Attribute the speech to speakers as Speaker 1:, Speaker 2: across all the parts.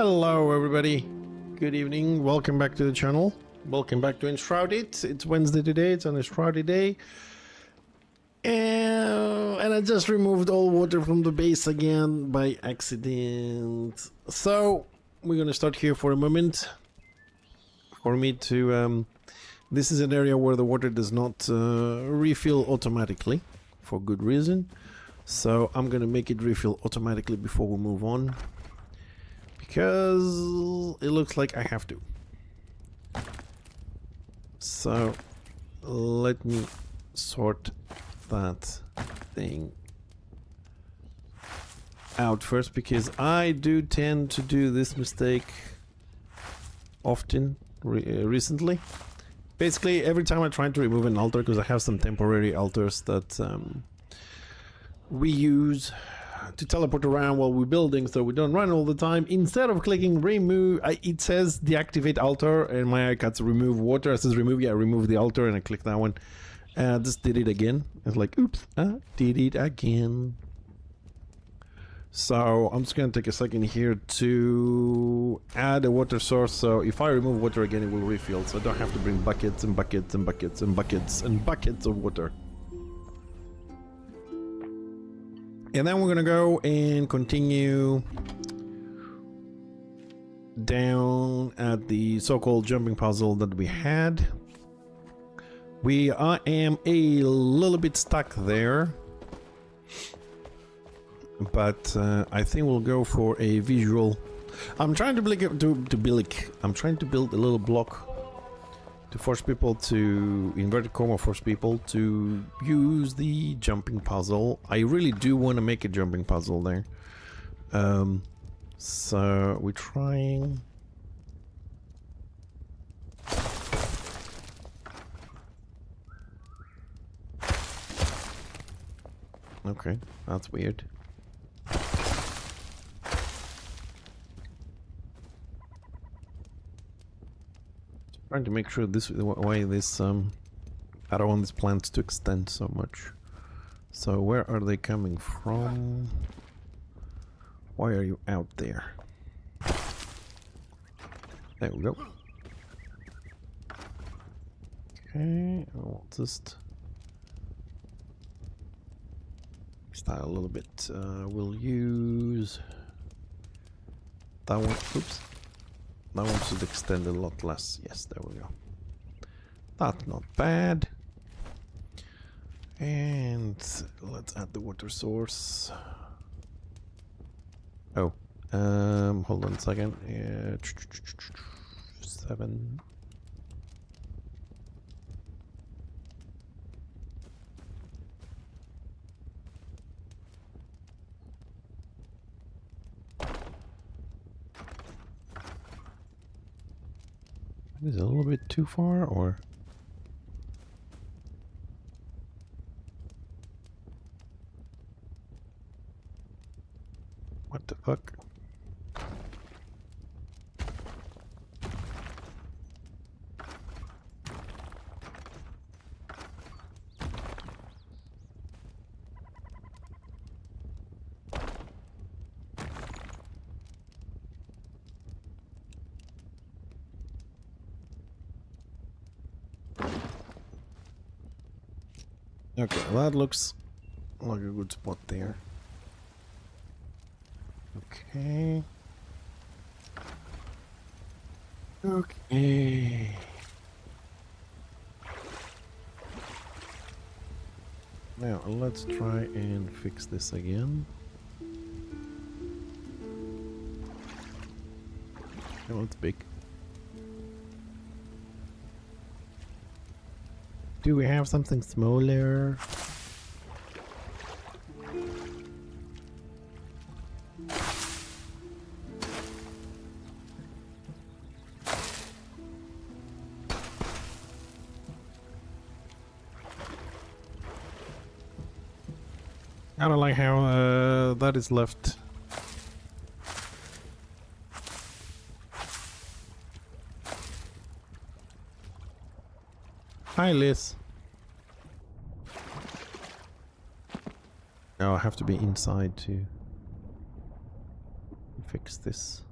Speaker 1: Hello everybody, good evening, welcome back to the channel, welcome back to Enshrouded. It's Wednesday today, it's an Enshrouded day, and I just removed all water from the base again by accident. So we're gonna start here for a moment for me to this is an area where the water does not refill automatically for good reason, so I'm gonna make it refill automatically before we move on, because it looks like I have to. So let me sort that thing out first, because I do tend to do this mistake often recently. Basically every time I try to remove an altar, because I have some temporary altars that we use to teleport around while we're building, so we don't run all the time. Instead of clicking remove, it says deactivate altar, and my icons remove water. It says remove, yeah, remove the altar, and I click that one. Just did it again. It's like, oops, I did it again. So I'm just gonna take a second here to add a water source, so if I remove water again it will refill, so I don't have to bring buckets and buckets and buckets and buckets and buckets of water. And then we're gonna go and continue down at the so-called jumping puzzle that we had. I am a little bit stuck there, but I think we'll go for a visual. I'm trying to build a little block to force people to, inverted comma, force people to use the jumping puzzle. I really do want to make a jumping puzzle there. So we're trying. Okay, that's weird. Trying to make sure this way this I don't want these plants to extend so much. So where are they coming from? Why are you out there? There we go. Okay, I'll just style a little bit. We'll use that one. Oops. That one should extend a lot less. Yes, there we go. That's not bad. And let's add the water source. Oh, hold on a second. 7. Is it a little bit too far, or? What the fuck? Okay, well, that looks like a good spot there. Okay. Okay. Now, let's try and fix this again. Oh, it's big. Do we have something smaller? I don't like how that is left. Hi, Liz. Oh, I have to be inside to fix this.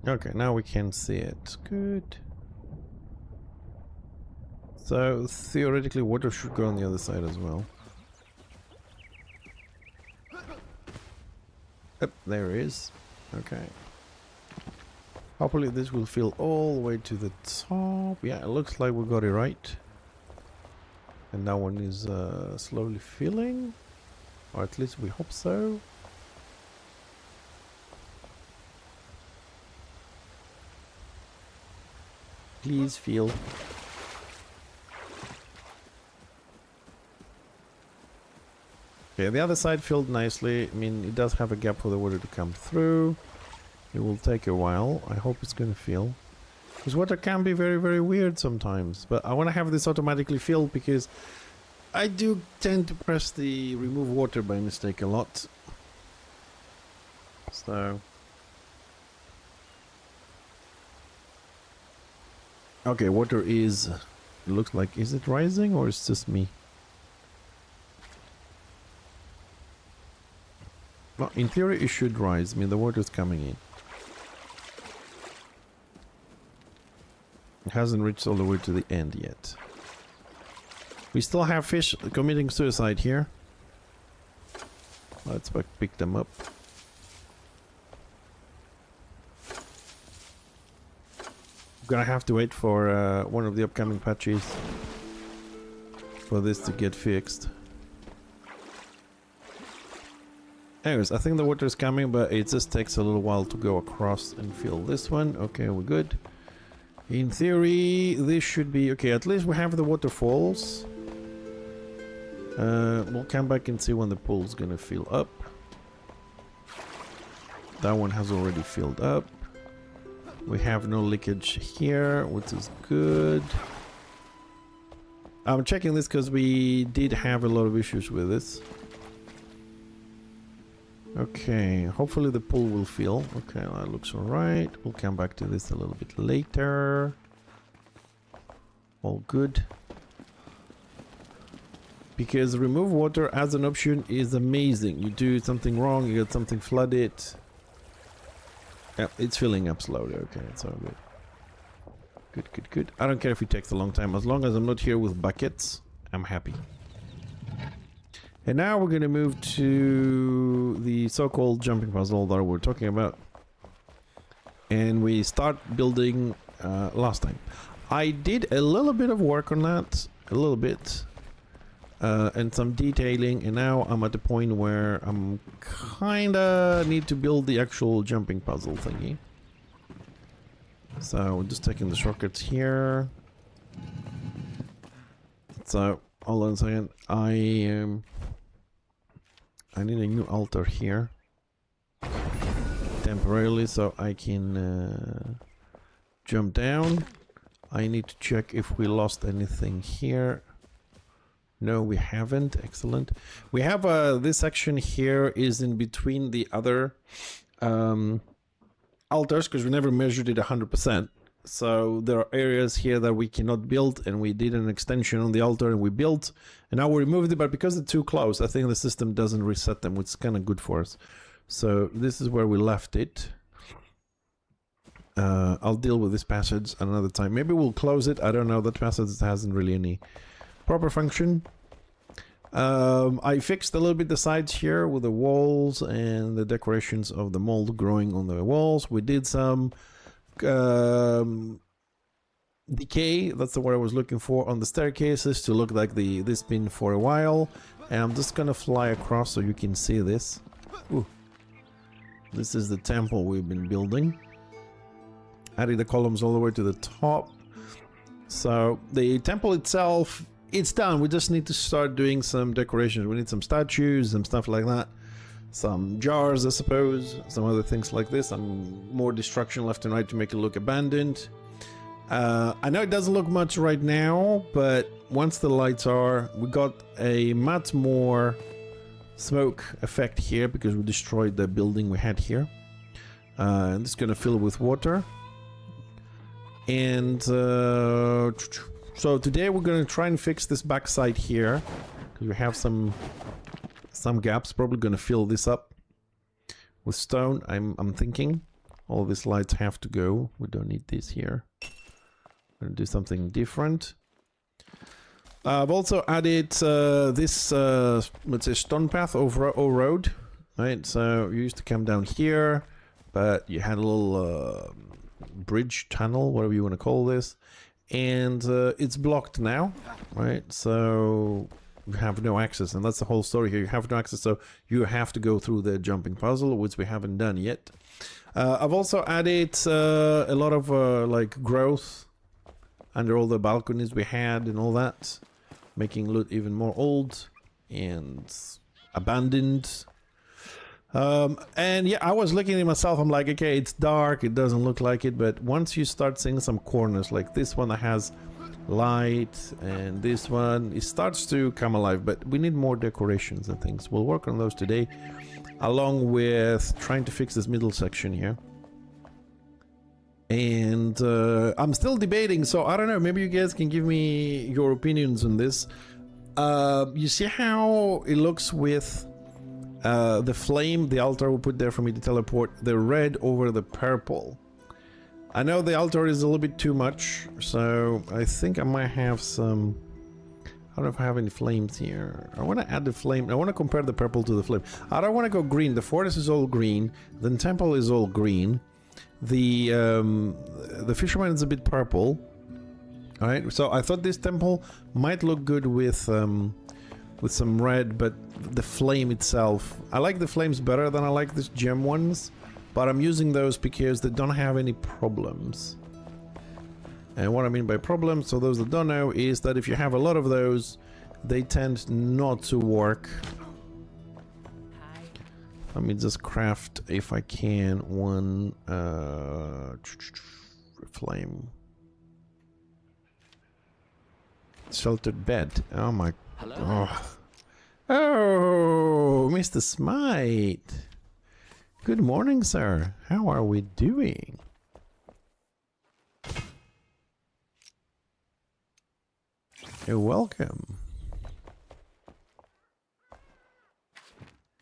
Speaker 1: Okay, now we can see it. Good. So theoretically water should go on the other side as well. Yep, there it is. Okay. Hopefully this will fill all the way to the top. Yeah, it looks like we got it right. And that one is slowly filling. Or at least we hope so. Please fill. Okay, the other side filled nicely. I mean, it does have a gap for the water to come through. It will take a while. I hope it's going to fill. Because water can be very, very weird sometimes. But I want to have this automatically filled because I do tend to press the remove water by mistake a lot. So... okay, water is... it looks like... is it rising or is it just me? Well, in theory it should rise. I mean, the water is coming in. It hasn't reached all the way to the end yet. We still have fish committing suicide here. Let's pick them up. I'm gonna have to wait for one of the upcoming patches for this to get fixed. Anyways, I think the water is coming, but it just takes a little while to go across and fill this one. Okay, we're good. In theory, this should be... okay, at least we have the waterfalls. We'll come back and see when the pool's gonna fill up. That one has already filled up. We have no leakage here, which is good. I'm checking this because we did have a lot of issues with this. Okay, hopefully the pool will fill. Okay, that looks alright. We'll come back to this a little bit later. All good. Because remove water as an option is amazing. You do something wrong, you get something flooded. Yep, it's filling up slowly. Okay, it's all good. Good, good, good. I don't care if it takes a long time. As long as I'm not here with buckets, I'm happy. And now we're going to move to the so-called jumping puzzle that we're talking about. And we start building last time. I did a little bit of work on that. A little bit. And some detailing. And now I'm at the point where I'm kinda need to build the actual jumping puzzle thingy. So we're just taking the shortcuts here. So hold on a second. I need a new altar here temporarily so I can jump down. I need to check if we lost anything here. No, we haven't. Excellent. We have this section here is in between the other altars because we never measured it 100%. So there are areas here that we cannot build, and we did an extension on the altar and we built, and now we removed it, but because they're too close, I think the system doesn't reset them, which is kind of good for us. So this is where we left it. I'll deal with this passage another time. Maybe we'll close it. I don't know. That passage hasn't really any proper function. I fixed a little bit the sides here with the walls and the decorations of the mold growing on the walls. We did some decay, that's the word I was looking for, on the staircases to look like this been for a while. And I'm just gonna fly across so you can see this. Ooh. This is the temple we've been building. Adding the columns all the way to the top. So the temple itself, it's done. We just need to start doing some decorations. We need some statues and stuff like that. Some jars, I suppose, some other things like this. Some more destruction left and right to make it look abandoned. I know it doesn't look much right now, but once the lights are, we got a much more smoke effect here because we destroyed the building we had here. And it's going to fill with water. And so today we're going to try and fix this backside here because we have some gaps. Probably going to fill this up with stone, I'm thinking. All these lights have to go. We don't need this here. I'm gonna do something different. I've also added this, let's say, stone path over a road, right? So you used to come down here, but you had a little bridge tunnel, whatever you want to call this, and it's blocked now, right? So you have no access, and that's the whole story here. You have no access, so you have to go through the jumping puzzle, which we haven't done yet. I've also added a lot of like growth under all the balconies we had and all that, making loot even more old and abandoned. And yeah, I was looking at myself, I'm like, okay, it's dark, it doesn't look like it, but once you start seeing some corners, like this one that has light, and this one, it starts to come alive, but we need more decorations and things. We'll work on those today, along with trying to fix this middle section here. And I'm still debating, so I don't know, maybe you guys can give me your opinions on this. You see how it looks with the flame, the altar we put there for me to teleport, the red over the purple. I know the altar is a little bit too much, so I think I might have some... I don't know if I have any flames here. I want to add the flame. I want to compare the purple to the flame. I don't want to go green. The forest is all green. The temple is all green. The fisherman is a bit purple. All right, so I thought this temple might look good with some red, but the flame itself, I like the flames better than I like these gem ones, but I'm using those because they don't have any problems. And what I mean by problems, so those that don't know, is that if you have a lot of those, they tend not to work. Let me just craft, if I can, one flame. Sheltered bed. Oh my... Oh, Mr. Smite. Good morning, sir. How are we doing? You're welcome.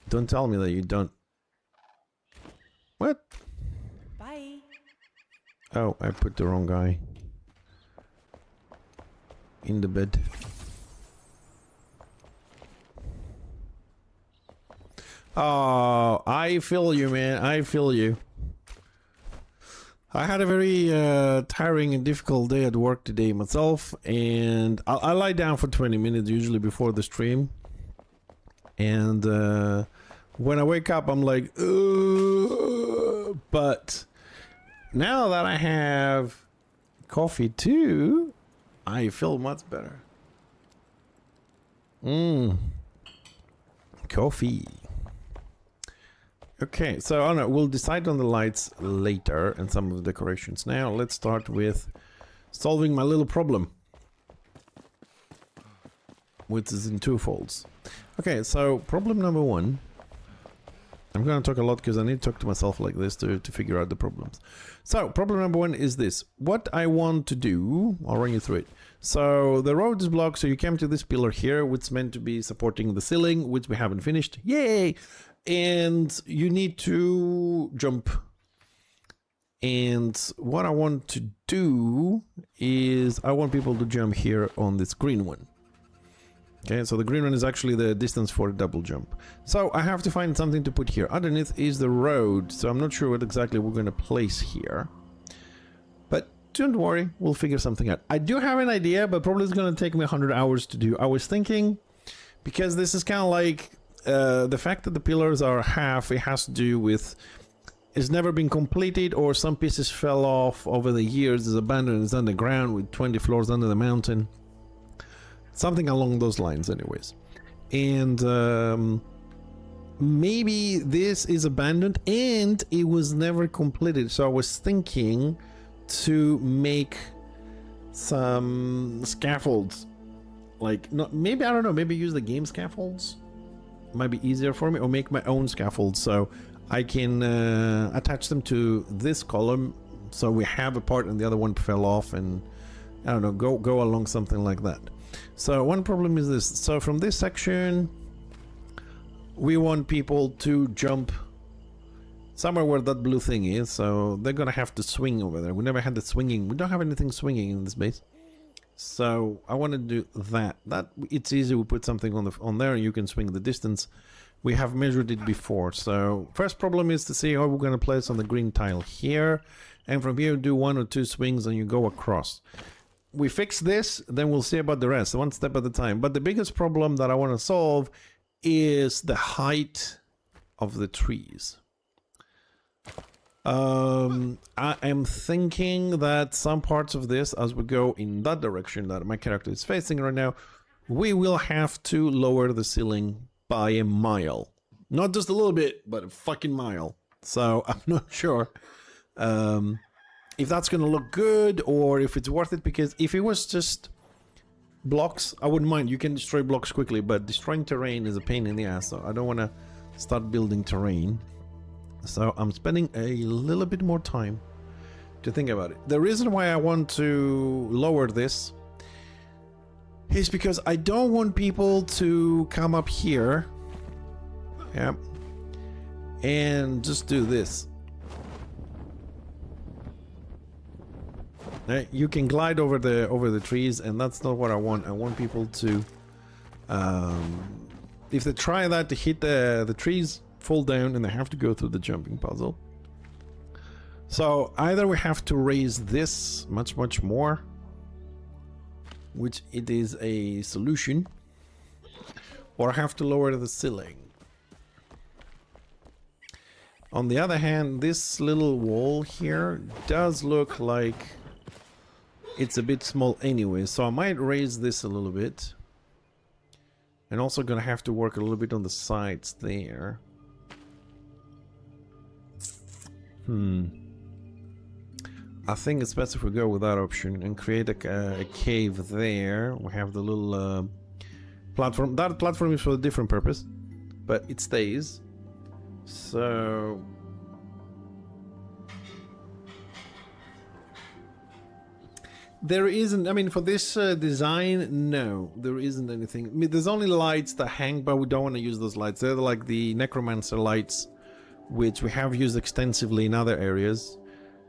Speaker 1: Don't tell me that you don't... What?
Speaker 2: Bye.
Speaker 1: Oh, I put the wrong guy in the bed. Oh, I feel you, man. I feel you. I had a very tiring and difficult day at work today myself, and I lie down for 20 minutes usually before the stream. And when I wake up, I'm like, ugh. But now that I have coffee too, I feel much better. Coffee. Okay, so I don't know, we'll decide on the lights later and some of the decorations. Now let's start with solving my little problem, which is in two folds. Okay, so problem number one. I'm going to talk a lot because I need to talk to myself like this to figure out the problems. So problem number one is this. What I want to do, I'll run you through it. So the road is blocked, so you came to this pillar here, which is meant to be supporting the ceiling, which we haven't finished. Yay! And you need to jump. And what I want to do is I want people to jump here on this green one. Okay, so the green one is actually the distance for a double jump. So I have to find something to put here. Underneath is the road, so I'm not sure what exactly we're going to place here. But don't worry, we'll figure something out. I do have an idea, but probably it's going to take me 100 hours to do. I was thinking, because this is kind of like the fact that the pillars are half, it has to do with it's never been completed, or some pieces fell off over the years, it's abandoned, it's underground with 20 floors under the mountain. Something along those lines anyways. And maybe this is abandoned and it was never completed. So I was thinking to make some scaffolds. Like, not, maybe, I don't know, maybe use the game scaffolds. Might be easier for me, or make my own scaffolds so I can attach them to this column. So we have a part and the other one fell off, and I don't know, go along something like that. So one problem is this. So from this section, we want people to jump somewhere where that blue thing is, so they're gonna have to swing over there. We never had the swinging. We don't have anything swinging in this base, so I want to do that. It's easy. We put something on there, and you can swing the distance. We have measured it before. So first problem is to see how we're gonna place on the green tile here, and from here do 1 or 2 swings, and you go across. We fix this, then we'll see about the rest, one step at a time. But the biggest problem that I want to solve is the height of the trees. I am thinking that some parts of this, as we go in that direction that my character is facing right now, we will have to lower the ceiling by a mile. Not just a little bit, but a fucking mile. So I'm not sure if that's going to look good or if it's worth it, because if it was just blocks, I wouldn't mind. You can destroy blocks quickly, but destroying terrain is a pain in the ass, so I don't want to start building terrain. So I'm spending a little bit more time to think about it. The reason why I want to lower this is because I don't want people to come up here, yeah, and just do this. You can glide over the trees, and that's not what I want. I want people to, if they try that, to hit the trees, fall down, and they have to go through the jumping puzzle. So either we have to raise this much more, which it is a solution, or I have to lower the ceiling. On the other hand, this little wall here does look like it's a bit small anyway, so I might raise this a little bit. And also gonna have to work a little bit on the sides there. I think it's best if we go with that option and create a cave there. We have the little platform. That platform is for a different purpose, but it stays. So there isn't, I mean, for this design, no, there isn't anything. I mean, there's only lights that hang, but we don't want to use those lights. They're like the necromancer lights, which we have used extensively in other areas.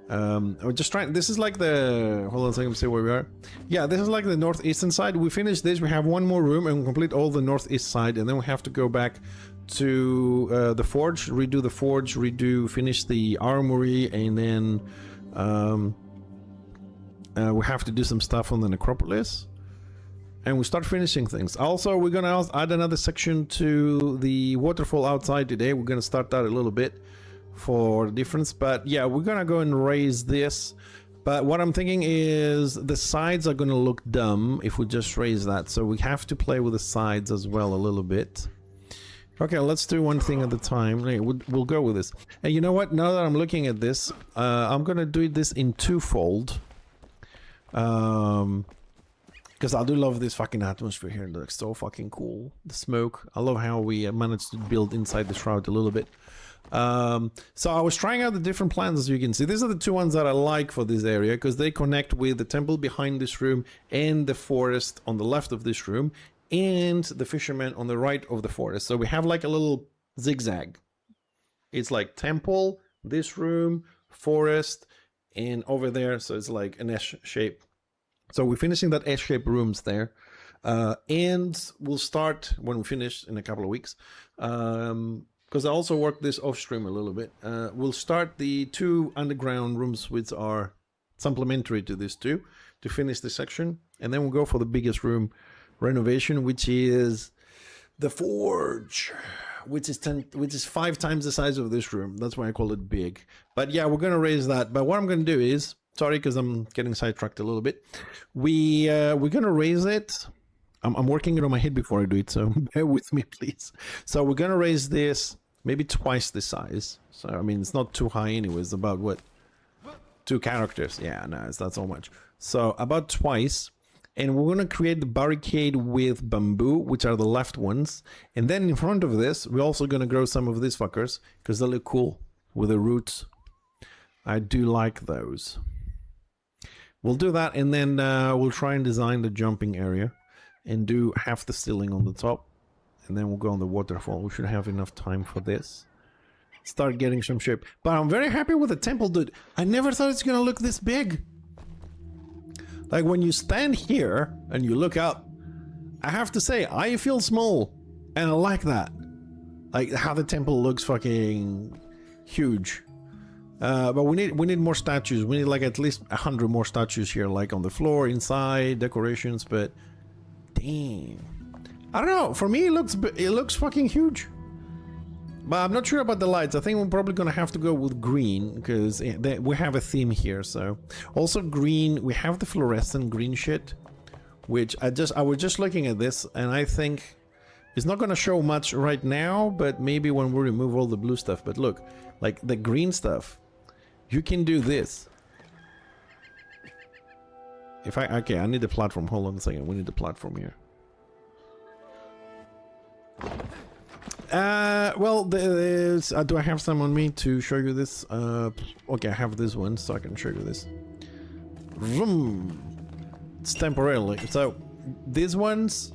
Speaker 1: We're just trying, this is like the, hold on a second to see where we are. Yeah, this is like the northeastern side. We finish this, we have one more room and we complete all the northeast side, and then we have to go back to the forge, redo the forge, finish the armory, and then we have to do some stuff on the necropolis, and we start finishing things. Also, we're gonna add another section to the waterfall outside today. We're gonna start that a little bit for the difference, but yeah, we're gonna go and raise this. But what I'm thinking is the sides are gonna look dumb if we just raise that, so we have to play with the sides as well a little bit. Okay, let's do one thing at a time. We'll go with this. And you know what, now that I'm looking at this, I'm gonna do this in twofold. Because I do love this fucking atmosphere here. It looks so fucking cool. The smoke. I love how we managed to build inside the shroud a little bit. So I was trying out the different plans, as you can see. These are the two ones that I like for this area, because they connect with the temple behind this room and the forest on the left of this room and the fisherman on the right of the forest. So we have like a little zigzag. It's like temple, this room, forest, and over there, so it's like an S shape. So we're finishing that S-shaped rooms there, and we'll start when we finish in a couple of weeks, because I also worked this off stream a little bit. We'll start the 2 underground rooms, which are supplementary to this too, to finish this section, and then we'll go for the biggest room renovation, which is the forge, which is 5 times the size of this room. That's why I call it big. But yeah, we're gonna raise that. But what I'm gonna do is, sorry, because I'm getting sidetracked a little bit. We're gonna raise it. I'm working it on my head before I do it, so bear with me, please. So we're gonna raise this maybe twice the size. So I mean, it's not too high anyways. About what? 2 characters. Yeah, no, it's not so much. So about twice. And we're going to create the barricade with bamboo, which are the left ones. And then in front of this, we're also going to grow some of these fuckers, because they look cool with the roots. I do like those. We'll do that, and then we'll try and design the jumping area and do half the ceiling on the top. And then we'll go on the waterfall. We should have enough time for this. start getting some shape. But I'm very happy with the temple, dude. I never thought it's gonna look this big. Like when you stand here and you look up, I have to say, I feel small. And I like that. Like how the temple looks fucking huge. But we need more statues. We need like at least 100 more statues here, like on the floor, inside, decorations, but damn. I don't know, for me it looks fucking huge. But I'm not sure about the lights. I think we're probably gonna have to go with green because we have a theme here. So also green, we have the fluorescent green shit, which I was just looking at this and I think it's not gonna show much right now, but maybe when we remove all the blue stuff. But look, like the green stuff, you can do this. Okay, I need the platform. Hold on a second. We need the platform here. Well, do I have some on me to show you this? Okay, I have this one, so I can show you this. Vroom. It's temporarily. So, these ones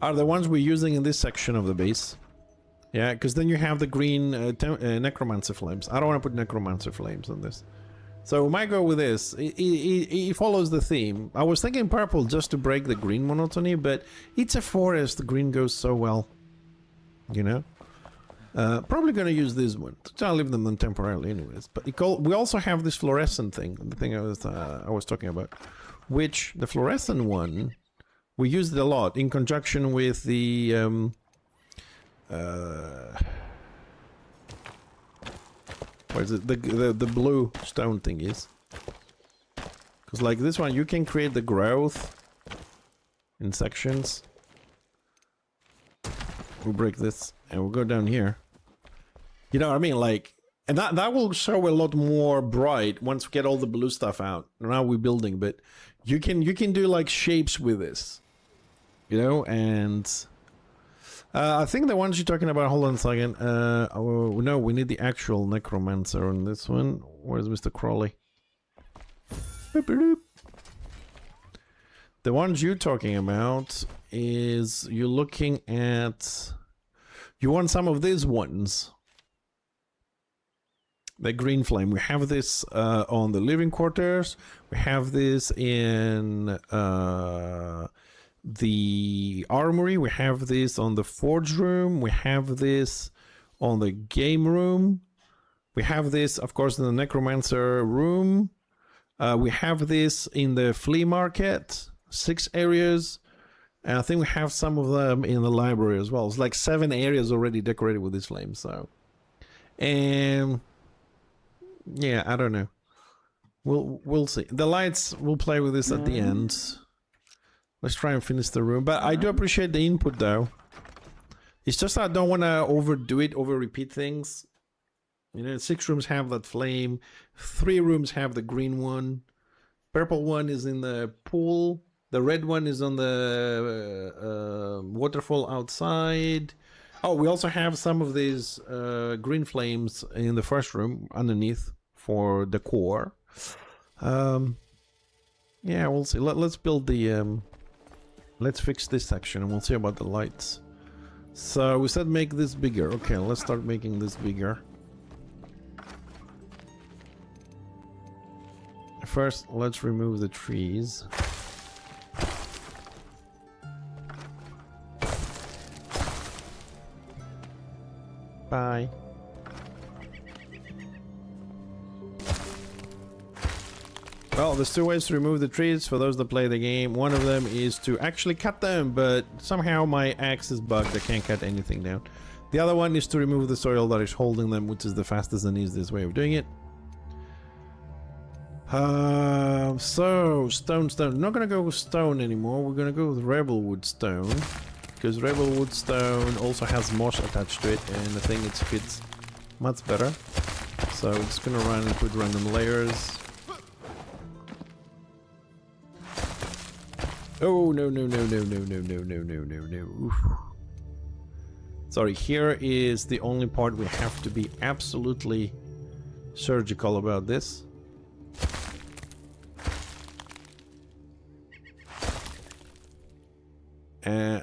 Speaker 1: are the ones we're using in this section of the base. Yeah, because then you have the green necromancer flames. I don't want to put necromancer flames on this. So we might go with this. It follows the theme. I was thinking purple just to break the green monotony, but it's a forest. The green goes so well. You know? Probably going to use this one. I'll leave them temporarily anyways. But we also have this fluorescent thing. The thing I was talking about. Which, the fluorescent one, we used it a lot in conjunction with the... what is it? The blue stone thing is. Because like this one, you can create the growth in sections. We'll break this and we'll go down here. You know what I mean? Like, and that will show a lot more bright once we get all the blue stuff out. Now we're building, but you can do like shapes with this. You know, and I think the ones you're talking about, hold on a second. Oh, no, we need the actual necromancer on this one. Where's Mr. Crawley? Boop, boop. The ones you're talking about is you're looking at... You want some of these ones. The green flame. We have this on the living quarters. We have this in... the armory. We have this on the forge room. We have this on the game room. We have this, of course, in the necromancer room. We have this in the flea market. 6 areas. And I think we have some of them in the library as well. It's like 7 areas already decorated with this flame. So, and yeah, I don't know. We'll see. The lights, we'll play with this at the end. Let's try and finish the room. But I do appreciate the input, though. It's just I don't want to overdo it, over-repeat things. You know, 6 rooms have that flame. 3 rooms have the green one. Purple one is in the pool. The red one is on the waterfall outside. Oh, we also have some of these green flames in the first room underneath for decor. Yeah, we'll see. Let's build the... let's fix this section and we'll see about the lights. So we said make this bigger. Okay, let's start making this bigger. First, let's remove the trees. Bye. Well, there's 2 ways to remove the trees for those that play the game. One of them is to actually cut them, but somehow my axe is bugged. I can't cut anything down. The other one is to remove the soil that is holding them, which is the fastest and easiest way of doing it. So, stone. I'm not gonna go with stone anymore. We're gonna go with rebelwood stone. Because rebelwood stone also has moss attached to it, and I think it fits much better. So we're just gonna run and put random layers. Oh, no. Oof. Sorry, here is the only part we have to be absolutely surgical about this.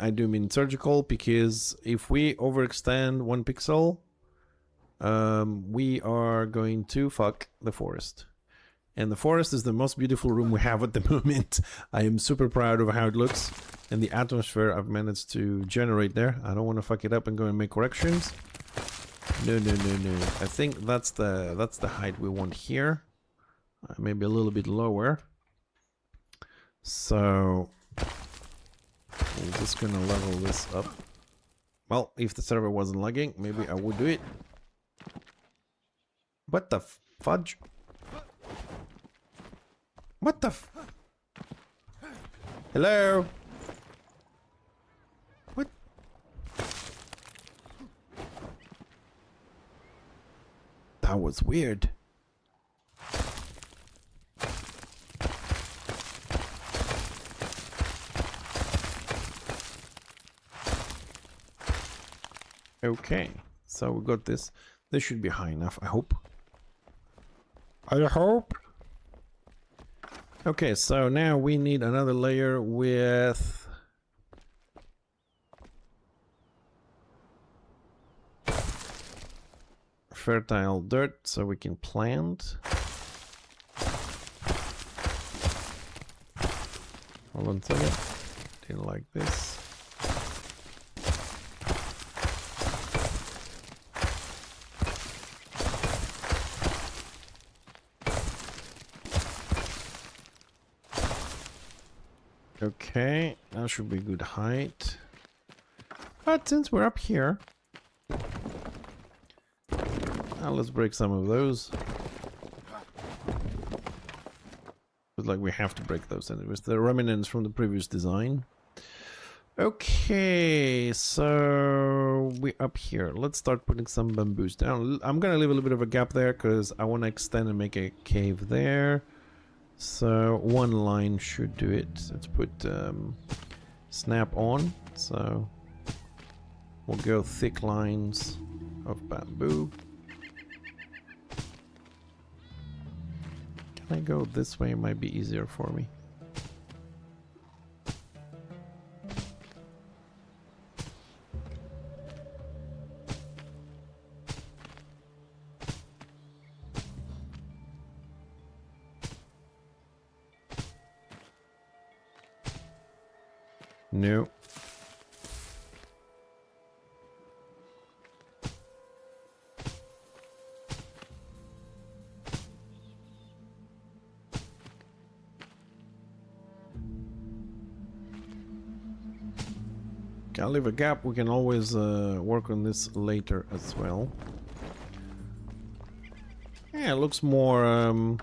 Speaker 1: I do mean surgical because if we overextend 1 pixel, we are going to fuck the forest. And the forest is the most beautiful room we have at the moment. I am super proud of how it looks. And the atmosphere I've managed to generate there. I don't want to fuck it up and go and make corrections. No. I think that's the height we want here. Maybe a little bit lower. So we're just gonna level this up. Well, if the server wasn't lagging, maybe I would do it. What the fudge? What the Hello? What? That was weird. Okay, so we got this. This should be high enough, I hope. I hope. Okay, so now we need another layer with fertile dirt so we can plant. Hold on a second. Didn't like this. Okay, that should be good height. But since we're up here, let's break some of those. Looks like we have to break those anyways. The remnants from the previous design. Okay, so we're up here. Let's start putting some bamboos down. I'm gonna leave a little bit of a gap there because I want to extend and make a cave there. So one line should do it. Let's put snap on. So we'll go thick lines of bamboo. Can I go this way? It might be easier for me. No. I'll leave a gap. We can always work on this later as well. Yeah, it looks more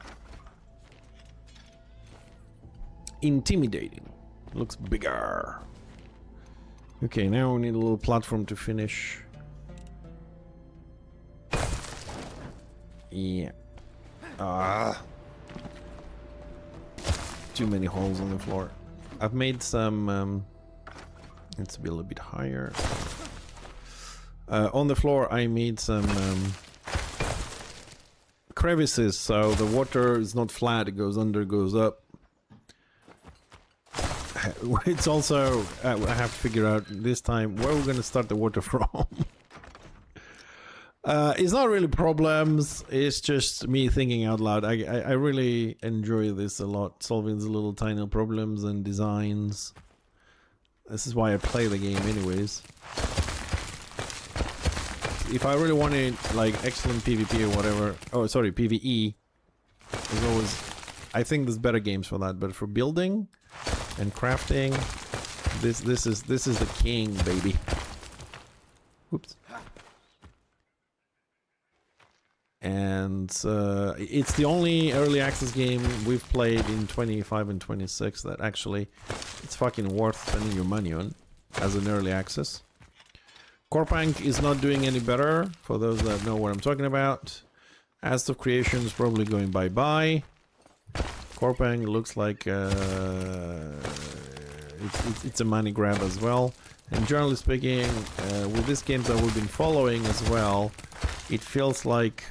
Speaker 1: intimidating. Looks bigger. Okay, now we need a little platform to finish. Yeah. Too many holes on the floor. I've made some needs to be a little bit higher. On the floor I made some crevices so the water is not flat, it goes under, goes up. It's also I have to figure out this time where we're going to start the water from. It's not really problems, it's just me thinking out loud. I really enjoy this a lot, solving the little tiny problems and designs. This is why I play the game anyways. If I really wanted like excellent PvP or whatever, oh sorry, PvE, there's always, I think there's better games for that, but for building and crafting, this is the king, baby. Oops. And it's the only early access game we've played in 25 and 26 that actually it's fucking worth spending your money on as an early access. Corpang is not doing any better, for those that know what I'm talking about. As of Creation is probably going bye-bye. Corpang looks like it's a money grab as well. And generally speaking, with these games that we've been following as well, it feels like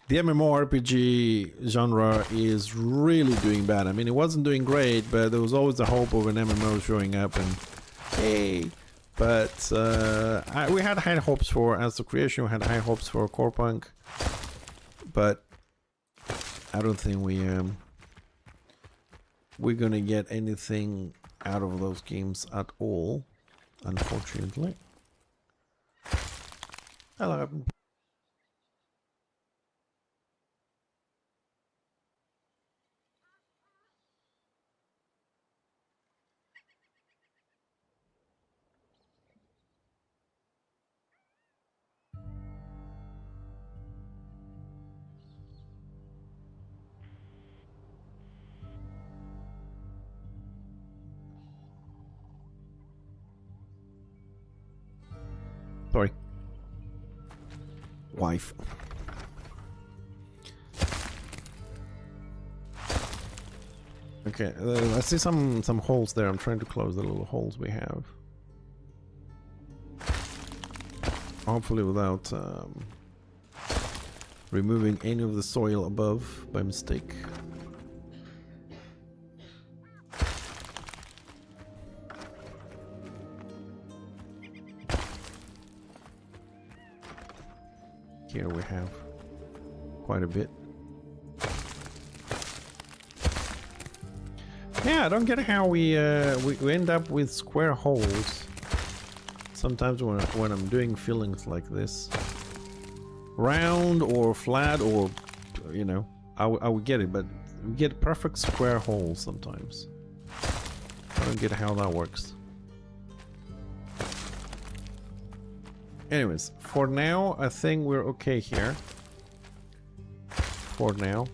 Speaker 1: the MMORPG genre is really doing bad. I mean, it wasn't doing great, but there was always the hope of an MMO showing up and, hey, But we had high hopes for Astro Creation, we had high hopes for Core Punk, but I don't think we're gonna get anything out of those games at all, unfortunately. Hello. Sorry. Wife. Okay, I see some holes there. I'm trying to close the little holes we have. Hopefully without removing any of the soil above by mistake. Here we have quite a bit. Yeah, I don't get how we end up with square holes. Sometimes when I'm doing fillings like this, round or flat, or you know, I would get it, but we get perfect square holes sometimes. I don't get how that works. Anyways, for now, I think we're okay here. For now.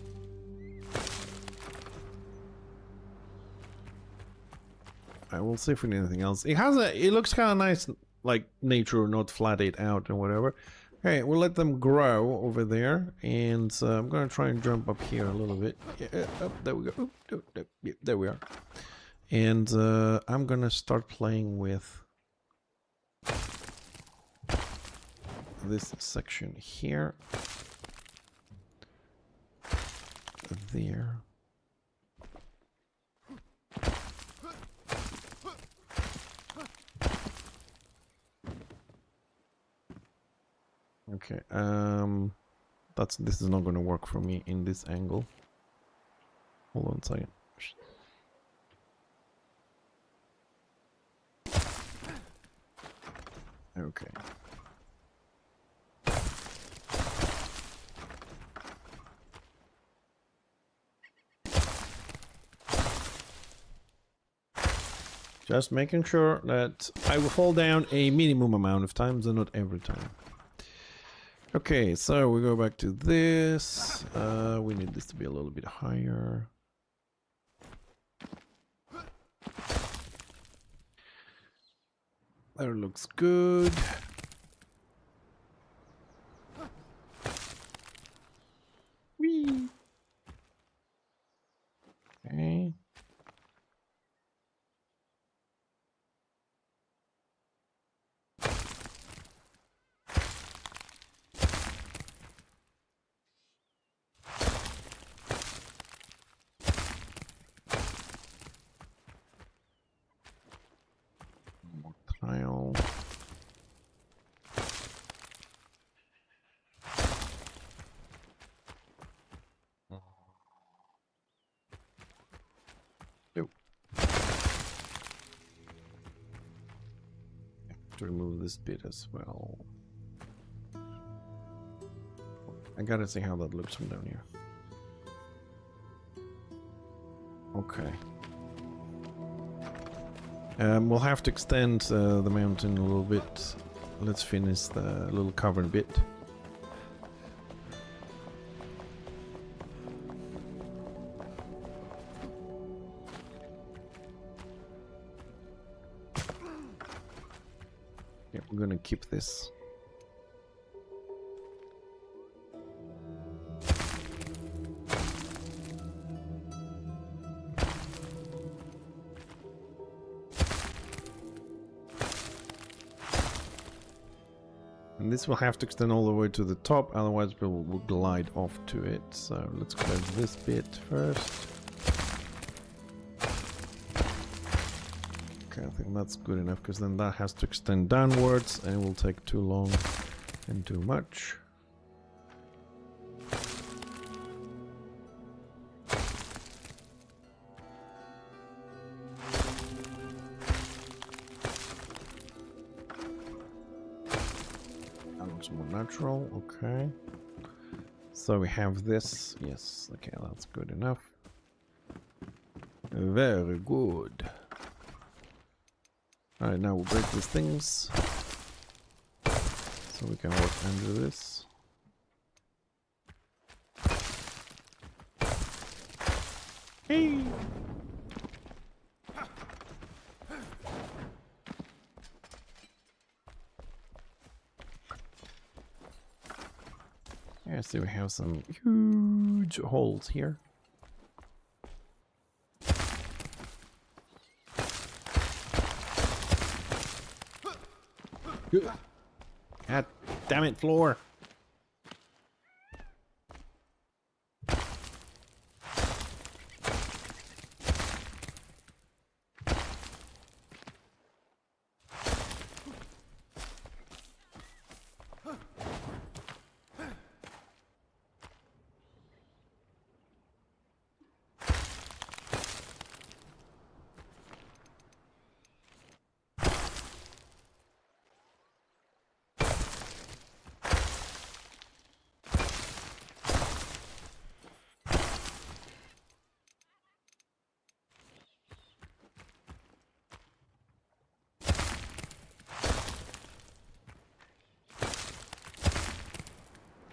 Speaker 1: I will see if we need anything else. It looks kind of nice, like nature, not flat it out and whatever. Okay, we'll let them grow over there, and I'm gonna try and jump up here a little bit. Yeah, up, there we go. Yeah, there we are. And I'm gonna start playing with this section here, there. Okay, this is not going to work for me in this angle. Hold on a second. Okay. Just making sure that I will fall down a minimum amount of times and not every time. Okay, so we go back to this. We need this to be a little bit higher. That looks good. Whee! Okay. Tile. Nope. Have to remove this bit as well. I gotta see how that looks from down here. Okay. We'll have to extend the mountain a little bit. Let's finish the little covered bit. Yeah, we're gonna keep this. And this will have to extend all the way to the top, otherwise we'll glide off to it. So let's close this bit first. Okay, I think that's good enough, because then that has to extend downwards and it will take too long and too much. That looks more natural, okay. So we have this, yes, okay, that's good enough. Very good. Alright, now we'll break these things so we can work under this. Hey! Yeah, see, we have some huge holes here. God damn it, floor.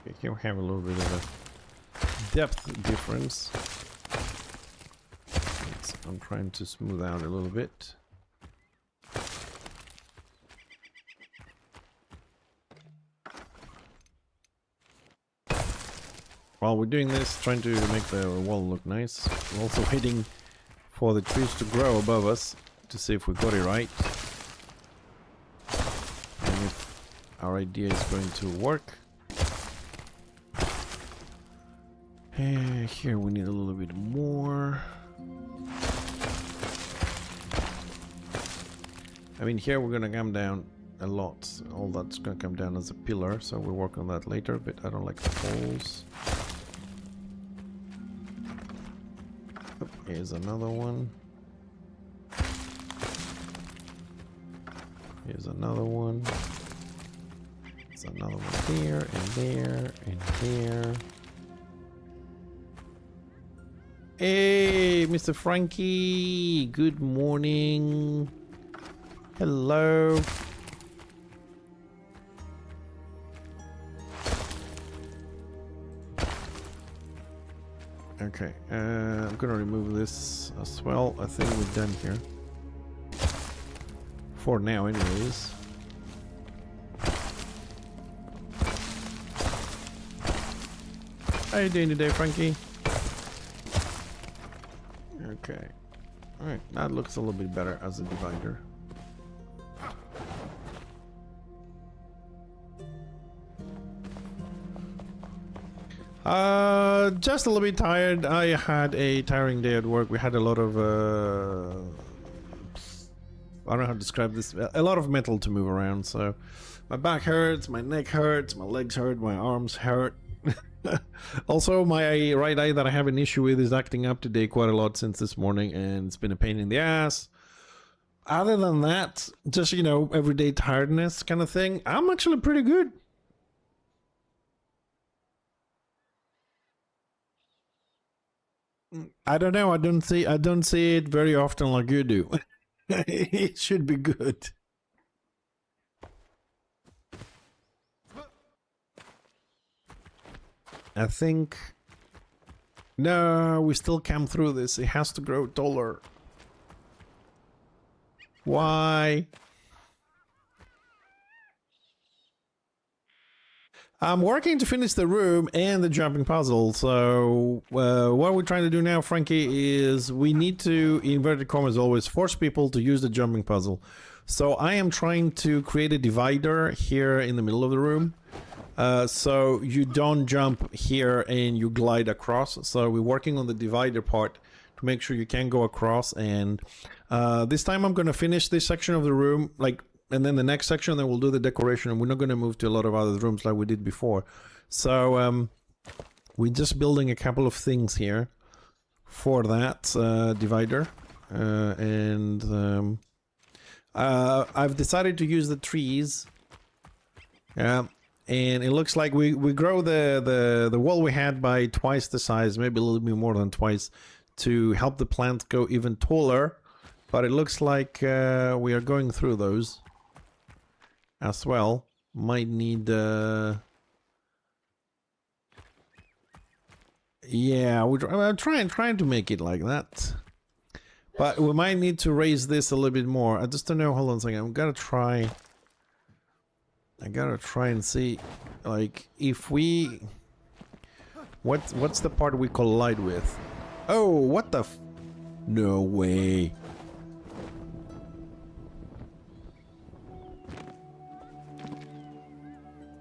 Speaker 1: Okay, here we have a little bit of a depth difference. I'm trying to smooth out a little bit. While we're doing this, trying to make the wall look nice, we're also waiting for the trees to grow above us to see if we got it right. And if our idea is going to work. Here we need a little bit more. I mean, here we're gonna come down a lot. All that's gonna come down as a pillar, so we'll work on that later, but I don't like the holes. Oh, here's another one. Here's another one. There's another one there, and there, and there. Hey, Mr. Frankie, good morning. Hello. Okay, I'm gonna remove this as well. I think we're done here. For now, anyways. How you doing today, Frankie? Okay. Alright, that looks a little bit better as a divider. Just a little bit tired. I had a tiring day at work. We had a lot of I don't know how to describe this. A lot of metal to move around, so my back hurts, my neck hurts, my legs hurt, my arms hurt. Also, my right eye that I have an issue with is acting up today quite a lot since this morning, and it's been a pain in the ass. Other than that, just, you know, everyday tiredness kind of thing, I'm actually pretty good. I don't know. I don't see it very often like you do. It should be good. I think... No, we still come through this. It has to grow taller. Why? I'm working to finish the room and the jumping puzzle. So what we're trying to do now, Frankie, is we need to, inverted commas always, force people to use the jumping puzzle. So I am trying to create a divider here in the middle of the room. So you don't jump here and you glide across. So we're working on the divider part to make sure you can go across. And this time I'm going to finish this section of the room, like, and then the next section, then we'll do the decoration, and we're not going to move to a lot of other rooms like we did before. So we're just building a couple of things here for that divider. I've decided to use the trees. And it looks like we grow the wall we had by twice the size, maybe a little bit more than twice, to help the plant go even taller. But it looks like we are going through those as well. Might need yeah, I'm trying to make it like that. But we might need to raise this a little bit more. I just don't know. Hold on a second. I gotta try and see, like, if we... What's the part we collide with? Oh, what the no way.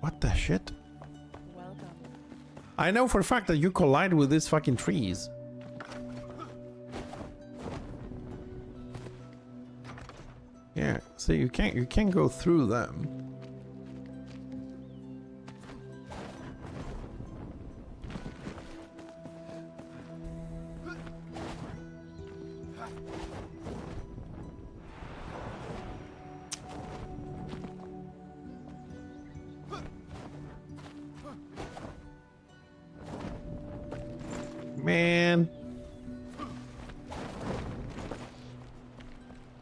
Speaker 1: What the shit?
Speaker 2: Welcome.
Speaker 1: I know for a fact that you collide with these fucking trees. Yeah, so you can't go through them. Man.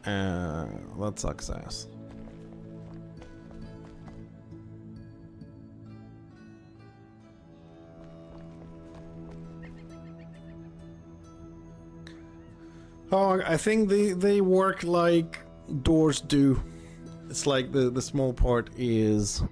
Speaker 1: That sucks ass. Oh, I think they work like doors do. It's like the small part is...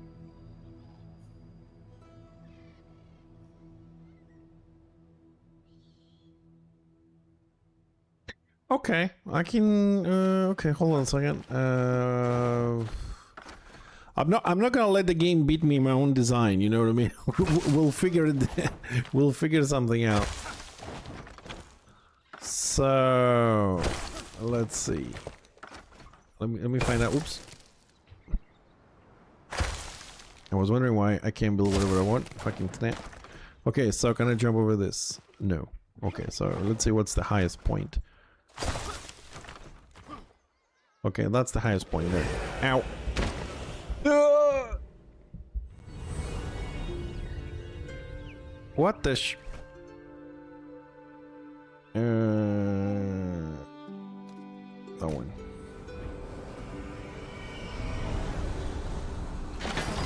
Speaker 1: Okay, I can. Okay, hold on a second. I'm not gonna let the game beat me my own design. You know what I mean? We'll figure it. We'll figure something out. So let's see. Let me find out. Oops. I was wondering why I can't build whatever I want. Fucking snap. Okay, so can I jump over this? No. Okay, so let's see what's the highest point. Okay, that's the highest point there. Ow. What the sh... that one.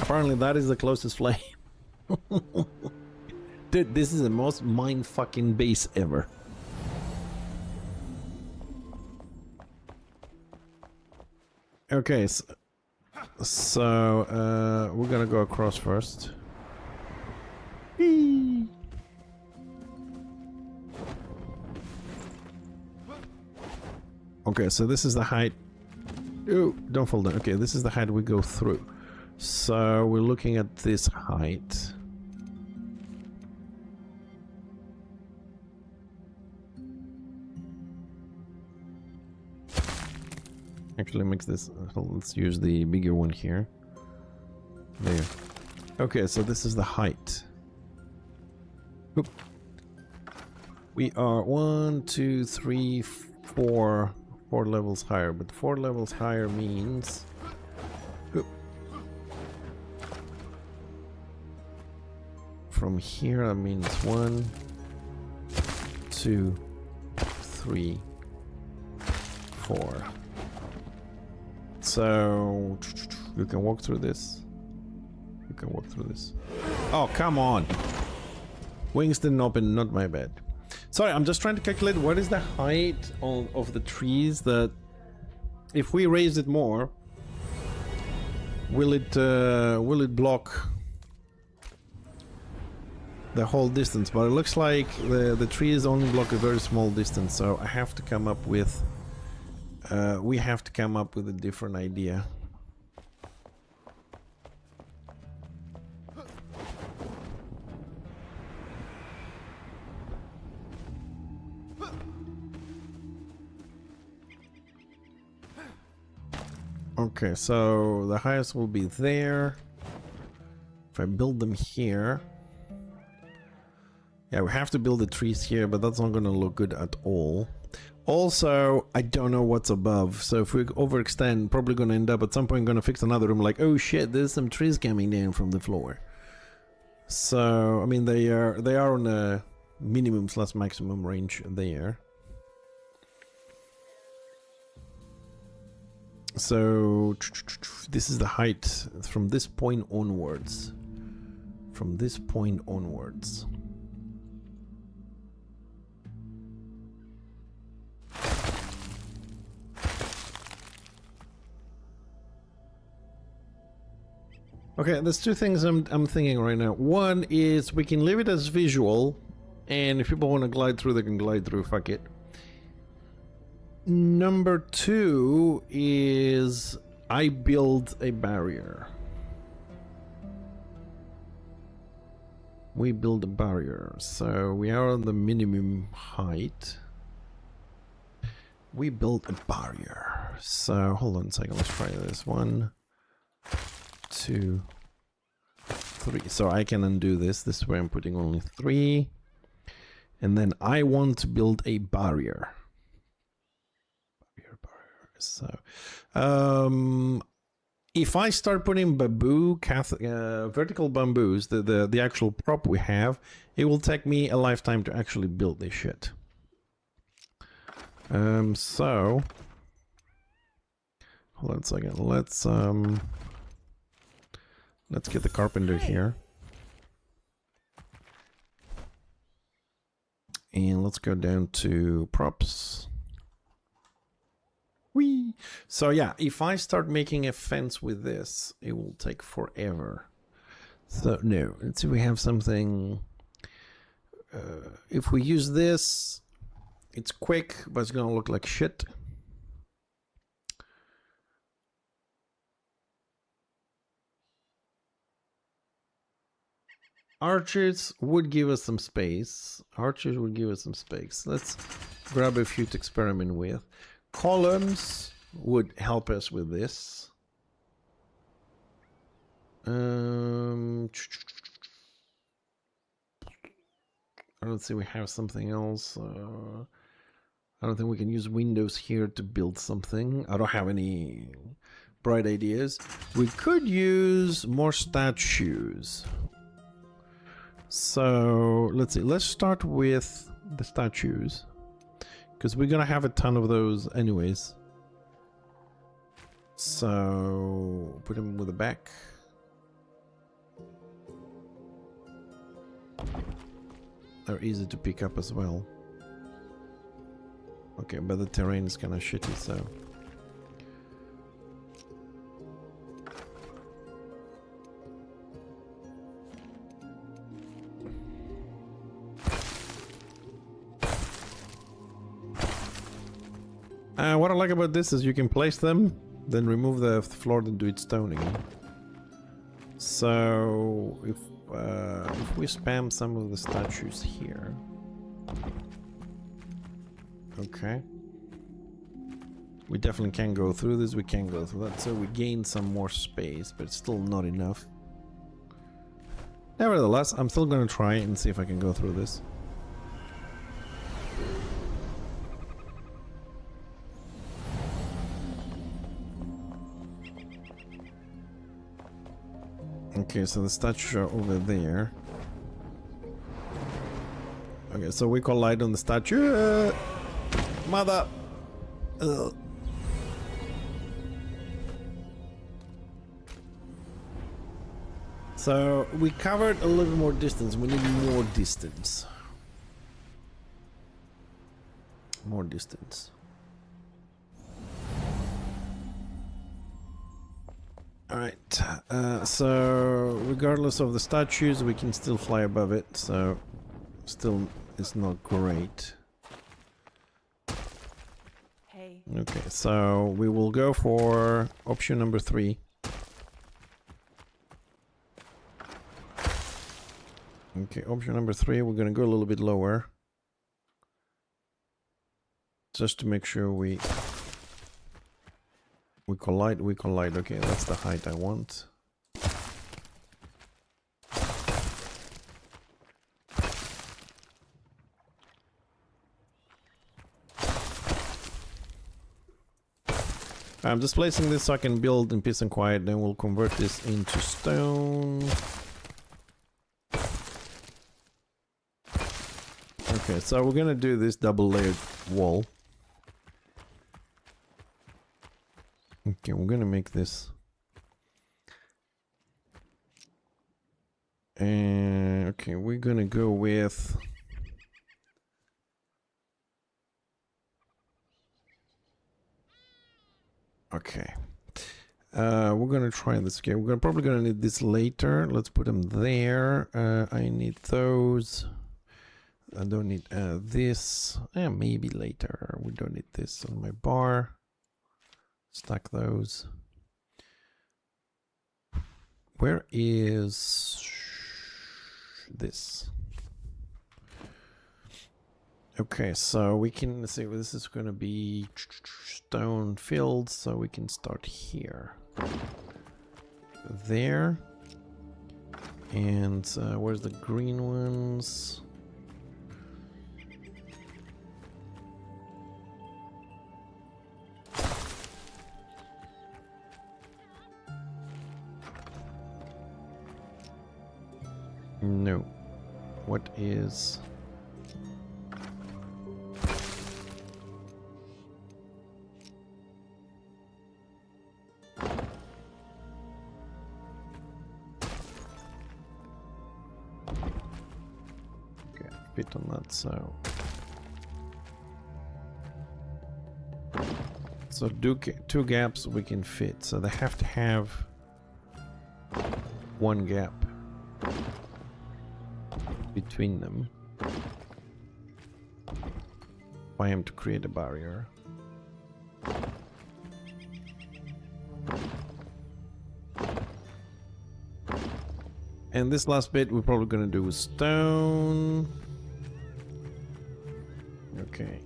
Speaker 1: Apparently that is the closest flame. Dude, this is the most mind-fucking base ever. Okay, so we're gonna go across first. Whee! Okay, so this is the height. Oh, don't fall down. Okay, this is the height we go through. So we're looking at this height. Actually makes this, let's use the bigger one here. There. Okay, so this is the height. Oop. We are 1, 2, 3, 4 levels higher, but 4 levels higher means... Oop. From here that means 1, 2, 3, 4. So you can walk through this. You can walk through this. Oh, come on. Wings didn't open, not my bad. Sorry, I'm just trying to calculate what is the height of the trees that if we raise it more, will it block the whole distance? But it looks like the trees only block a very small distance, so I have to come up with we have to come up with a different idea. Okay, so the highest will be there. If I build them here. Yeah, we have to build the trees here, but that's not going to look good at all. Also, I don't know what's above, so if we overextend, probably going to end up at some point going to fix another room like, oh shit, there's some trees coming down from the floor. So, I mean, they are on a minimum/maximum range there. So, this is the height from this point onwards. From this point onwards. Okay, there's two things I'm thinking right now. One is we can leave it as visual, and if people want to glide through, they can glide through, fuck it. Number two is I build a barrier. We build a barrier, so we are on the minimum height. We build a barrier. So hold on a second, let's try this. 1, 2, 3. So I can undo this. This is where I'm putting only 3. And then I want to build a barrier. So, if I start putting bamboo, vertical bamboos, the actual prop we have, it will take me a lifetime to actually build this shit. So, hold on a second. Let's get the carpenter here. And let's go down to props. Whee! So yeah, if I start making a fence with this, it will take forever. So no, let's see if we have something. If we use this, it's quick, but it's gonna look like shit. Archers would give us some space. Archers would give us some space. Let's grab a few to experiment with. Columns would help us with this. I don't see we have something else. I don't think we can use windows here to build something. I don't have any bright ideas. We could use more statues. So let's see. Let's start with the statues, because we're gonna have a ton of those anyways. So put them with the back. They're easy to pick up as well. Okay, but the terrain is kind of shitty, so. What I like about this is you can place them, then remove the floor and do it stone again. So if we spam some of the statues here. Okay. We definitely can go through this, we can go through that, so we gain some more space, but it's still not enough. Nevertheless, I'm still gonna try and see if I can go through this. Okay, so the statues are over there. Okay, so we collide on the statue. Mother! Ugh. So we covered a little more distance. We need more distance. More distance. Alright, so regardless of the statues, we can still fly above it, so still it's not great.
Speaker 2: Hey.
Speaker 1: Okay, so we will go for option number 3. Okay, option number 3, we're gonna go a little bit lower. Just to make sure we We collide, we collide. Okay, that's the height I want. I'm just placing this so I can build in peace and quiet, then we'll convert this into stone. Okay, so we're gonna do this double layered wall. Okay, we're gonna make this. And okay, we're gonna go with okay. We're gonna try this again. We're probably gonna need this later. Let's put them there. I need those. I don't need this. Maybe later. We don't need this on my bar. Stack those. Where is this? Okay, so we can see this is going to be stone filled, so we can start here. There. And where's the green ones? No. What is... Okay, fit on that, so... So two gaps we can fit, so they have to have one gap between them for him to create a barrier. And this last bit we're probably gonna do with stone. Okay.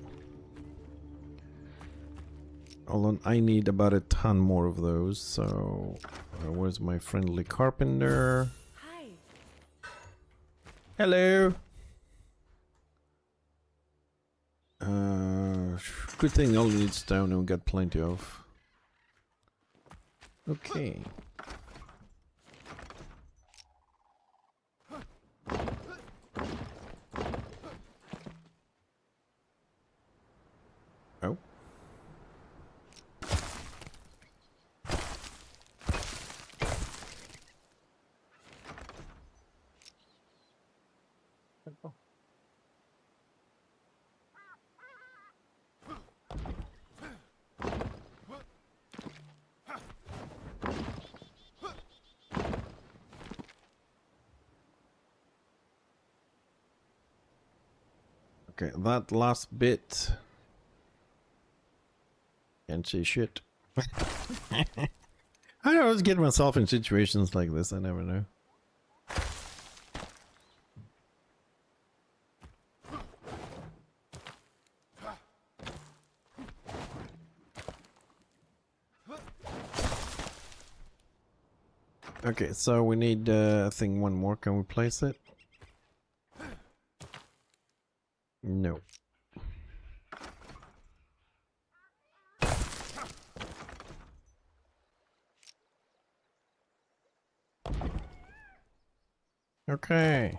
Speaker 1: Hold on, I need about a ton more of those, so where's my friendly carpenter?
Speaker 2: Hi.
Speaker 1: Hello. Good thing we only need stone and we got plenty of. Okay. Oh. Okay, that last bit. Can't say shit. I always get myself in situations like this, I never know. Okay, so we need I think one more. Can we place it? No. Okay.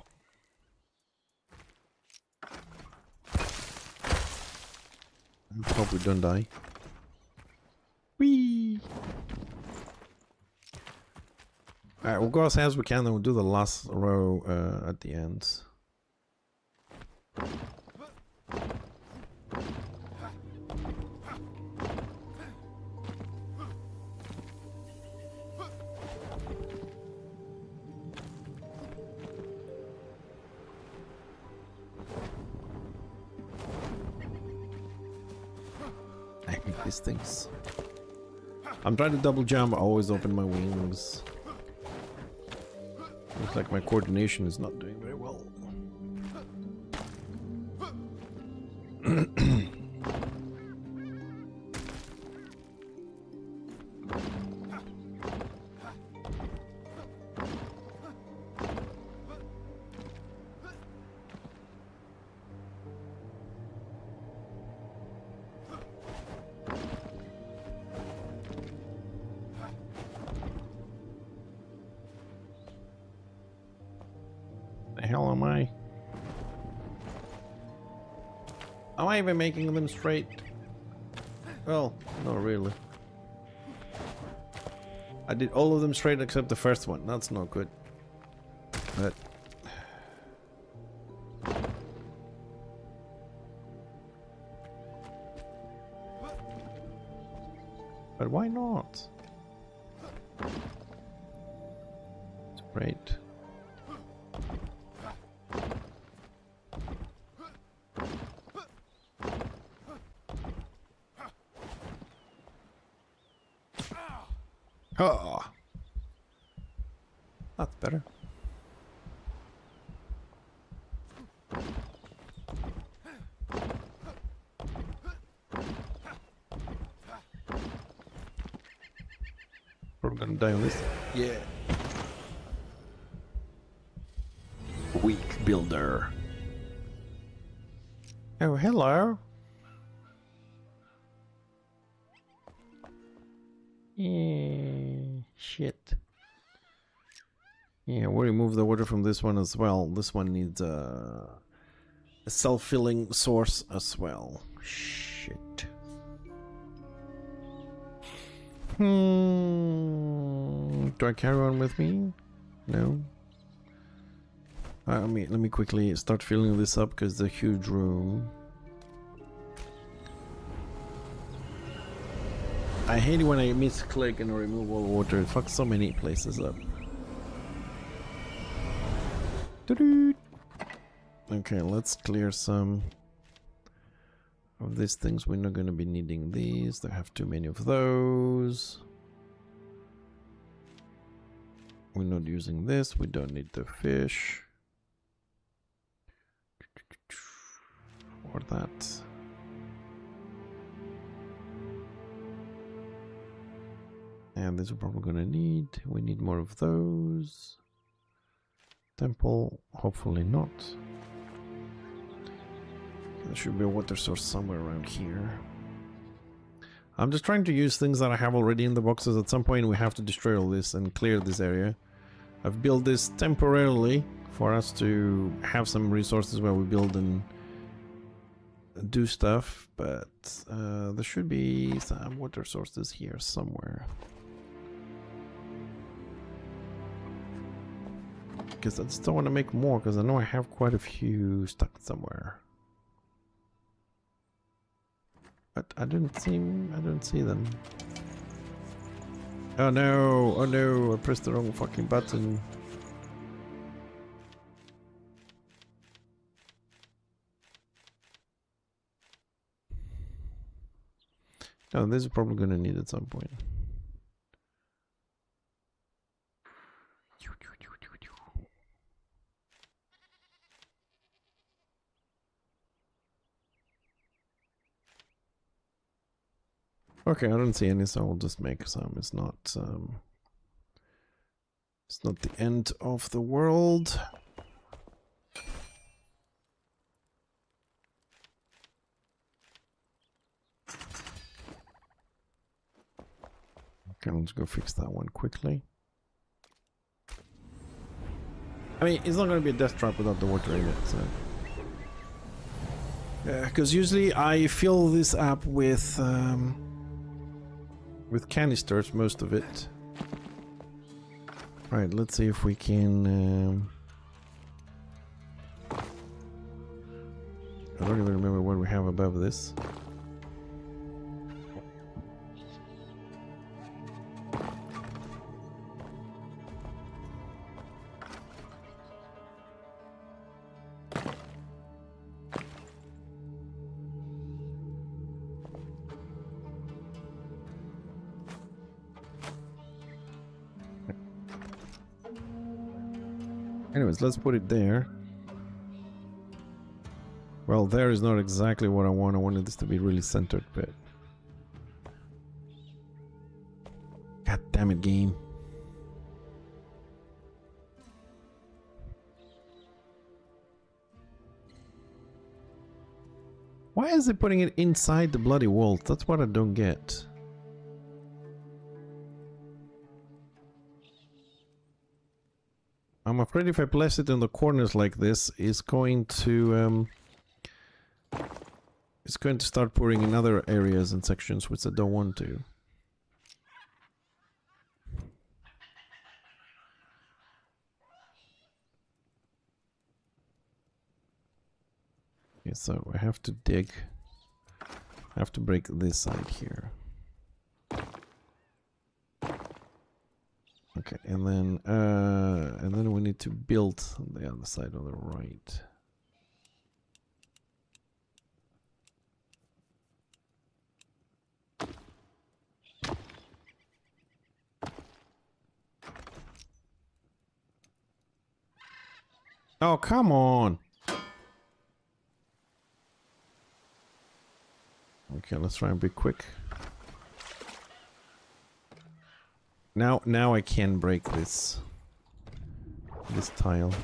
Speaker 1: I hope we don't die. Whee! Alright, we'll go as fast as we can, then we'll do the last row at the end. I hate these things. I'm trying to double jump, I always open my wings. Looks like my coordination is not doing very well. The hell am I? Am I even making them straight? Well, not really. I did all of them straight except the first one. That's not good. But why not? Straight. Oh, that's better. Probably gonna die on this. Yeah. Weak builder. Oh, hello. Shit. Yeah, we'll remove the water from this one as well. This one needs a self-filling source as well. Shit. Do I carry on with me? No. Let me quickly start filling this up because it's a huge room. I hate it when I misclick and remove all water. It fucks so many places up. Okay, let's clear some of these things. We're not going to be needing these. They have too many of those. We're not using this. We don't need the fish. Or that. And this we're probably gonna need. We need more of those. Temple, hopefully not. There should be a water source somewhere around here. I'm just trying to use things that I have already in the boxes. At some point we have to destroy all this and clear this area. I've built this temporarily for us to have some resources where we build and do stuff, but there should be some water sources here somewhere. Because I just don't want to make more, because I know I have quite a few stuck somewhere. But I don't see them. Oh no, I pressed the wrong fucking button. No, this is probably gonna need at some point. Okay, I don't see any, so I'll just make some. It's not the end of the world. Okay, let's go fix that one quickly. I mean, it's not going to be a death trap without the water in it, so. Because usually I fill this up with canisters, most of it. Alright, let's see if we can... I don't even remember what we have above this. Anyways, let's put it there. Well, there is not exactly what I want. I wanted this to be really centered, but... God damn it, game. Why is it putting it inside the bloody wall? That's what I don't get. I'm afraid if I place it in the corners like this, it's going to start pouring in other areas and sections which I don't want to. Okay, so I have to dig. I have to break this side here. Okay, and then we need to build on the other side on the right. Oh, come on. Okay, let's try and be quick. Now I can break this tile.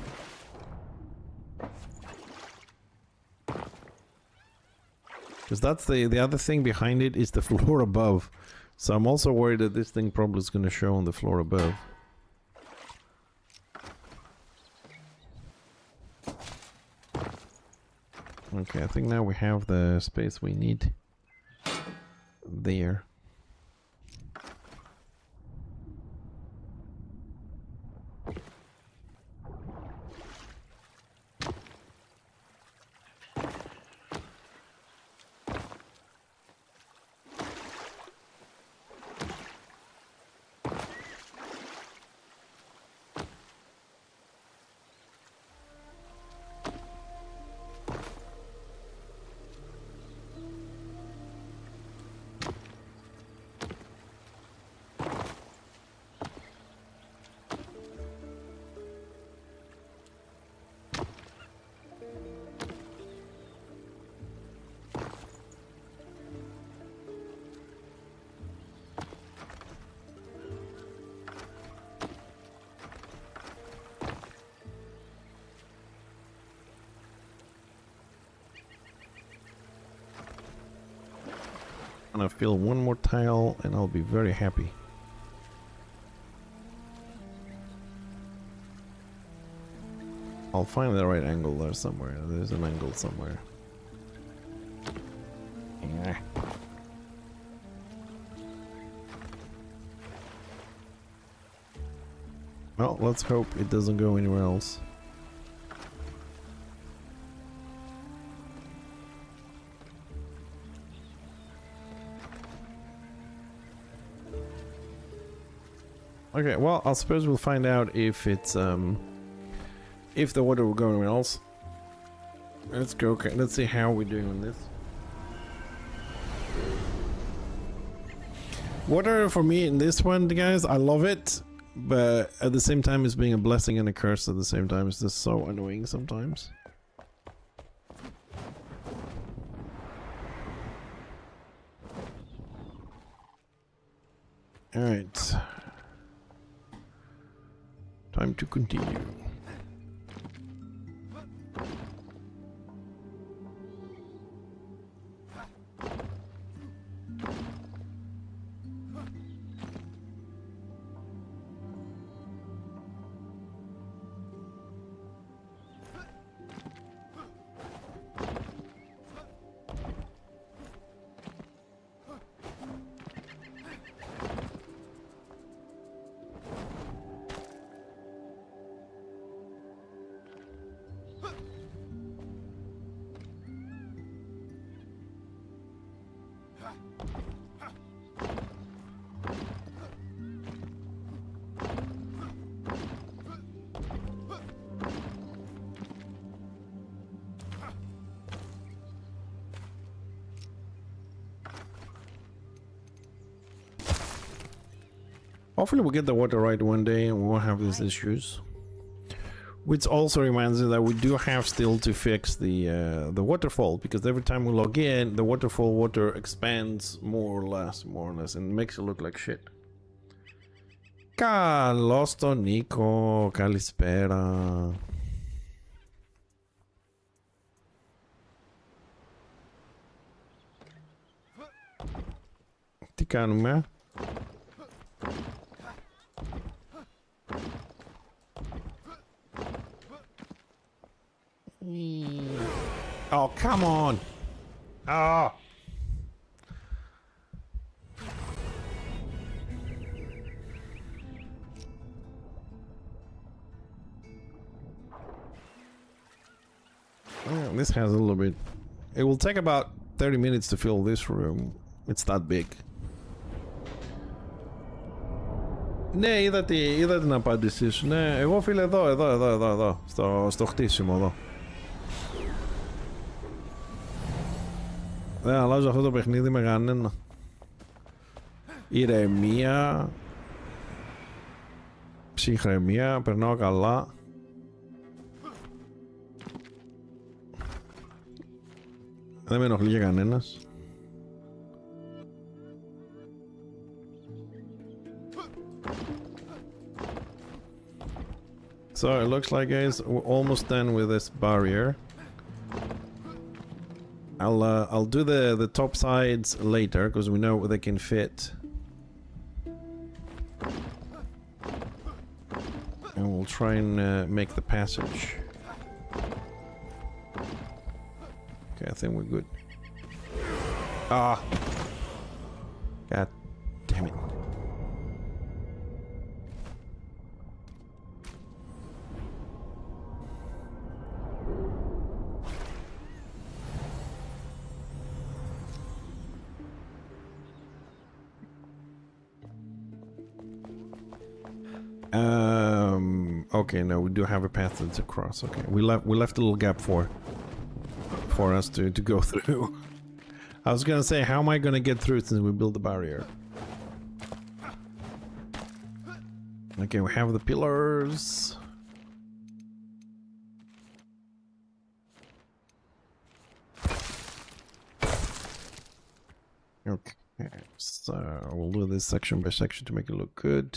Speaker 1: Because that's the other thing behind it is the floor above. So I'm also worried that this thing probably is going to show on the floor above. Okay, I think now we have the space we need there. I'm gonna fill one more tile and I'll be very happy. I'll find the right angle there somewhere. There's an angle somewhere. Yeah. Well, let's hope it doesn't go anywhere else. Okay, well, I suppose we'll find out if it's if the water will go anywhere else. Let's go. Okay, let's see how we're doing on this. Water for me in this one, guys, I love it, but at the same time, it's being a blessing and a curse at the same time. It's just so annoying sometimes. All right. Time to continue. Hopefully we'll get the water right one day and we won't have these issues. Which also reminds me that we do have still to fix the waterfall, because every time we log in, the waterfall water expands more or less, and makes it look like shit. Καλώς τον Νίκο, καλησπέρα. Τι κάνουμε? come on! Ah! Oh, this has a little bit. It will take about 30 minutes to fill this room. It's that big. Ναι, είδα την απάντησή σου. Ναι, εγώ φίλε εδώ, στο χτίσιμο εδώ. Δεν αλλάζω αυτό το παιχνίδι με κανένα. Ηρεμία. Ψυχραιμία, περνάω καλά. Δεν με ενοχλεί και κανένας. So it looks like, guys, we're almost done with this barrier. I'll do the top sides later because we know they can fit. And we'll try and make the passage. Okay, I think we're good. Ah! God damn it. Okay, no, we do have a path that's across. Okay, we left a little gap for us to go through. I was gonna say, how am I gonna get through since we built the barrier? Okay, we have the pillars. Okay, so we'll do this section by section to make it look good.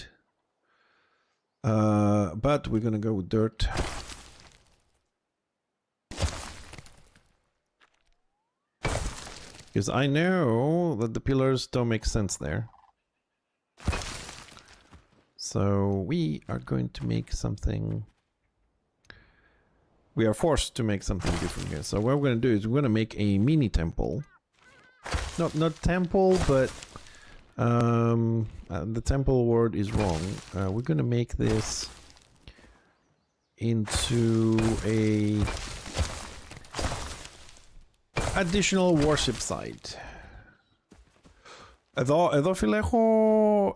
Speaker 1: But we're gonna go with dirt. Because I know that the pillars don't make sense there. So we are going to make something. We are forced to make something different here. So what we're gonna do is we're gonna make a mini temple. Not temple, but the temple word is wrong. We're gonna make this into a additional worship site. Εδώ φίλε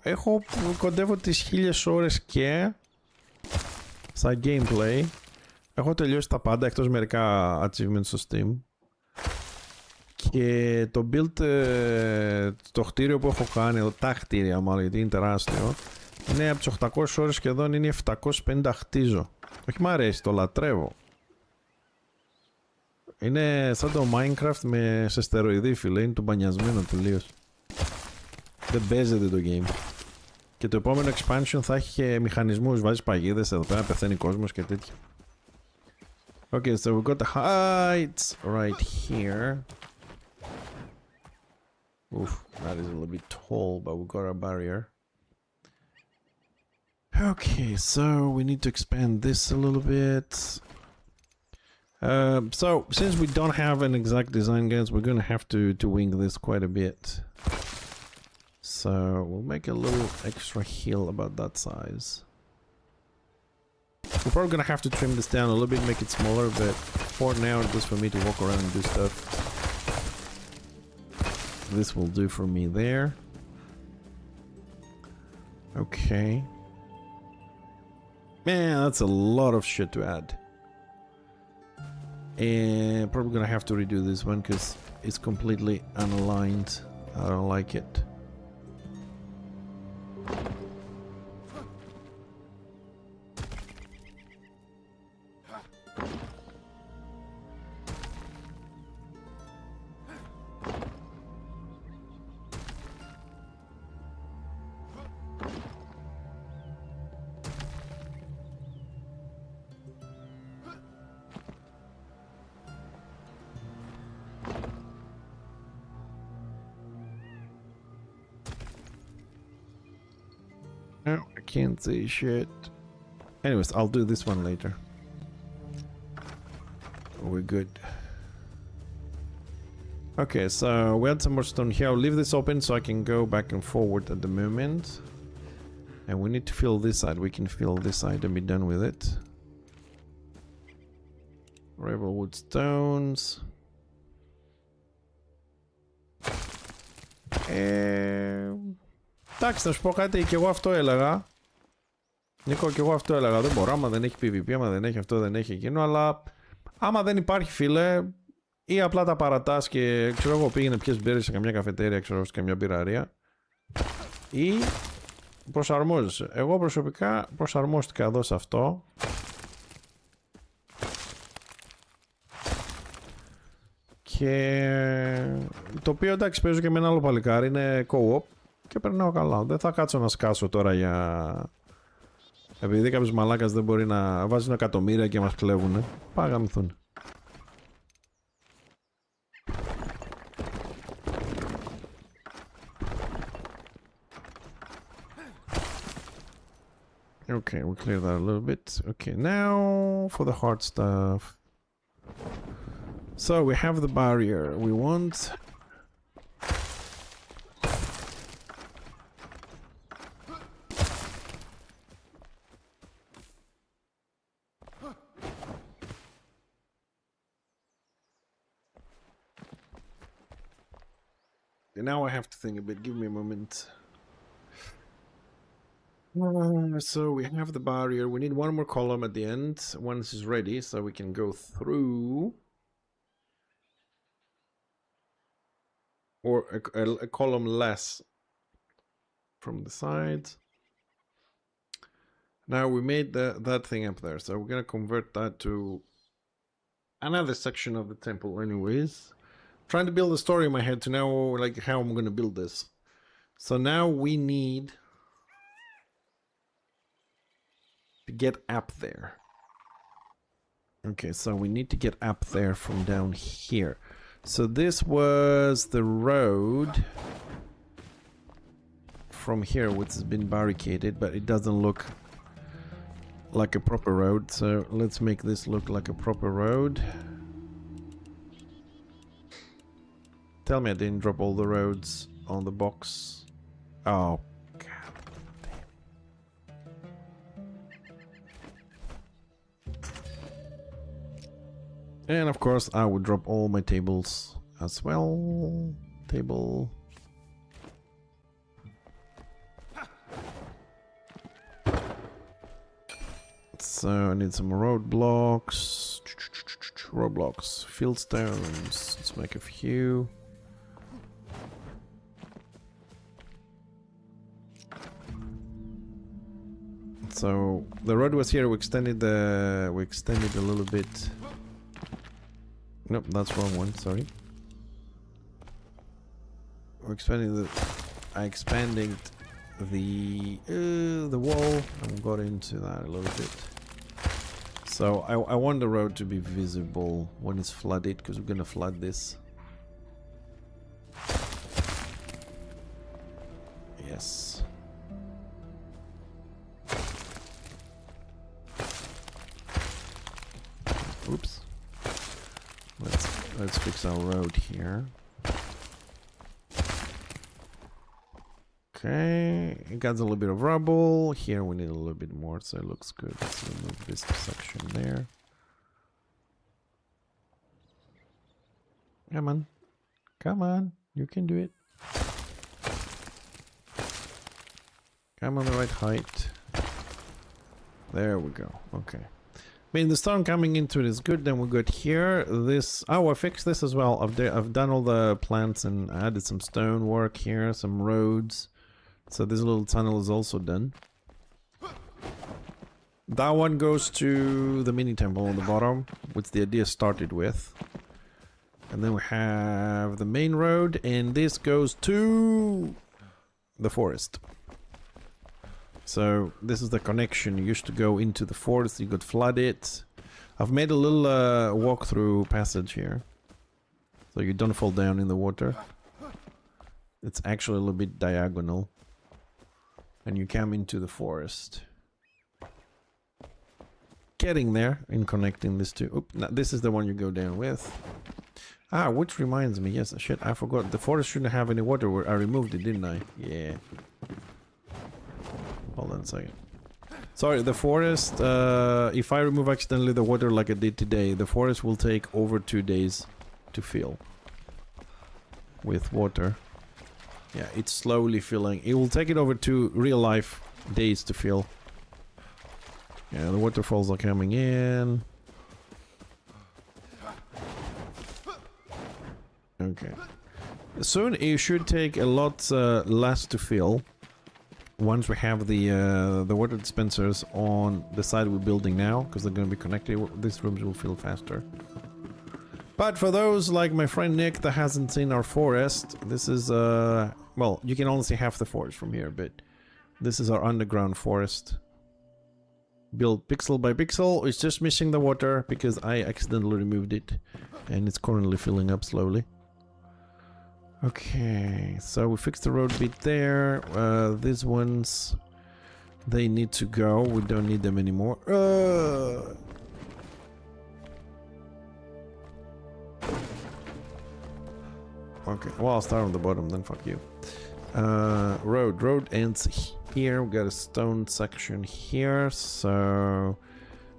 Speaker 1: έχω κοντεύω τις 1000 ώρες και σαν gameplay έχω τελειώσει τα πάντα εκτός μερικά achievements στο Steam. Και το build, το κτίριο που έχω κάνει εδώ, τα κτίρια μάλλον γιατί είναι τεράστιο, είναι από τις 800 ώρες σχεδόν, είναι 750 χτίζω. Όχι μ' αρέσει, το λατρεύω. Είναι σαν το Minecraft σε στεροειδή φίλε, είναι το μπανιασμένο τελείως. Δεν παίζεται το game. Και το επόμενο expansion θα έχει και μηχανισμούς, βάζεις παγίδες εδώ πέρα, πεθαίνει κόσμος και τέτοια. Okay, so we've got the heights right here. Oof, that is a little bit tall, but we've got our barrier. Okay, so we need to expand this a little bit. So since we don't have an exact design, guys, we're gonna have to wing this quite a bit. So we'll make a little extra hill about that size. We're probably gonna have to trim this down a little bit, make it smaller, but for now, just for me to walk around and do stuff. This will do for me there. Okay. Man, that's a lot of shit to add. And probably gonna have to redo this one because it's completely unaligned. I don't like it. Oh, I can't see shit. Anyways, I'll do this one later. We're good. Okay, so we had some more stone here. I'll leave this open so I can go back and forward at the moment. And we need to fill this side. We can fill this side and be done with it. Ravelwood stones. Εντάξει, να σου πω κάτι, και εγώ αυτό έλεγα. Νίκο, και εγώ αυτό έλεγα. Δεν μπορώ, άμα δεν έχει PvP, άμα δεν έχει αυτό, δεν έχει εκείνο. Αλλά άμα δεν υπάρχει, φίλε, ή απλά τα παρατάς και ξέρω εγώ πήγαινε πιες μπύρες σε καμιά καφετέρια, ξέρω σε καμιά μπειραρία. Ή προσαρμόζεσαι. Εγώ προσωπικά προσαρμόστηκα εδώ σε αυτό. Και το οποίο εντάξει παίζω και με ένα άλλο παλικάρι, είναι co-op και περνάω καλά. Δεν θα κάτσω να σκάσω τώρα για... Επειδή κάποιος μαλάκας δεν μπορεί να βάζουν εκατομμύρια και μας κλέβουνε. Πάει γαμηθούν. Okay, we'll clear that a little bit. Okay, now for the hard stuff. So we have the barrier. We want... Now I have to think a bit. Give me a moment. So we have the barrier. We need one more column at the end once it's ready, so we can go through. Or a column less from the sides. Now we made that thing up there, so we're gonna convert that to another section of the temple anyways. Trying to build a story in my head to know like how I'm gonna build this. So now we need to get up there. Okay, so we need to get up there from down here. So this was the road from here, which has been barricaded, but it doesn't look like a proper road. So let's make this look like a proper road. Tell me I didn't drop all the roads on the box. Oh, God damn. And of course I would drop all my tables as well. Table. So I need some roadblocks. Roadblocks. Fieldstones. Let's make a few. So the road was here. We extended a little bit. Nope, that's wrong one. Sorry. We're expanding expanding the wall and got into that a little bit. So I want the road to be visible when it's flooded, because we're gonna flood this. Yes. Oops. Let's fix our road here. Okay, it got a little bit of rubble. Here we need a little bit more, so it looks good. Let's remove this section there. Come on. Come on. You can do it. Come on the right height. There we go. Okay. I mean, the stone coming into it is good. Then we got here. This... Oh, I fixed this as well. I've done all the plants and added some stone work here. Some roads. So this little tunnel is also done. That one goes to the mini temple on the bottom, which the idea started with. And then we have the main road, and this goes to the forest. So this is the connection. You used to go into the forest, you got flooded. I've made a little walk-through passage here, so you don't fall down in the water. It's actually a little bit diagonal. And you come into the forest. Getting there and connecting this to... Oop, no, this is the one you go down with. Ah, which reminds me, yes, shit, I forgot. The forest shouldn't have any water. I removed it, didn't I? Yeah. Hold on a second. Sorry, the forest, if I remove accidentally the water like I did today, the forest will take over 2 days to fill with water. Yeah, it's slowly filling. It will take it over 2 real life days to fill. Yeah, the waterfalls are coming in. Okay. Soon it should take a lot less to fill. Once we have the water dispensers on the side we're building now, because they're going to be connected, these rooms will fill faster. But for those like my friend Nick that hasn't seen our forest, this is well, you can only see half the forest from here, but this is our underground forest. Built pixel by pixel. It's just missing the water because I accidentally removed it, and it's currently filling up slowly. Okay, so we fixed the road bit there. These ones, they need to go. We don't need them anymore. Okay, well, I'll start on the bottom, then fuck you. Road ends here. We got a stone section here, so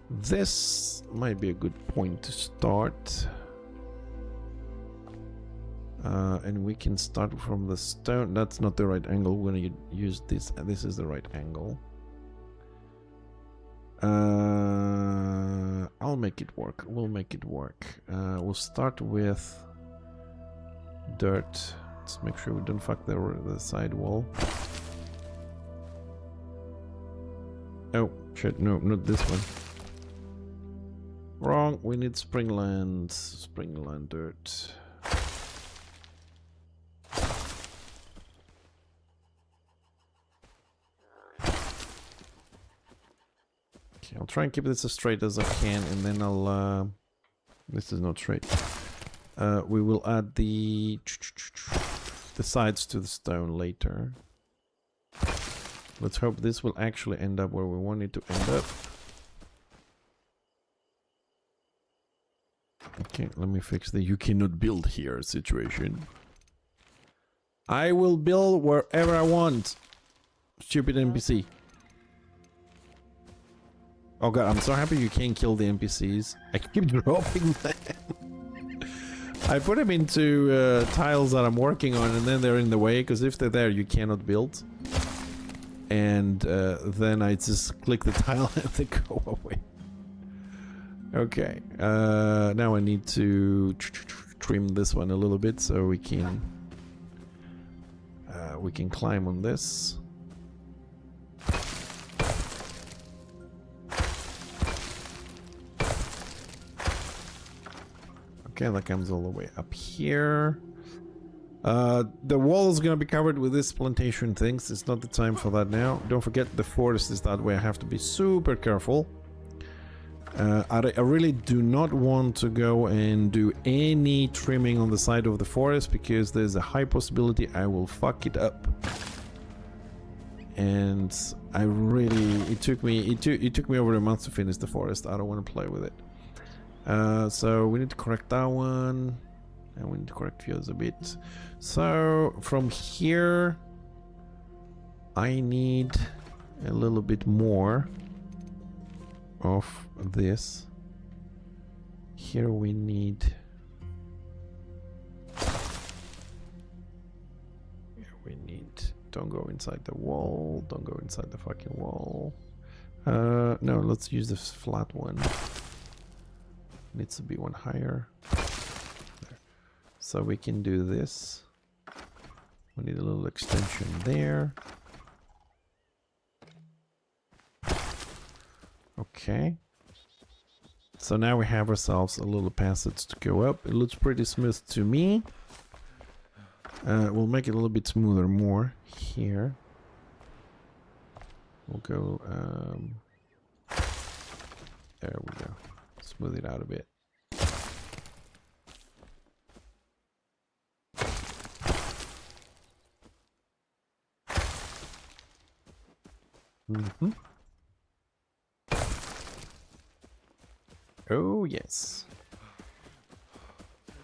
Speaker 1: this might be a good point to start. And we can start from the stone. That's not the right angle. We're gonna use this. This is the right angle. I'll make it work. We'll make it work. We'll start with dirt. Let's make sure we don't fuck the side wall. Oh shit! No, not this one. Wrong. We need springland. Springland dirt. I'll try and keep this as straight as I can, and then I'll... this is not straight. We will add the sides to the stone later. Let's hope this will actually end up where we want it to end up. Okay, let me fix the "you cannot build here" situation. I will build wherever I want. Stupid NPC. Oh god, I'm so happy you can't kill the NPCs. I keep dropping them. I put them into tiles that I'm working on, and then they're in the way, because if they're there, you cannot build. And then I just click the tile and they go away. Okay, now I need to trim this one a little bit so we can climb on this. Okay, that comes all the way up here. The wall is going to be covered with this plantation things. It's not the time for that now. Don't forget the forest is that way. I have to be super careful. I really do not want to go and do any trimming on the side of the forest, because there's a high possibility I will fuck it up. And I really... It took me over a month to finish the forest. I don't want to play with it. So we need to correct that one, and we need to correct yours a bit. So from here I need a little bit more of this. Here we need don't go inside the wall, don't go inside the fucking wall. No, let's use this flat one. Needs to be one higher. There. So we can do this. We need a little extension there. Okay. So now we have ourselves a little passage to go up. It looks pretty smooth to me. We'll make it a little bit smoother more here. We'll go... there we go. Smooth it out a bit. Mm-hmm. Oh, yes.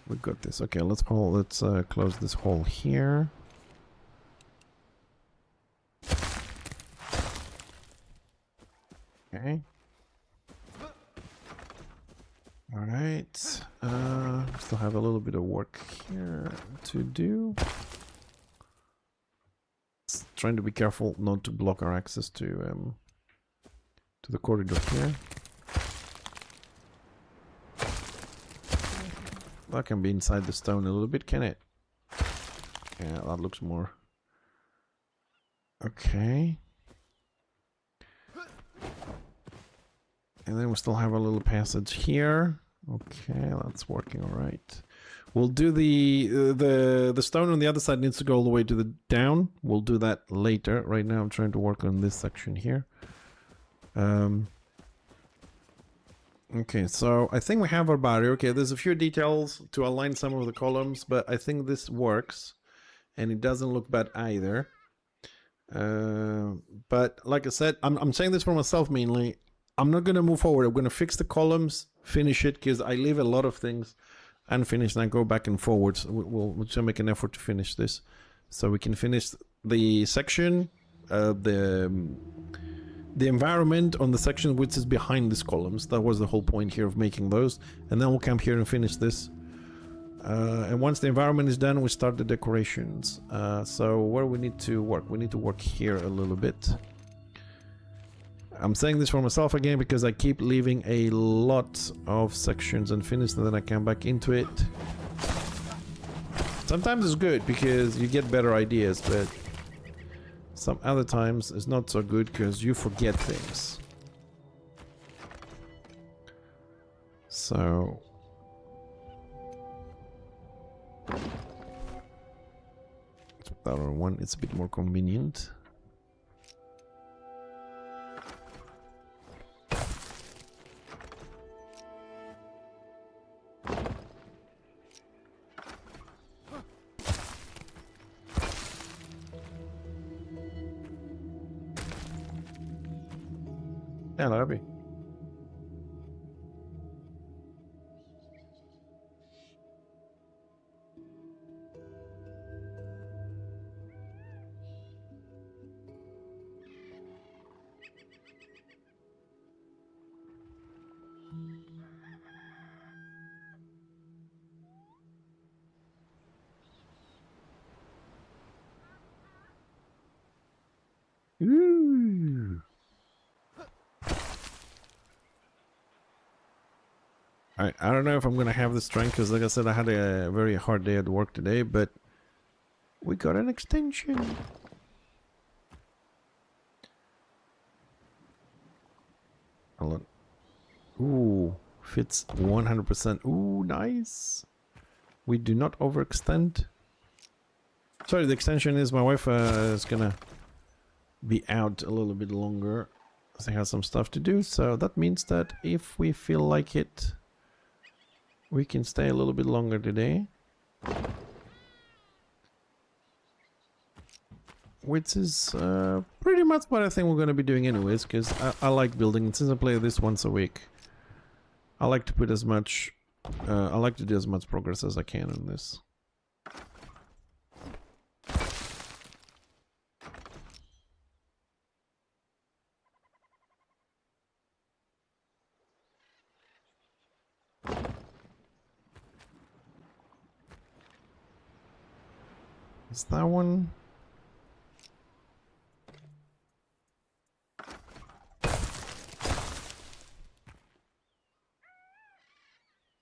Speaker 1: We got this. Okay, let's close this hole here. Okay. All right. Still have a little bit of work here to do. Trying to be careful not to block our access to the corridor here. That can be inside the stone a little bit, can it? Yeah, that looks more. Okay. And then we still have a little passage here. Okay, that's working all right. We'll do the stone on the other side needs to go all the way to the down. We'll do that later. Right now I'm trying to work on this section here. Okay, so I think we have our barrier. Okay, there's a few details to align some of the columns, but I think this works. And it doesn't look bad either. But like I said, I'm saying this for myself mainly. I'm not going to move forward. I'm going to fix the columns, finish it, because I leave a lot of things unfinished and I go back and forwards. We'll just make an effort to finish this. So we can finish the section, the environment on the section which is behind these columns. That was the whole point here of making those. And then we'll come here and finish this. And once the environment is done, we start the decorations. So where we need to work? We need to work here a little bit. I'm saying this for myself again because I keep leaving a lot of sections unfinished and then I come back into it. Sometimes it's good because you get better ideas, but some other times it's not so good because you forget things. So let's put that on one, it's a bit more convenient. Yeah, that'll be. Ooh. I don't know if I'm gonna have the strength because, like I said, I had a very hard day at work today, but we got an extension. Ooh, fits 100%. Ooh, nice. We do not overextend. Sorry, the extension is my wife is gonna be out a little bit longer. She has some stuff to do, so that means that if we feel like it, we can stay a little bit longer today. Which is pretty much what I think we're going to be doing anyways, because I like building. Since I play this once a week, I like to put as much, I like to do as much progress as I can on this. Is that one?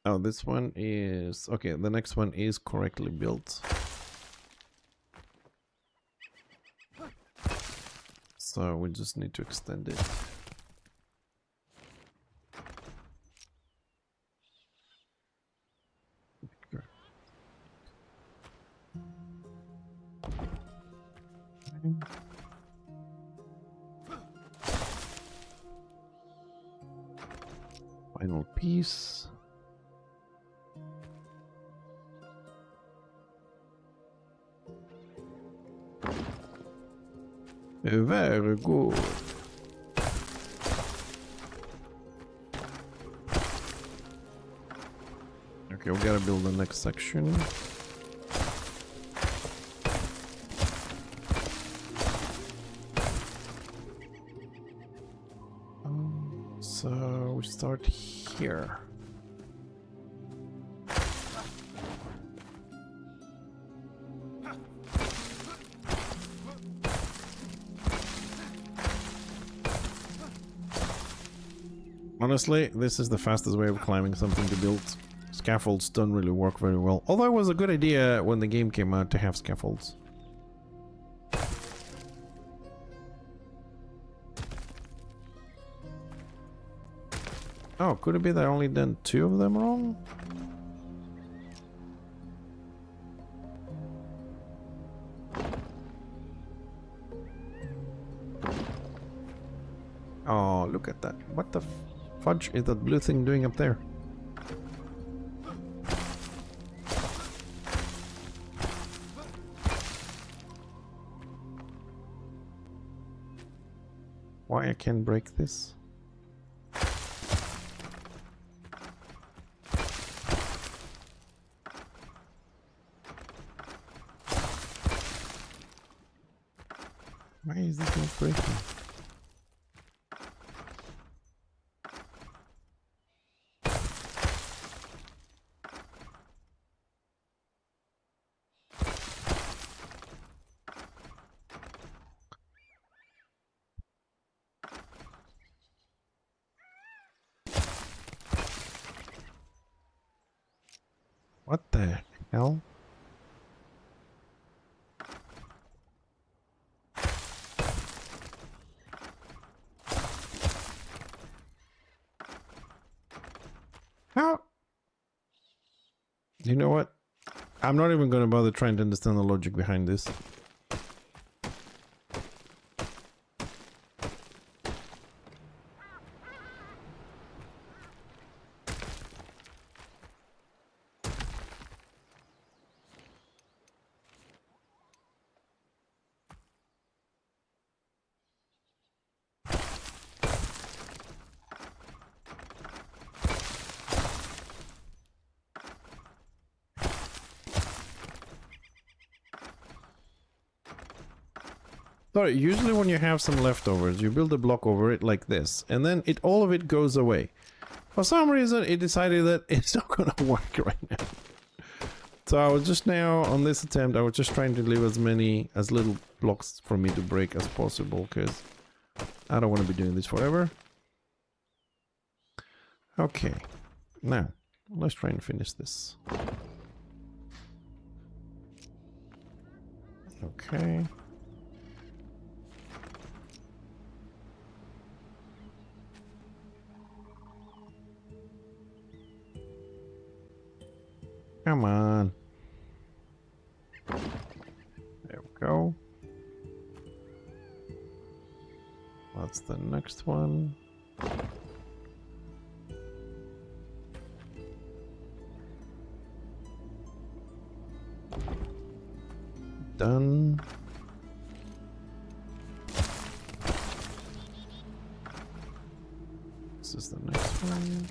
Speaker 1: Oh, this one is... Okay, the next one is correctly built. So we just need to extend it. Final piece. Very good. Okay, we gotta build the next section. So we start here. Honestly, this is the fastest way of climbing something to build. Scaffolds don't really work very well. Although it was a good idea when the game came out to have scaffolds. Oh, could it be that I only done 2 of them wrong? Oh, look at that. What the fudge is that blue thing doing up there? Why I can't break this? Why is this not breaking? What the hell? How? You know what? I'm not even going to bother trying to understand the logic behind this. So usually when you have some leftovers, you build a block over it like this, and then all of it goes away. For some reason, it decided that it's not gonna work right now. So I was just now, on this attempt, I was just trying to leave as little blocks for me to break as possible, because I don't want to be doing this forever. Okay, now, let's try and finish this. Okay. Come on. There we go. That's the next one. Done. This is the next one.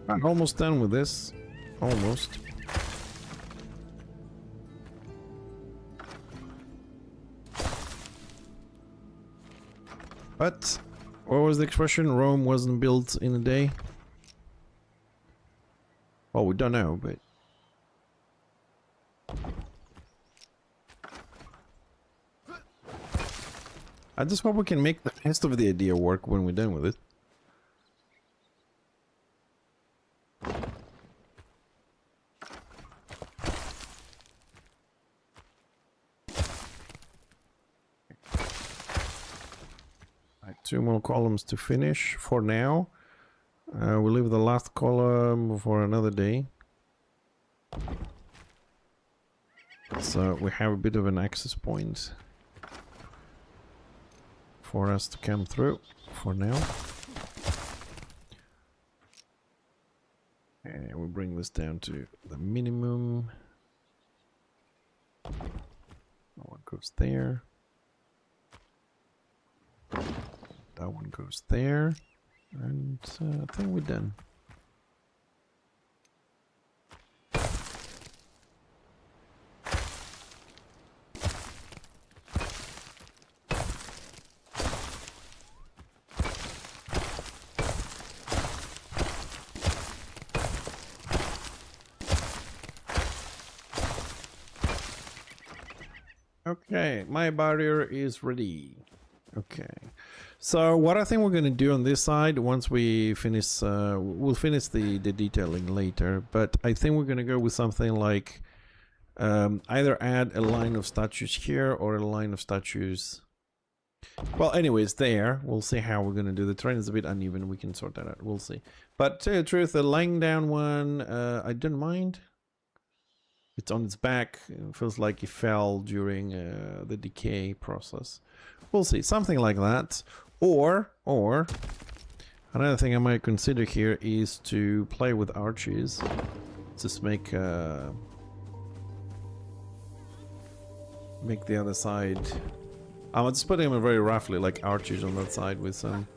Speaker 1: I'm almost done with this. Almost. But, what was the expression? Rome wasn't built in a day? Well, we don't know, but... I just hope we can make the rest of the idea work when we're done with it. Right, 2 more columns to finish for now. We'll leave the last column for another day. So we have a bit of an access point. for us to come through for now. And we'll bring this down to the minimum. That one goes there. That one goes there. And I think we're done. Okay, my barrier is ready. Okay, so what I think we're going to do on this side, once we finish, we'll finish the detailing later, but I think we're going to go with something like either add a line of statues here or a line of statues. Well, anyways, there. We'll see how we're going to do. The terrain is a bit uneven. We can sort that out. We'll see. But to tell you the truth, the lying down one, I don't mind. It's on its back. It feels like it fell during the decay process. We'll see. Something like that. Or another thing I might consider here is to play with arches. Just make the other side. I'm just putting them very roughly, like arches on that side with some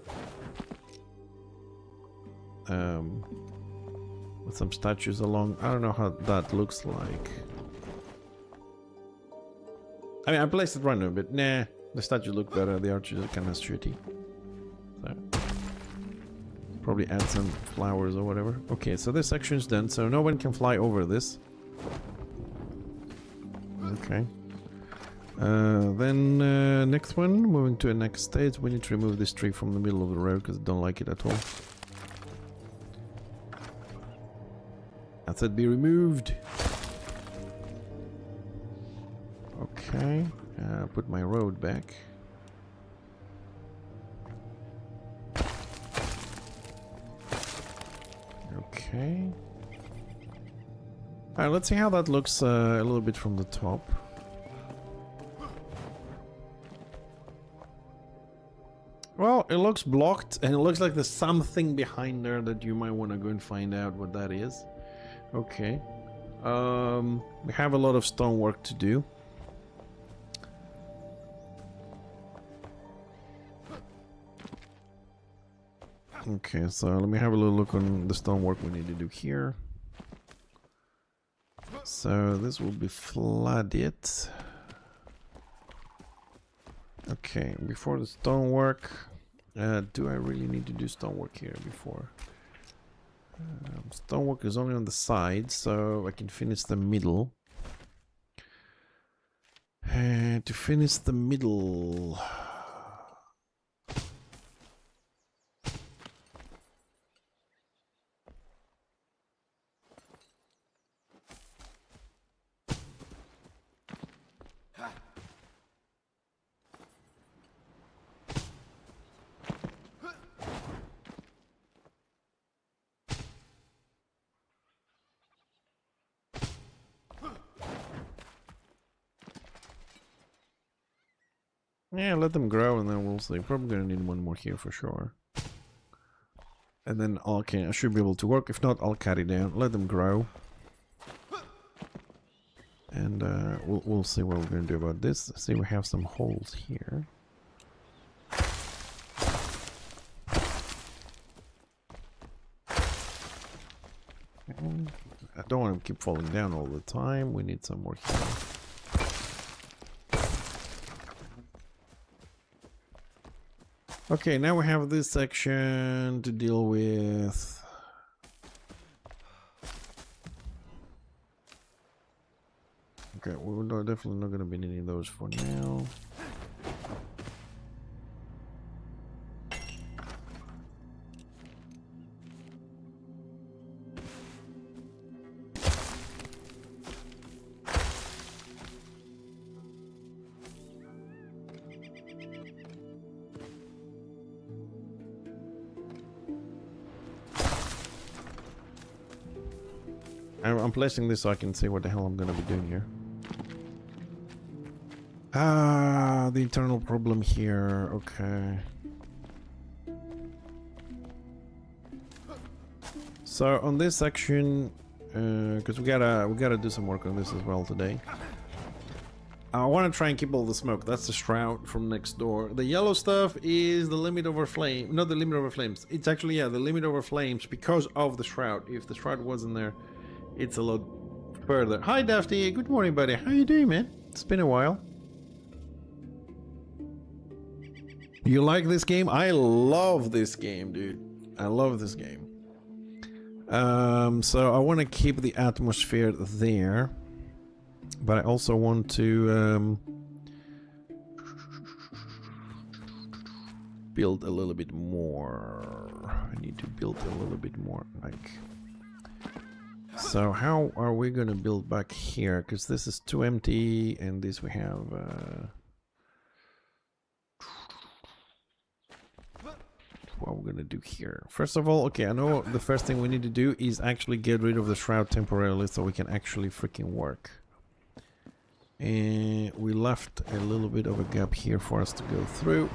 Speaker 1: statues along. I don't know how that looks like. I mean, I placed it random, but nah, the statues look better. The arches are kind of shitty. So probably add some flowers or whatever. Okay, so this section's done, so no one can fly over this. Okay. Then next one, moving to the next stage, we need to remove this tree from the middle of the road because I don't like it at all. That said, be removed. Okay, put my road back. Okay. Alright, let's see how that looks a little bit from the top. Well, it looks blocked, and it looks like there's something behind there that you might want to go and find out what that is. Okay. We have a lot of stonework to do. Okay, so let me have a little look on the stonework we need to do here. So this will be flooded. Okay, before the stonework, do I really need to do stonework here before? Stonework is only on the side, so I can finish the middle. To finish the middle... Yeah, let them grow and then we'll see. Probably gonna need one more here for sure. And then, okay, I should be able to work. If not, I'll cut it down. Let them grow. And we'll see what we're gonna do about this. See, we have some holes here. And I don't want to keep falling down all the time. We need some more here. Okay, now we have this section to deal with. Okay, we're definitely not going to be needing those for now. I'm placing this so I can see what the hell I'm going to be doing here. Ah, the internal problem here. Okay. So on this section, because we gotta do some work on this as well today. I want to try and keep all the smoke. That's the shroud from next door. The yellow stuff is the limit over flame. Not the limit over flames. It's actually, yeah, the limit over flames because of the shroud. If the shroud wasn't there, it's a lot further. Hi, Dafty. Good morning, buddy. How you doing, man? It's been a while. You like this game? I love this game, dude. I love this game. So I want to keep the atmosphere there. But I also want to build a little bit more. I need to build a little bit more, like. So how are we gonna build back here? Because this is too empty, and this we have. What we're gonna do here? First of all, okay, I know the first thing we need to do is actually get rid of the shroud temporarily, so we can actually freaking work. And we left a little bit of a gap here for us to go through.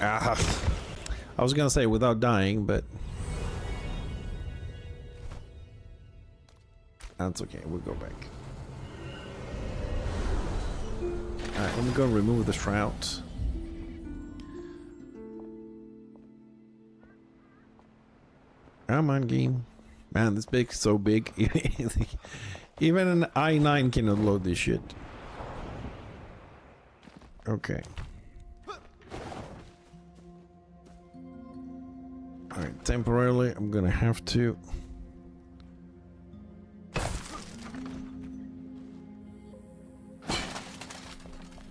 Speaker 1: Ah, I was gonna say without dying, but that's okay, we'll go back. Alright, let me go and remove the shroud. Come on, game. Man, this big, so big. Even an i9 cannot load this shit. Okay. Alright, temporarily I'm gonna have to...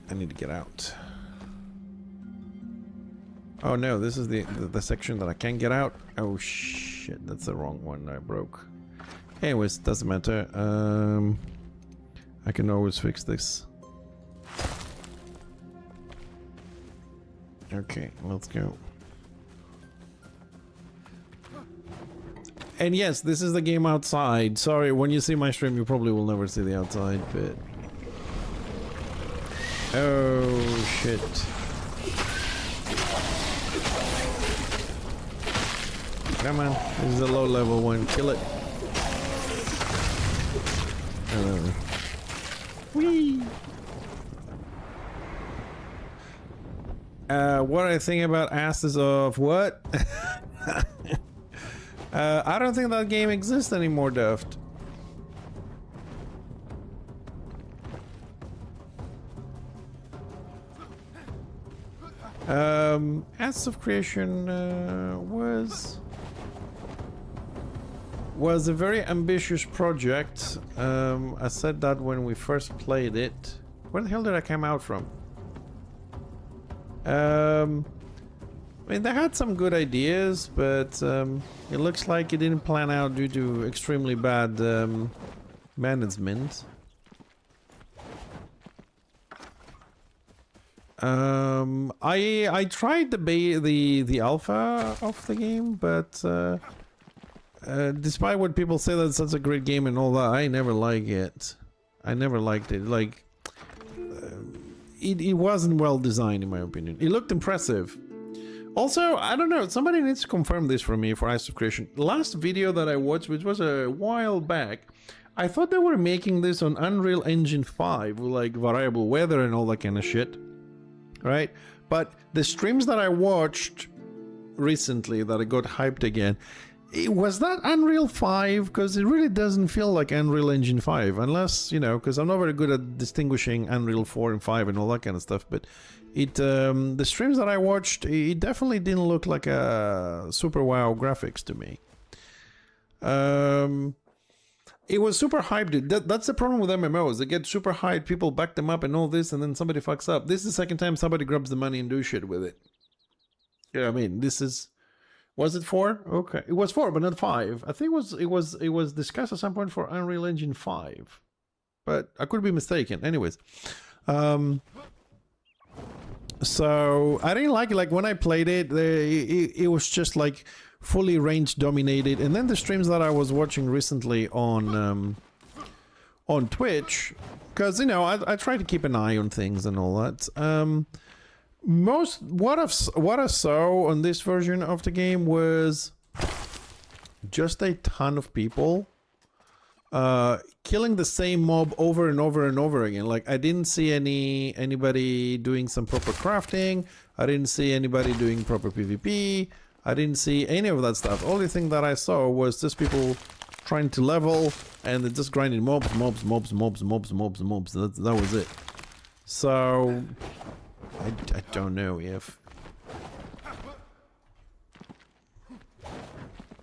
Speaker 1: I need to get out. Oh no, this is the section that I can't get out. Oh shit, that's the wrong one I broke. Anyways, doesn't matter. I can always fix this. Okay, let's go. And yes, this is the game outside. Sorry, when you see my stream, you probably will never see the outside, but... Oh, shit. Come on, this is a low level one. Kill it. Whee! What I think about asses of what? I don't think that game exists anymore, Duft. Asses of Creation was a very ambitious project. I said that when we first played it. Where the hell did I come out from? I mean, they had some good ideas, but it looks like it didn't plan out due to extremely bad management. I tried the alpha of the game, but despite what people say that it's such a great game and all that, I never like it. I never liked it. Like, it wasn't well designed in my opinion. It looked impressive. Also, I don't know, somebody needs to confirm this for me for Ashes of Creation. Last video that I watched, which was a while back, I thought they were making this on Unreal Engine 5 with like variable weather and all that kind of shit. Right? But the streams that I watched recently that I got hyped again, was that Unreal 5? Because it really doesn't feel like Unreal Engine 5, unless, you know, because I'm not very good at distinguishing Unreal 4 and 5 and all that kind of stuff, but it, the streams that I watched, it definitely didn't look like a super wow graphics to me. It was super hyped. That's the problem with MMOs. They get super hyped, people back them up and all this, and then somebody fucks up. This is the second time somebody grabs the money and do shit with it. Yeah, I mean, this is... Was it 4? Okay, it was 4, but not 5. I think it was discussed at some point for Unreal Engine 5, but I could be mistaken. Anyways, so I didn't like it. Like when I played it, it was just like fully range dominated. And then the streams that I was watching recently on on Twitch, because you know I try to keep an eye on things and all that. What I saw on this version of the game was just a ton of people killing the same mob over and over and over again. Like, I didn't see anybody doing some proper crafting. I didn't see anybody doing proper PvP. I didn't see any of that stuff. Only thing that I saw was just people trying to level and they're just grinding mobs. That was it. So I don't know if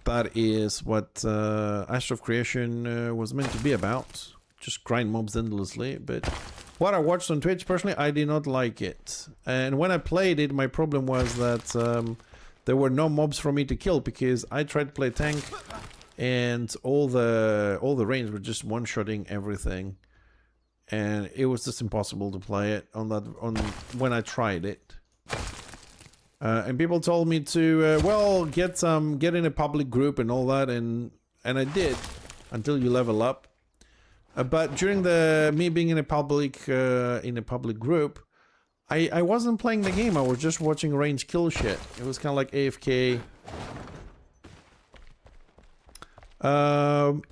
Speaker 1: that is what Ashes of Creation was meant to be about. Just grind mobs endlessly. But what I watched on Twitch, personally, I did not like it. And when I played it, my problem was that there were no mobs for me to kill, because I tried to play tank and all the range were just one-shotting everything. And it was just impossible to play it when I tried it. And people told me to well, get in a public group and all that, and I did until you level up. But during me being in a public group, I wasn't playing the game. I was just watching range kill shit. It was kind of like AFK.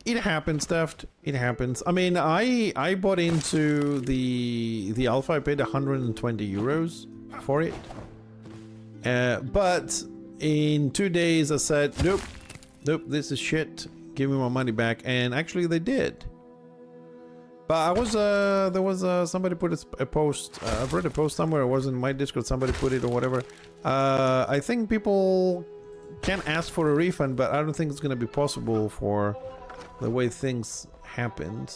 Speaker 1: It happens, Theft. It happens. I mean, I bought into the alpha. I paid 120 euros for it. But in 2 days I said, nope, this is shit. Give me my money back. And actually they did. But there was somebody put a post. I've read a post somewhere. It wasn't my Discord. Somebody put it or whatever. I think people can ask for a refund, but I don't think it's going to be possible for the way things happened.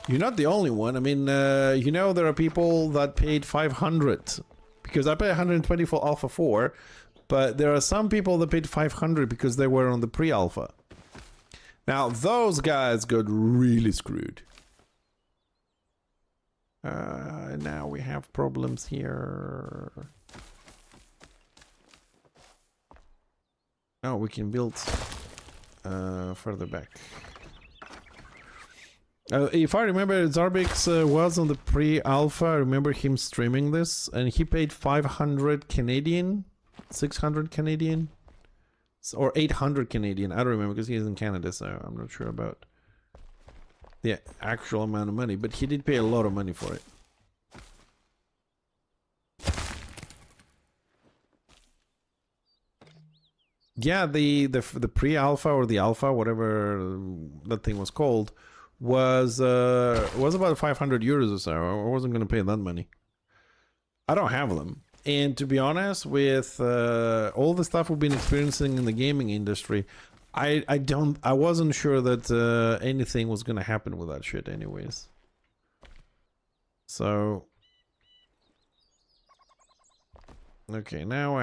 Speaker 1: You're not the only one. I mean, you know, there are people that paid 500 because I paid 120 for Alpha 4, but there are some people that paid 500 because they were on the pre-alpha. Now, those guys got really screwed. Now we have problems here. Oh, we can build further back. If I remember, Zarbix was on the pre-alpha. I remember him streaming this, and he paid 500 Canadian, 600 Canadian, or 800 Canadian. I don't remember because he's in Canada, so I'm not sure about the actual amount of money. But he did pay a lot of money for it. Yeah, the pre-alpha or the alpha, whatever that thing was called, was about 500 euros or so. I wasn't going to pay that money. I don't have them. And to be honest, with all the stuff we've been experiencing in the gaming industry, I wasn't sure that anything was going to happen with that shit anyways. So okay, now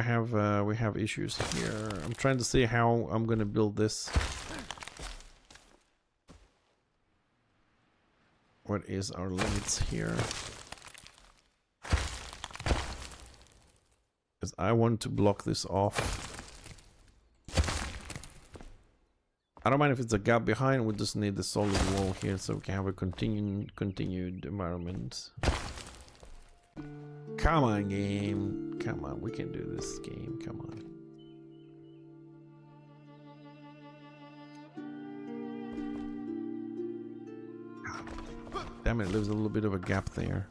Speaker 1: we have issues here. I'm trying to see how I'm going to build this. What is our limits here? Because I want to block this off. I don't mind if it's a gap behind. We just need the solid wall here so we can have a continued environment. Come on, game. Come on, we can do this, game. Come on. Damn it, there's a little bit of a gap there.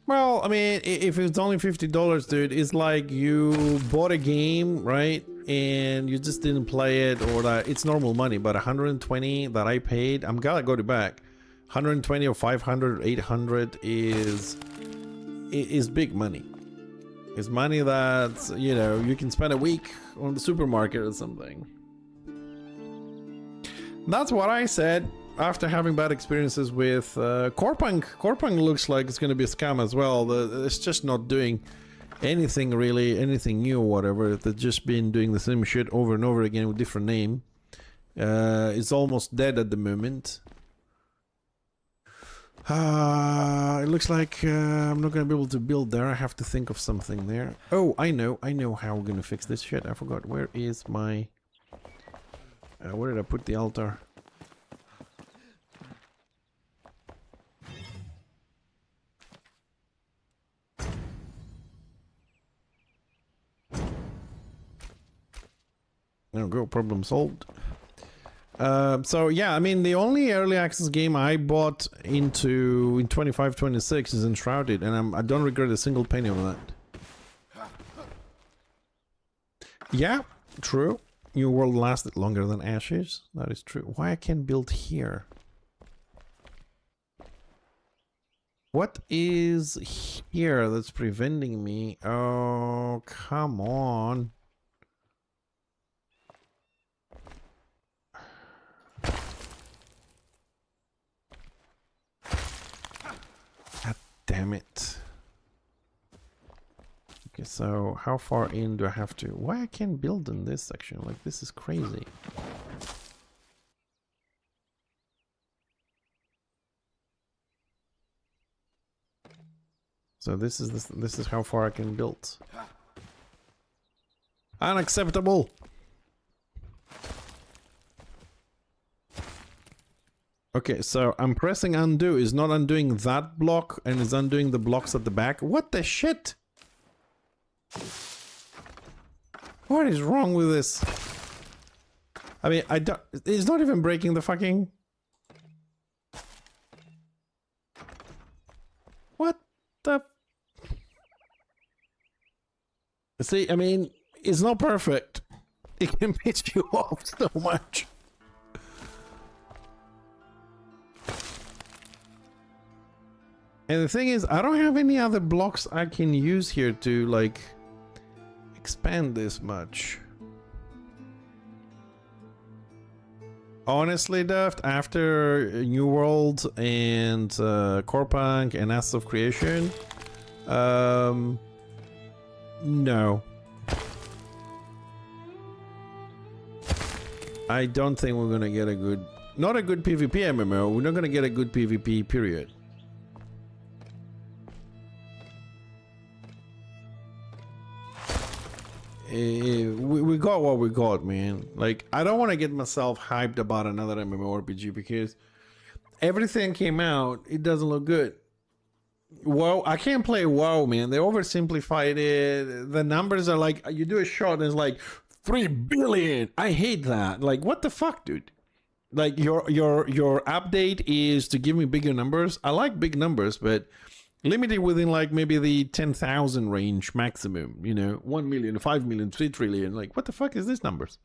Speaker 1: Well, I mean, if it's only $50, dude, it's like you bought a game, right? And you just didn't play it, or that it's normal money. But 120 that I paid, I'm gonna go to back. 120 or 500, 800 is big money. It's money that, you know, you can spend a week on the supermarket or something. That's what I said after having bad experiences with Corepunk. Corepunk looks like it's going to be a scam as well. It's just not doing anything really, anything new or whatever. They've just been doing the same shit over and over again with different name. It's almost dead at the moment. It looks like I'm not gonna be able to build there. I have to think of something there. Oh, I know how we're gonna fix this shit. I forgot. Where is my... where did I put the altar? There we go, problem solved. So yeah, I mean, the only early access game I bought into in 25-26 is Enshrouded, and I don't regret a single penny of that. Yeah, true. New World lasted longer than Ashes. That is true. Why I can't build here? What is here that's preventing me? Oh, come on. Damn it. Okay, so how far in do I have to? Why I can't build in this section? Like, this is crazy. So this is how far I can build. Unacceptable. Okay, so I'm pressing undo. Is not undoing that block and is undoing the blocks at the back. What the shit? What is wrong with this? I mean, I don't... It's not even breaking the fucking... What the... See, I mean, it's not perfect. It can piss you off so much. And the thing is, I don't have any other blocks I can use here to, like, expand this much. Honestly, Duft, after New World and Corepunk and Ashes of Creation, no. I don't think we're gonna get a good... Not a good PvP MMO, we're not gonna get a good PvP, period. We got what we got, man. Like, I don't want to get myself hyped about another MMORPG because everything came out, it doesn't look good. WoW, I can't play WoW, man. They oversimplified it. The numbers are like, you do a shot and it's like 3 billion. I hate that. Like, what the fuck, dude? Like, your update is to give me bigger numbers. I like big numbers, but limited within like maybe the 10,000 range maximum, you know, 1 million, 5 million, 3 trillion. Like, what the fuck is this numbers?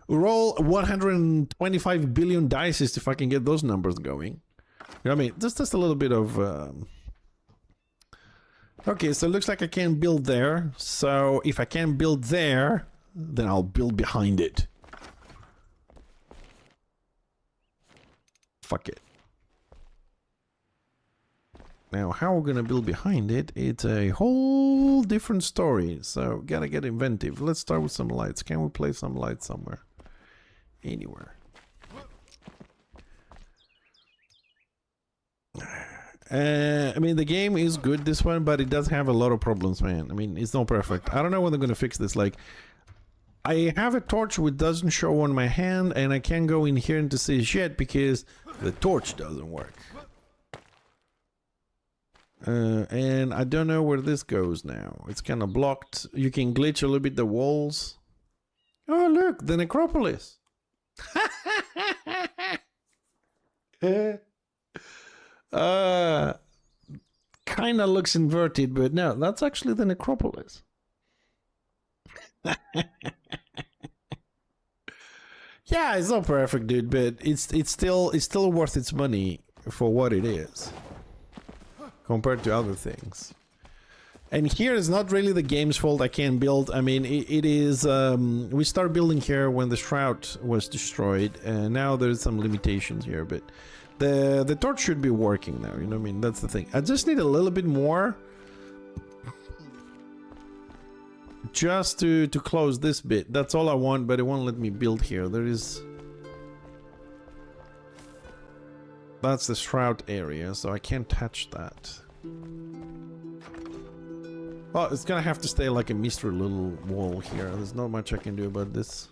Speaker 1: Roll 125 billion dice to fucking get those numbers going. You know what I mean? Just a little bit of... Okay, so it looks like I can't build there. So if I can't build there, then I'll build behind it. Fuck it. Now, how we're gonna build behind it, it's a whole different story. So, gotta get inventive. Let's start with some lights. Can we place some lights somewhere? Anywhere. I mean, the game is good, this one, but it does have a lot of problems, man. I mean, it's not perfect. I don't know when they're gonna fix this. Like, I have a torch which doesn't show on my hand, and I can't go in here and to see shit because the torch doesn't work. And I don't know where this goes now. It's kind of blocked. You can glitch a little bit the walls. Oh, look, the necropolis. Kind of looks inverted, but no, that's actually the necropolis. Yeah, it's not perfect, dude, but it's still worth its money for what it is compared to other things. And here is not really the game's fault I can't build. I mean, it is... we started building here when the Shroud was destroyed, and now there's some limitations here, but the torch should be working now, you know what I mean? That's the thing. I just need a little bit more just to close this bit. That's all I want, but it won't let me build here. There is... That's the shroud area, so I can't touch that. Well, it's gonna have to stay like a mystery little wall here. There's not much I can do about this.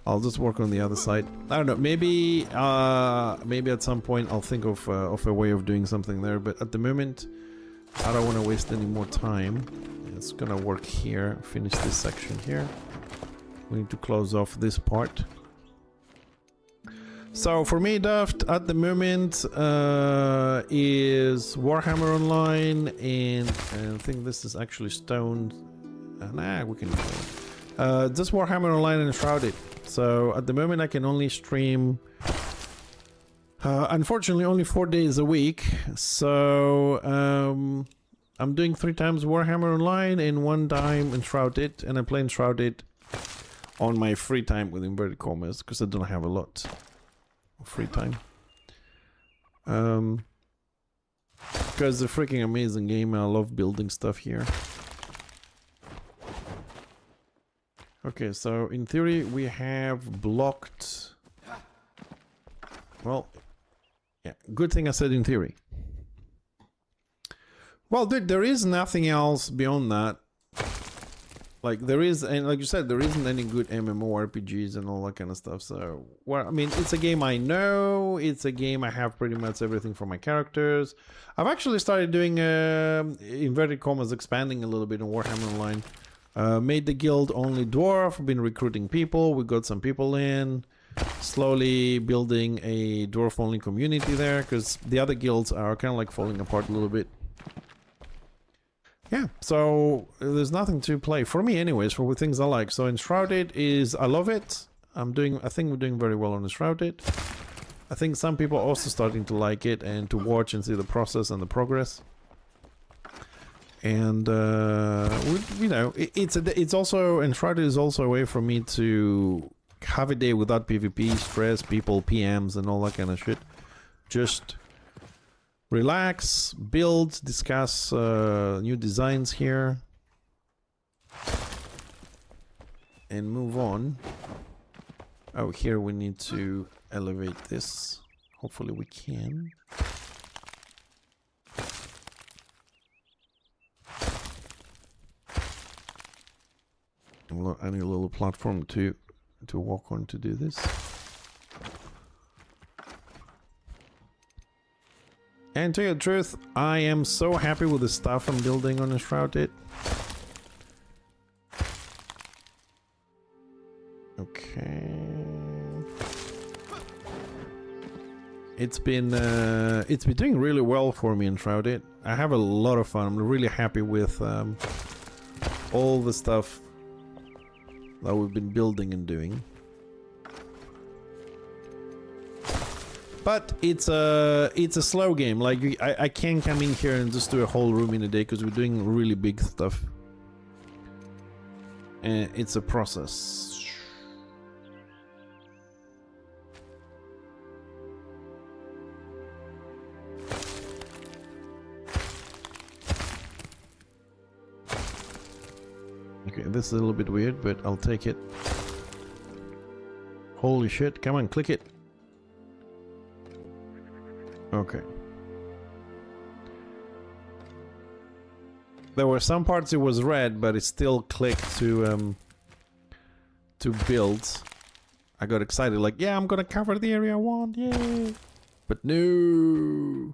Speaker 1: I'll just work on the other side. I don't know. Maybe at some point I'll think of a way of doing something there. But at the moment, I don't want to waste any more time. It's gonna work here. Finish this section here. We need to close off this part. So for me, Daft at the moment is Warhammer Online, and I think this is actually stone. Nah, we can do that. Just Warhammer Online and Enshrouded. So at the moment I can only stream, unfortunately, only 4 days a week. So I'm doing 3 times Warhammer Online and 1 time Enshrouded, and I play Enshrouded on my free time with inverted commas because I don't have a lot of free time. Because it's a freaking amazing game. I love building stuff here. Okay, so in theory we have blocked. Well, yeah, good thing I said in theory. Well, dude, there is nothing else beyond that. Like there is, and like you said, there isn't any good MMORPGs and all that kind of stuff. So, well, I mean, it's a game I know. It's a game I have pretty much everything for my characters. I've actually started doing inverted commas expanding a little bit in Warhammer Online. Made the guild only dwarf. Been recruiting people. We got some people in. Slowly building a dwarf only community there because the other guilds are kind of like falling apart a little bit. Yeah, so there's nothing to play for me anyways, for things I like. So Enshrouded is, I love it. I think we're doing very well on Enshrouded. I think some people are also starting to like it and to watch and see the process and the progress. And you know, it's also, Enshrouded is also a way for me to have a day without PvP, stress, people, PMs and all that kind of shit. Just relax, build, discuss new designs here, and move on. Oh, here we need to elevate this. Hopefully we can. I need a little platform to walk on to do this. And to tell you the truth, I am so happy with the stuff I'm building on Enshrouded. Okay. It's been doing really well for me, Enshrouded. I have a lot of fun. I'm really happy with all the stuff that we've been building and doing. But it's a slow game. Like I can't come in here and just do a whole room in a day because we're doing really big stuff. And it's a process. Okay, this is a little bit weird, but I'll take it. Holy shit, come on, click it. Okay. There were some parts it was red, but it still clicked to build. I got excited, like, yeah, I'm gonna cover the area I want, yay! But no.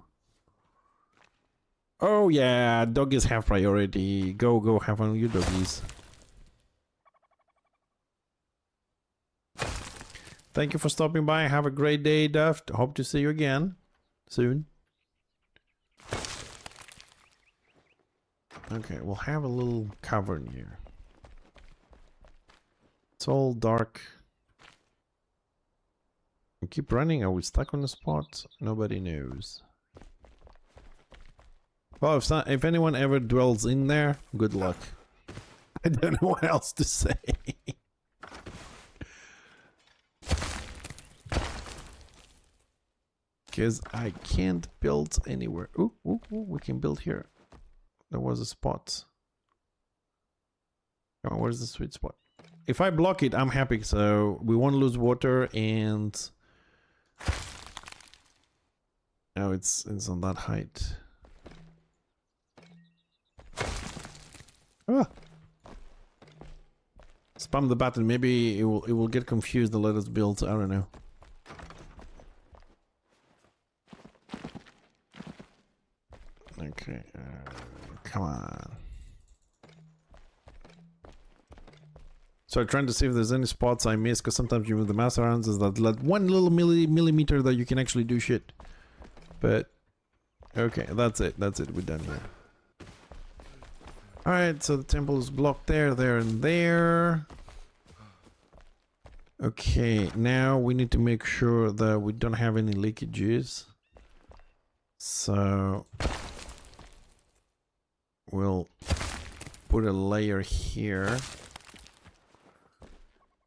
Speaker 1: Oh yeah, doggies have priority. Go have fun with your doggies. Thank you for stopping by. Have a great day, Duft. Hope to see you again soon. Okay, we'll have a little cavern here. It's all dark. We keep running. Are we stuck on the spot? Nobody knows. Well, if anyone ever dwells in there, good luck. I don't know what else to say. Because I can't build anywhere. Ooh, we can build here. There was a spot. Oh, where's the sweet spot? If I block it, I'm happy. So we won't lose water and Oh, it's on that height. Ah. Spam the button. Maybe it will get confused and let us build. I don't know. Okay, come on. So I'm trying to see if there's any spots I missed, because sometimes you move the mouse around, there's that like one little millimeter that you can actually do shit. But okay, that's it. That's it. We're done here. All right, so the temple is blocked there, there, and there. Okay, now we need to make sure that we don't have any leakages. So we'll put a layer here,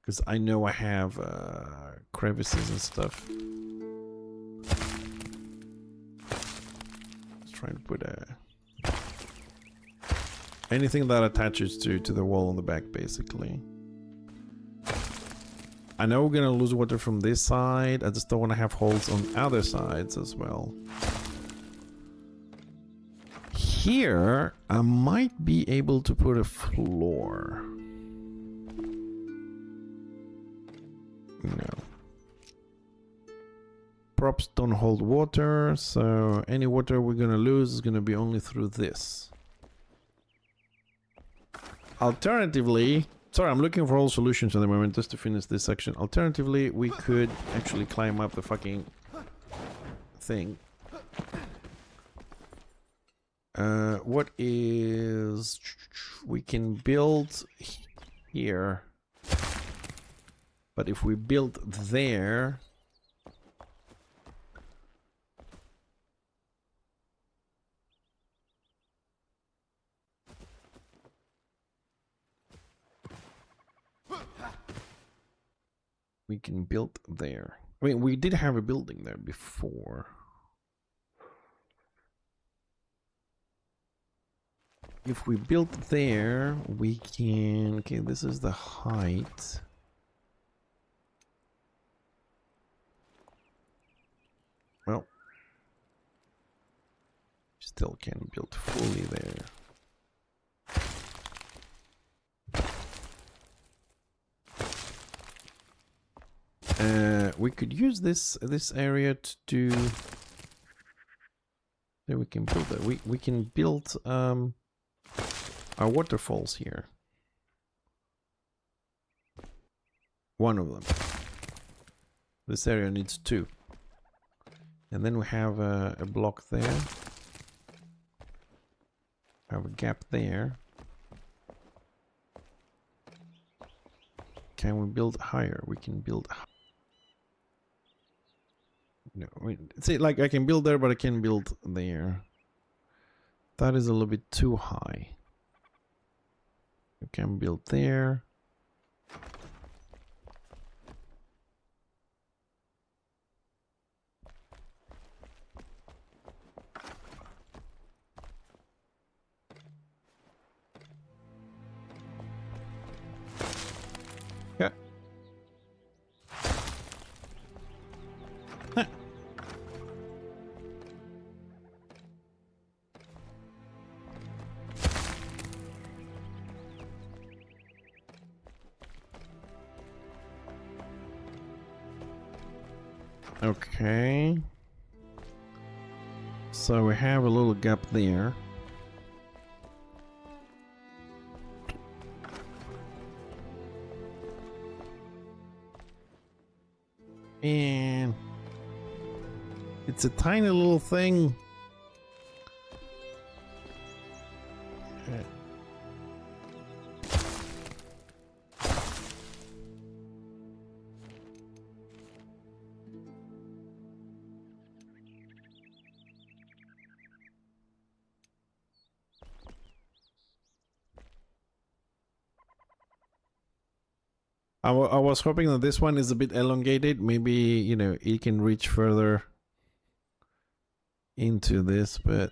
Speaker 1: because I know I have crevices and stuff. Let's try and put anything that attaches to the wall on the back, basically. I know we're gonna lose water from this side. I just don't want to have holes on other sides as well. Here, I might be able to put a floor. No. Props don't hold water, so any water we're gonna lose is gonna be only through this. Alternatively, sorry, I'm looking for all solutions at the moment just to finish this section. Alternatively, we could actually climb up the fucking thing. What is... We can build here. But if we build there... We can build there. I mean, we did have a building there before. If we build there, we can... Okay, this is the height. Well, still can't build fully there. We could use this area to do... There we can build it. We can build our waterfalls here. One of them. This area needs 2. And then we have a block there. Have a gap there. Can we build higher? We can build higher. No, I mean, see, like I can build there, but I can't build there. That is a little bit too high. You can build there. Yeah. Huh. Okay. So we have a little gap there. And it's a tiny little thing. I was hoping that this one is a bit elongated. Maybe, you know, it can reach further into this, but...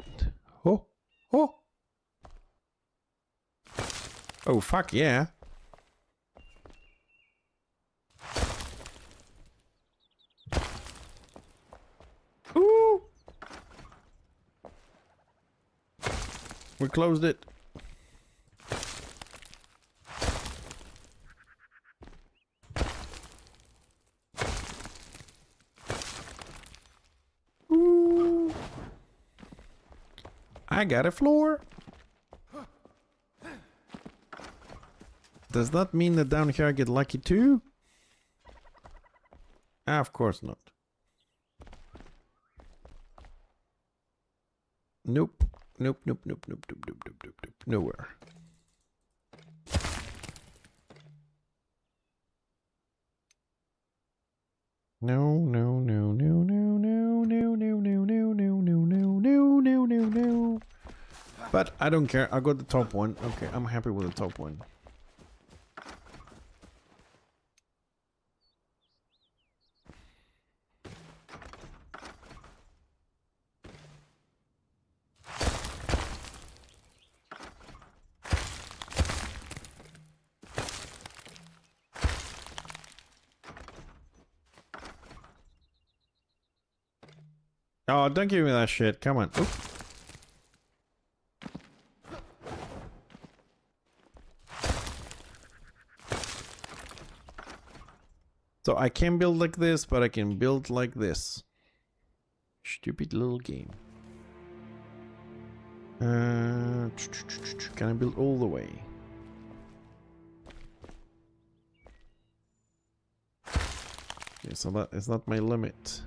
Speaker 1: Oh! Oh! Oh, fuck yeah! Ooh! We closed it. Ooh. I got a floor. Does that mean that down here I get lucky too? Ah, of course not. Nope. Nope, nope, nope, nope, nope, nope, nope, nope, nope. Nowhere. No, no, no, no, no, no, no, no, no, no, no, no, no, no, no, no, no. But I don't care. I got the top one. Okay, I'm happy with the top one. Oh, don't give me that shit. Come on. Oop. So I can build like this, but I can build like this. Stupid little game. Can I build all the way? Okay, so that is not my limit.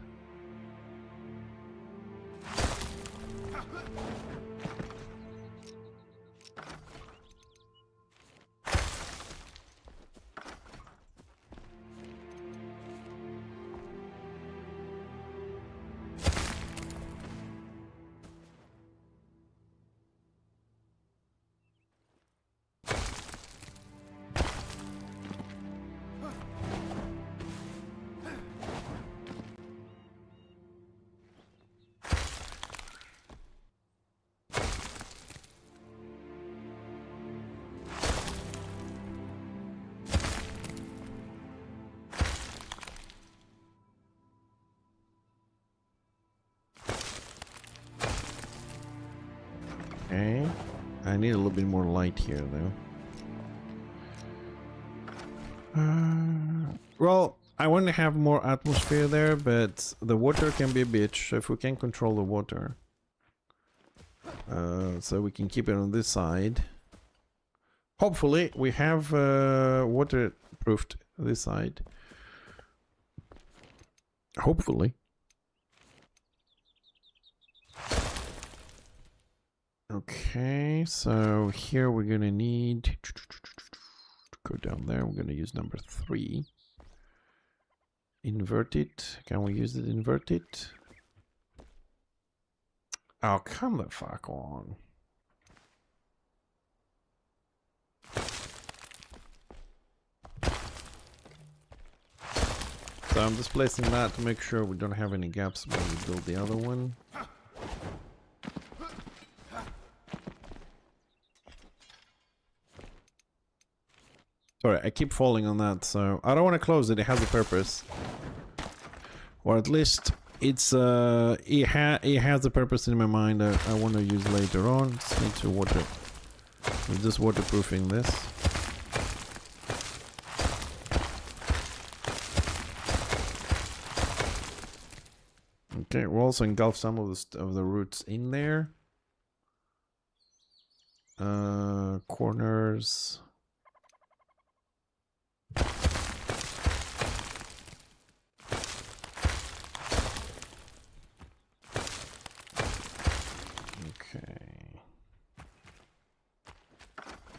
Speaker 1: Okay, I need a little bit more light here though. Well, I want to have more atmosphere there, but the water can be a bitch. So if we can control the water, so we can keep it on this side. Hopefully, we have waterproofed this side. Hopefully. Okay, so here we're gonna need to go down there. We're gonna use number 3. Invert it. Can we use it inverted? Oh, come the fuck on. So I'm just placing that to make sure we don't have any gaps when we build the other one. Sorry, I keep falling on that, so I don't want to close it. It has a purpose, or at least it's it has a purpose in my mind that I want to use later on. Just need to water. We're just waterproofing this. Okay, we'll also engulf some of the roots in there. Corners.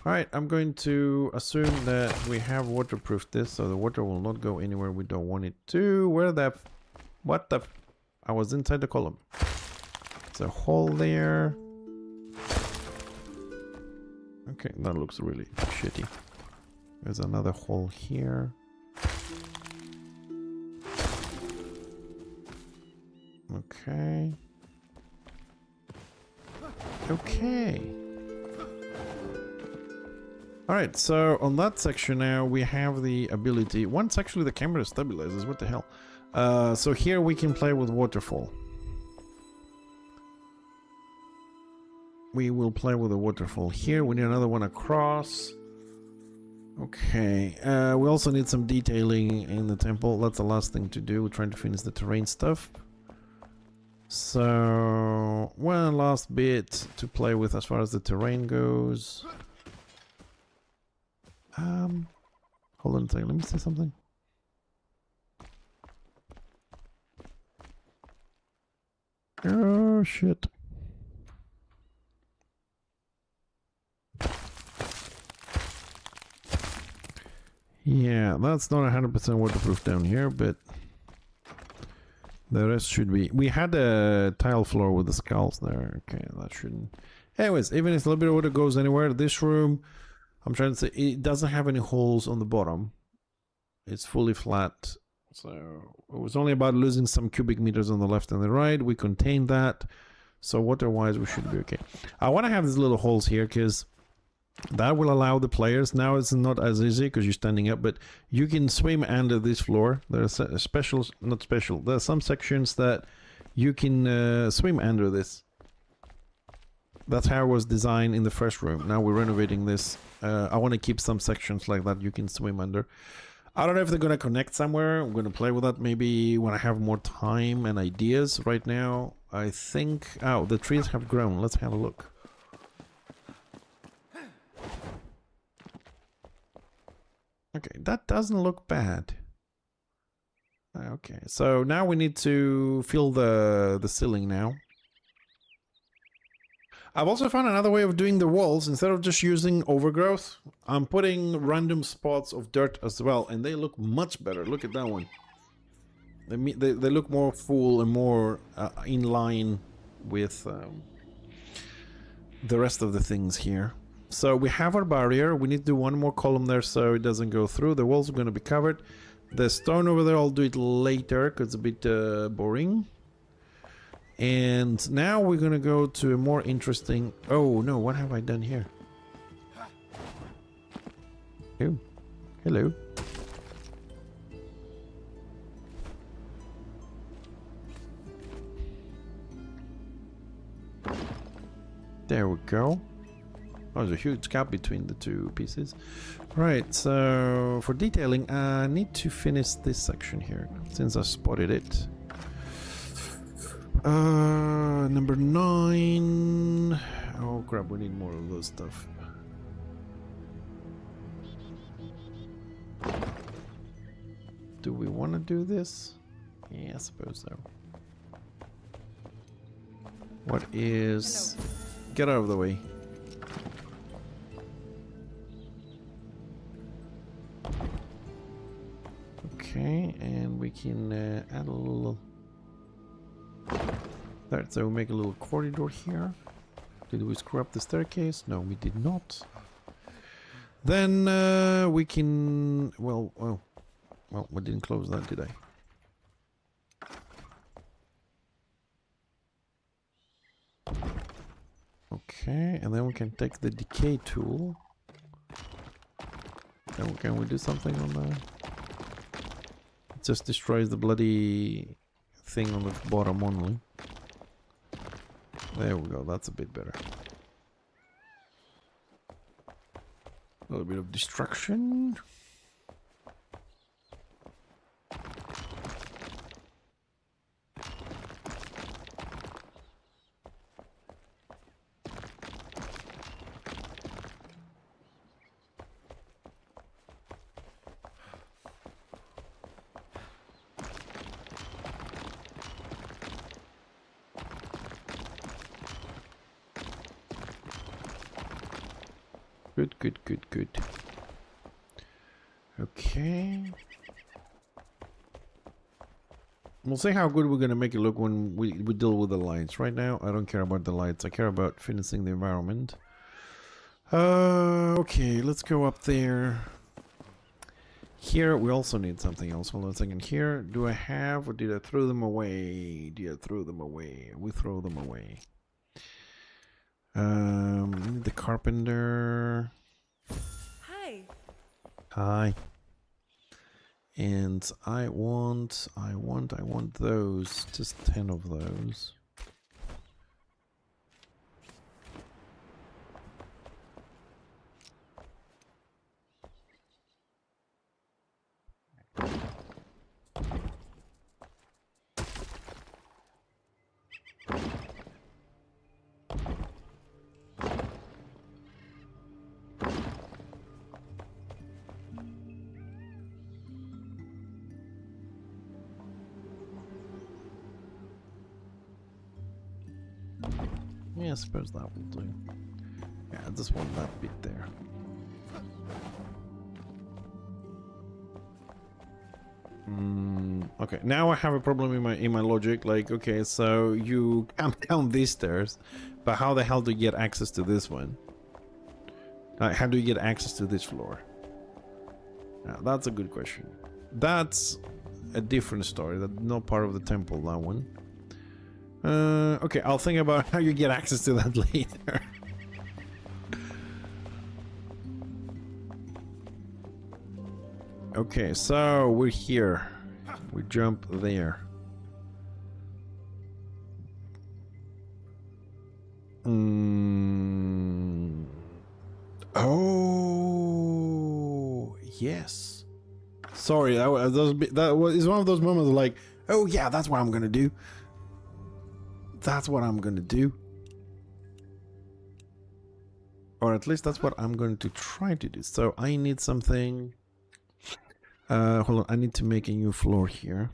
Speaker 1: Alright, I'm going to assume that we have waterproofed this, so the water will not go anywhere we don't want it to. Where the... What the... I was inside the column. It's a hole there. Okay, that looks really shitty. There's another hole here. Okay. Okay. Alright, so on that section now we have the ability, once actually the camera stabilizes, what the hell. So here we can play with waterfall. we will play with a waterfall here. We need another one across. Okay, we also need some detailing in the temple. That's the last thing to do. We're trying to finish the terrain stuff. So, one last bit to play with as far as the terrain goes. Hold on a second, let me say something. Oh, shit. Yeah, that's not 100% waterproof down here, but the rest should be. We had a tile floor with the skulls there. Okay, that shouldn't. Anyways, even if a little bit of water goes anywhere, this room, I'm trying to say, it doesn't have any holes on the bottom. It's fully flat. So it was only about losing some cubic meters on the left and the right. We contained that. So water-wise, we should be okay. I want to have these little holes here because that will allow the players. Now it's not as easy because you're standing up, but you can swim under this floor. There are special, not special. There are some sections that you can swim under this. That's how it was designed in the first room. Now we're renovating this. I want to keep some sections like that you can swim under. I don't know if they're going to connect somewhere. I'm going to play with that maybe when I have more time and ideas. Right now, I think... Oh, the trees have grown. Let's have a look. Okay, that doesn't look bad. Okay, so now we need to fill the ceiling now. I've also found another way of doing the walls. Instead of just using overgrowth, I'm putting random spots of dirt as well, and they look much better. Look at that one. They look more full and more in line with the rest of the things here. So we have our barrier. We need to do one more column there so it doesn't go through. The walls are going to be covered. The stone over there, I'll do it later because it's a bit boring. And now we're going to go to a more interesting... Oh, no, what have I done here? Oh, hello. There we go. Oh, there's a huge gap between the two pieces. Right, so for detailing, I need to finish this section here since I spotted it. Number 9. Oh crap, we need more of those stuff. Do we want to do this? Yeah, I suppose so. What is... Get out of the way. Okay, and we can add a little... There, so we make a little corridor here. Did we screw up the staircase? No, we did not. Then we can... Well, we didn't close that, did I? Okay, and then we can take the decay tool. And can we do something on that? It just destroys the bloody thing on the bottom only. There we go, that's a bit better. A little bit of destruction. Good. Okay. We'll see how good we're gonna make it look when we deal with the lights. Right now, I don't care about the lights. I care about finishing the environment. Okay, let's go up there. Here, we also need something else. Hold on a second. Here, do I have, or did I throw them away? Did I throw them away? We throw them away. Need the carpenter. Hi. And I want those, just 10 of those. Yeah, I suppose that will do. Yeah, I just want that bit there. Okay, now I have a problem in my logic. Like, okay, so you come down these stairs, but how the hell do you get access to this one? How do you get access to this floor? Now, that's a good question. That's a different story. That's not part of the temple, that one. Okay, I'll think about how you get access to that later. Okay, so we're here. We jump there. Oh, yes. Sorry, that was one of those moments like, oh yeah, that's what I'm gonna do. That's what I'm gonna do. Or at least that's what I'm going to try to do. So I need something. Hold on, I need to make a new floor here.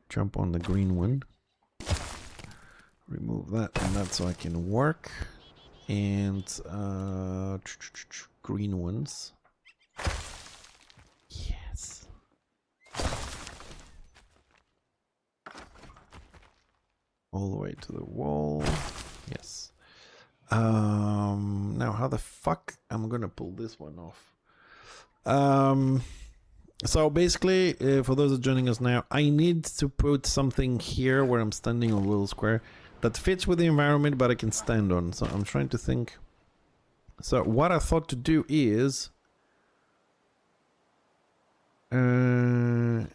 Speaker 1: Jump on the green one. Remove that and that so I can work. And green ones. Yes. All the way to the wall. Yes. Now how the fuck am I gonna pull this one off? So basically, for those that are joining us now, I need to put something here where I'm standing on a little square that fits with the environment, but I can stand on. So I'm trying to think. So what I thought to do is have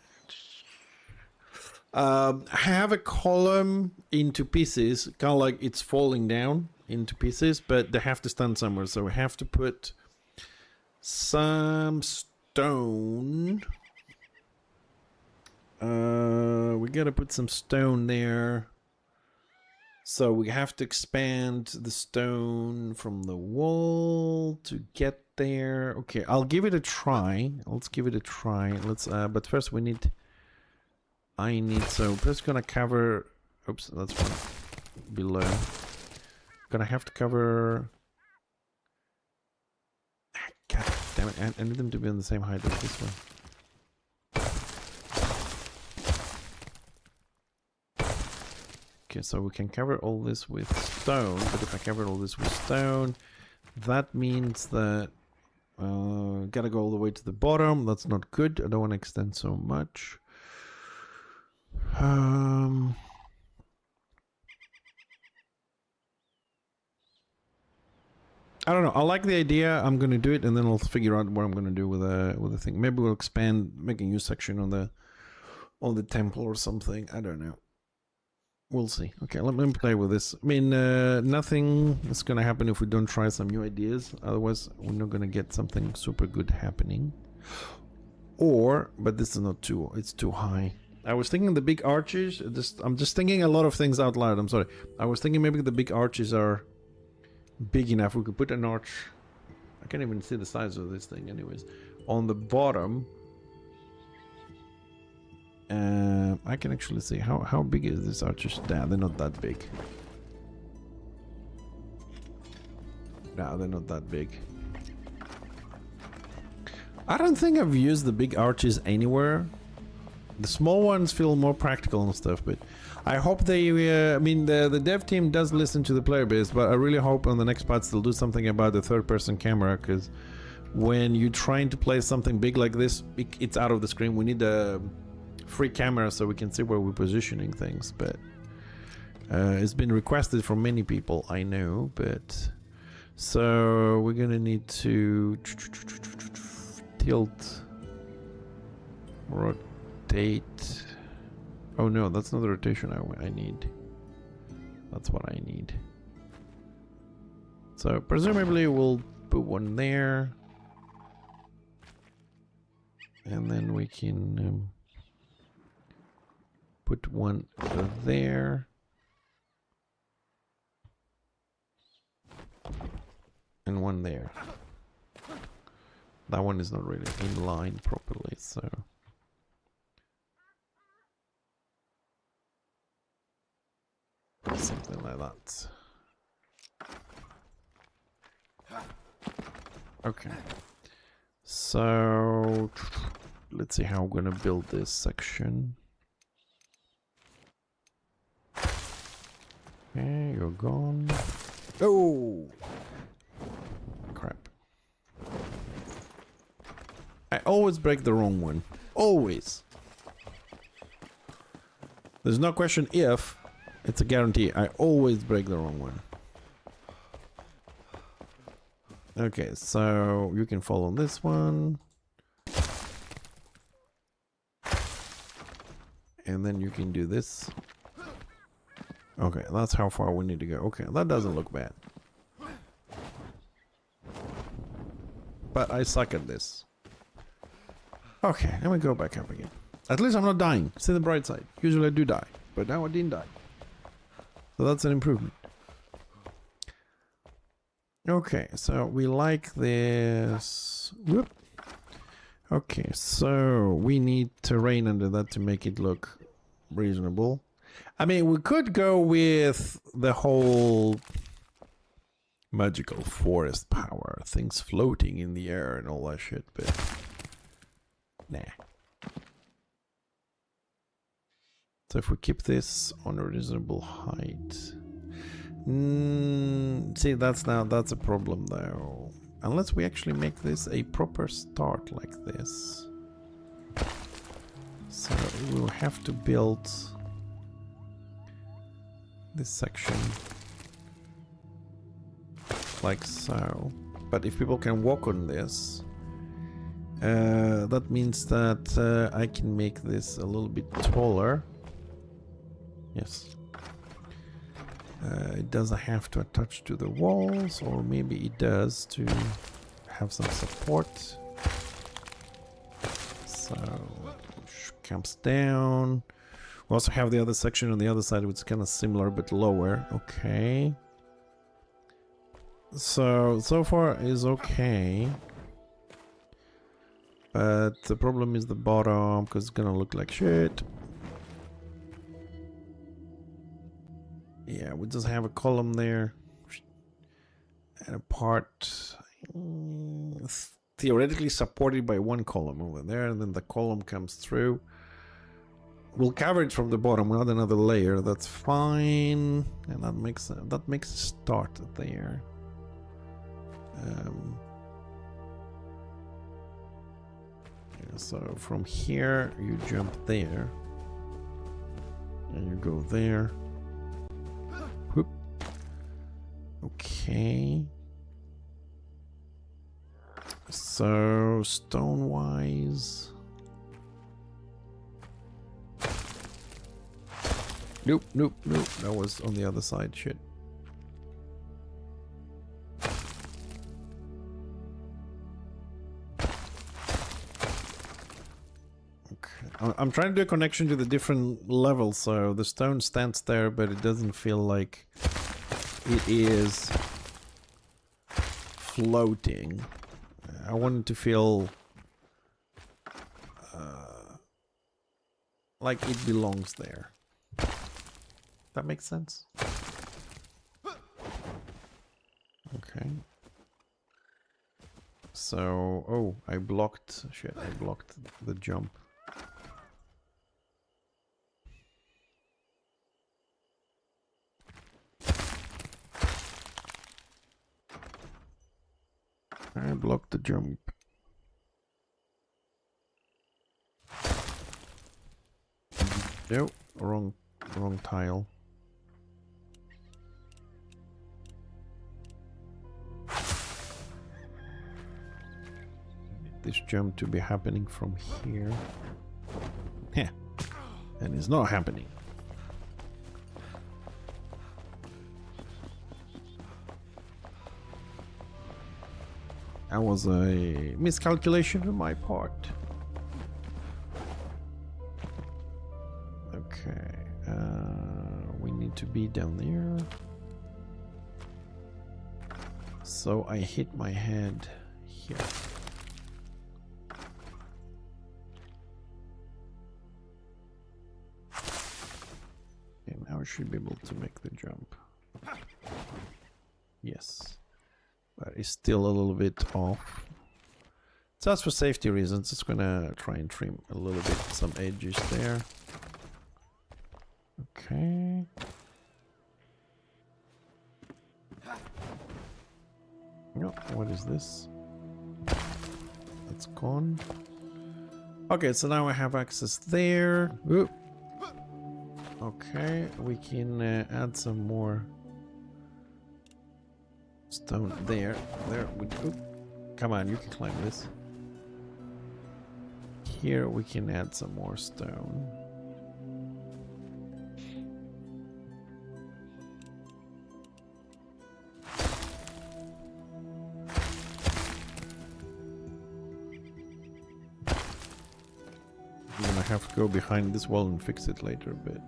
Speaker 1: a column into pieces, kind of like it's falling down into pieces, but they have to stand somewhere. So we have to put some stone. We gotta put some stone there. So we have to expand the stone from the wall to get there. Okay, I'll give it a try. Let's give it a try. Let's but first we need so first gonna cover, oops, that's one below. Gonna have to cover, god damn it, I need them to be on the same height as this one. Okay, so we can cover all this with stone, but if I cover all this with stone, that means that gotta go all the way to the bottom. That's not good. I don't want to extend so much. I don't know. I like the idea. I'm gonna do it, and then I'll figure out what I'm gonna do with the thing. Maybe we'll expand, make a new section on the temple or something. I don't know. We'll see. Okay, let me play with this. I mean, nothing is gonna happen if we don't try some new ideas. Otherwise, we're not gonna get something super good happening. But this is not too. It's too high. I was thinking the big arches. I'm just thinking a lot of things out loud. I'm sorry. I was thinking maybe the big arches are big enough. We could put an arch. I can't even see the size of this thing, anyways. On the bottom. I can actually see how big is this arches. Nah, they're not that big. Nah, they're not that big. I don't think I've used the big arches anywhere. The small ones feel more practical and stuff, but I hope they, I mean, the dev team does listen to the player base, but I really hope on the next parts they'll do something about the third-person camera, because when you're trying to play something big like this, it's out of the screen. We need a free camera so we can see where we're positioning things, but it's been requested from many people, I know, but so we're gonna need to tilt, rotate. Oh no, that's not the rotation I need. That's what I need. So presumably we'll put one there, and then we can put one there. And one there. That one is not really in line properly, so. something like that. Okay. So let's see how I'm gonna build this section. Okay, you're gone. Oh! Crap. I always break the wrong one. Always. There's no question if, it's a guarantee. I always break the wrong one. Okay, so you can fall on this one. And then you can do this. Okay, that's how far we need to go. Okay, that doesn't look bad. But I suck at this. Okay, let me go back up again. At least I'm not dying. See the bright side. Usually I do die, but now I didn't die. So that's an improvement. Okay, so we like this. Whoop. Okay, so we need terrain under that to make it look reasonable. I mean, we could go with the whole magical forest power, things floating in the air and all that shit, but nah. So if we keep this on a reasonable height, see, that's a problem though. Unless we actually make this a proper start like this. So we'll have to build this section like so. But if people can walk on this, that means that I can make this a little bit taller. Yes. It doesn't have to attach to the walls, or maybe it does to have some support. So comes down. We also have the other section on the other side, which is kind of similar but lower. Okay. So far is okay. But the problem is the bottom, because it's gonna look like shit. Yeah, we just have a column there. And a part theoretically supported by one column over there, and then the column comes through. We'll cover it from the bottom, not another layer. That's fine, and that makes a start there. Yeah, so from here you jump there, and you go there. Whoop. Okay. So stone wise. Nope. That was on the other side. Shit. Okay. I'm trying to do a connection to the different levels, so the stone stands there, but it doesn't feel like it is floating. I want it to feel like it belongs there. That makes sense? Okay. So, oh, I blocked the jump. I blocked the jump. No, wrong tile. This jump to be happening from here. Yeah, and it's not happening. That was a miscalculation on my part. Okay, we need to be down there. So I hit my head here. Okay, now should be able to make the jump. Yes. But it's still a little bit off. Just for safety reasons, it's gonna try and trim a little bit some edges there. Okay. No, what is this? That's gone. Okay, so now I have access there. Ooh. Okay, we can add some more stone there. There we go. Come on, you can climb this. Here we can add some more stone. I'm gonna have to go behind this wall and fix it later a bit.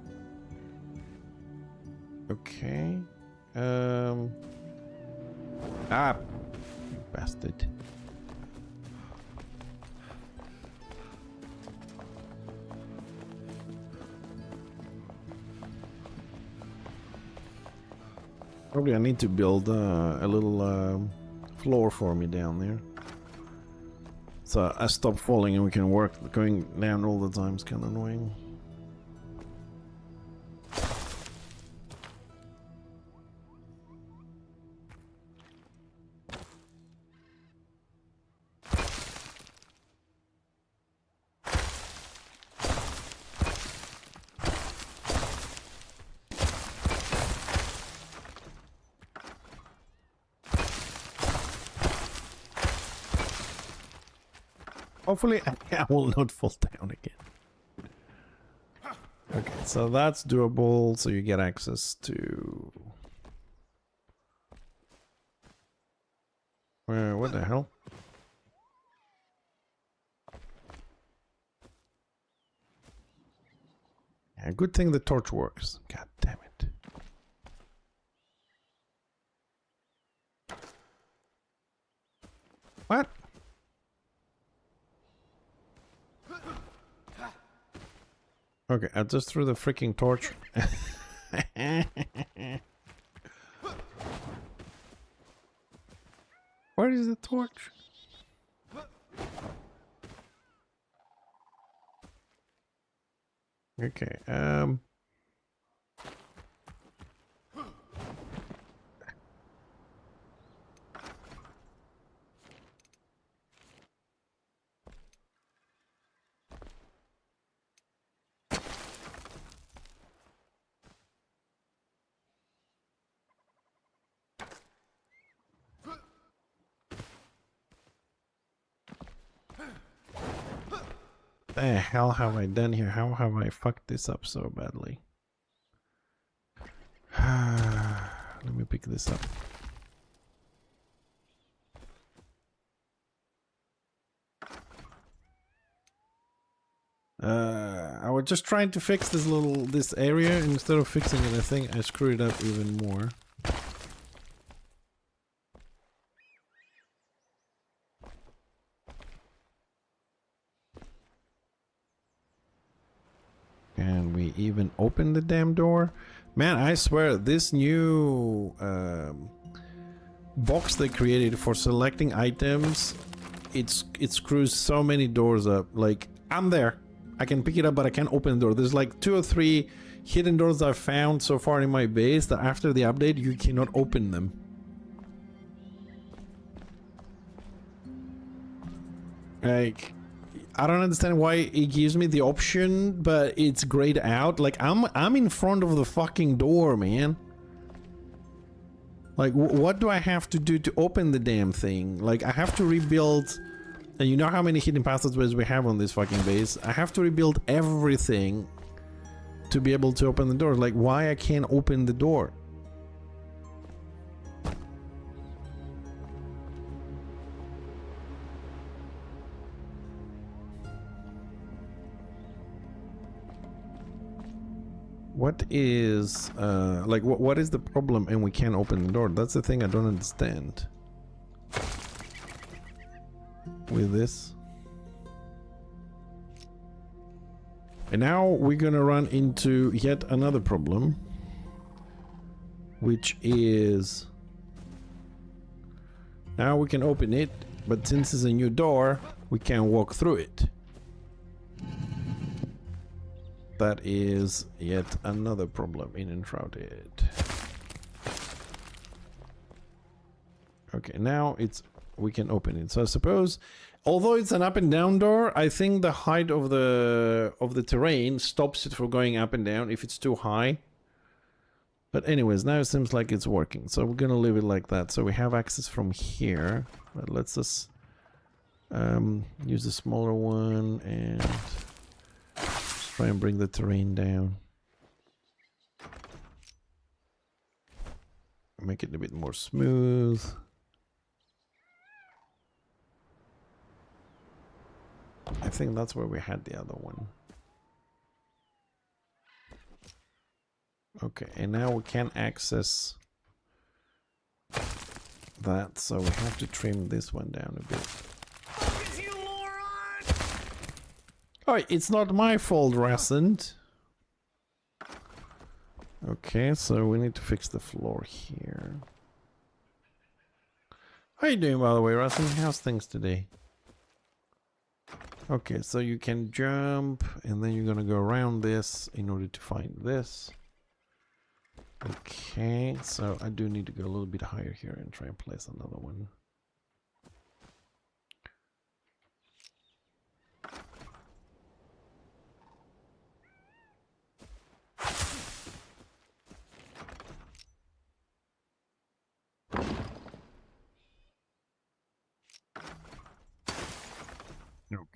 Speaker 1: Okay. Ah, you bastard. Probably I need to build a little floor for me down there. So I stop falling and we can work. Going down all the time is kind of annoying. Hopefully I will not fall down again. Okay, so that's doable, so you get access to... what the hell? Yeah, good thing the torch works. God damn it. What? Okay, I just threw the freaking torch. Where is the torch? Okay, the hell have I done here? How have I fucked this up so badly? Let me pick this up. I was just trying to fix this area, and instead of fixing it, I think I screwed it up even more. Can we even open the damn door? Man, I swear, this new box they created for selecting items, it screws so many doors up. Like, I'm there. I can pick it up, but I can't open the door. There's like 2 or 3 hidden doors I've found so far in my base that after the update, you cannot open them. Like... I don't understand why it gives me the option, but it's grayed out. Like, I'm in front of the fucking door, man. Like, what do I have to do to open the damn thing? Like, I have to rebuild... And you know how many hidden passageways we have on this fucking base? I have to rebuild everything to be able to open the door. Like, why I can't open the door? What is, like, what is the problem and we can't open the door? That's the thing I don't understand. With this. And now we're gonna run into yet another problem. which is... Now we can open it, but since it's a new door, we can't walk through it. That is yet another problem in Enshrouded. Okay, now we can open it. So I suppose, although it's an up and down door, I think the height of the terrain stops it from going up and down if it's too high. But anyways, now it seems like it's working. So we're gonna leave it like that. So we have access from here. But let's just use the smaller one and try and bring the terrain down. Make it a bit more smooth. I think that's where we had the other one. Okay, and now we can access that, so we have to trim this one down a bit. Oh, it's not my fault, Rassend. Okay, so we need to fix the floor here. How you doing, by the way, Rassend? How's things today? Okay, so you can jump, and then you're gonna go around this in order to find this. Okay, so I do need to go a little bit higher here and try and place another one.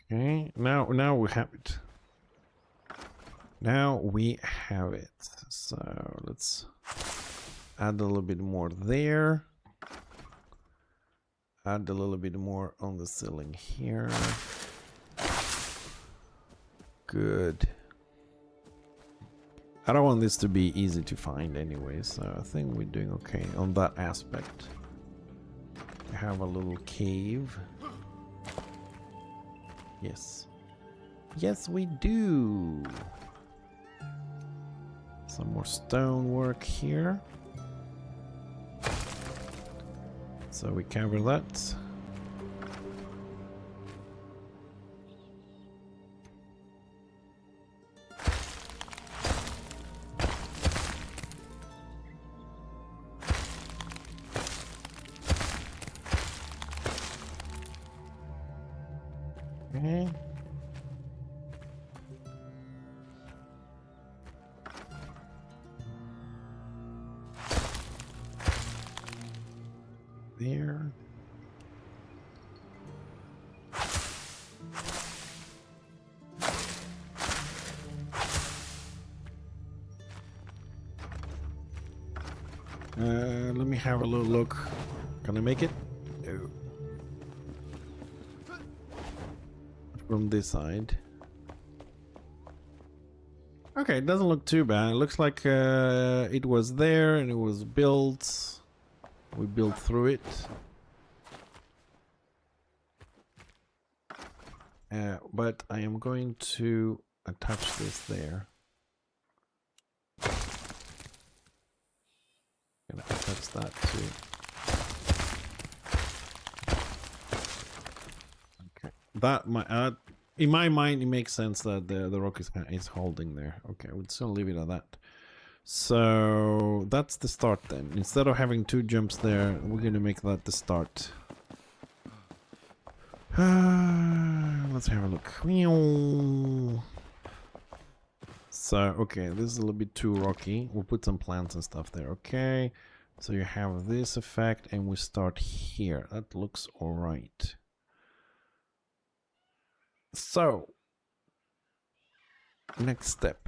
Speaker 1: Okay, now we have it. Now we have it. So let's add a little bit more there. Add a little bit more on the ceiling here. Good. I don't want this to be easy to find anyway, so I think we're doing okay on that aspect. We have a little cave. Yes. Yes, we do. Some more stonework here. So we cover that. Okay. There. Let me have a little look. Can I make it? No. From this side. Okay, it doesn't look too bad. It looks like it was there and it was built. We built through it. But I am going to attach this there. Gonna attach that too. Okay, that in my mind it makes sense that the rock is holding there. Okay, I would still leave it at that. So that's the start then. Instead of having two jumps there, we're gonna make that the start. Let's have a look. So, okay, this is a little bit too rocky. We'll put some plants and stuff there. Okay, so you have this effect and we start here. That looks all right. So, next step.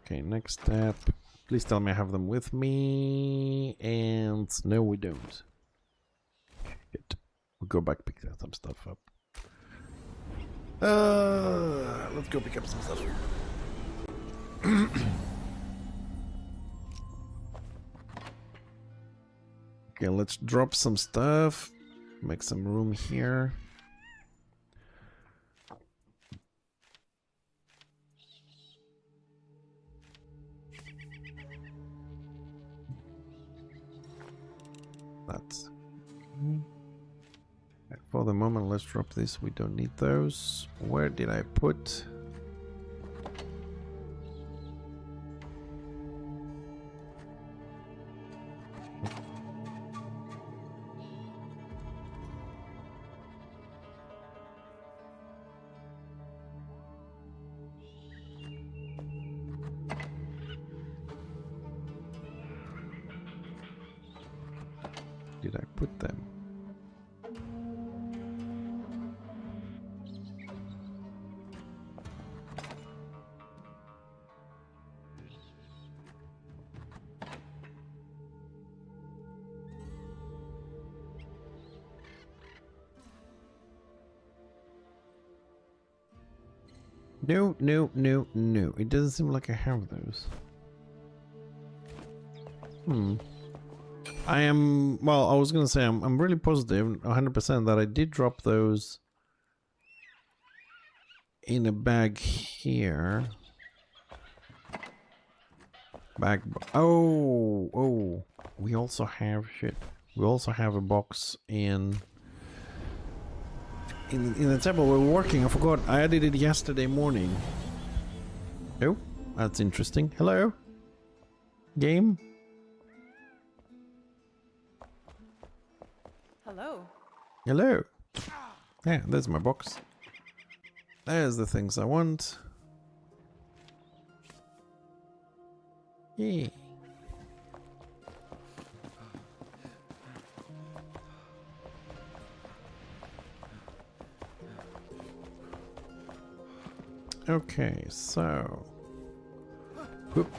Speaker 1: Okay, next step. Please tell me I have them with me. And no, we don't. Good. We'll go back, pick some stuff up. Let's go pick up some stuff. Okay, let's drop some stuff. Make some room here. That's... For the moment, let's drop this. We don't need those. Where did I put... did I put them? No, no, no, no. It doesn't seem like I have those. I am... Well, I was gonna say I'm really positive, 100% that I did drop those in a bag here. Bag... Oh! Oh! We also have... Shit. We also have a box in the table we're working. I forgot. I added it yesterday morning. Oh, that's interesting. Hello? Game?
Speaker 2: Hello.
Speaker 1: Hello. Yeah, there's my box. There's the things I want. Yeah. Okay, so... Whoop.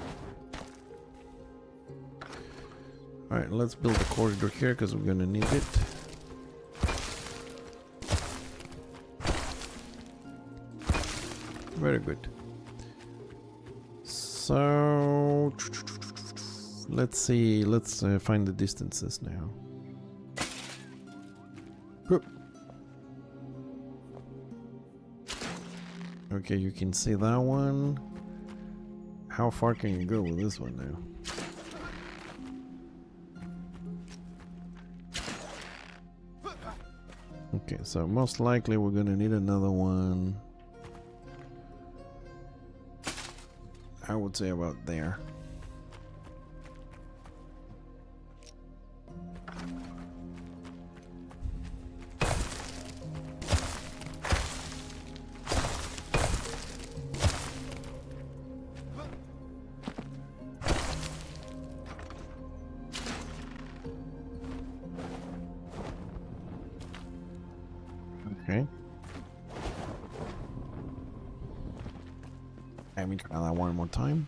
Speaker 1: Alright, let's build a corridor here because we're gonna need it. Very good. So... Let's see, let's find the distances now. Whoop. Okay, you can see that one. How far can you go with this one now? Okay, so most likely we're gonna need another one. I would say about there. Okay. Let me try that one more time.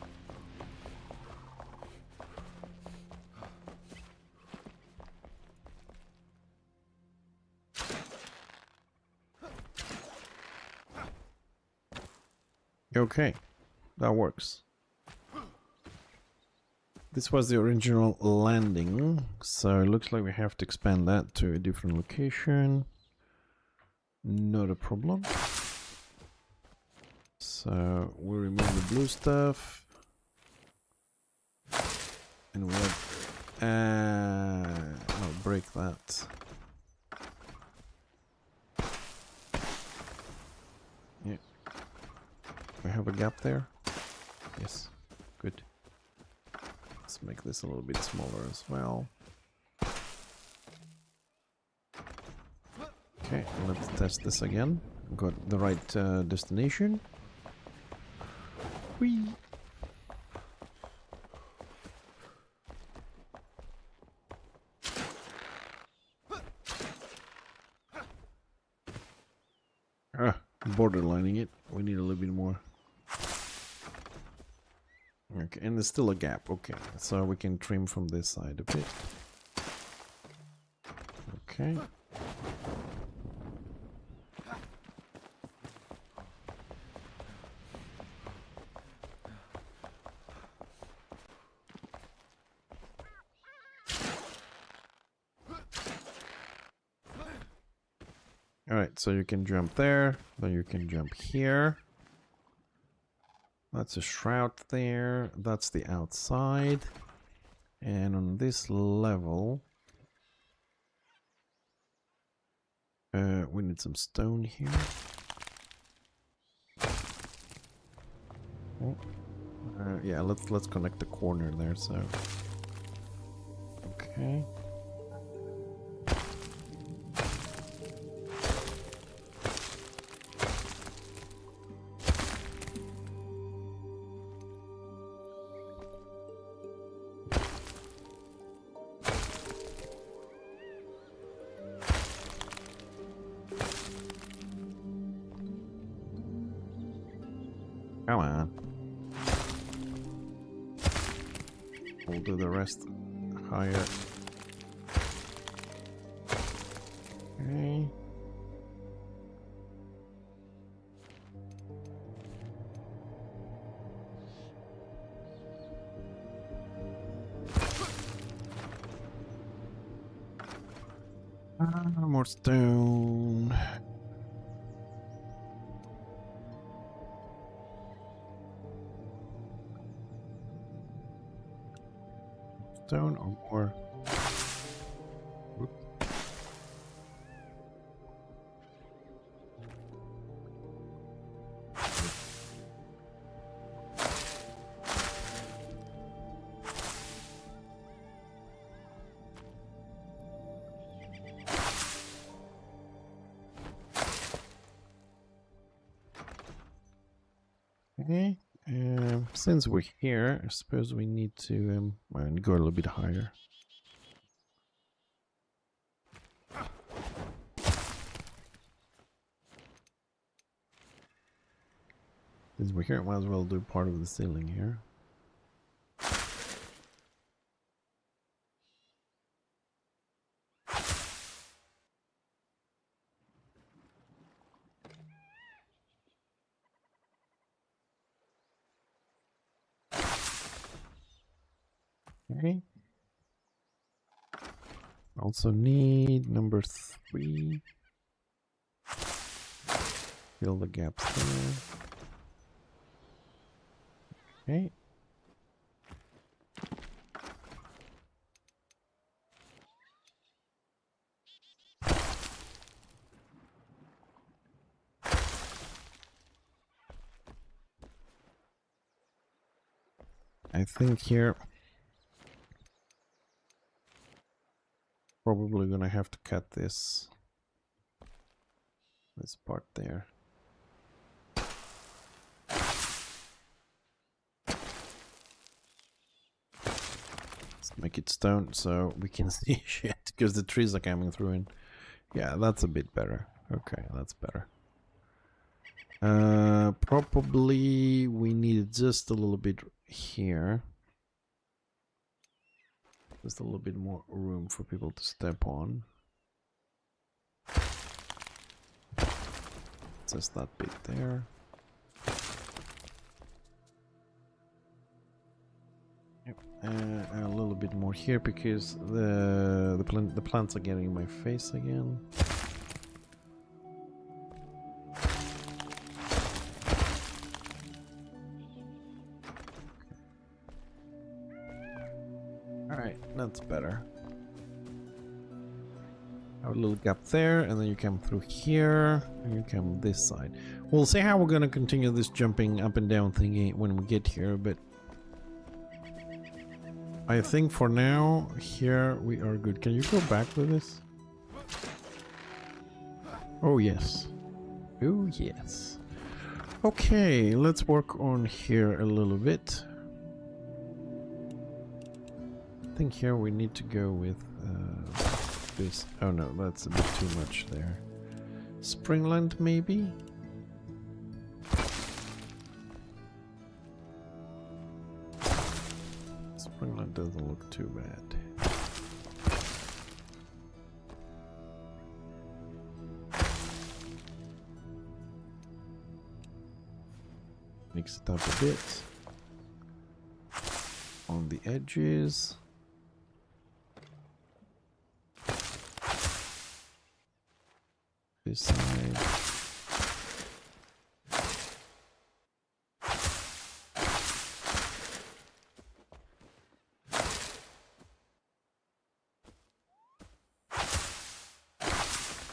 Speaker 1: Okay, that works. This was the original landing, so it looks like we have to expand that to a different location. Not a problem. So we remove the blue stuff, and we'll I'll break that. Yeah, we have a gap there. Yes, good. Let's make this a little bit smaller as well. Okay, let's test this again. Got the right destination. Whee! Borderlining it. We need a little bit more. Okay, and there's still a gap. Okay, so we can trim from this side a bit. Okay. Alright, so you can jump there, then you can jump here. That's a shroud there, that's the outside. And on this level, We need some stone here. Oh. Yeah, let's connect the corner there. So, okay. Come on. We'll do the rest higher. Okay. More stone. Stone or more? Oops. Okay. Since we're here, I suppose we need to go a little bit higher. Since we're here, might as well do part of the ceiling here. Okay. Also need number 3. Fill the gaps there. Okay. I think here probably gonna have to cut this part there. Let's make it stone so we can see shit because the trees are coming through and yeah, that's a bit better. Okay, that's better. Probably we need just a little bit here. Just a little bit more room for people to step on. Just that bit there. Yep. A little bit more here because the plants are getting in my face again. Alright, that's better. Have a little gap there, and then you come through here, and you come this side. We'll see how we're gonna continue this jumping up and down thingy when we get here, but I think for now, here we are good. Can you go back with this? Oh yes. Oh yes. Okay, let's work on here a little bit. I think here we need to go with this. Oh no, that's a bit too much there. Springland maybe? Springland doesn't look too bad. Mix it up a bit on the edges. This side.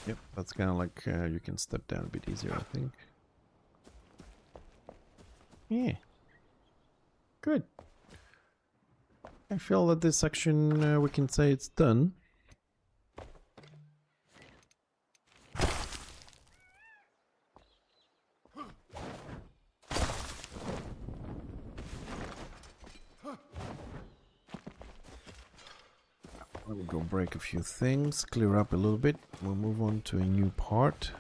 Speaker 1: Yep, that's kind of like you can step down a bit easier, I think. Yeah. Good. I feel that this section we can say it's done. We'll go break a few things, clear up a little bit. We'll move on to a new part.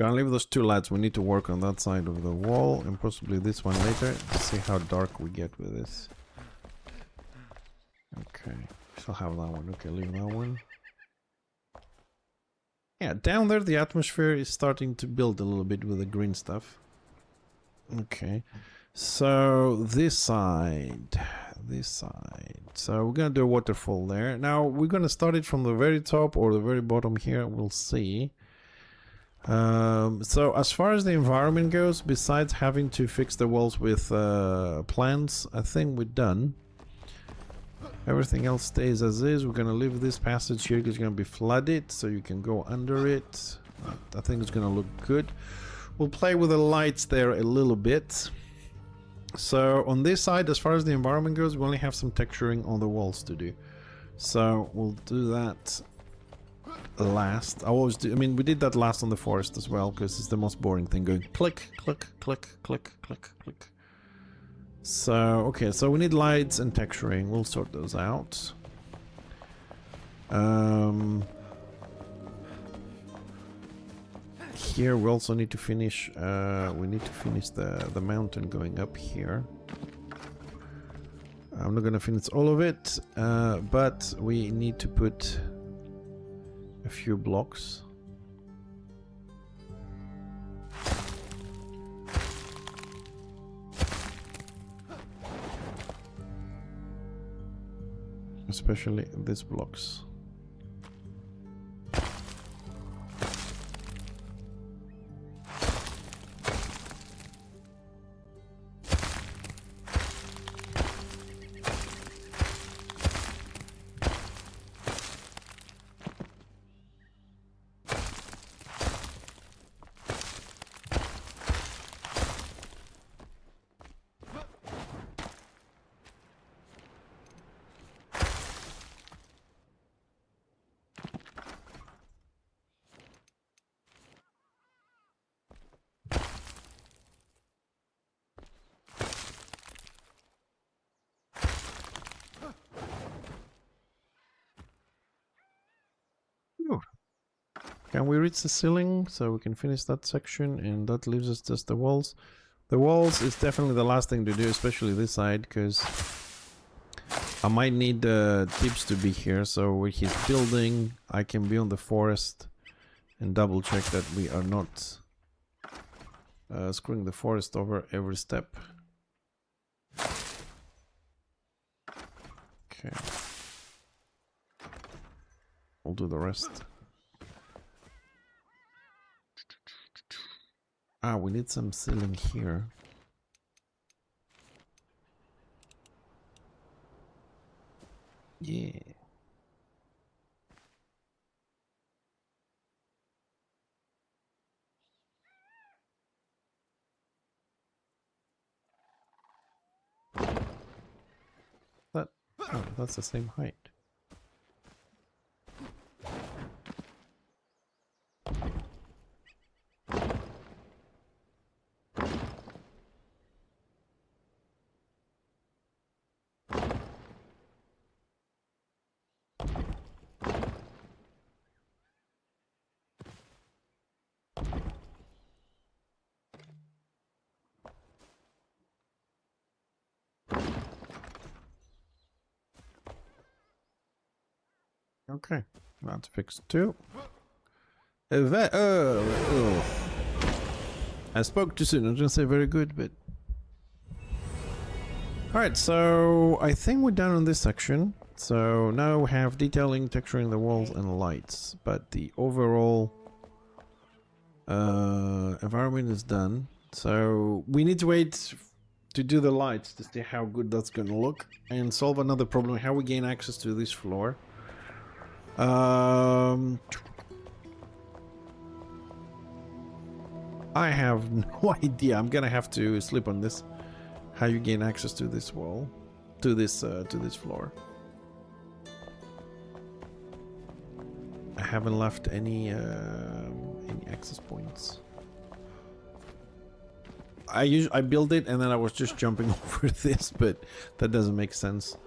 Speaker 1: Gonna leave those two lights. We need to work on that side of the wall and possibly this one later. See how dark we get with this. Okay, still have that one. Okay, leave that one. Yeah, down there the atmosphere is starting to build a little bit with the green stuff. Okay, so this side. So we're gonna do a waterfall there. Now we're gonna start it from the very top or the very bottom here. We'll see. So as far as the environment goes, besides having to fix the walls with plants, I think we're done. Everything else stays as is. We're gonna leave this passage here because it's gonna be flooded, so you can go under it. I think it's gonna look good. We'll play with the lights there a little bit. So on this side, as far as the environment goes, we only have some texturing on the walls to do. So we'll do that last. I mean, we did that last on the forest as well, because it's the most boring thing, going click, click, click, click, click, click. So, okay, so we need lights and texturing. We'll sort those out. Here we also need to finish, the mountain going up here. I'm not gonna finish all of it, but we need to put a few blocks. Especially these blocks. Can we reach the ceiling so we can finish that section, and that leaves us just the walls. The walls is definitely the last thing to do, especially this side, because I might need tips to be here, so when he's building I can be on the forest and double check that we are not screwing the forest over every step. Okay, we'll do the rest. Ah, we need some ceiling here. Yeah. Oh, that's the same height. Okay, that's fixed too. I spoke too soon. I was gonna say very good, but alright, so I think we're done on this section. So now we have detailing, texturing the walls and lights, but the overall environment is done. So we need to wait to do the lights to see how good that's gonna look and solve another problem, how we gain access to this floor. I have no idea. I'm gonna have to sleep on this. How you gain access to this wall, to this floor. I haven't left any access points. I built it and then I was just jumping over this, but that doesn't make sense.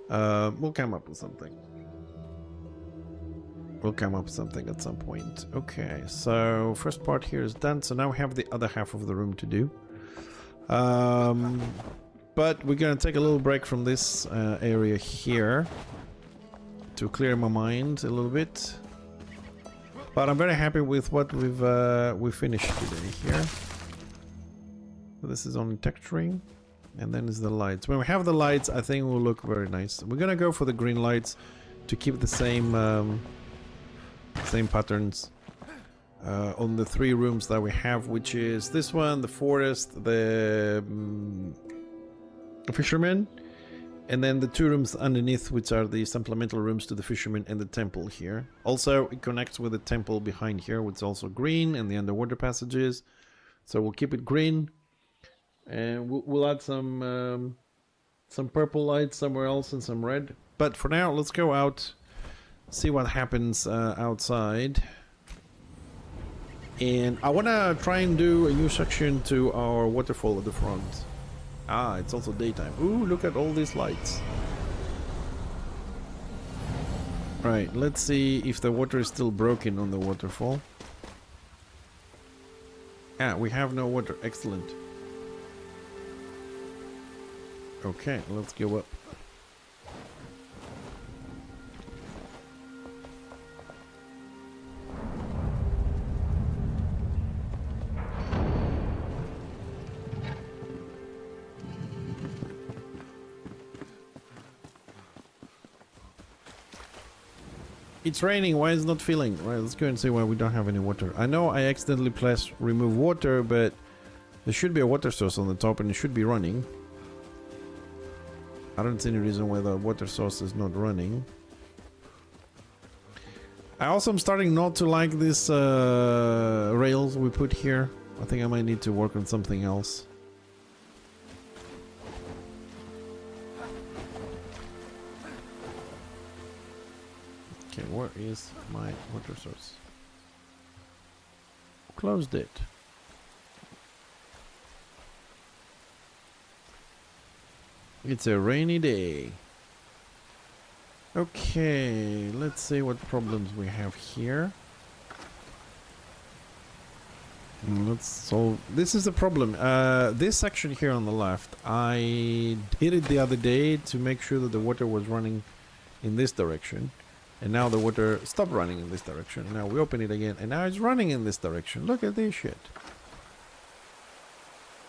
Speaker 1: We'll come up with something. We'll come up with something at some point. Okay, so first part here is done. So now we have the other half of the room to do. But we're gonna take a little break from this area here to clear my mind a little bit. But I'm very happy with what we finished today here. So this is only texturing, and then is the lights. When we have the lights, I think it will look very nice. We're gonna go for the green lights to keep the same patterns on the 3 rooms that we have, which is this one, the forest, the fisherman, and then the 2 rooms underneath, which are the supplemental rooms to the fisherman and the temple here. Also, it connects with the temple behind here, which is also green, and the underwater passages. So we'll keep it green, and we'll add some purple lights somewhere else and some red. But for now, let's go out, see what happens outside. And I want to try and do a new section to our waterfall at the front. Ah, it's also daytime. Ooh, look at all these lights. Right, let's see if the water is still broken on the waterfall. Ah, we have no water. Excellent. Okay, let's go up. It's raining, why is it not filling? Right, let's go and see why we don't have any water. I know I accidentally pressed remove water, but there should be a water source on the top and it should be running. I don't see any reason why the water source is not running. I also am starting not to like this rails we put here. I think I might need to work on something else. Okay, where is my water source? Closed it. It's a rainy day. Okay, let's see what problems we have here. Let's solve. This is the problem. This section here on the left, I did it the other day to make sure that the water was running in this direction. And now the water stopped running in this direction. Now we open it again and now it's running in this direction. Look at this shit.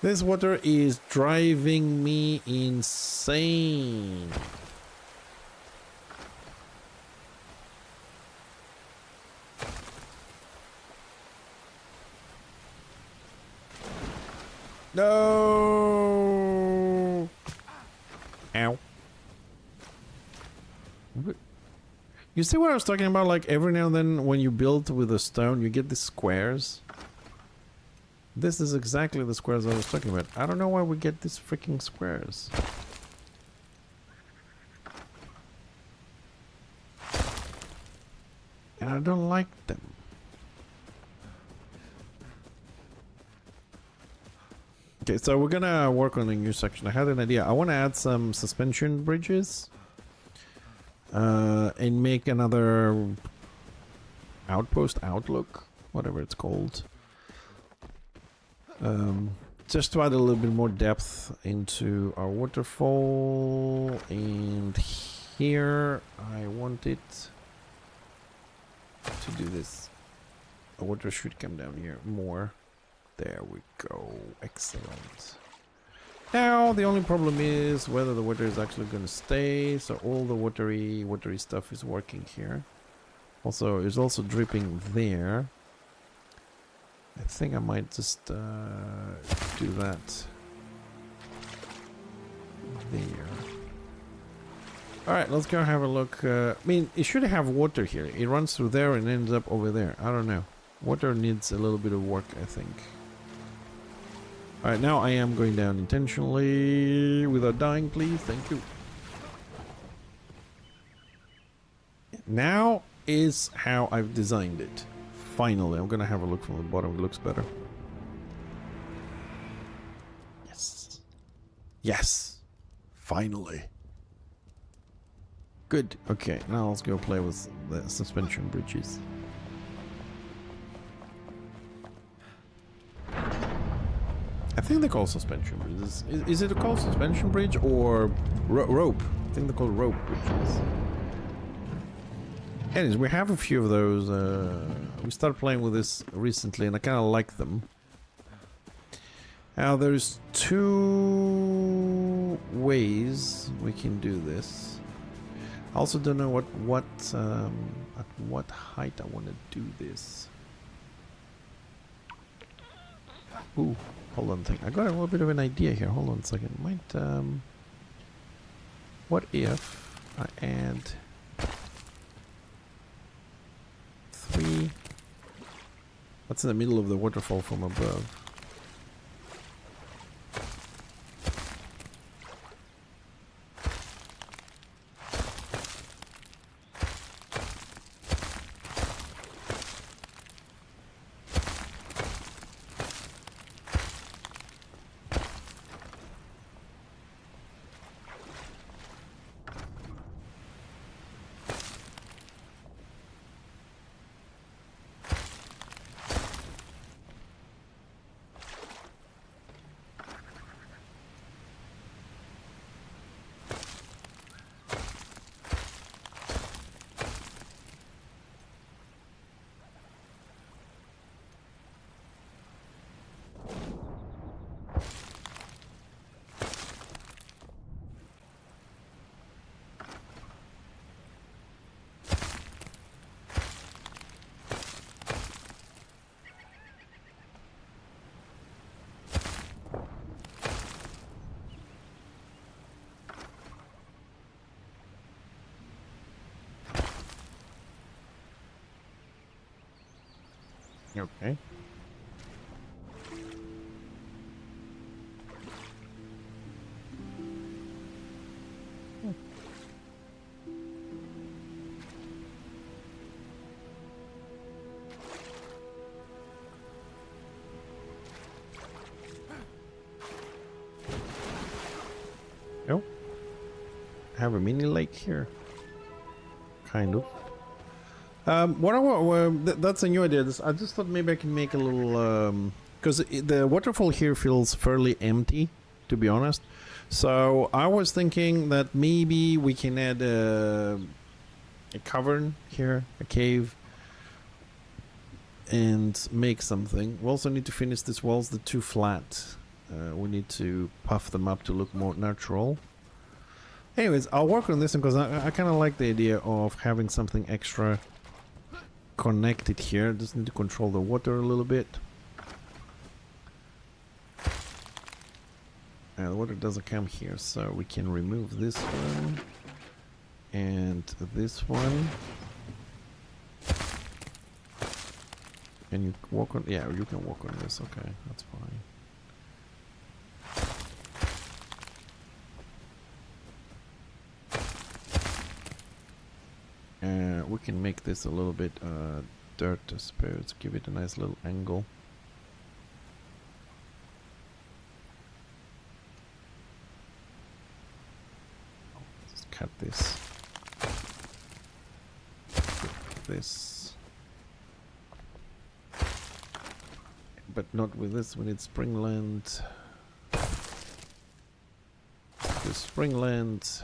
Speaker 1: This water is driving me insane. No. Ow. You see what I was talking about? Like every now and then when you build with a stone, you get these squares. This is exactly the squares I was talking about. I don't know why we get these freaking squares. And I don't like them. Okay, so we're gonna work on a new section. I had an idea. I want to add some suspension bridges. And make another outpost, outlook, whatever it's called. Just to add a little bit more depth into our waterfall. And here I want it to do this. The water should come down here more. There we go. Excellent. Now the only problem is whether the water is actually going to stay. So all the watery stuff is working here. Also, it's also dripping there. I think I might just do that there. Alright, let's go have a look. I mean, it should have water here. It runs through there and ends up over there. I don't know. Water needs a little bit of work, I think. Alright, now I am going down intentionally without dying, please. Thank you. Now is how I've designed it. Finally, I'm gonna have a look from the bottom. It looks better. Yes. Yes. Finally. Good. Okay, now let's go play with the suspension bridges. I think they're called suspension bridges. Is it called suspension bridge or rope? I think they're called rope bridges. Anyways, we have a few of those. We started playing with this recently and I kind of like them. Now there's two ways we can do this. I also don't know at what height I want to do this. Ooh, hold on a second. I got a little bit of an idea here. Hold on a second. Might what if I add 3? That's in the middle of the waterfall from above. Okay. No. Have a mini lake here. Kind of. What I want, that's a new idea. I just thought maybe I can make a little, because the waterfall here feels fairly empty, to be honest. So I was thinking that maybe we can add a cavern here, a cave, and make something. We also need to finish these walls. They're too flat. We need to puff them up to look more natural. Anyways, I'll work on this because I kind of like the idea of having something extra connected here. Just need to control the water a little bit. The water doesn't come here, so we can remove this one and this one. Can you walk on? Yeah, you can walk on this. Okay, that's fine. We can make this a little bit dirt, I suppose. Give it a nice little angle. Just cut this. This. But not with this. We need springland. The springland.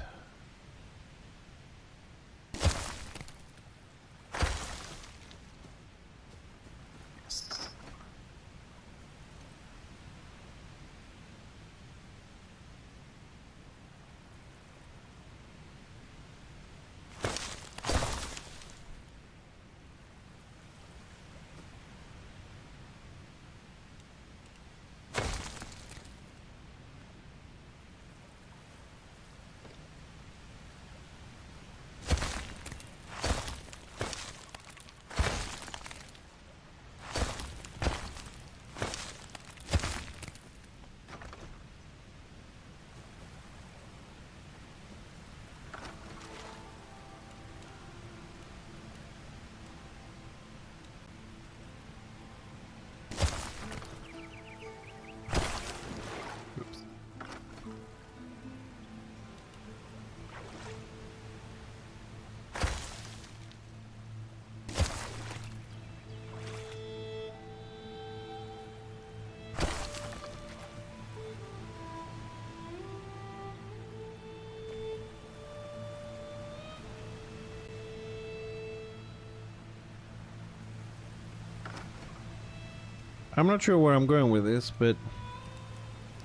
Speaker 1: I'm not sure where I'm going with this, but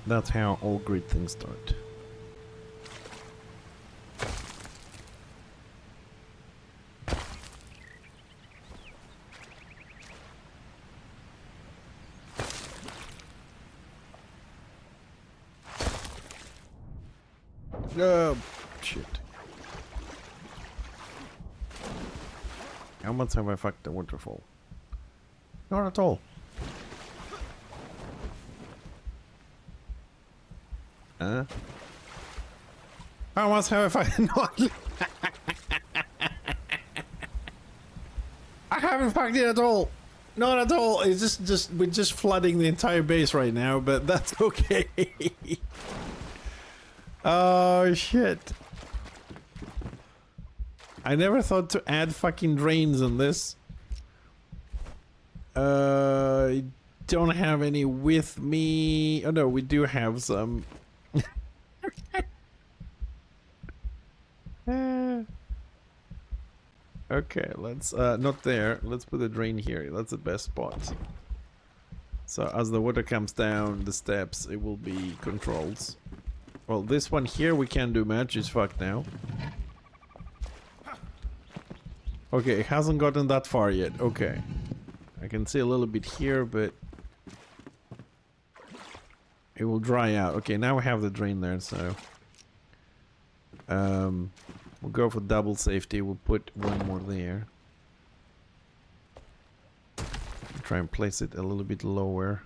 Speaker 1: that's how all great things start. Oh, shit. How much have I fucked the waterfall? Not at all. How much have I fucked? Not. I haven't fucked it at all. Not at all. It's just we're just flooding the entire base right now, but that's okay. Oh shit. I never thought to add fucking drains on this. I don't have any with me. Oh no, we do have some. Okay, let's not there. Let's put a drain here. That's the best spot. So as the water comes down the steps, it will be controls. Well, this one here we can't do much. It's fucked now. Okay, it hasn't gotten that far yet. Okay. I can see a little bit here, but it will dry out. Okay, now we have the drain there, so we'll go for double safety. We'll put one more there. Try and place it a little bit lower.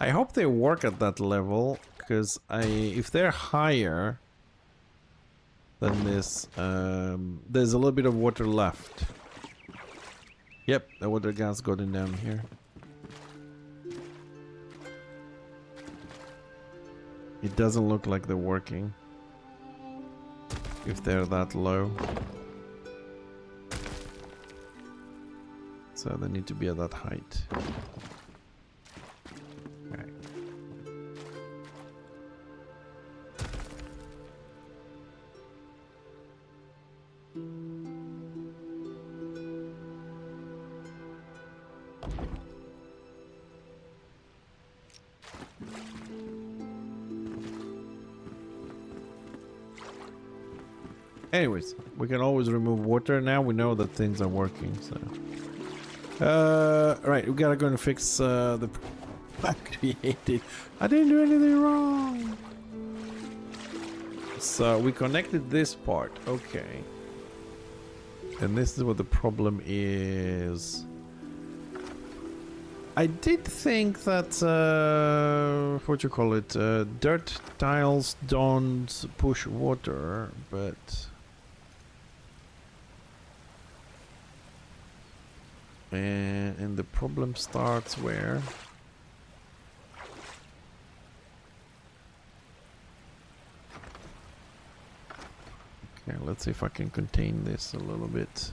Speaker 1: I hope they work at that level, because if they're higher than this, there's a little bit of water left. Yep, the water gas gotten down here. It doesn't look like they're working if they're that low. So they need to be at that height. Okay. Anyways, we can always remove water now. We know that things are working, so. Right, we gotta go and fix the I created. I didn't do anything wrong. So we connected this part, okay. And this is what the problem is. I did think that, what you call it, dirt tiles don't push water, but... And the problem starts where? Okay, let's see if I can contain this a little bit.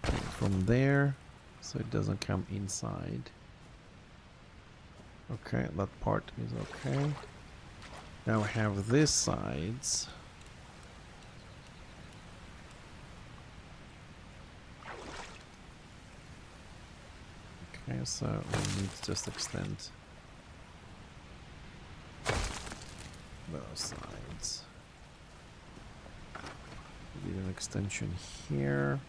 Speaker 1: From there, so it doesn't come inside. Okay, that part is okay. Now we have this sides. Okay, so we need to just extend those sides. We need an extension here.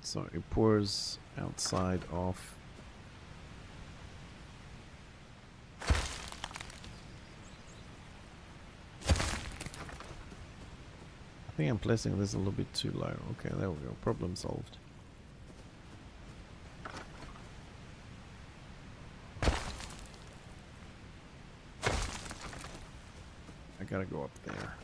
Speaker 1: So it pours outside of. I think I'm placing this a little bit too low. Okay, there we go. Problem solved. I gotta go up there.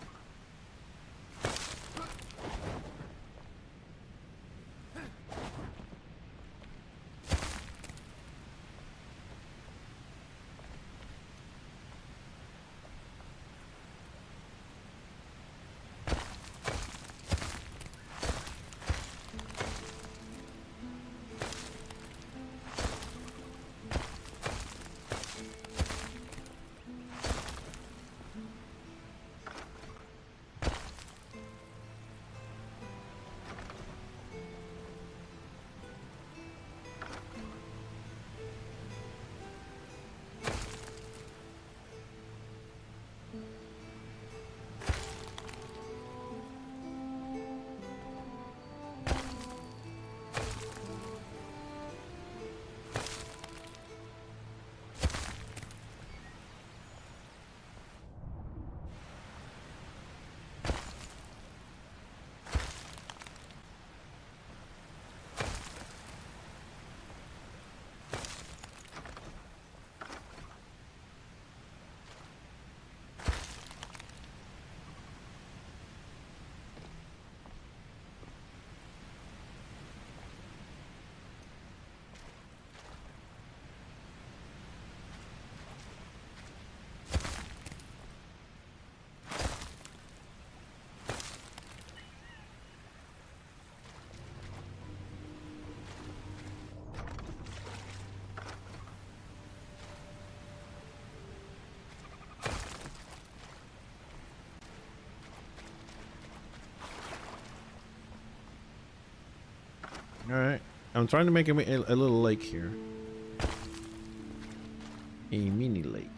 Speaker 1: Alright. I'm trying to make a little lake here. A mini lake.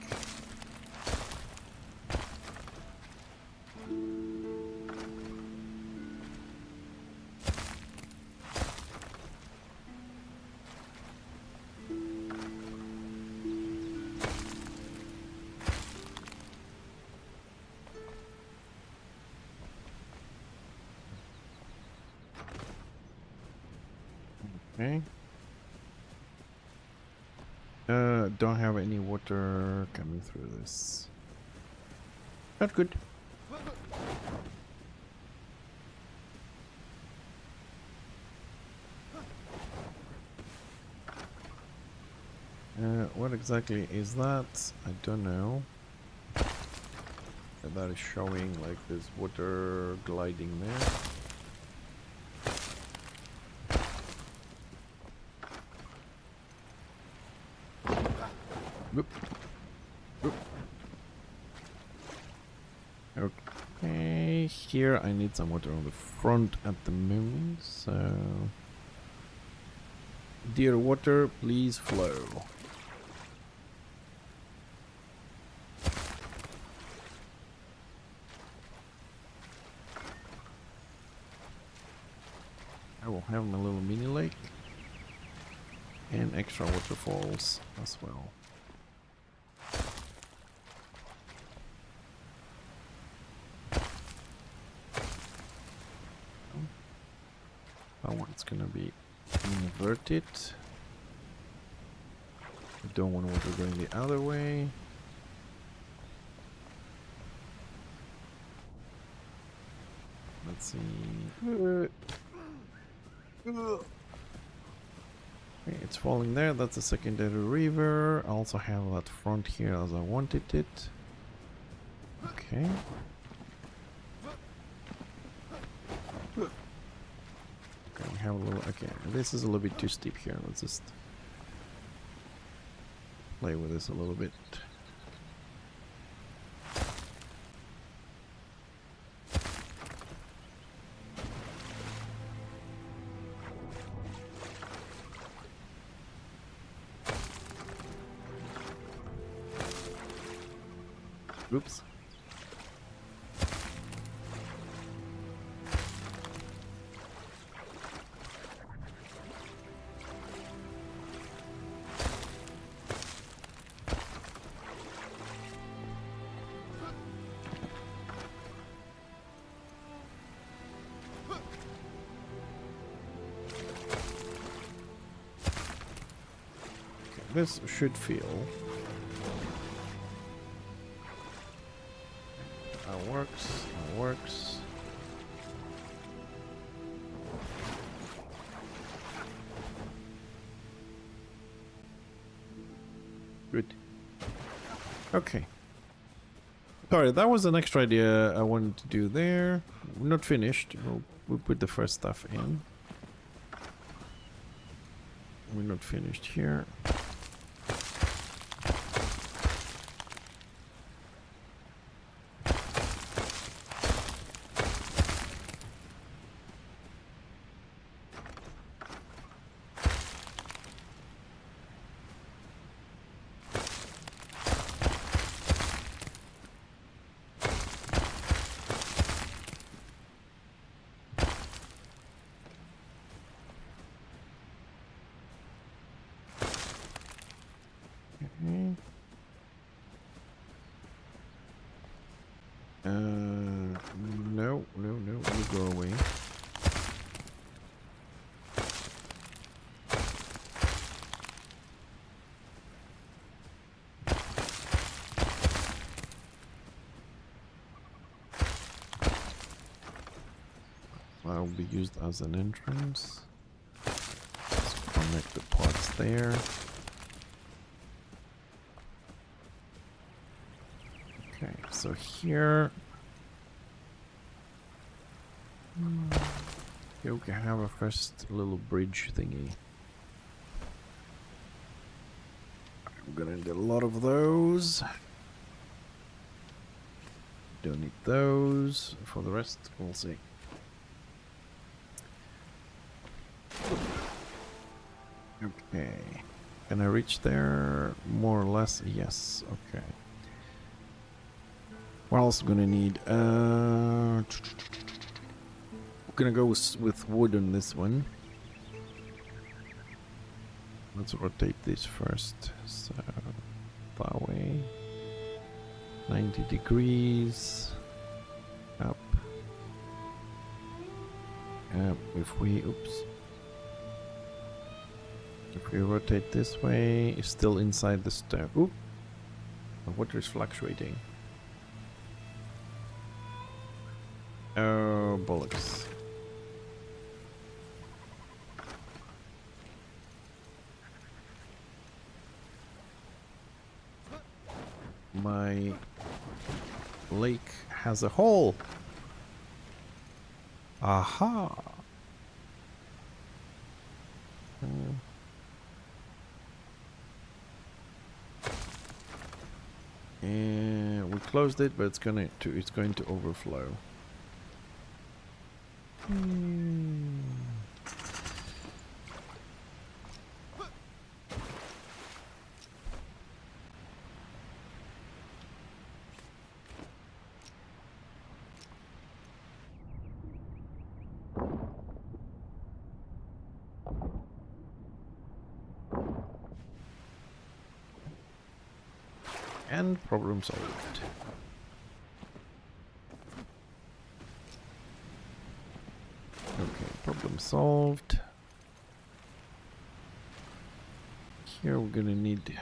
Speaker 1: Okay. Don't have any water coming through this. Not good. What exactly is that? I don't know. That is showing like there's water gliding there. Whoop. Whoop. Okay, here I need some water on the front at the moment, so... Dear water, please flow. I will have my little mini lake and extra waterfalls as well. That one's gonna be inverted. I don't want water going the other way. Let's see. Okay, it's falling there. That's a secondary river. I also have that front here as I wanted it. Okay. Okay, we have a little... Okay, this is a little bit too steep here. Let's just play with this a little bit. Oops. This should feel. That works. That works. Good. Okay. Sorry, that was an extra idea I wanted to do there. We're not finished. We'll put the first stuff in. We're not finished here. No, you go away. That will be used as an entrance. Let's connect the pots there. Okay, so here we can have a first little bridge thingy. I'm gonna need a lot of those. Don't need those. For the rest, we'll see. Okay. Can I reach there? More or less, yes. Okay. What else am I gonna need? I'm gonna go with wood on this one. Let's rotate this first. So, that way. 90 degrees. Up. If we rotate this way, it's still inside the stone. Oop! The water is fluctuating. Oh, bollocks. My lake has a hole. Aha! And we closed it, but it's going to overflow. And problem solved. Okay, problem solved. Here we're gonna need...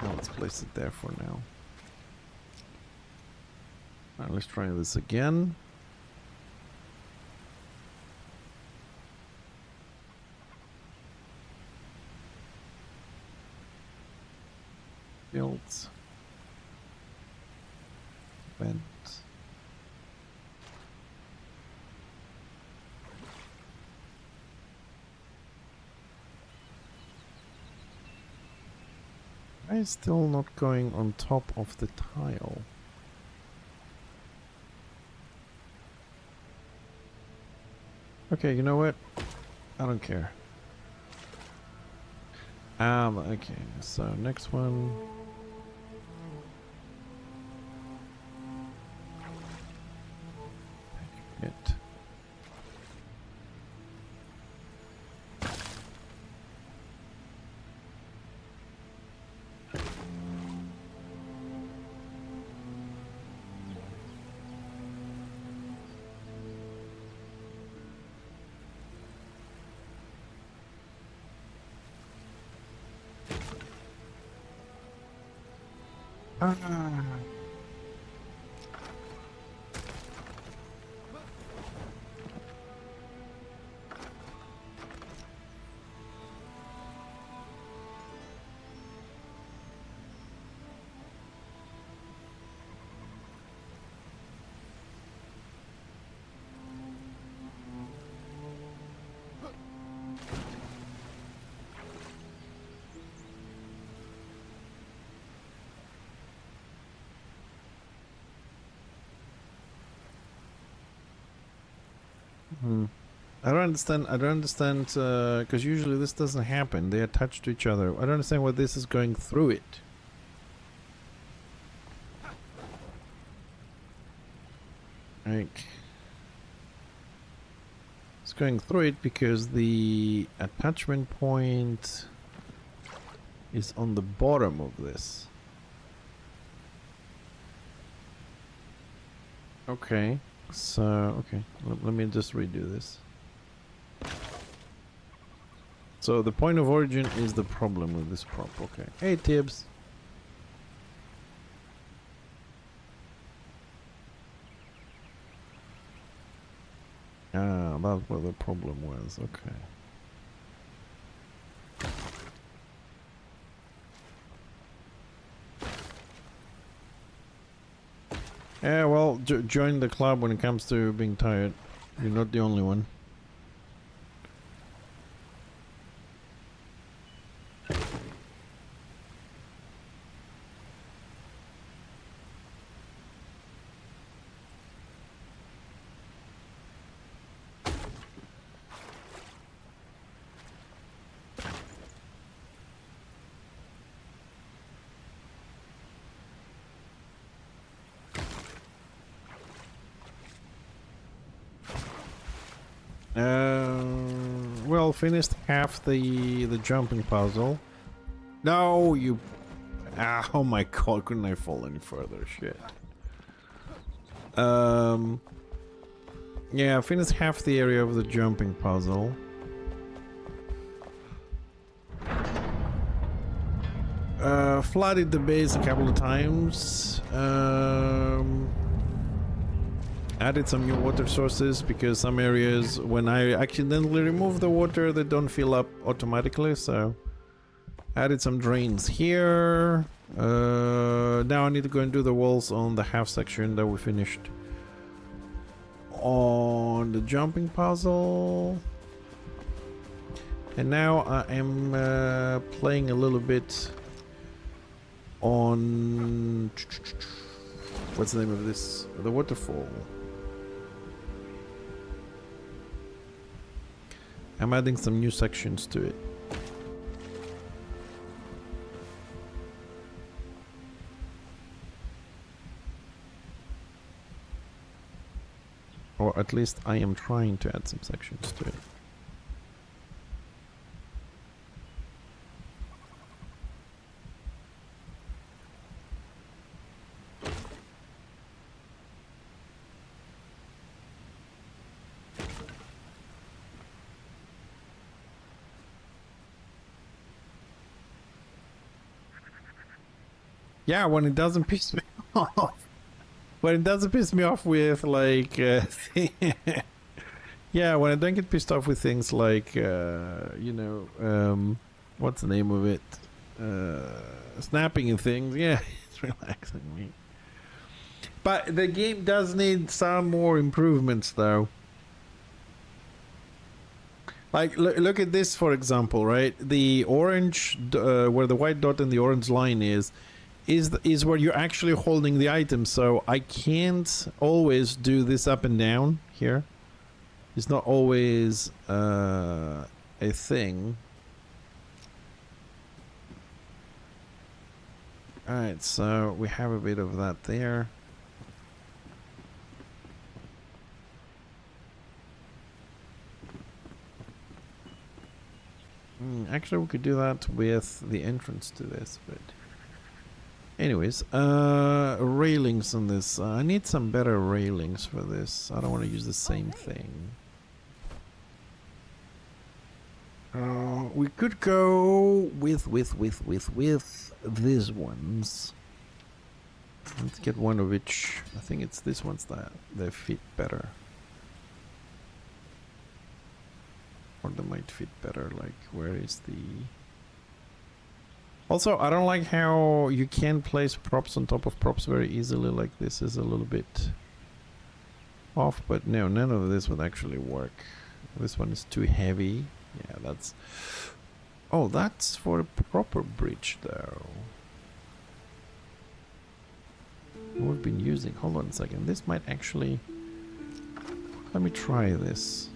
Speaker 1: Well, let's place it there for now. Alright, let's try this again. Built. Vent. Why is still not going on top of the tile? Okay, you know what? I don't care. Okay, so next one. It. I don't understand, because usually this doesn't happen. They attach to each other. I don't understand why this is going through it. Like, it's going through it because the attachment point is on the bottom of this. Okay. So, okay, let me just redo this. So the point of origin is the problem with this prop. Okay. Hey, Tibbs. Ah, that's what the problem was. Okay. Yeah, well, join the club when it comes to being tired. You're not the only one. Well, finished half the jumping puzzle. No, you... Ah, oh my god, couldn't I fall any further? Shit. Yeah, finished half the area of the jumping puzzle. Flooded the base a couple of times. Added some new water sources because some areas, when I accidentally remove the water, they don't fill up automatically, so added some drains here. Now I need to go and do the walls on the half section that we finished on the jumping puzzle. And now I am playing a little bit on... What's the name of this? The waterfall. I'm adding some new sections to it. Or at least I am trying to add some sections to it. Yeah, when it doesn't piss me off. When it doesn't piss me off with, like, yeah, when I don't get pissed off with things like, you know, what's the name of it? Snapping and things, yeah, it's relaxing me. But the game does need some more improvements, though. Like, look at this, for example, right? The orange, where the white dot and the orange line is where you're actually holding the item, so I can't always do this up and down here. It's not always a thing. Alright, so we have a bit of that there. Actually, we could do that with the entrance to this, but... Anyways, railings on this. I need some better railings for this. I don't want to use the same thing. We could go with these ones. Let's get one of each. I think it's these ones that they fit better. Or they might fit better. Like, where is the... Also, I don't like how you can place props on top of props very easily. Like, this is a little bit off, but no, none of this would actually work. This one is too heavy. Yeah, that's... Oh, that's for a proper bridge, though. We've been using... Hold on a second. This might actually... Let me try this.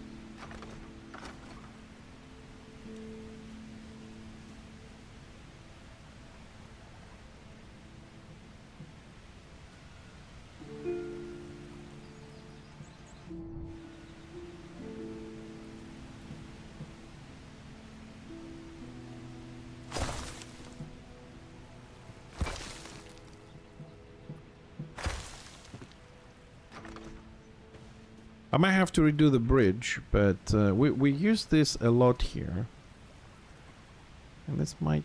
Speaker 1: I might have to redo the bridge, but we use this a lot here. And this might...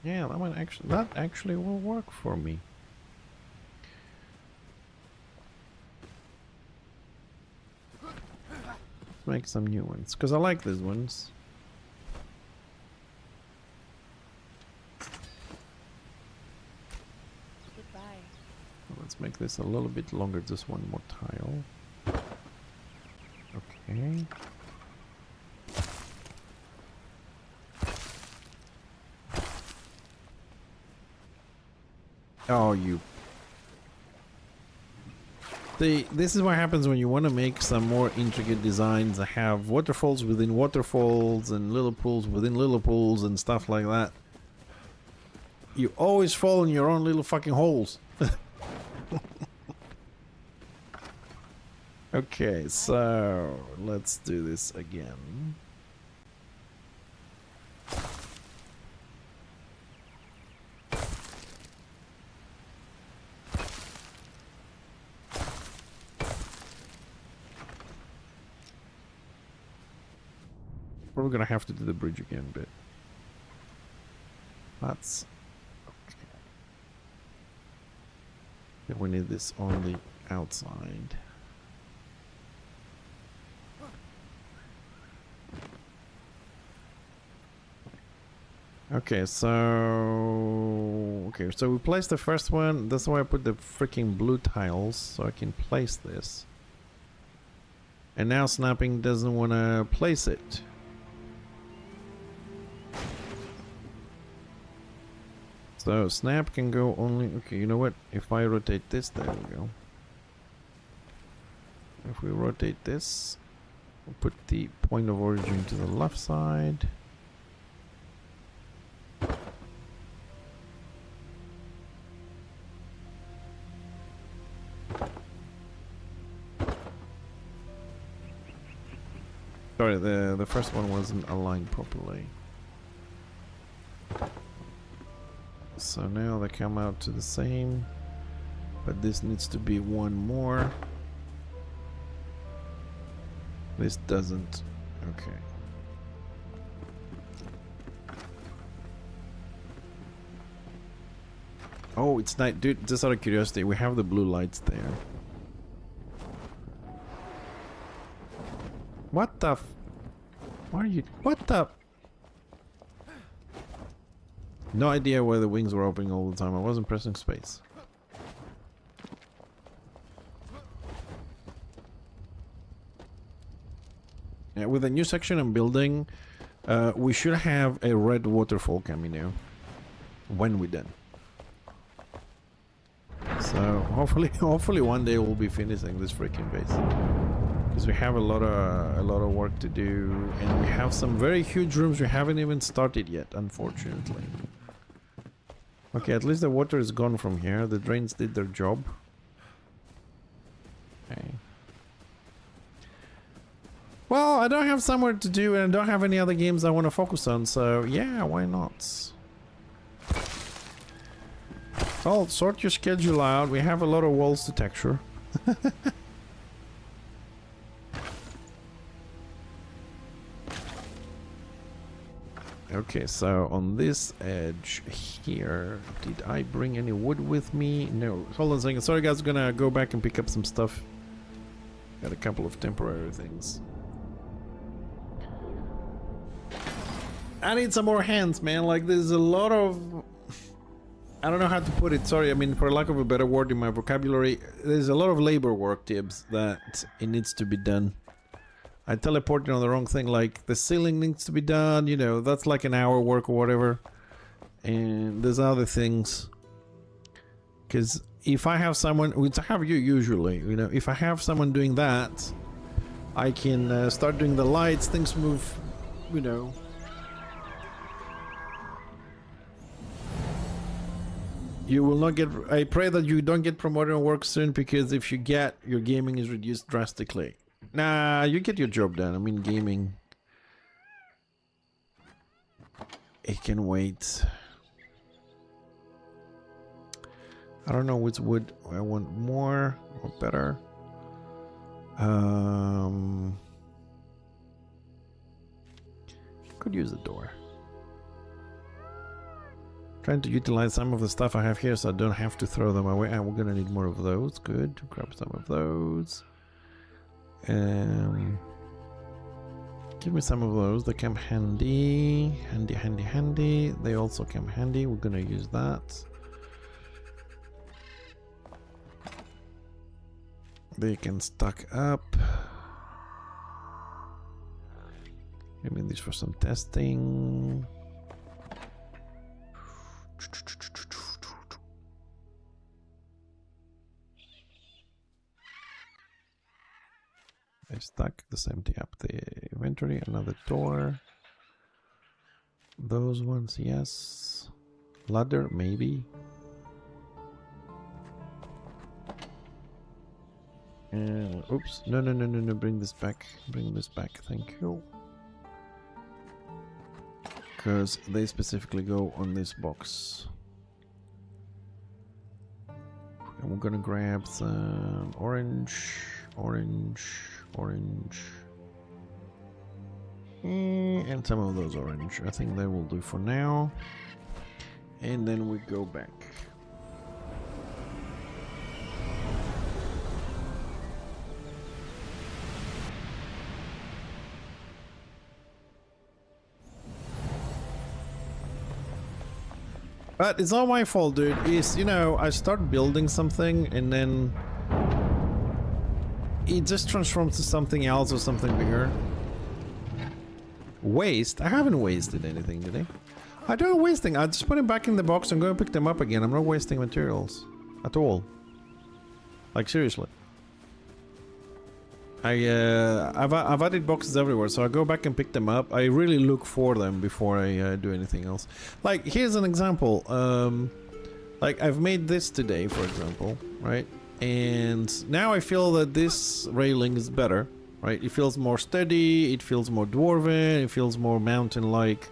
Speaker 1: Yeah, that actually will work for me. Let's make some new ones, because I like these ones.
Speaker 2: Goodbye.
Speaker 1: Let's make this a little bit longer, just one more tile. Okay. Oh, you. This is what happens when you want to make some more intricate designs that have waterfalls within waterfalls and little pools within little pools and stuff like that. You always fall in your own little fucking holes. Okay, so let's do this again. We're gonna have to do the bridge again, but that's okay. Then we need this on the outside. Okay, so we placed the first one. That's why I put the freaking blue tiles so I can place this. And now Snapping doesn't want to place it. So Snap can go only. Okay, you know what? If I rotate this, there we go. If we rotate this, we'll put the point of origin to the left side. Sorry, the first one wasn't aligned properly. So now they come out to the same, but this needs to be one more. This doesn't. Okay. Oh, it's night, dude. Just out of curiosity, we have the blue lights there. What the? Why are you? What the? No idea why the wings were opening all the time. I wasn't pressing space. Yeah, with the new section I'm building, we should have a red waterfall coming now when we're done. So hopefully one day we'll be finishing this freaking base, because we have a lot of work to do, and we have some very huge rooms we haven't even started yet, unfortunately. Okay, at least the water is gone from here. The drains did their job. Okay. Well, I don't have somewhere to do, and I don't have any other games I want to focus on, so yeah, why not? Well, sort your schedule out. We have a lot of walls to texture. Okay, so on this edge here, did I bring any wood with me? No. Hold on a second. Sorry guys, I'm gonna go back and pick up some stuff. Got a couple of temporary things. I need some more hands, man. Like, there's a lot of... I don't know how to put it. Sorry, I mean, for lack of a better word in my vocabulary, there's a lot of labor work, Tibbs, that it needs to be done. I teleported on the wrong thing, like the ceiling needs to be done, you know, that's like an hour work or whatever. And there's other things. Because if I have someone, which I have you usually, you know, if I have someone doing that, I can start doing the lights, things move, you know. You will not get, I pray that you don't get promoted on work soon, because if you get, your gaming is reduced drastically. Nah, you get your job done. I mean, gaming. It can wait. I don't know which wood I want more or better. Could use a door. Trying to utilize some of the stuff I have here so I don't have to throw them away. And we're gonna need more of those. Good. Grab some of those. Give me some of those. They come handy. Handy. They also come handy. We're gonna use that. They can stack up. Give me these for some testing. I stuck. Just empty up the inventory. Another door. Those ones, yes. Ladder, maybe. Oops. No, no, no, no, no. Bring this back. Bring this back. Thank you. Because they specifically go on this box. And we're gonna grab some orange, orange, orange. And some of those orange. I think they will do for now. And then we go back. But it's not my fault, dude. It's, you know, I start building something and then it just transforms to something else or something bigger. Waste? I haven't wasted anything, did I? I don't wasting. I just put it back in the box and go and pick them up again. I'm not wasting materials at all. Like, seriously. I've added boxes everywhere, so I go back and pick them up. I really look for them before I do anything else. Like, here's an example. Like, I've made this today, for example, right? And now I feel that this railing is better, right? It feels more steady, it feels more dwarven, it feels more mountain-like.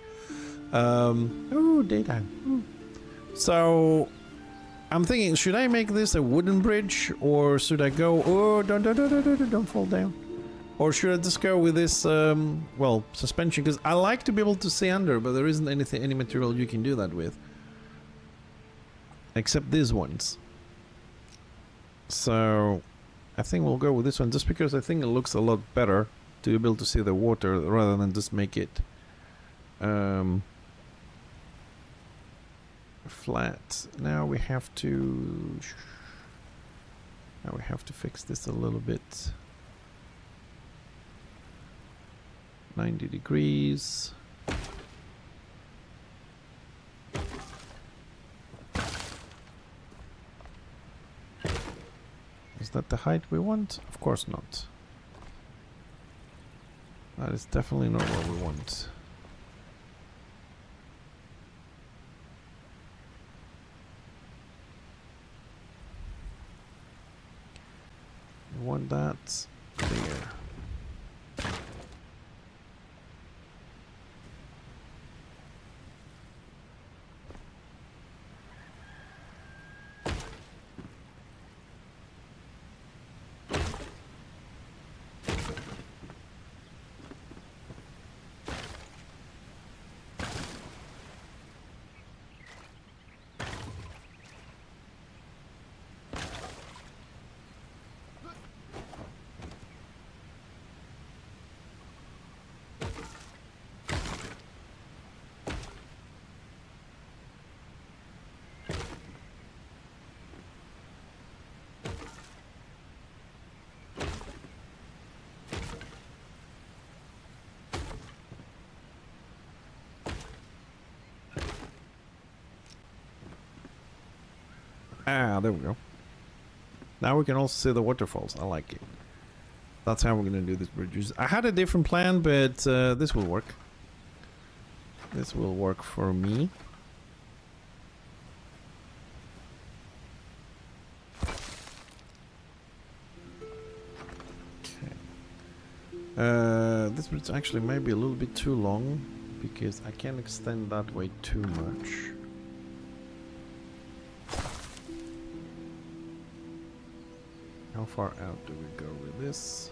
Speaker 1: Oh, daytime. So, I'm thinking, should I make this a wooden bridge, or should I go? Oh, don't fall down. Or should I just go with this, well, suspension? Because I like to be able to see under, but there isn't any material you can do that with, except these ones. So, I think we'll go with this one, just because I think it looks a lot better to be able to see the water rather than just make it flat. Now we have to fix this a little bit. 90 degrees. Is that the height we want? Of course not. That is definitely not what we want. We want that there. Ah, there we go. Now we can also see the waterfalls. I like it. That's how we're gonna do these bridges. I had a different plan, but this will work. This will work for me. Okay. This bridge actually might be a little bit too long because I can't extend that way too much. How far out do we go with this?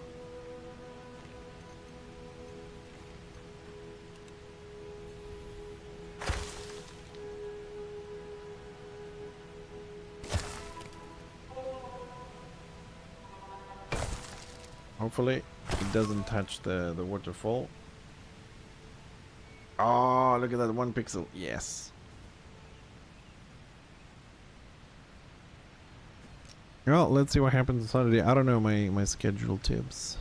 Speaker 1: Hopefully it doesn't touch the waterfall. Oh, look at that 1 pixel. Yes. Well, let's see what happens on Saturday. I don't know my schedule tips.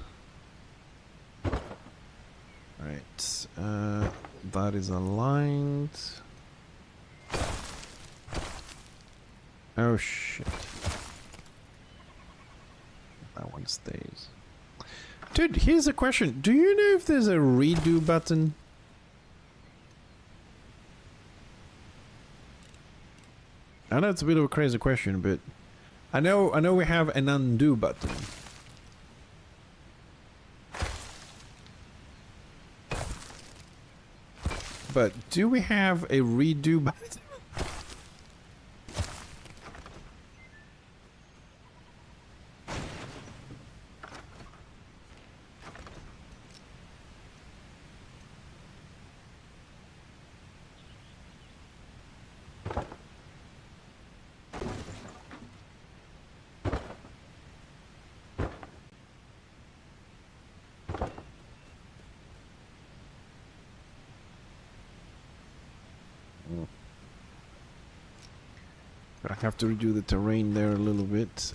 Speaker 1: Right. That is aligned. Oh shit. That one stays. Dude, here's a question. Do you know if there's a redo button? I know it's a bit of a crazy question, but I know we have an undo button. But do we have a redo button? I have to redo the terrain there a little bit.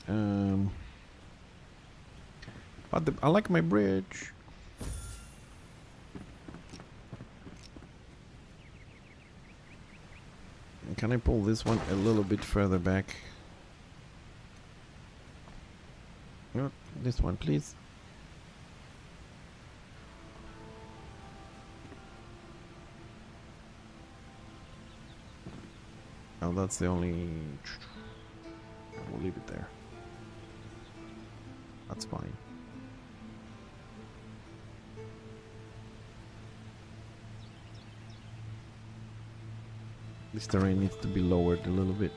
Speaker 1: But I like my bridge. Can I pull this one a little bit further back? No, this one, please. Oh, that's the only... We'll leave it there. That's fine. This terrain needs to be lowered a little bit.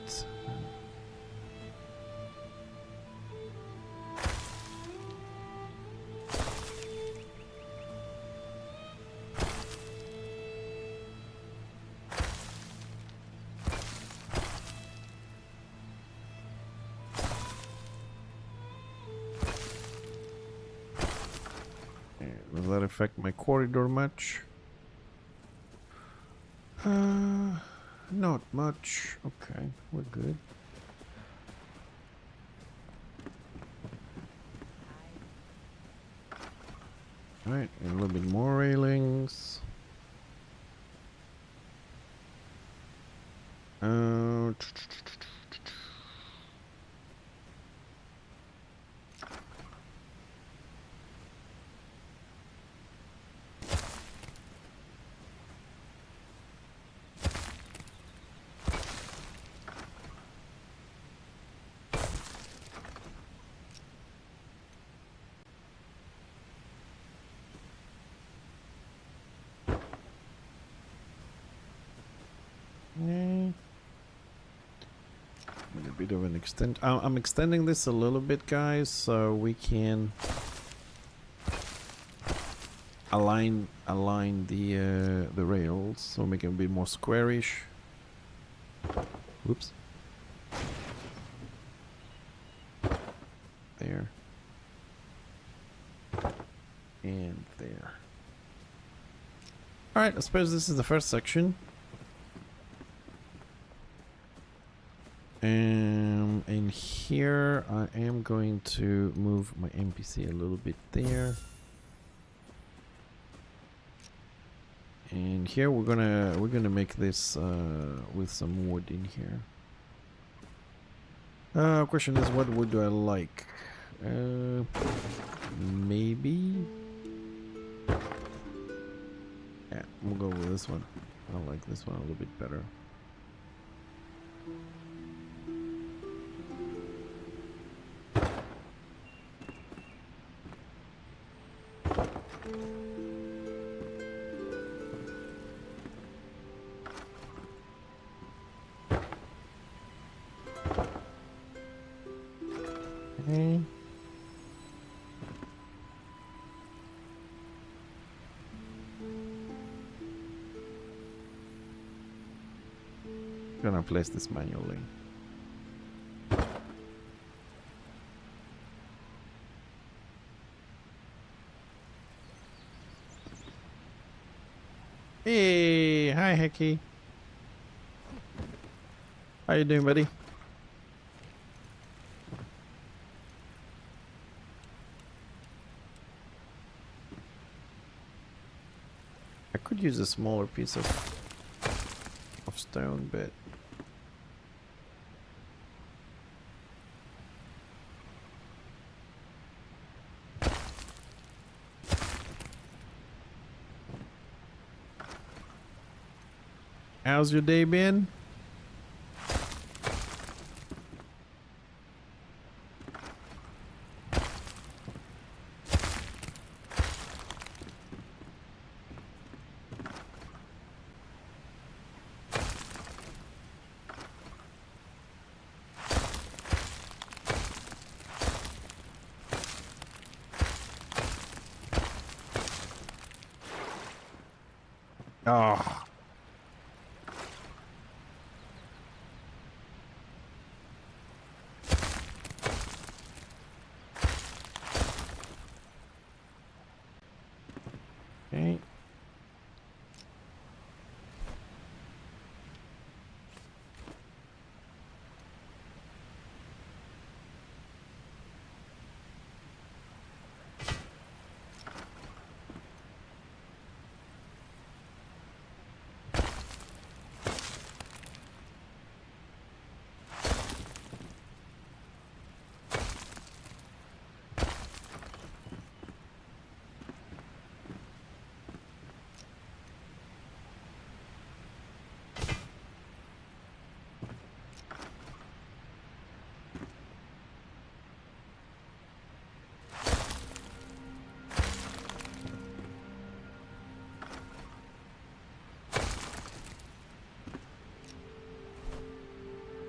Speaker 1: Does that affect my corridor much? Not much. Okay, we're good. Alright, a little bit more railings. A bit of an extend. I'm extending this a little bit, guys, so we can align the rails, so make it a bit more squarish. Whoops. There. And there. All right. I suppose this is the first section. And here I am going to move my NPC a little bit there. And here we're gonna make this with some wood in here. Question is, what wood do I like? Maybe. Yeah, we'll go with this one. I like this one a little bit better. Okay. Gonna place this manually. Hey, hi Hecky. How you doing, buddy? I could use a smaller piece of stone, but How's your day been? Oh. Okay.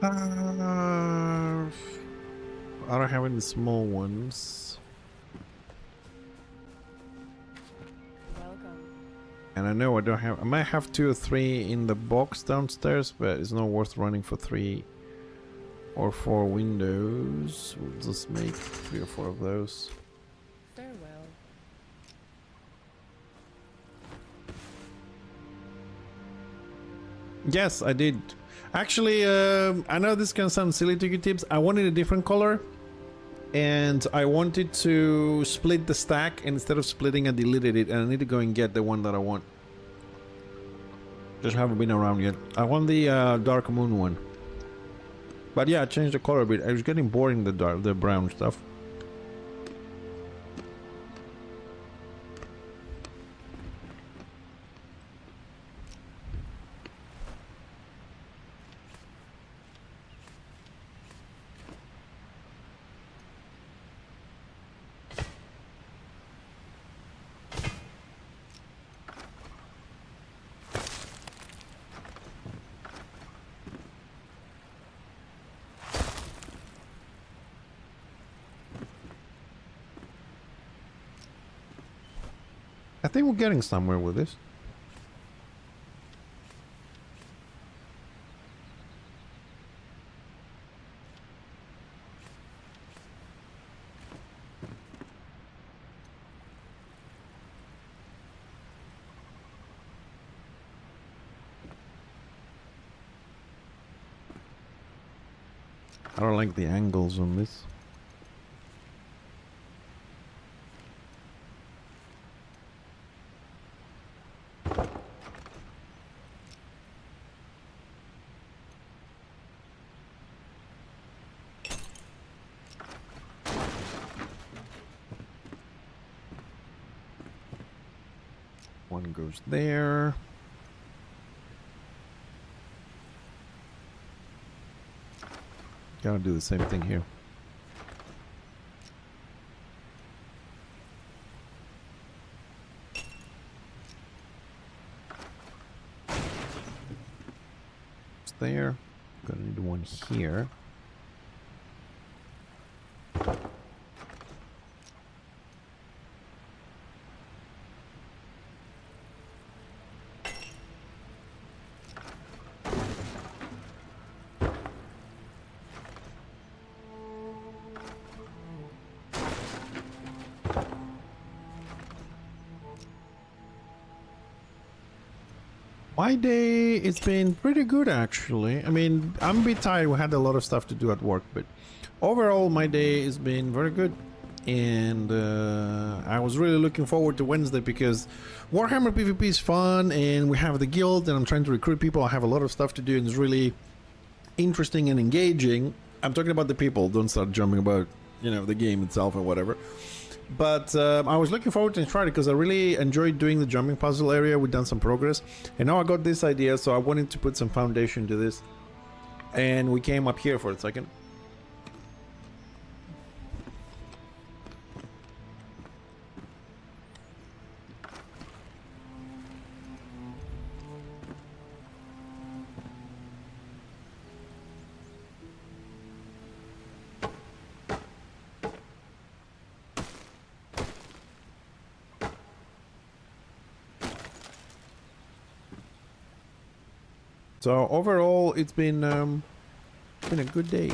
Speaker 1: I don't have any small ones.
Speaker 2: Welcome.
Speaker 1: And I know I don't have... I might have 2 or 3 in the box downstairs, but it's not worth running for 3 or 4 windows. We'll just make 3 or 4 of those.
Speaker 2: Farewell.
Speaker 1: Yes, I did. Actually, I know this can sound silly to you, Tips. I wanted a different color. And I wanted to split the stack. And instead of splitting, I deleted it. And I need to go and get the one that I want. Just haven't been around yet. I want the Dark Moon one. But yeah, I changed the color a bit. I was getting bored in the brown stuff. I think we're getting somewhere with this. I don't like the angles on this. One goes there. Gotta do the same thing here. It's there. Gonna need one here. My day, it's been pretty good actually. I mean, I'm a bit tired. We had a lot of stuff to do at work, but overall my day has been very good. And I was really looking forward to Wednesday because Warhammer PvP is fun and we have the guild and I'm trying to recruit people. I have a lot of stuff to do and it's really interesting and engaging. I'm talking about the people. Don't start jumping about, you know, the game itself or whatever. But I was looking forward to Enshrouded because I really enjoyed doing the jumping puzzle area. We've done some progress. And now I got this idea, so I wanted to put some foundation to this. And we came up here for a second. So overall, it's been a good day.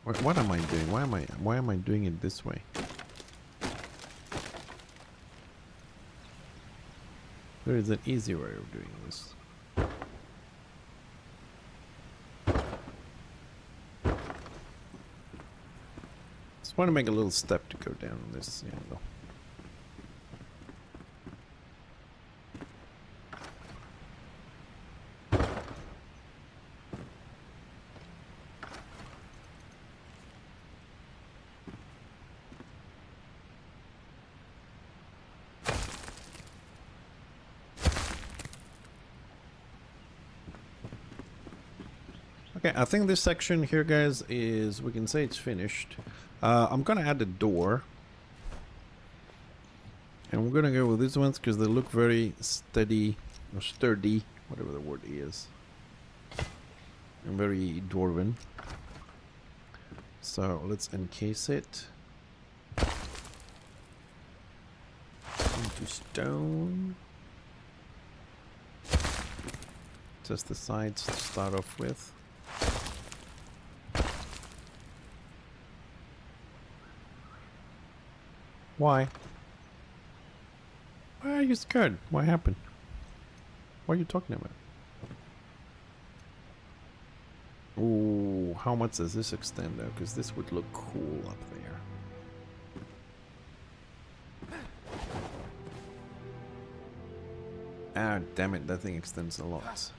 Speaker 1: What am I doing? Why am I doing it this way? There is an easy way of doing this. Just want to make a little step to go down this angle. Okay, I think this section here, guys, is, we can say it's finished. I'm gonna add a door. And we're gonna go with these ones because they look very steady, or sturdy, whatever the word is. And very dwarven. So let's encase it into stone. Just the sides to start off with. Why? Why are you scared? What happened? What are you talking about? Ooh, how much does this extend though? Because this would look cool up there. Ah, damn it, that thing extends a lot.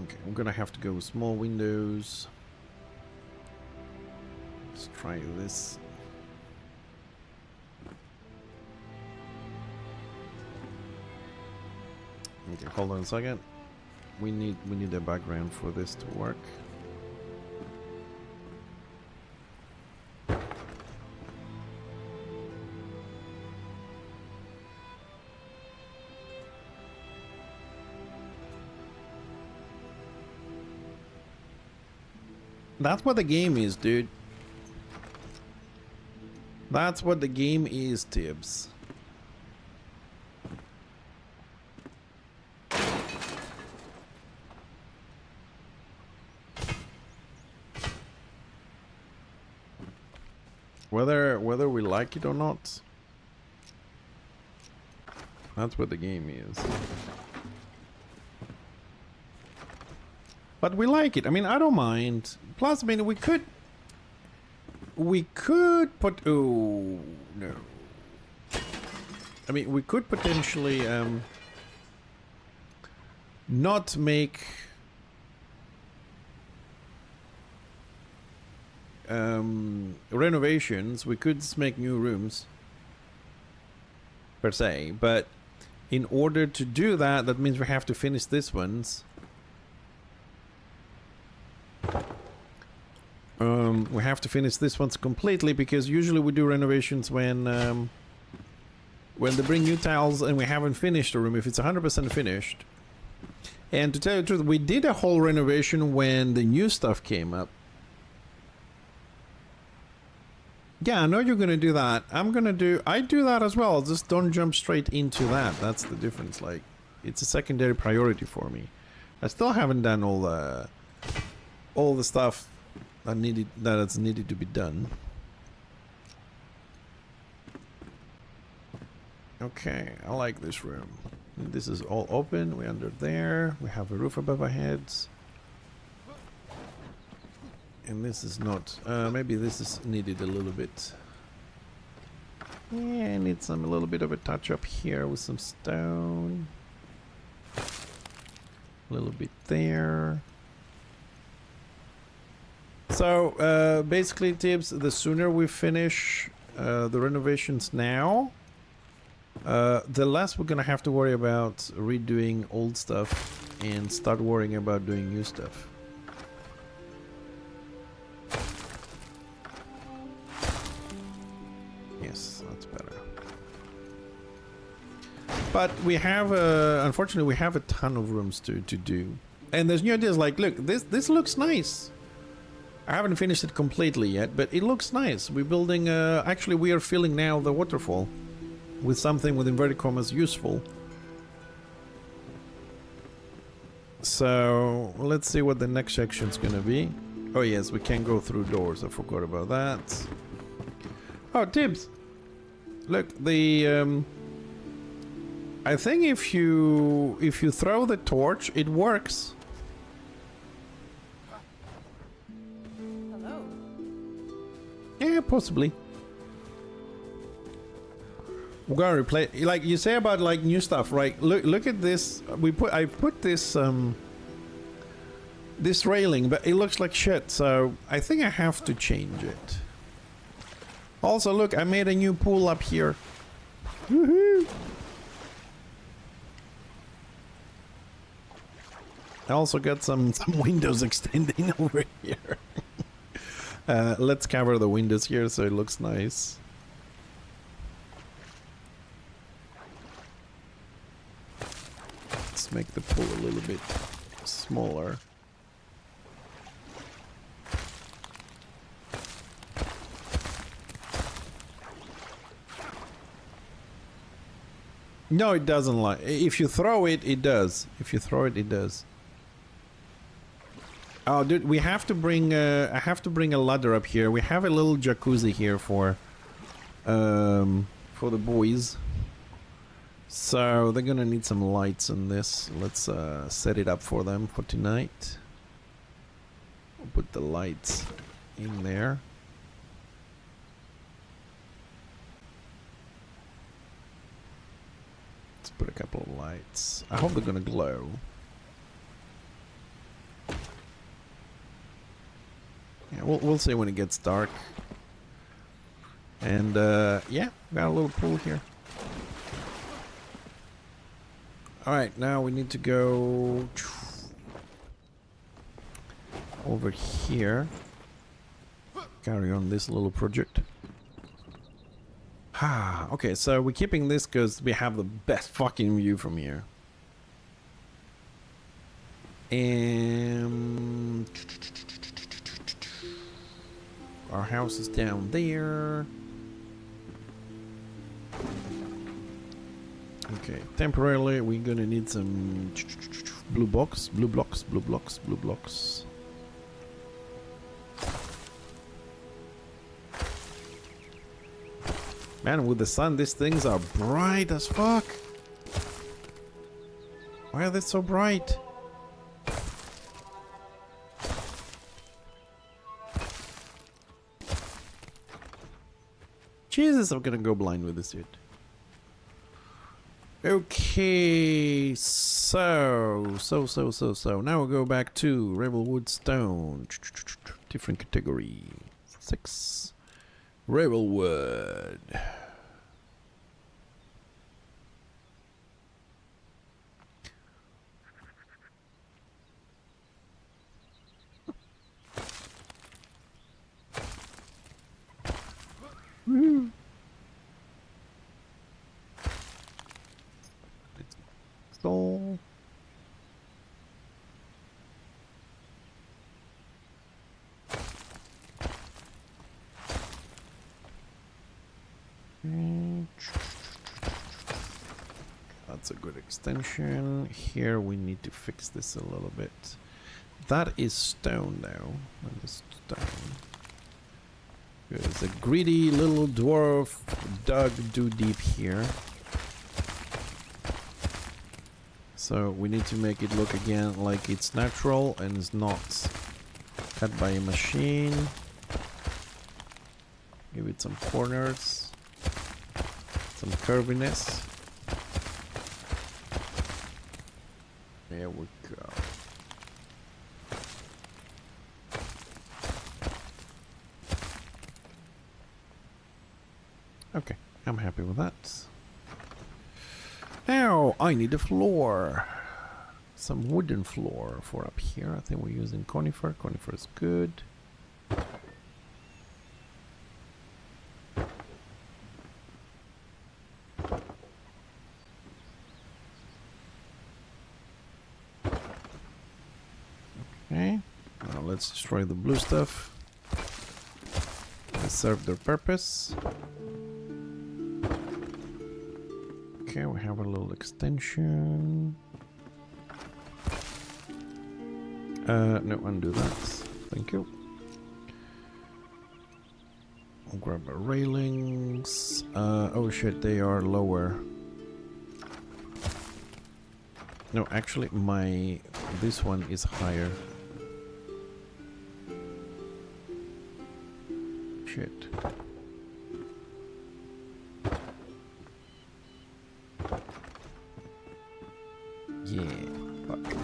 Speaker 1: Okay, I'm gonna have to go with small windows. Let's try this. Okay, hold on a second. We need a background for this to work. That's what the game is, dude. That's what the game is, Tibbs. Whether we like it or not, that's what the game is. But we like it. I mean, I don't mind. Plus, I mean, we could put, oh no. I mean, we could potentially not make renovations. We could just make new rooms per se, but in order to do that, that means we have to finish this ones. We have to finish this ones completely, because usually we do renovations when they bring new tiles and we haven't finished a room, if it's 100% finished. And to tell you the truth, we did a whole renovation when the new stuff came up. Yeah, I know you're gonna do that. I do that as well, just don't jump straight into that. That's the difference. Like, it's a secondary priority for me. I still haven't done all the stuff that's needed to be done. Okay, I like this room. This is all open. We're under there. We have a roof above our heads. And this is not... maybe this is needed a little bit. Yeah, I need some a little bit of a touch up here with some stone. A little bit there. So basically, tips: the sooner we finish the renovations now, the less we're gonna have to worry about redoing old stuff and start worrying about doing new stuff. Yes, that's better. But we have, unfortunately, we have a ton of rooms to do. And there's new ideas like, look, this looks nice. I haven't finished it completely yet, but it looks nice. We're building, actually we are filling now the waterfall with something with inverted commas useful. So let's see what the next section's gonna be. Oh yes, we can go through doors. I forgot about that. Oh, Tibbs! Look, the I think if you throw the torch, it works.
Speaker 2: Hello.
Speaker 1: Yeah, possibly. We're gonna replace, like you say about like new stuff, right? Look at this. I put this this railing, but it looks like shit. So I think I have to change it. Also, look, I made a new pool up here. Woohoo! I also got some windows extending over here. Let's cover the windows here so it looks nice. Let's make the pool a little bit smaller. No, it doesn't like. If you throw it, it does. If you throw it, it does. Oh, dude, we have to bring. I have to bring a ladder up here. We have a little jacuzzi here for the boys. So they're gonna need some lights on this. Let's set it up for them for tonight. We'll put the lights in there. Let's put a couple of lights. I hope they're gonna glow. Yeah, we'll see when it gets dark. And yeah, got a little pool here. Alright, now we need to go over here. Carry on this little project. Ah, okay, so we're keeping this because we have the best fucking view from here. And our house is down there. Okay, temporarily we're gonna need some blue blocks. Man, with the sun, these things are bright as fuck. Why are they so bright? Jesus, I'm gonna go blind with this shit. Okay, so now we'll go back to Ravelwood Stone. Different category. 6. Ravelwood. Woo. Soul. That's a good extension. Here we need to fix this a little bit. That is stone now. That is stone. There's a greedy little dwarf dug too deep here. So we need to make it look again like it's natural and is not cut by a machine. Give it some corners. Some curviness. There we go. Okay, I'm happy with that. Now I need a floor. Some wooden floor for up here. I think we're using conifer. Conifer is good. Okay, now let's destroy the blue stuff. They serve their purpose. Okay, we have a little extension. No, undo that. Thank you. I'll grab the railings. Oh shit, they are lower. No, actually, this one is higher. Shit. Yeah, fuck.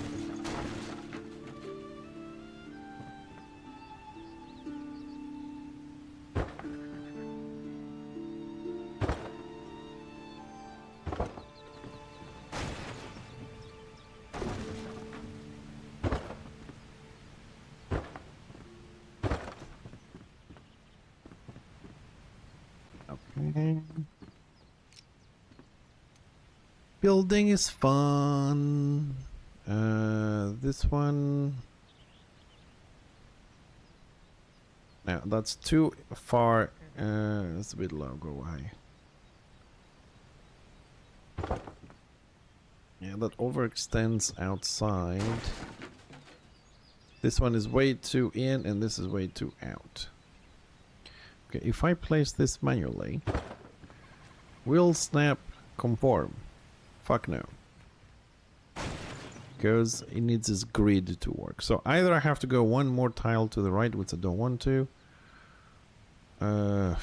Speaker 1: Okay. Building is fun. This one. No, that's too far. It's a bit low. Go high. Yeah, that overextends outside. This one is way too in, and this is way too out. Okay, if I place this manually, will snap conform? Fuck no. Because it needs this grid to work. So either I have to go one more tile to the right, which I don't want to. I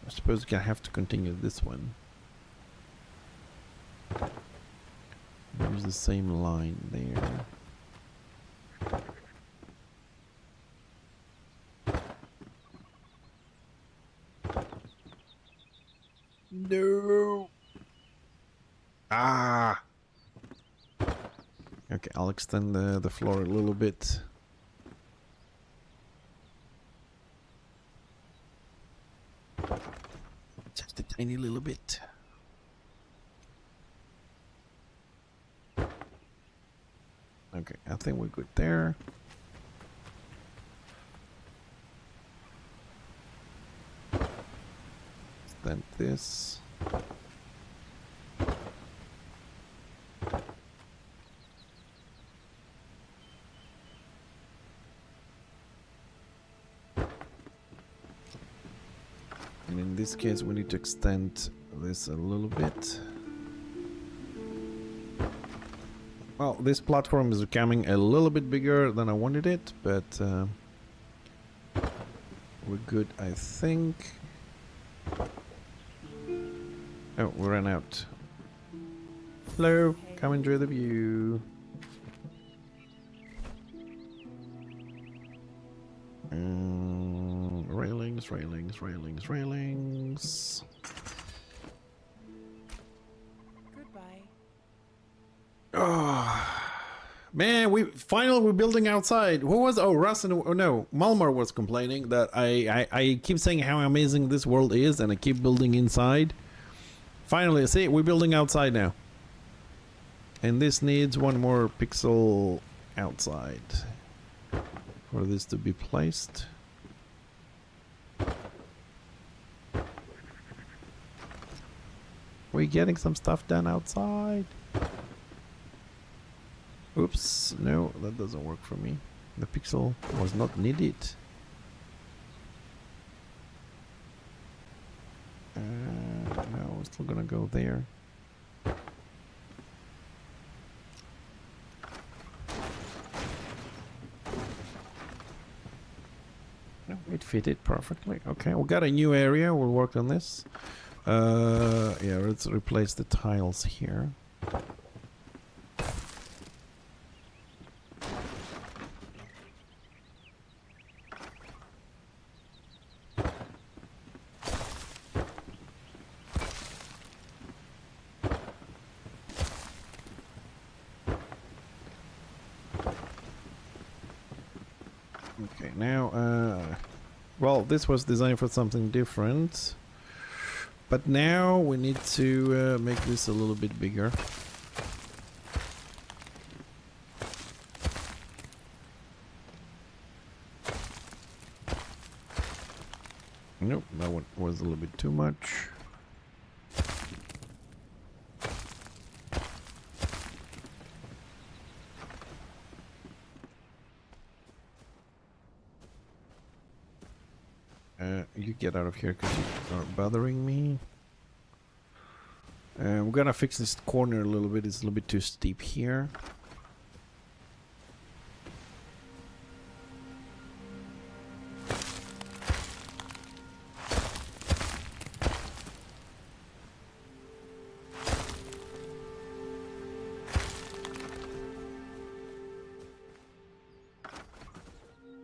Speaker 1: suppose I have to continue this one. Use the same line there. No. Ah. Okay, I'll extend the floor a little bit. Just a tiny little bit. Okay, I think we're good there. Extend this. And in this case, we need to extend this a little bit. Well, this platform is becoming a little bit bigger than I wanted it, but we're good, I think. Oh, we ran out. Hello, come enjoy the view. Railings, railings, railings, railings.
Speaker 2: Goodbye.
Speaker 1: Oh, man, we're building outside. Who was? Oh, Russ and no, Malmar was complaining that I keep saying how amazing this world is, and I keep building inside. Finally, see, we're building outside now, and this needs one more pixel outside for this to be placed. We're getting some stuff done outside. Oops, no, that doesn't work for me. The pixel was not needed. No, we're still gonna go there. No, it fitted perfectly. Okay, we got a new area. We'll work on this. Yeah, let's replace the tiles here. Okay, now, well, this was designed for something different. But now we need to make this a little bit bigger. Nope, that one was a little bit too much. You get out of here because you are bothering me. We're gonna fix this corner a little bit. It's a little bit too steep here.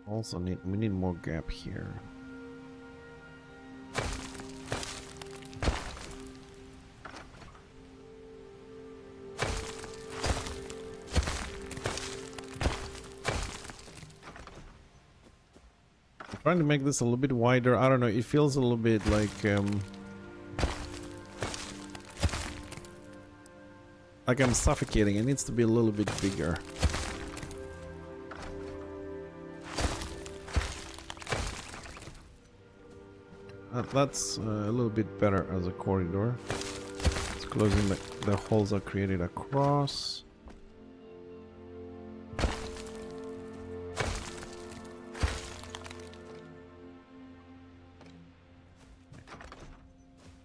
Speaker 1: Also we need more gap here. Trying to make this a little bit wider. I don't know, it feels a little bit like I'm suffocating. It needs to be a little bit bigger. That's a little bit better as a corridor. It's closing the holes are created across.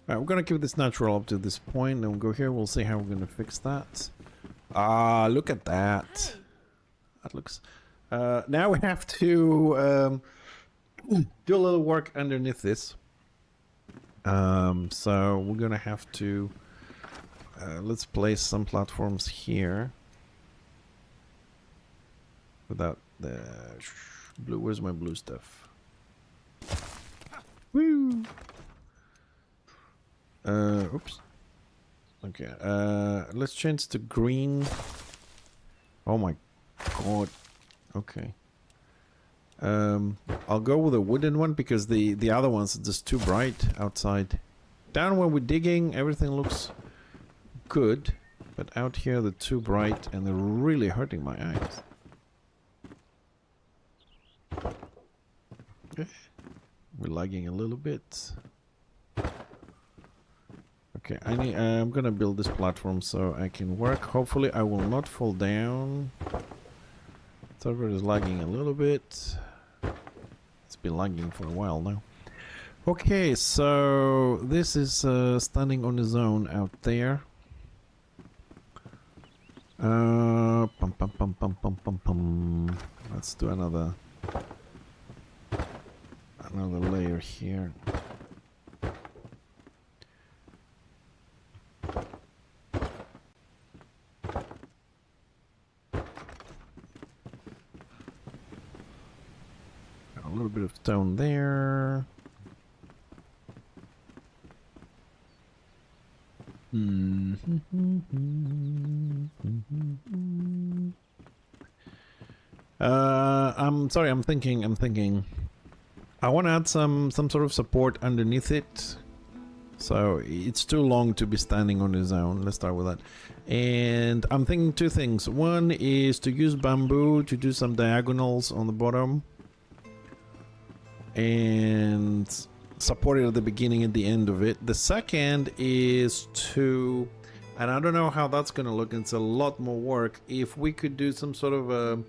Speaker 1: Alright, we're gonna keep this natural up to this point, and we'll go here. We'll see how we're gonna fix that. Ah, look at that. That looks. Now we have to do a little work underneath this. So we're gonna have to let's place some platforms here. Without the blue. Where's my blue stuff? Woo! Oops. Okay, let's change to green. Oh my god. Okay. I'll go with a wooden one because the other ones are just too bright outside. Down when we're digging, everything looks good, but out here they're too bright and they're really hurting my eyes. Okay. We're lagging a little bit. Okay, I'm gonna build this platform so I can work. Hopefully I will not fall down. Server is lagging a little bit. It's been lagging for a while now. Okay, so this is standing on its own out there. Pum, pum, pum, pum, pum, pum, pum. Let's do another layer here. A little bit of stone there. I'm sorry, I'm thinking. I want to add some sort of support underneath it. So it's too long to be standing on its own. Let's start with that. And I'm thinking two things. One is to use bamboo to do some diagonals on the bottom. And support it at the beginning and the end of it. The second is to, and I don't know how that's going to look, it's a lot more work, if we could do some sort of a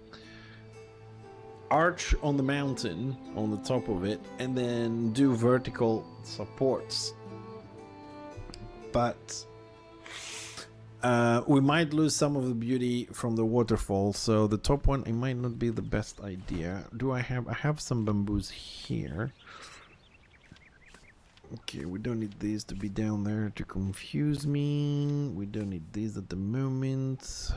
Speaker 1: arch on the mountain on the top of it and then do vertical supports. But we might lose some of the beauty from the waterfall, so the top one, it might not be the best idea. I have some bamboos here. Okay, we don't need these to be down there to confuse me. We don't need these at the moment.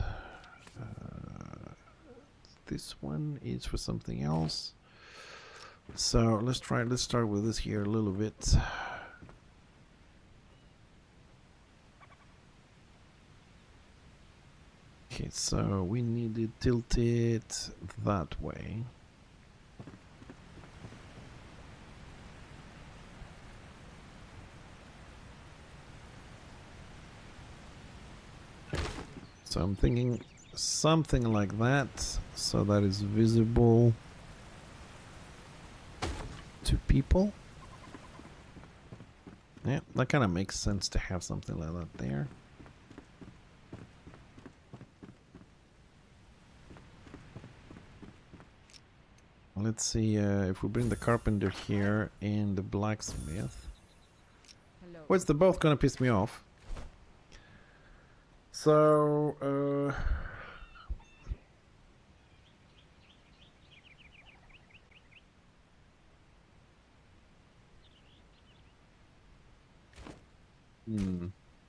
Speaker 1: This one is for something else. So let's start with this here a little bit. Okay, so we need to tilt it that way. So I'm thinking something like that, so that is visible to people. Yeah, that kind of makes sense to have something like that there. Let's see if we bring the carpenter here and the blacksmith.
Speaker 2: Hello.
Speaker 1: Well, they're both gonna piss me off. So,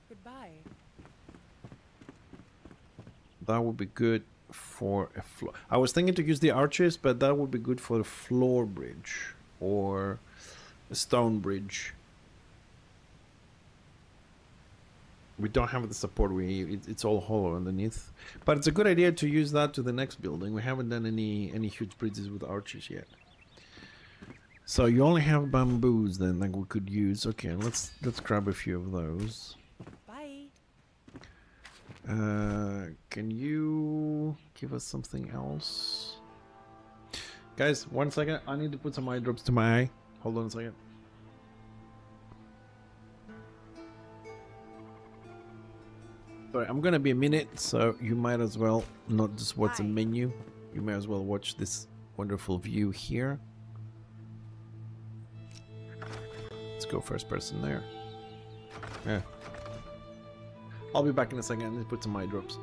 Speaker 2: Goodbye.
Speaker 1: that would be good for a floor. I was thinking to use the arches, but that would be good for a floor bridge or a stone bridge. We don't have the support. It's all hollow underneath, but it's a good idea to use that to the next building. We haven't done any huge bridges with arches yet. So you only have bamboos then that we could use. Okay, let's grab a few of those.
Speaker 2: Bye.
Speaker 1: Can you give us something else? Guys, 1 second. I need to put some eye drops to my eye. Hold on a second. Sorry, I'm gonna be a minute, so you might as well not just watch the menu. You may as well watch this wonderful view here. Let's go first person there. Yeah. I'll be back in a second. I need to put some eye drops.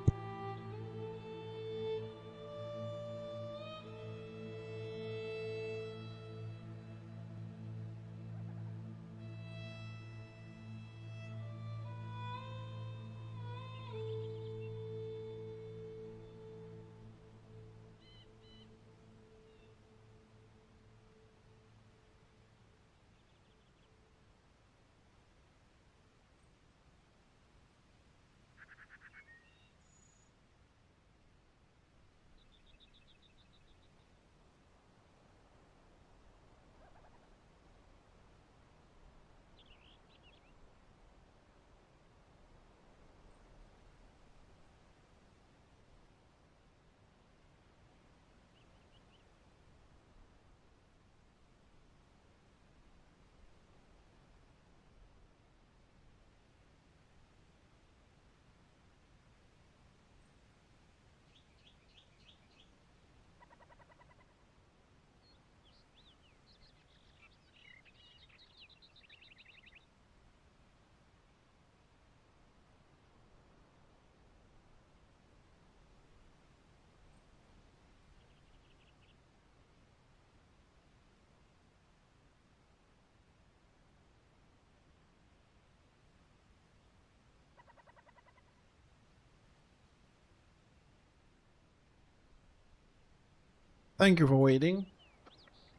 Speaker 1: Thank you for waiting.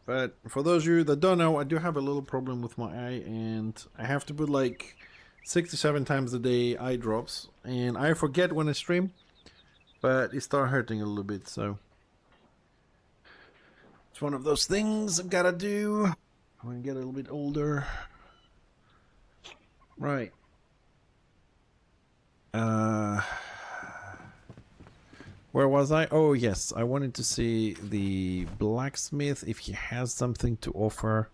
Speaker 1: But for those of you that don't know, I do have a little problem with my eye, and I have to put like 6 to 7 times a day eye drops, and I forget when I stream, but it started hurting a little bit, so it's one of those things I've gotta do when I get a little bit older. Right. Where was I? Oh yes, I wanted to see the blacksmith if he has something to offer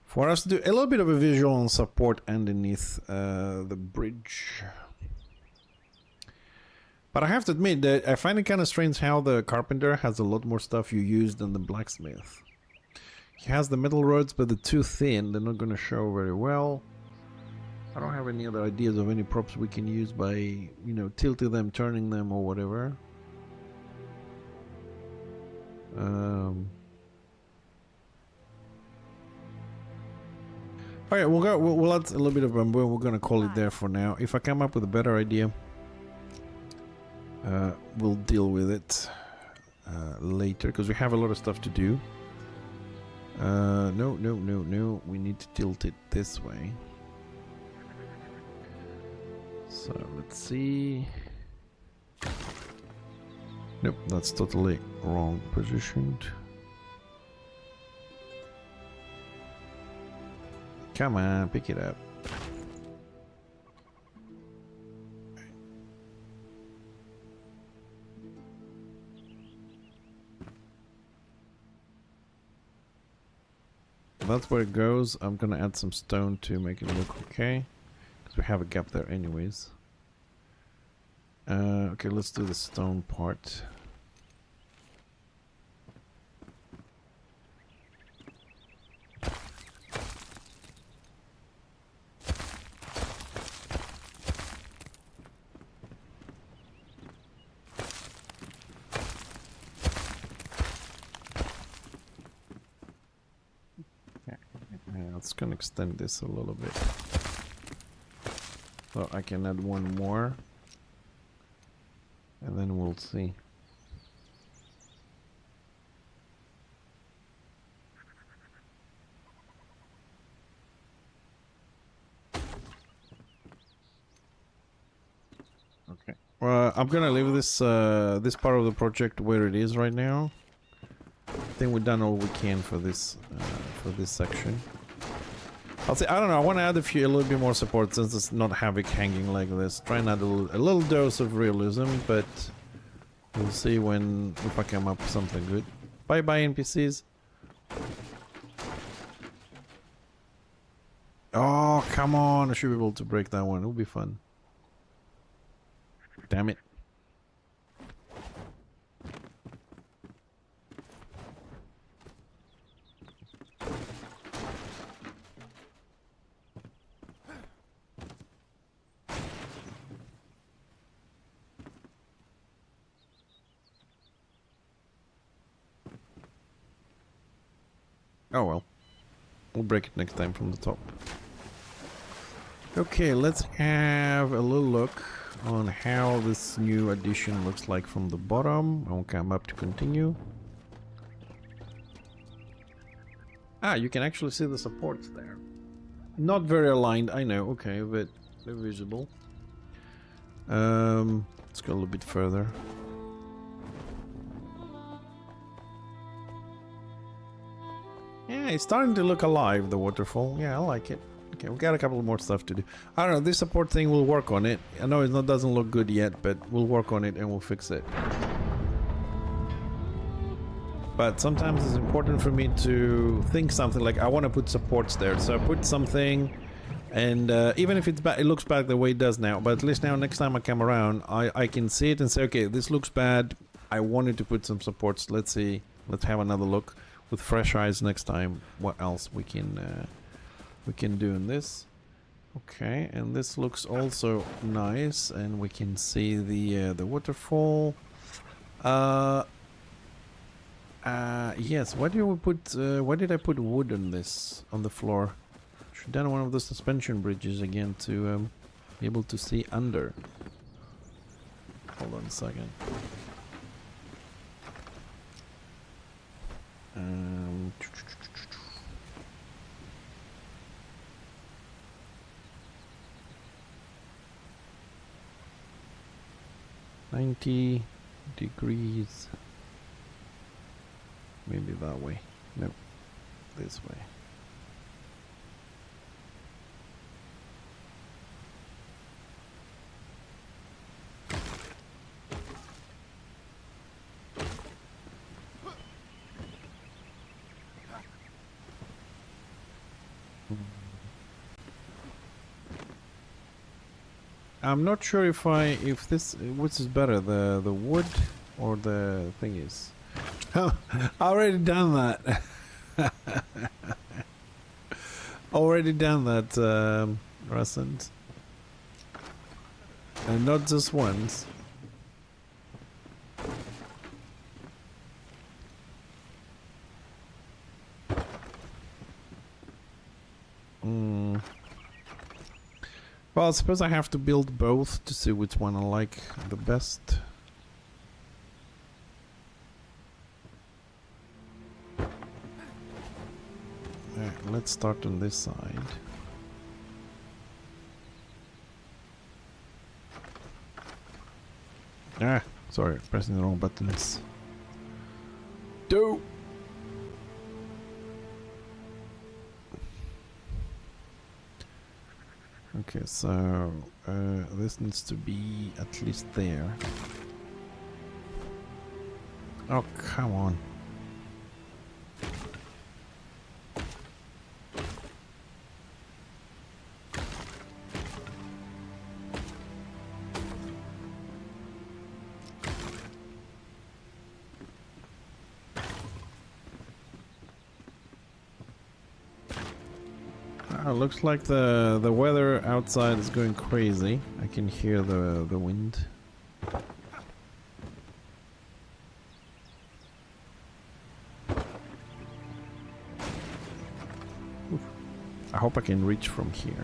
Speaker 1: for us to do a little bit of a visual and support underneath the bridge. But I have to admit that I find it kind of strange how the carpenter has a lot more stuff you use than the blacksmith. He has the metal rods, but they're too thin. They're not going to show very well. I don't have any other ideas of any props we can use by, you know, tilting them, turning them, or whatever. All right, we'll add a little bit of bamboo. We're gonna call it there for now. If I come up with a better idea, we'll deal with it later because we have a lot of stuff to do. No. We need to tilt it this way. So let's see. Nope, that's totally wrong positioned. Come on, pick it up. That's where it goes. I'm gonna add some stone to make it look okay. Because we have a gap there anyways. Okay, let's do the stone part. Let's gonna extend this a little bit. So I can add one more. And then we'll see. Okay. I'm gonna leave this this part of the project where it is right now. I think we've done all we can for this section. I'll say, I don't know, I want to add a little bit more support since it's not Havoc hanging like this. Try and add a little dose of realism, but we'll see if I come up with something good. Bye bye NPCs. Oh, come on, I should be able to break that one, it'll be fun. Damn it. Oh well. We'll break it next time from the top. Okay, let's have a little look on how this new addition looks like from the bottom. I'll come up to continue. Ah, you can actually see the supports there. Not very aligned, I know, okay, but they're visible. Let's go a little bit further. Yeah, it's starting to look alive, the waterfall. Yeah, I like it. Okay, we got a couple more stuff to do. I don't know, this support thing, we'll work on it. I know it doesn't look good yet, but we'll work on it and we'll fix it. But sometimes it's important for me to think something like, I want to put supports there. So I put something, and even if it's bad, it looks bad the way it does now. But at least now, next time I come around, I can see it and say, okay, this looks bad. I wanted to put some supports. Let's see. Let's have another look with fresh eyes next time. What else we can do in this? Okay, and this looks also nice, and we can see the waterfall. Yes. Why did we put? Why did I put wood on this on the floor? Should have done one of the suspension bridges again to be able to see under. Hold on a second. Um, 90 degrees. Maybe that way. Nope. This way. I'm not sure if which is better, the wood or the thing is. I already done that. Already done that, Russell. And not just once. Well, I suppose I have to build both to see which one I like the best. Alright, let's start on this side. Ah, sorry, pressing the wrong buttons. Do. Okay, so this needs to be at least there. Oh, come on. Looks like the weather outside is going crazy. I can hear the wind. Oof. I hope I can reach from here.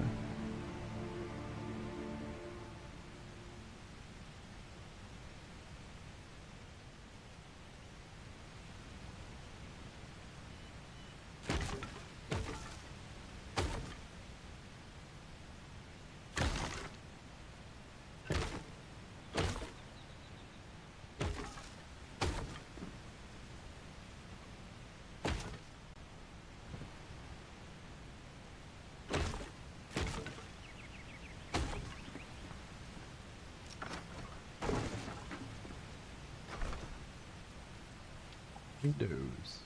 Speaker 1: Windows.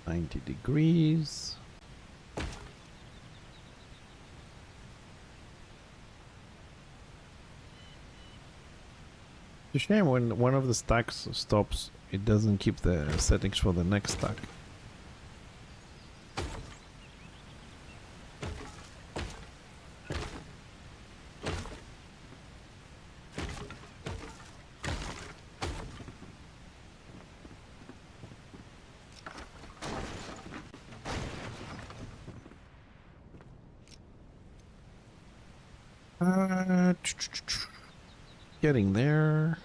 Speaker 1: $90. It's a shame when one of the stacks stops, it doesn't keep the settings for the next stack. Getting there.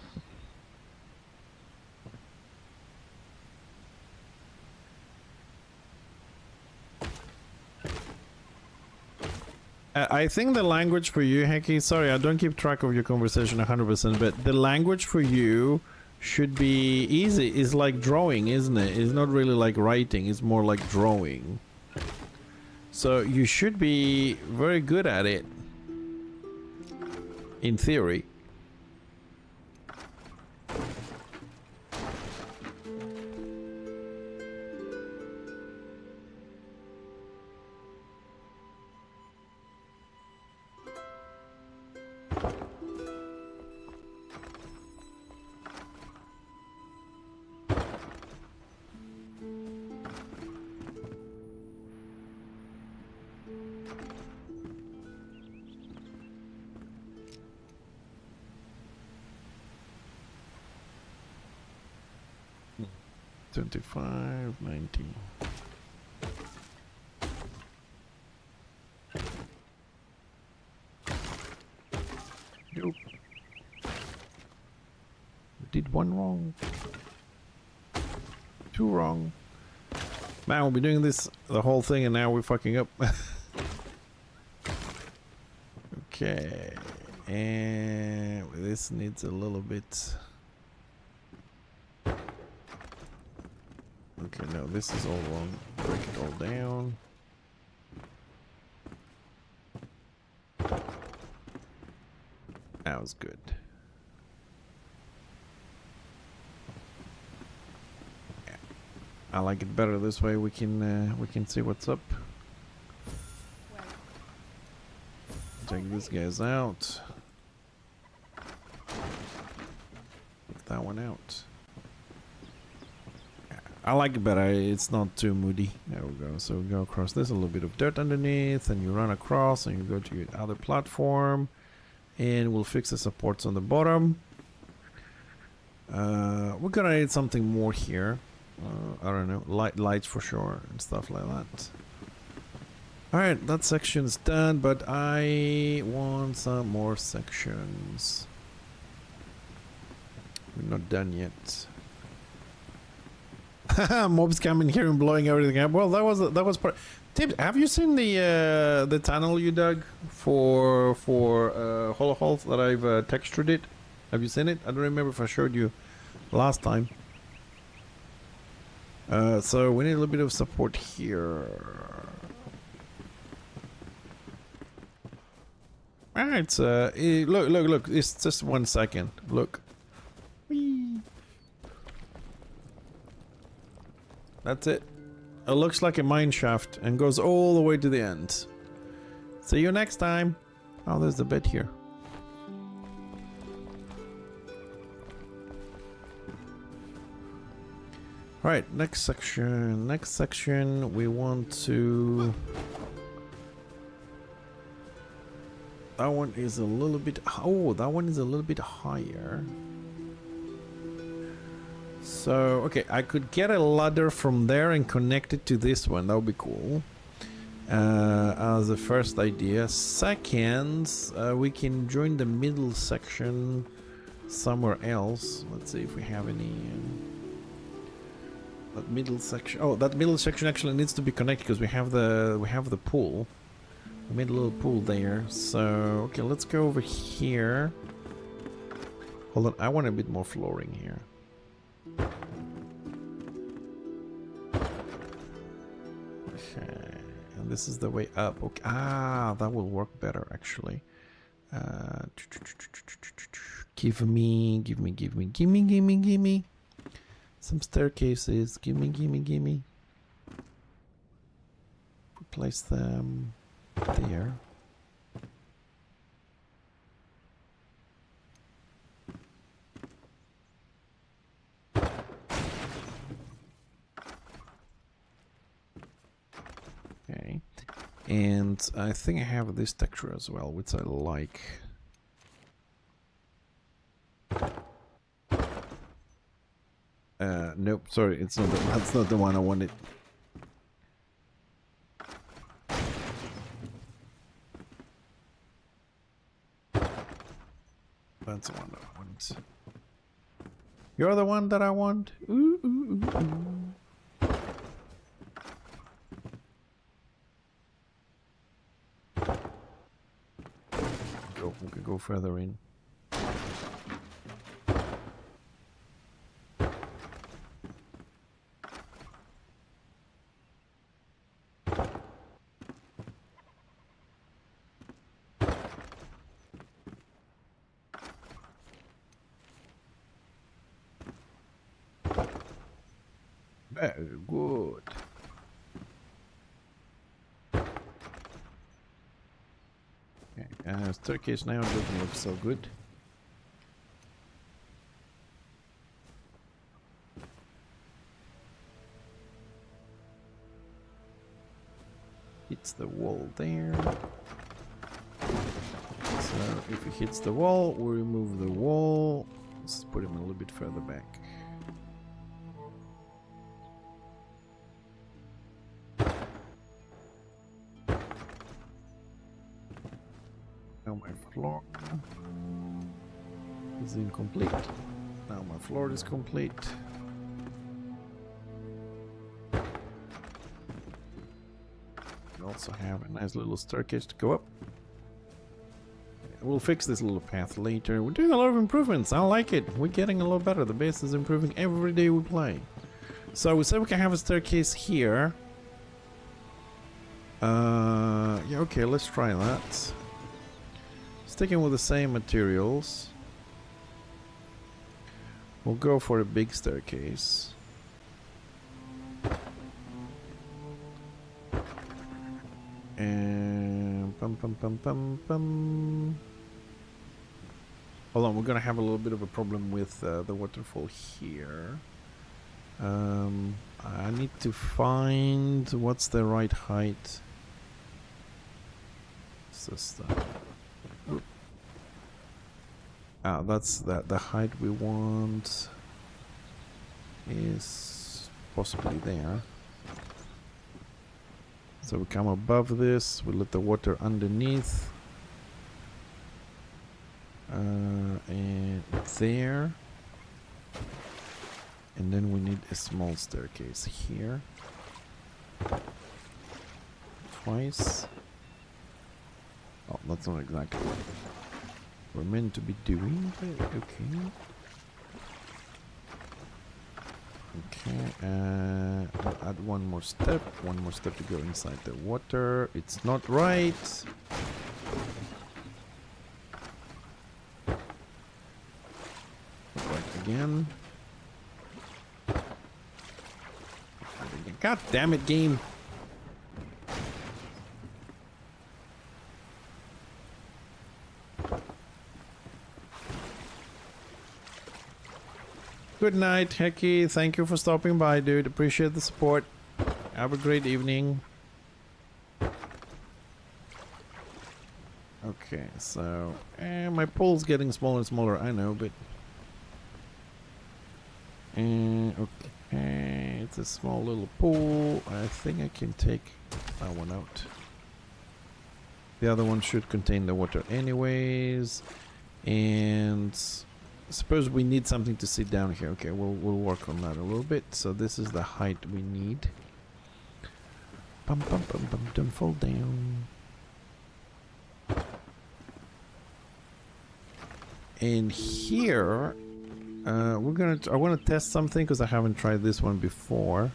Speaker 1: I think the language for you, Heki, sorry, I don't keep track of your conversation 100%, but the language for you should be easy. It's like drawing, isn't it? It's not really like writing, it's more like drawing. So you should be very good at it. In theory. $25.90. Nope. Did one wrong. Two wrong. Man, we'll be doing this the whole thing and now we're fucking up. Okay. And this needs a little bit. Okay, no, this is all wrong. Break it all down. That was good. Yeah. I like it better this way. We can see what's up. Take these guys out. Take that one out. I like it better, it's not too moody. There we go. So we go across. There's a little bit of dirt underneath, and you run across, and you go to your other platform, and we'll fix the supports on the bottom. We're gonna need something more here. I don't know, lights for sure and stuff like that. Alright, that section's done, but I want some more sections. We're not done yet. Mobs coming here and blowing everything up. Well, that was part. Tim, have you seen the tunnel you dug for Hollow Halls that I've textured it? Have you seen it? I don't remember if I showed you last time. So we need a little bit of support here. Alright, look, it's just 1 second. Look. Whee. That's it. It looks like a mine shaft and goes all the way to the end. See you next time. Oh, there's the bed here. Alright, next section. Next section, we want to... That one is a little bit... Oh, that one is a little bit higher. So, okay, I could get a ladder from there and connect it to this one. That would be cool. As a first idea. Second, we can join the middle section somewhere else. Let's see if we have any... that middle section... Oh, that middle section actually needs to be connected because we have the pool. We made a little pool there. So, okay, let's go over here. Hold on, I want a bit more flooring here. Okay, and this is the way up. Okay, that will work better actually. Give me some staircases. Give me. Place them there. Okay, and I think I have this texture as well, which I like. Nope, sorry, it's not. That's not the one I wanted. That's the one that I want. You're the one that I want. Ooh, ooh, ooh, ooh. We could go further in. Very good. Okay, staircase now doesn't look so good. Hits the wall there. So if it hits the wall, we remove the wall. Let's put him a little bit further back. Now my floor is incomplete. Now my floor is complete. We also have a nice little staircase to go up. We'll fix this little path later. We're doing a lot of improvements. I like it. We're getting a lot better. The base is improving every day we play. So we said we can have a staircase here. Yeah, okay, let's try that. Sticking with the same materials. We'll go for a big staircase. And hold on, we're gonna have a little bit of a problem with the waterfall here. I need to find what's the right height. It's just that's the height we want. is possibly there. So we come above this, we let the water underneath. And there. And then we need a small staircase here. Twice. Oh, that's not exactly what we're meant to be doing, but okay. Okay, we'll add one more step to go inside the water. It's not right. Right again. God damn it, game. Good night, Hecky. Thank you for stopping by, dude. Appreciate the support. Have a great evening. Okay, so... my pool's getting smaller and smaller, I know, but... okay, it's a small little pool. I think I can take that one out. The other one should contain the water anyways. And... suppose we need something to sit down here. Okay, we'll work on that a little bit. So this is the height we need. Bum bum bum bum, don't fall down. And here, I want to test something because I haven't tried this one before.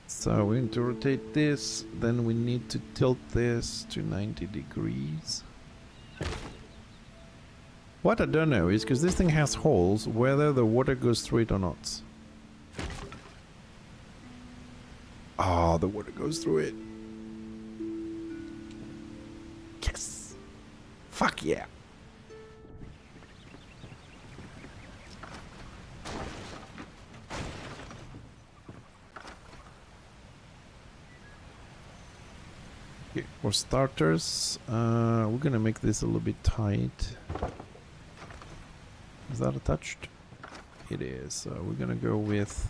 Speaker 1: So we need to rotate this. Then we need to tilt this to 90 degrees. What I don't know is, because this thing has holes, whether the water goes through it or not. Oh, the water goes through it. Yes. Fuck yeah. Okay, for starters, we're gonna make this a little bit tight. Is that attached? It is. So we're gonna go with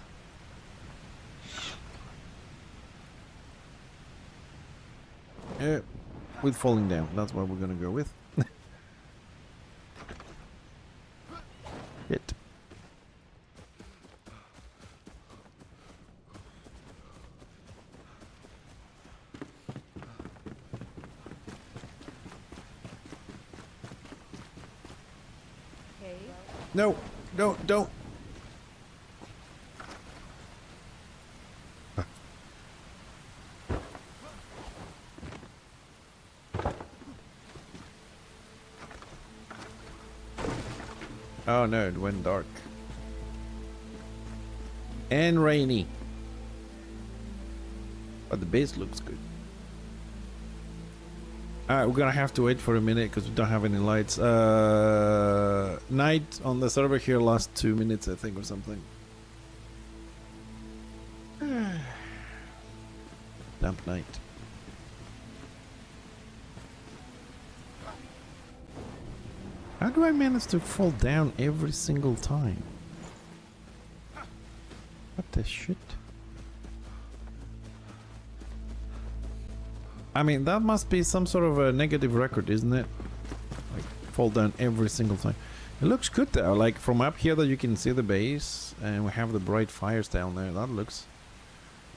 Speaker 1: falling down. That's what we're gonna go with. Hit. No, don't. Oh no, it went dark. And rainy. But the base looks good. Alright, we're gonna have to wait for a minute because we don't have any lights. Night on the server here lasts 2 minutes, I think, or something. Damp night. How do I manage to fall down every single time? What the shit? I mean, that must be some sort of a negative record, isn't it? Like, fall down every single time. It looks good though, like from up here that you can see the base, and we have the bright fires down there. That looks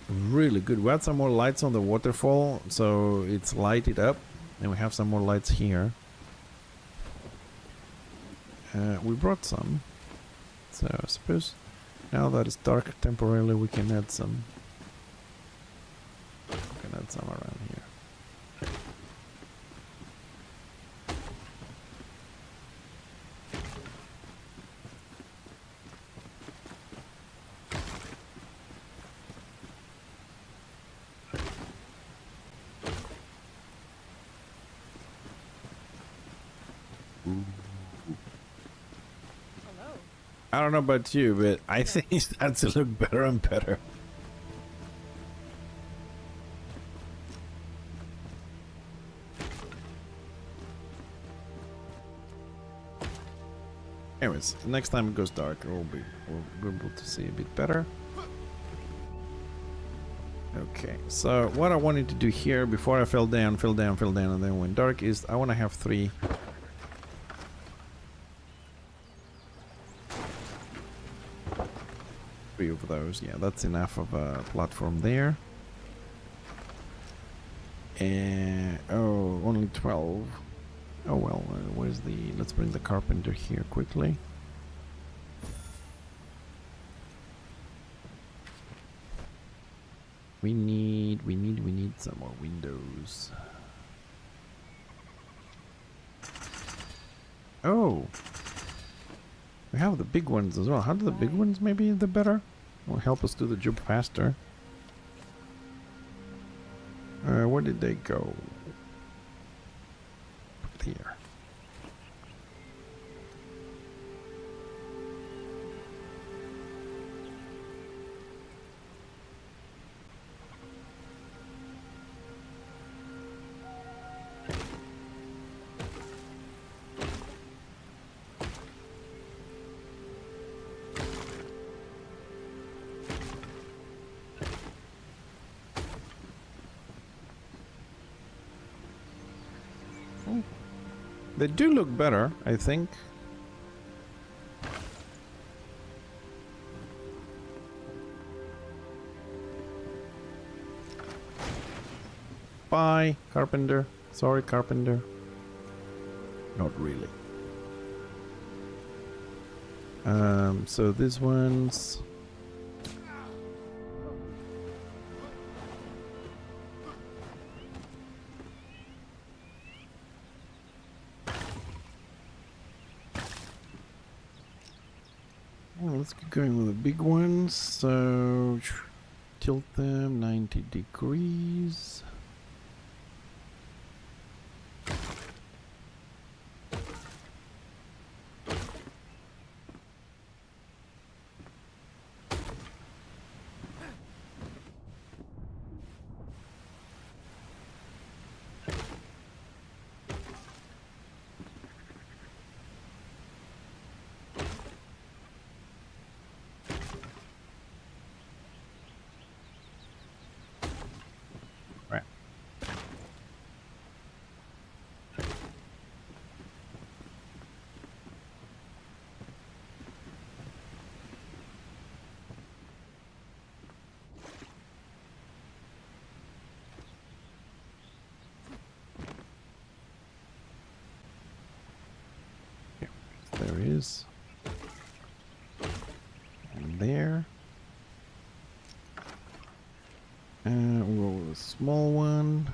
Speaker 1: really good. We had some more lights on the waterfall, so it's lighted up, and we have some more lights here. We brought some, so I suppose now that it's dark temporarily, we can add some. We can add some around here. I don't know about you, but I think it starts to look better and better. Anyways, anyways, next time it goes dark, we'll be able to see a bit better. Okay, so what I wanted to do here before I fell down, and then went dark is I want to have three of those. Yeah, that's enough of a platform there. And oh, only 12. Oh well, where's the? Let's bring the carpenter here quickly. We need some more windows. Oh, we have the big ones as well. How do the big ones maybe the better? Will help us do the job faster. Where did they go? Here. They do look better, I think. Bye, carpenter. Sorry, carpenter. Not really. So these ones. Let's get going with the big ones. So tilt them 90 degrees. There is. And there. And we'll go with a small one.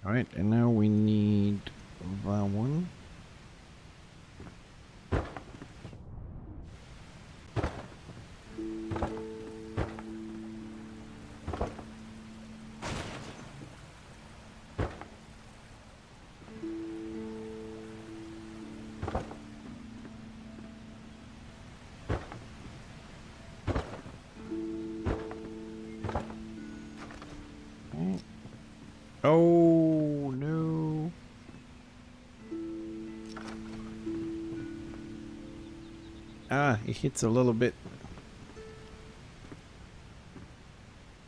Speaker 1: Alright, and now we need that one. Oh no. Ah, it hits a little bit.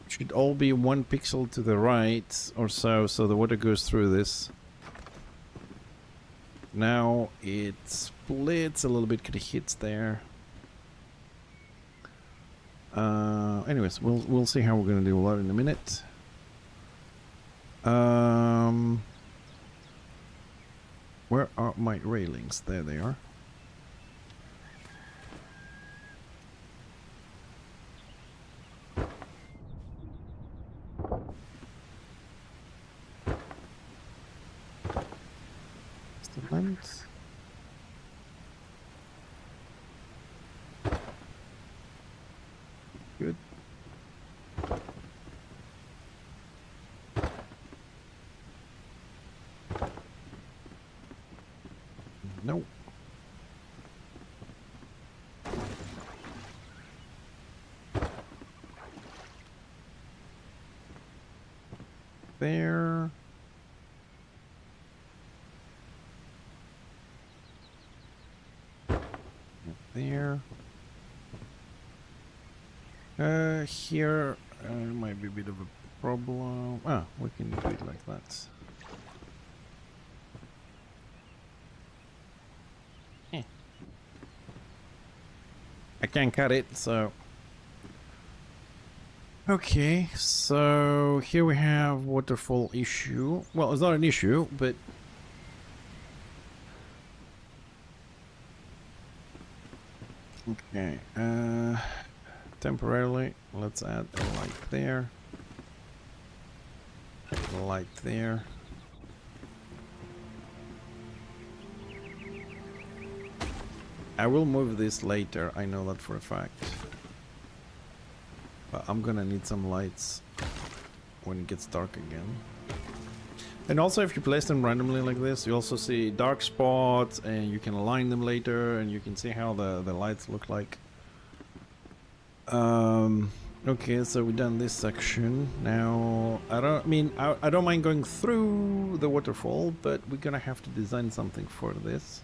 Speaker 1: Should all be 1 pixel to the right or so, so the water goes through this. Now it splits a little bit because it hits there. Anyways, we'll see how we're gonna do that in a minute. Where are my railings? There they are. Excellent. Good. No. There. There. Here might be a bit of a problem. Ah, we can do it like that. I can't cut it, so... Okay, so here we have waterfall issue. Well, it's not an issue, but... Okay, temporarily, let's add a light there. A light there. I will move this later, I know that for a fact. But I'm gonna need some lights when it gets dark again. And also if you place them randomly like this, you also see dark spots and you can align them later and you can see how the lights look like. Okay, so we've done this section. Now, I don't mind going through the waterfall, but we're gonna have to design something for this.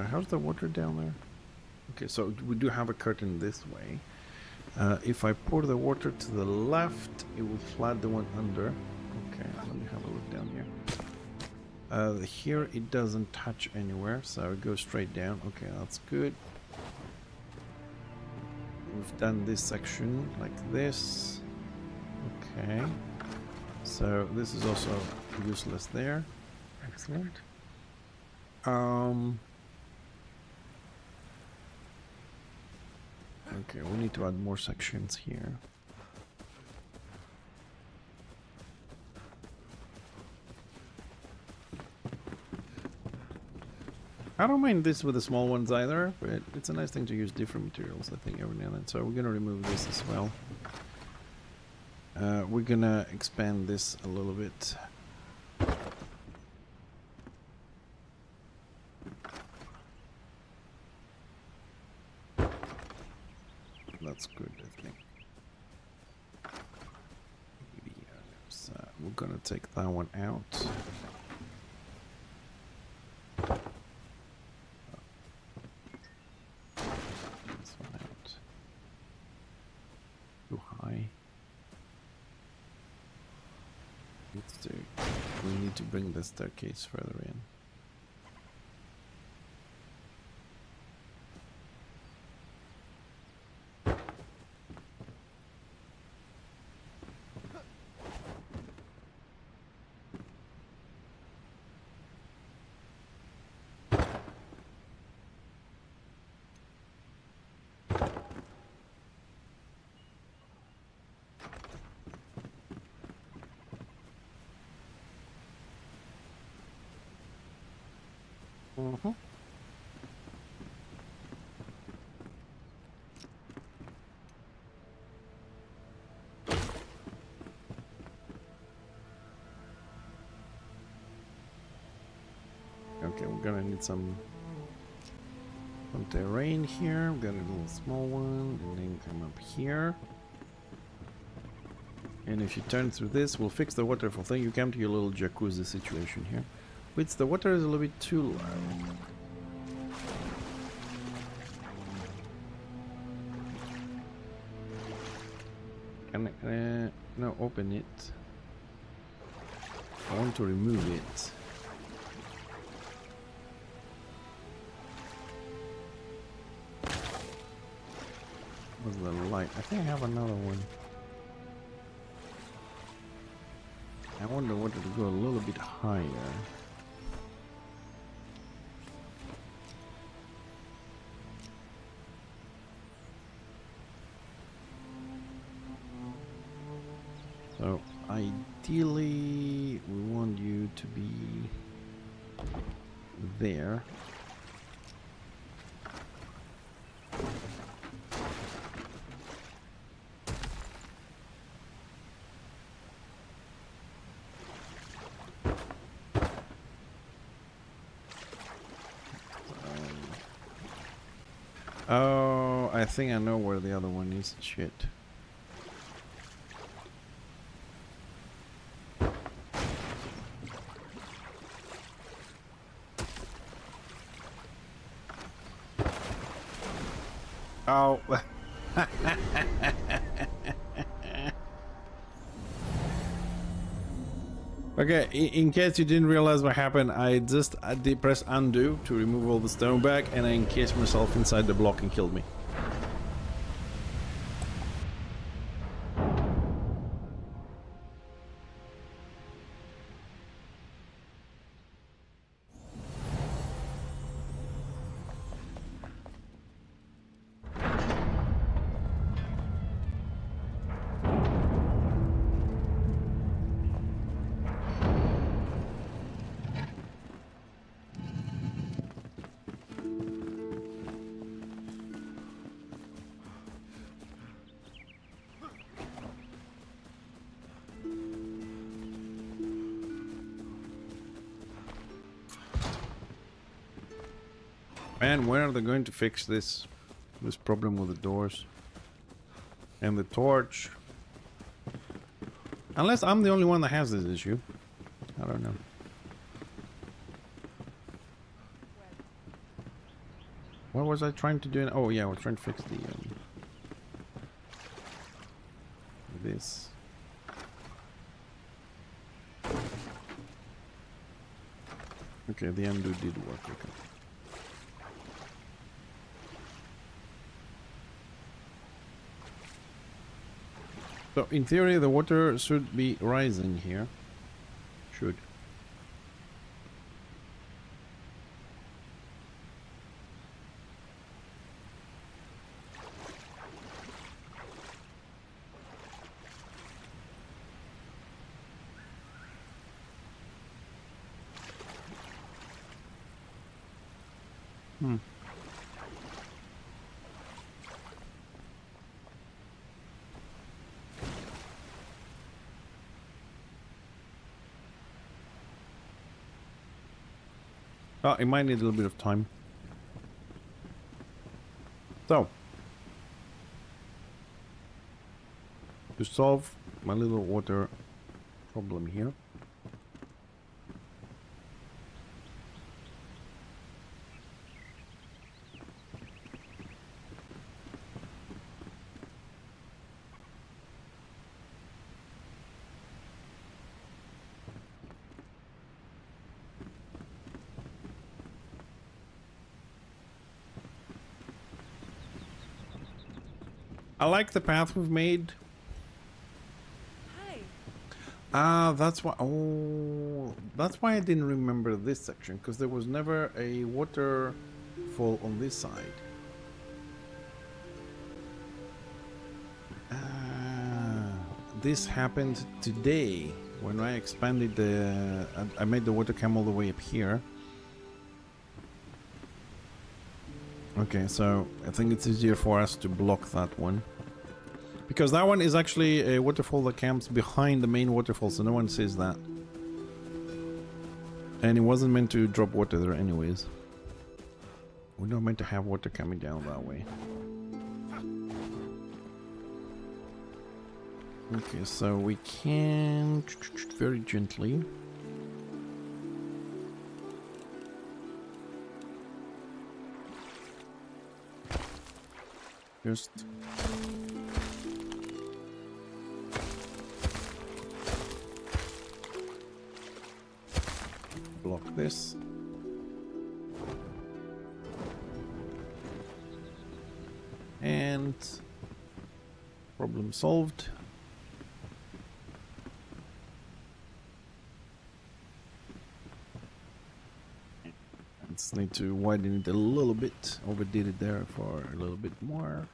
Speaker 1: How's the water down there? Okay, so we do have a curtain this way. If I pour the water to the left, it will flood the one under. Okay, let me have a look down here. Here it doesn't touch anywhere, so it goes straight down. Okay, that's good. We've done this section like this. Okay, so this is also useless there. Excellent. Okay, we need to add more sections here. I don't mind this with the small ones either, but it's a nice thing to use different materials, I think, every now and then. So we're gonna remove this as well. We're gonna expand this a little bit. That's good, I think. Yeah, so we're gonna take that one out. This one out. Too high. We need to bring the staircase further in. Okay, we're gonna need some terrain here. We've got a little small one, and then come up here. And if you turn through this, we'll fix the waterfall thing. You come to your little jacuzzi situation here. Which the water is a little bit too low. Can I, no, open it. I want to remove it. What's the light? I think I have another one. I want the water to go a little bit higher. ideally we want you to be there. Oh, I think I know where the other one is. Shit. Oh. Okay, in case you didn't realize what happened, I did press undo to remove all the stone back, and I encased myself inside the block and killed me. Man, when are they going to fix this problem with the doors and the torch? Unless I'm the only one that has this issue. I don't know. What was I trying to do? Oh yeah, I was trying to fix the this. Okay, the undo did work. Okay. So, in theory, the water should be rising here. Should. Oh, it might need a little bit of time. So, to solve my little water problem here, I like the path we've made.
Speaker 2: Hi.
Speaker 1: Ah, that's why. Oh, that's why I didn't remember this section, because there was never a waterfall on this side. Ah, this happened today when I expanded the. I made the water come all the way up here. Okay, so I think it's easier for us to block that one. Because that one is actually a waterfall that camps behind the main waterfall, so no one sees that. And it wasn't meant to drop water there anyways. We're not meant to have water coming down that way. Okay, so we can very gently. Just block this. And problem solved. Just need to widen it a little bit. Overdid it there for a little bit more.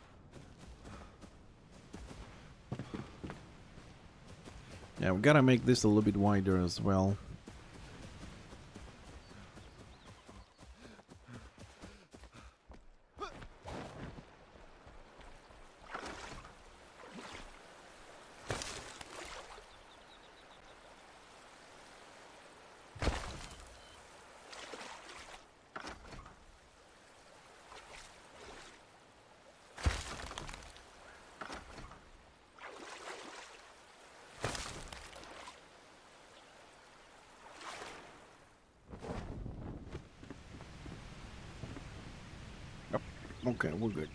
Speaker 1: Yeah, we gotta make this a little bit wider as well. Okay, we're good.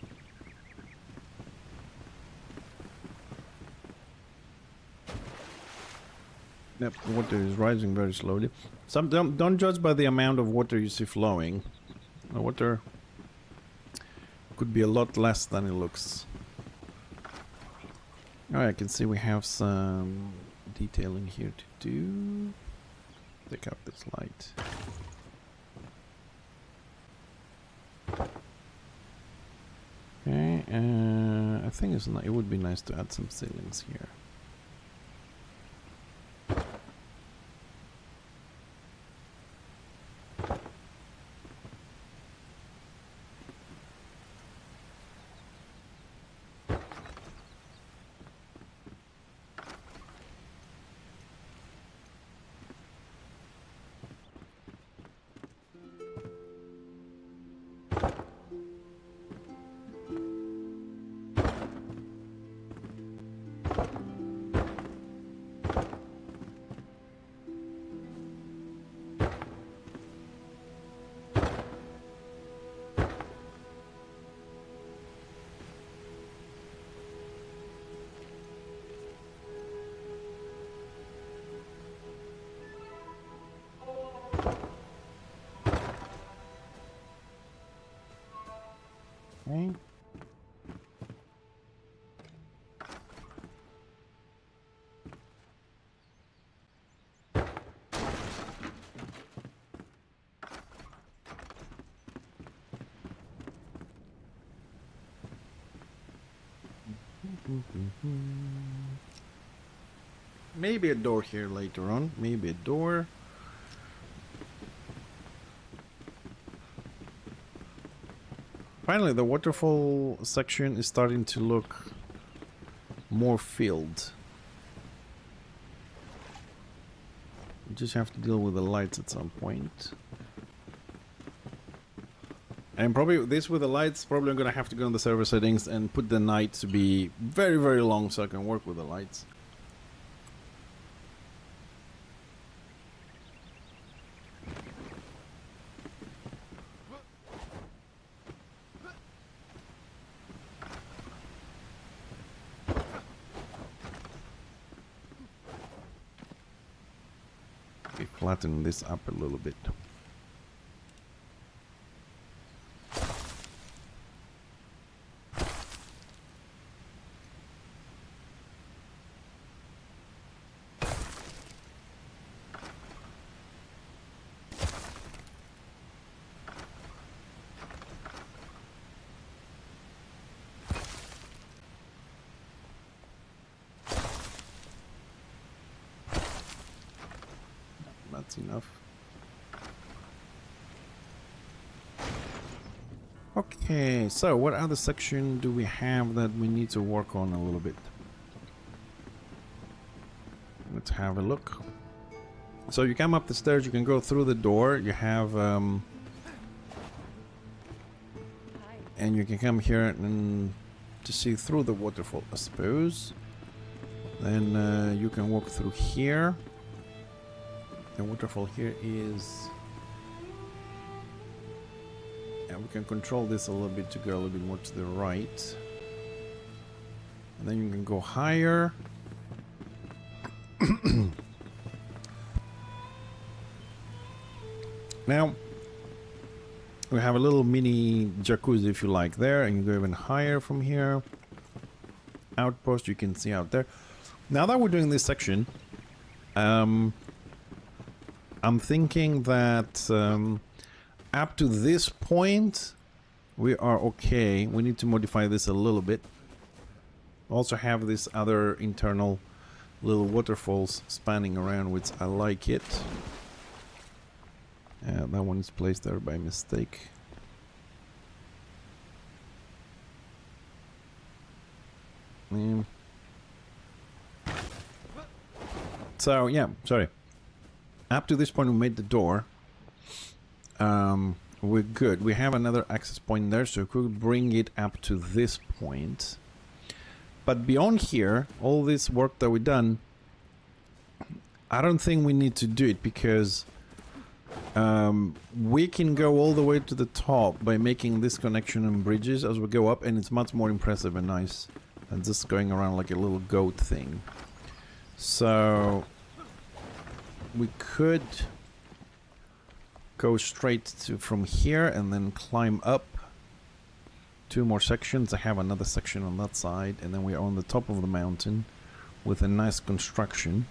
Speaker 1: Yep, the water is rising very slowly. Some don't judge by the amount of water you see flowing. The water could be a lot less than it looks. Alright, I can see we have some detailing here to do. Take out this light. Okay, I think it would be nice to add some ceilings here. Okay. Maybe a door here later on. Maybe a door. Finally, the waterfall section is starting to look more filled. We just have to deal with the lights at some point. And probably this with the lights, probably I'm gonna have to go in the server settings and put the night to be very, very long so I can work with the lights. Okay, flatten this up a little bit. That's enough. Okay, so what other section do we have that we need to work on a little bit? Let's have a look. So you come up the stairs, you can go through the door, you have and you can come here and to see through the waterfall, I suppose. Then you can walk through here. The waterfall here is... Yeah, we can control this a little bit to go a little bit more to the right. And then you can go higher. Now, we have a little mini jacuzzi, if you like, there. And you go even higher from here. Outpost, you can see out there. Now that we're doing this section... I'm thinking that up to this point we are okay. We need to modify this a little bit. Also have this other internal little waterfalls spanning around, which I like it. That one is placed there by mistake. So yeah, sorry. Up to this point we made the door. We're good. We have another access point there, so we could bring it up to this point. But beyond here, all this work that we've done, I don't think we need to do it, because we can go all the way to the top by making this connection and bridges as we go up, and it's much more impressive and nice than just going around like a little goat thing. So we could go straight to from here and then climb up 2 more sections. I have another section on that side, and then we are on the top of the mountain with a nice construction,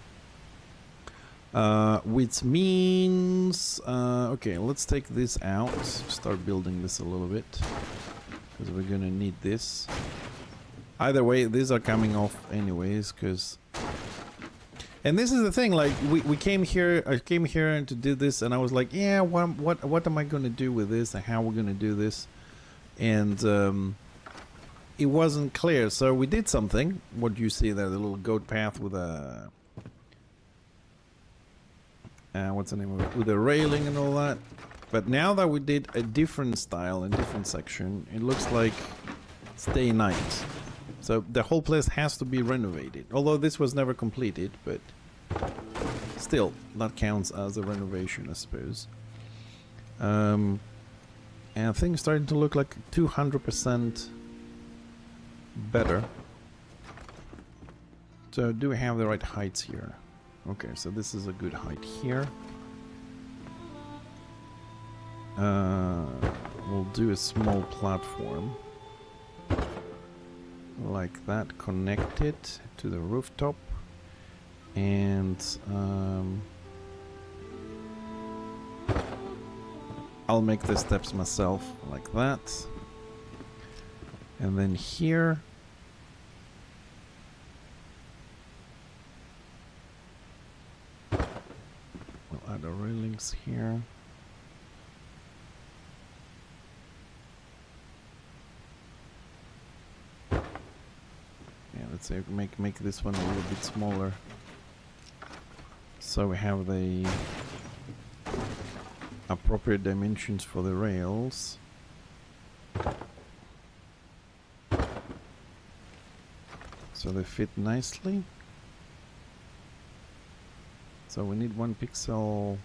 Speaker 1: which means okay, let's take this out, start building this a little bit, because we're gonna need this. Either way, these are coming off anyways, because, and this is the thing, like we came here, I came here to do this, and I was like, yeah, what am I gonna do with this, and how we're gonna do this, and it wasn't clear. So we did something. What you see there, the little goat path with a what's the name of it, with a railing and all that. But now that we did a different style and different section, it looks like it's day and night. So the whole place has to be renovated, although this was never completed, but still that counts as a renovation, I suppose. And things starting to look like 200% better. So do we have the right heights here? Okay, so this is a good height here. We'll do a small platform like that, connected to the rooftop, and I'll make the steps myself like that, and then here we'll add the railings here. Yeah, let's say make this one a little bit smaller, so we have the appropriate dimensions for the rails. So they fit nicely. So we need 1 pixel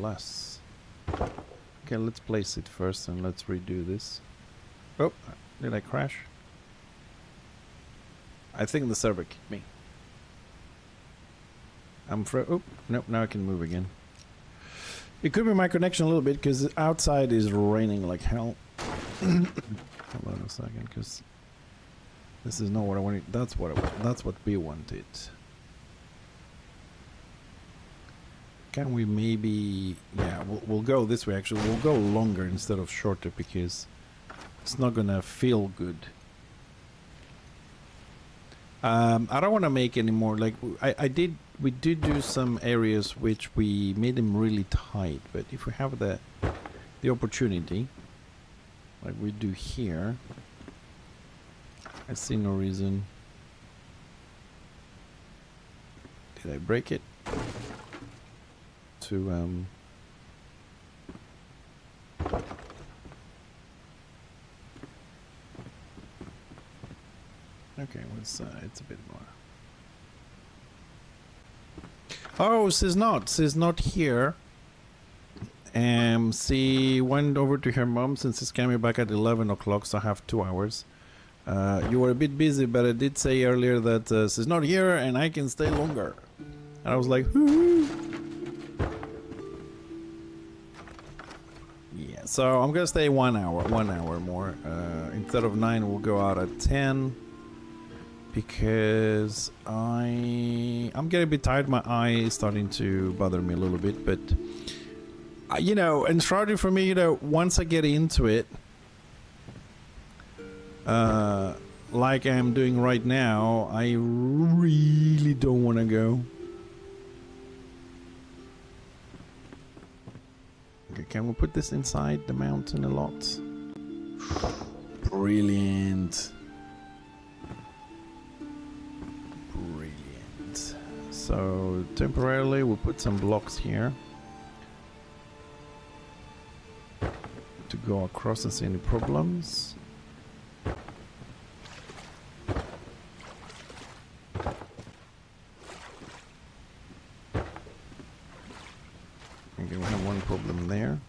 Speaker 1: less. Okay, let's place it first and let's redo this. Oh, did I crash? I think the server kicked me. Oh, nope, now I can move again. It could be my connection a little bit, because outside is raining like hell. Hold on a second, because this is not what I wanted. That's what we wanted. Can we maybe... yeah, we'll go this way actually. We'll go longer instead of shorter, because it's not gonna feel good. I don't want to make any more, like we did do some areas which we made them really tight, but if we have the opportunity like we do here, I see no reason. Did I break it? To okay, it's a bit more. Oh, she's not here. She went over to her mom since she's coming back at 11 o'clock, so I have 2 hours. You were a bit busy, but I did say earlier that she's not here and I can stay longer. And I was like, whoo. Yeah, so I'm gonna stay 1 hour more. Instead of 9, we'll go out at 10. Because I'm getting a bit tired. My eye is starting to bother me a little bit, but you know, Enshrouded for me, you know, once I get into it, like I'm doing right now, I really don't want to go. Okay, can we put this inside the mountain a lot? Brilliant. Brilliant. So temporarily we'll put some blocks here to go across and see any problems. Okay, we have one problem there.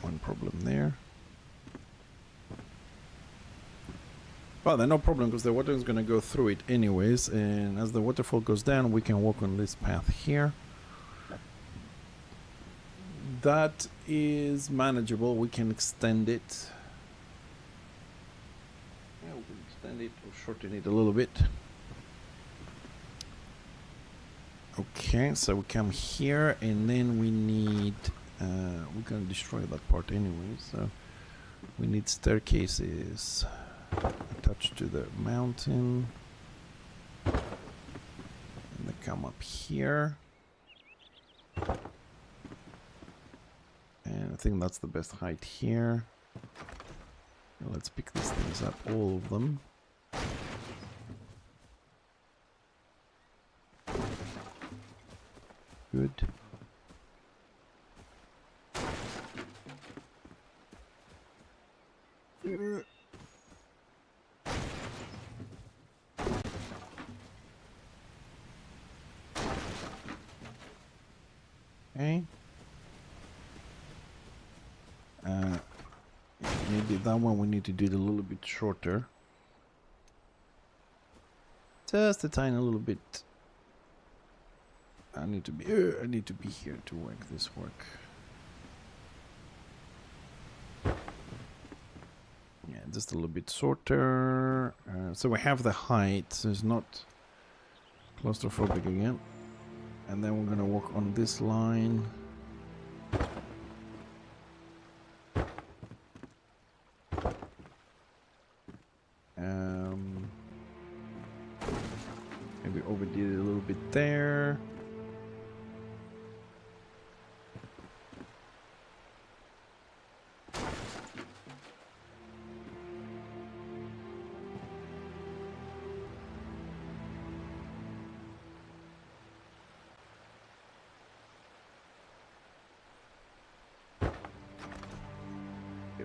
Speaker 1: One problem there. Well, then no problem, because the water is going to go through it anyways, and as the waterfall goes down, we can walk on this path here. That is manageable. We can extend it. Yeah, we can extend it or shorten it a little bit. Okay, so we come here, and then we need we're gonna destroy that part anyway, so we need staircases attached to the mountain, and they come up here, and I think that's the best height here. Now let's pick these things up, all of them. Good. Okay. Maybe that one we need to do it a little bit shorter. Just a tiny little bit. I need to be here to make this work. Yeah, just a little bit shorter. So we have the height, so it's not claustrophobic again. And then we're gonna walk on this line. Maybe overdid it a little bit there.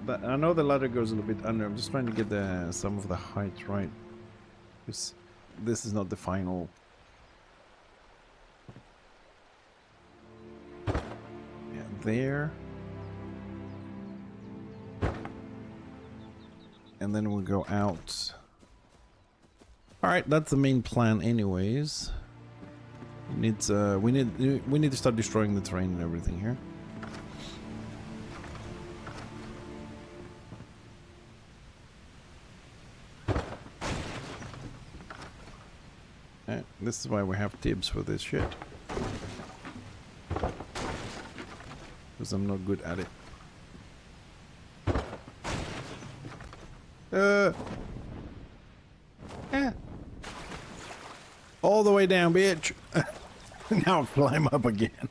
Speaker 1: But I know the ladder goes a little bit under. I'm just trying to get some of the height right. This is not the final. Yeah, there. And then we'll go out. Alright, that's the main plan anyways. We need to start destroying the terrain and everything here. This is why we have tips for this shit. Because I'm not good at it. All the way down, bitch. Now climb up again.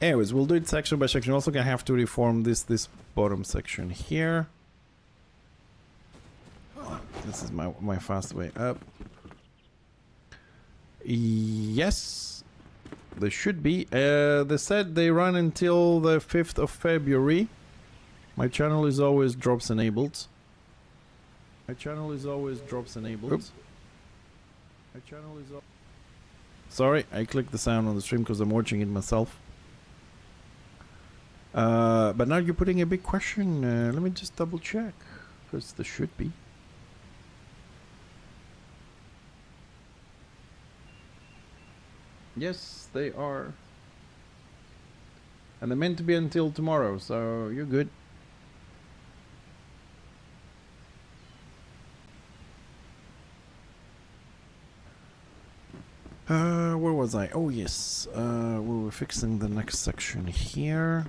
Speaker 1: Anyways, we'll do it section by section. Also gonna have to reform this bottom section here. This is my fast way up. Yes, there should be. They said they run until the 5th of February. My channel is always drops enabled. My channel is always drops enabled. Oops. My channel is. Sorry, I clicked the sound on the stream because I'm watching it myself. But now you're putting a big question. Let me just double check, because there should be. Yes, they are. And they're meant to be until tomorrow, so you're good. Where was I? Oh yes, we were fixing the next section here.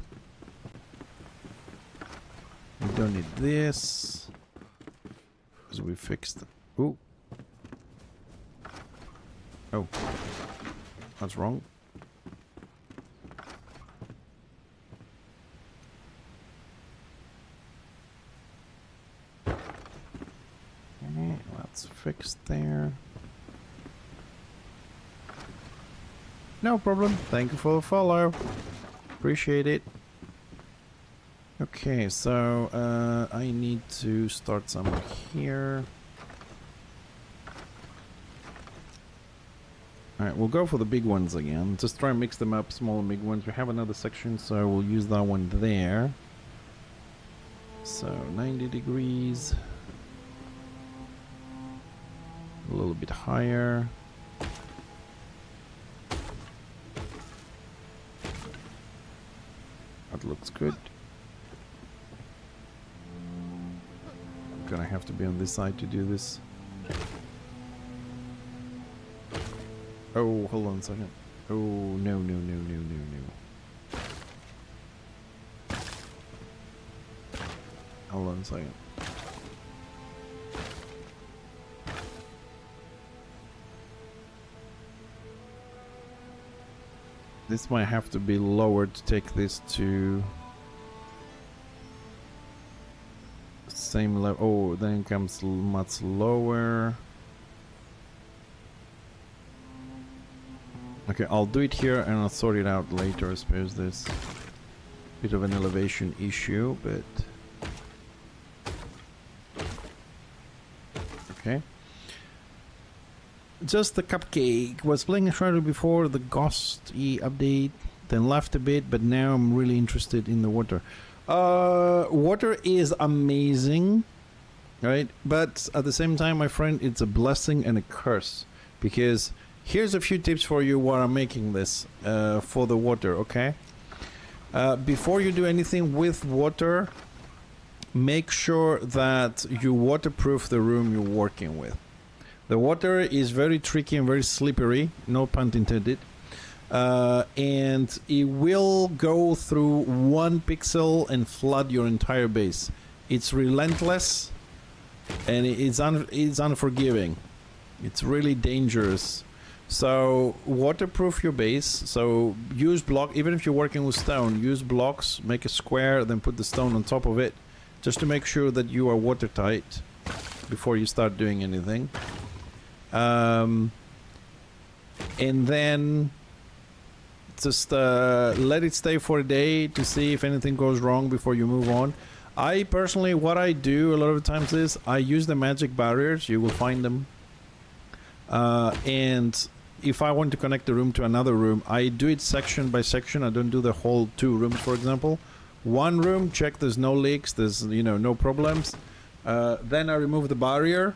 Speaker 1: don't need this. Because we fixed... Ooh. Oh. That's wrong. Okay, that's fixed there. No problem. Thank you for the follow. Appreciate it. Okay, so I need to start somewhere here. Alright, we'll go for the big ones again. Just try and mix them up, small and big ones. We have another section, so we'll use that one there. So 90 degrees. A little bit higher. That looks good. I'm gonna have to be on this side to do this. Oh, hold on a second. Oh, no, no, no, no, no, no. Hold on a second. This might have to be lowered to take this to same level. Oh, then it comes much lower. Okay, I'll do it here and I'll sort it out later. I suppose there's a bit of an elevation issue, but okay. Just the cupcake. Was playing Enshrouded before the Ghost E update, then left a bit, but now I'm really interested in the water. Water is amazing, right? But at the same time, my friend, it's a blessing and a curse, because here's a few tips for you while I'm making this for the water, okay? Before you do anything with water, make sure that you waterproof the room you're working with. The water is very tricky and very slippery, no pun intended. And it will go through 1 pixel and flood your entire base. It's relentless and it's unforgiving. It's really dangerous. So waterproof your base. So use block, even if you're working with stone, use blocks, make a square, then put the stone on top of it, just to make sure that you are watertight before you start doing anything. And then just let it stay for a day to see if anything goes wrong before you move on. I personally, what I do a lot of times is I use the magic barriers. You will find them. And if I want to connect the room to another room, I do it section by section. I don't do the whole 2 rooms, for example. 1 room, check there's no leaks, there's, you know, no problems. Then I remove the barrier.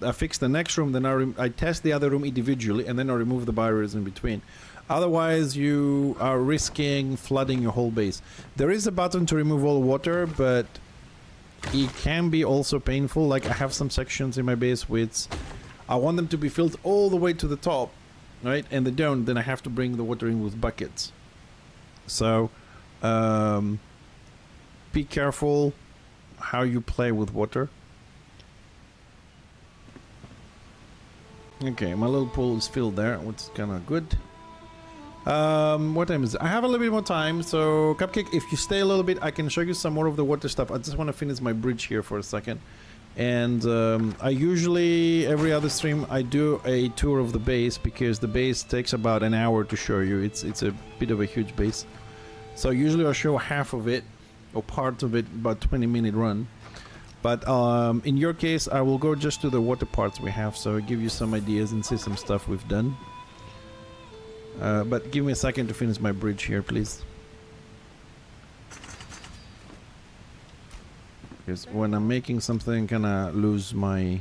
Speaker 1: I fix the next room, then I test the other room individually, and then I remove the barriers in between. Otherwise, you are risking flooding your whole base. There is a button to remove all water, but it can be also painful. Like, I have some sections in my base which I want them to be filled all the way to the top, right? And they don't, then I have to bring the water in with buckets. So, be careful how you play with water. Okay, my little pool is filled there, which is kind of good. What time is it? I have a little bit more time, so Cupcake, if you stay a little bit, I can show you some more of the water stuff. I just want to finish my bridge here for a second. And I usually, every other stream, I do a tour of the base, because the base takes about an hour to show you. It's a bit of a huge base. So usually I'll show half of it, or part of it, about 20-minute run. But in your case, I will go just to the water parts we have, so I'll give you some ideas and see some stuff we've done. But give me a second to finish my bridge here, please. Because when I'm making something, I kind of lose my...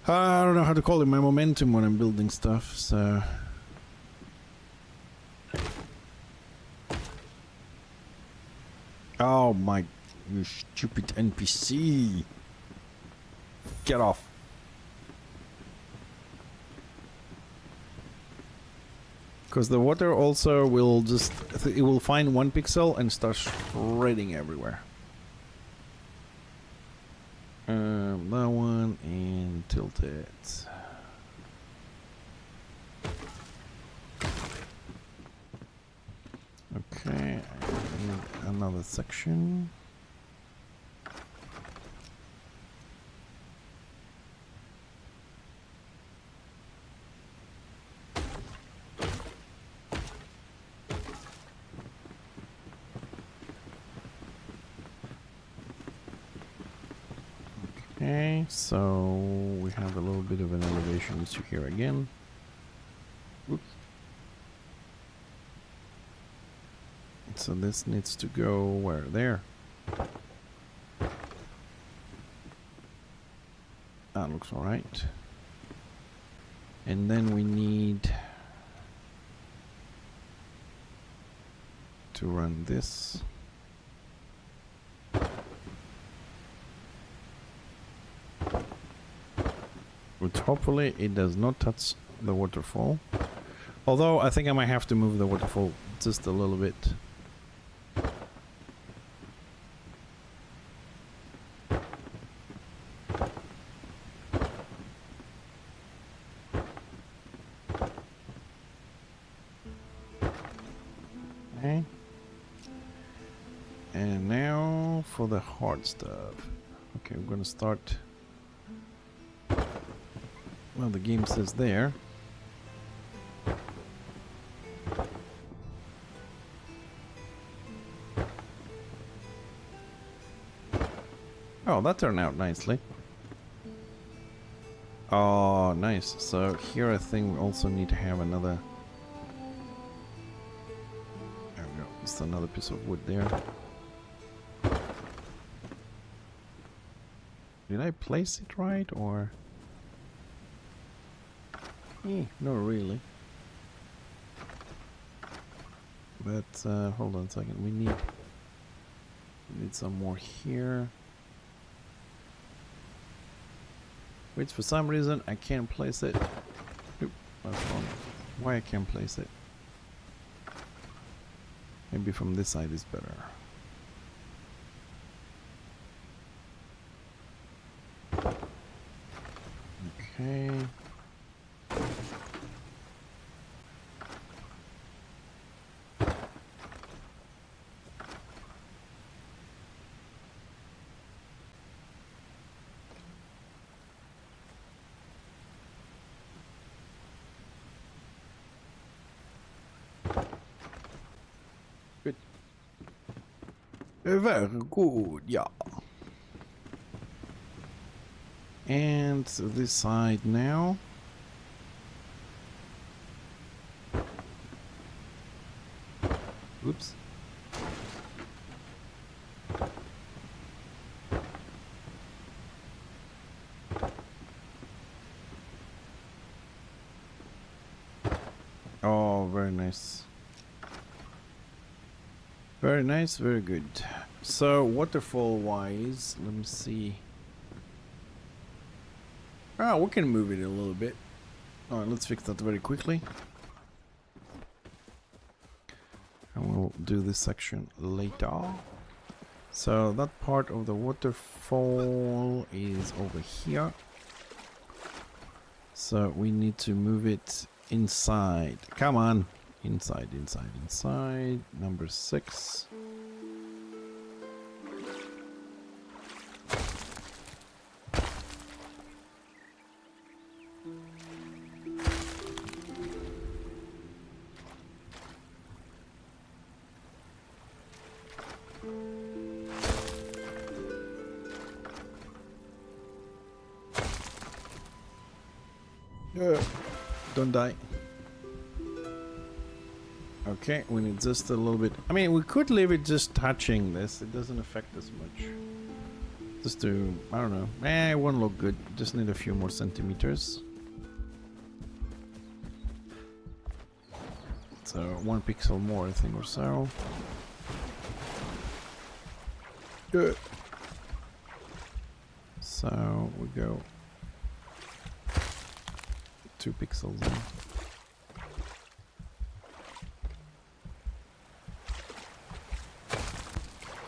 Speaker 1: I don't know how to call it, my momentum when I'm building stuff, so... Oh my... You stupid NPC! Get off! Because the water also will just... It will find 1 pixel and start spreading everywhere. That one and tilt it. Okay, I need another section. Okay, so we have a little bit of an elevation issue here again. Oops. So this needs to go where? There. That looks alright. And then we need to run this. Which hopefully it does not touch the waterfall. Although I think I might have to move the waterfall just a little bit. Okay. And now for the hard stuff. Okay, we're gonna start. Well, the game says there. Oh, that turned out nicely. Oh, nice. So here I think we also need to have another... There we go. Just another piece of wood there. Did I place it right, or... not really. But hold on a second. We need some more here. Which for some reason I can't place it. Oop, that's wrong. Why I can't place it? Maybe from this side is better. Okay. Good. Very good, yeah. And this side now. Oops. Oh, very nice. Very nice, very good. So, waterfall wise, let me see. Oh, we can move it a little bit. Alright, let's fix that very quickly. And we'll do this section later. So that part of the waterfall is over here. So we need to move it inside. Come on. Inside, inside, inside. Number 6. Don't die. Okay, we need just a little bit. I mean, we could leave it just touching this. It doesn't affect us much. Just to, I don't know. It won't look good. Just need a few more centimeters. So 1 pixel more, I think, or so. Good. So we go 2 pixels in.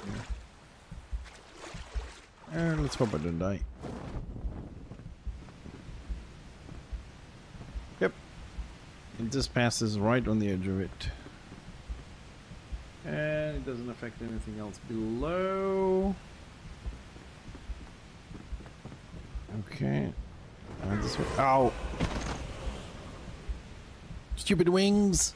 Speaker 1: Yeah. And let's Let's hope I don't die. Yep. It just passes right on the edge of it. And it doesn't affect anything else below. Okay. And this way. Ow! Stupid wings!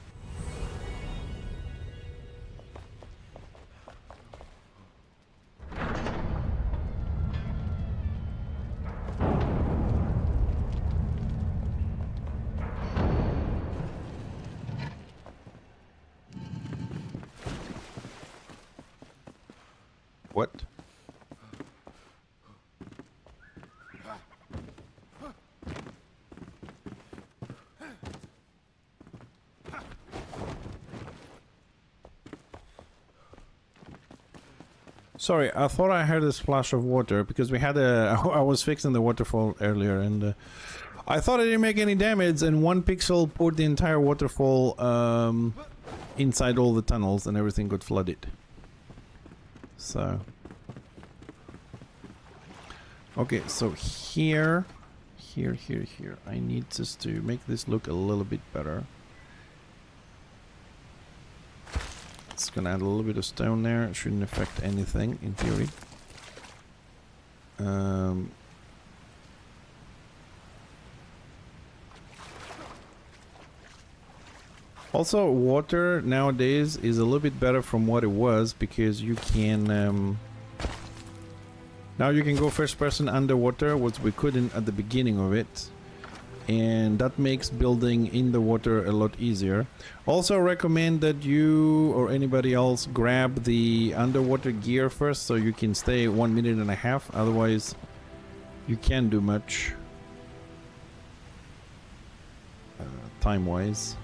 Speaker 1: What? Sorry, I thought I heard a splash of water because we had a... I was fixing the waterfall earlier and I thought it didn't make any damage and one pixel poured the entire waterfall inside all the tunnels and everything got flooded. So... Okay, so here... Here. I need just to make this look a little bit better. It's gonna add a little bit of stone there. It shouldn't affect anything in theory. Also, water nowadays is a little bit better from what it was because you can now you can go first person underwater, which we couldn't at the beginning of it. And that makes building in the water a lot easier. Also recommend that you or anybody else grab the underwater gear first so you can stay 1.5 minutes, otherwise you can't do much time wise.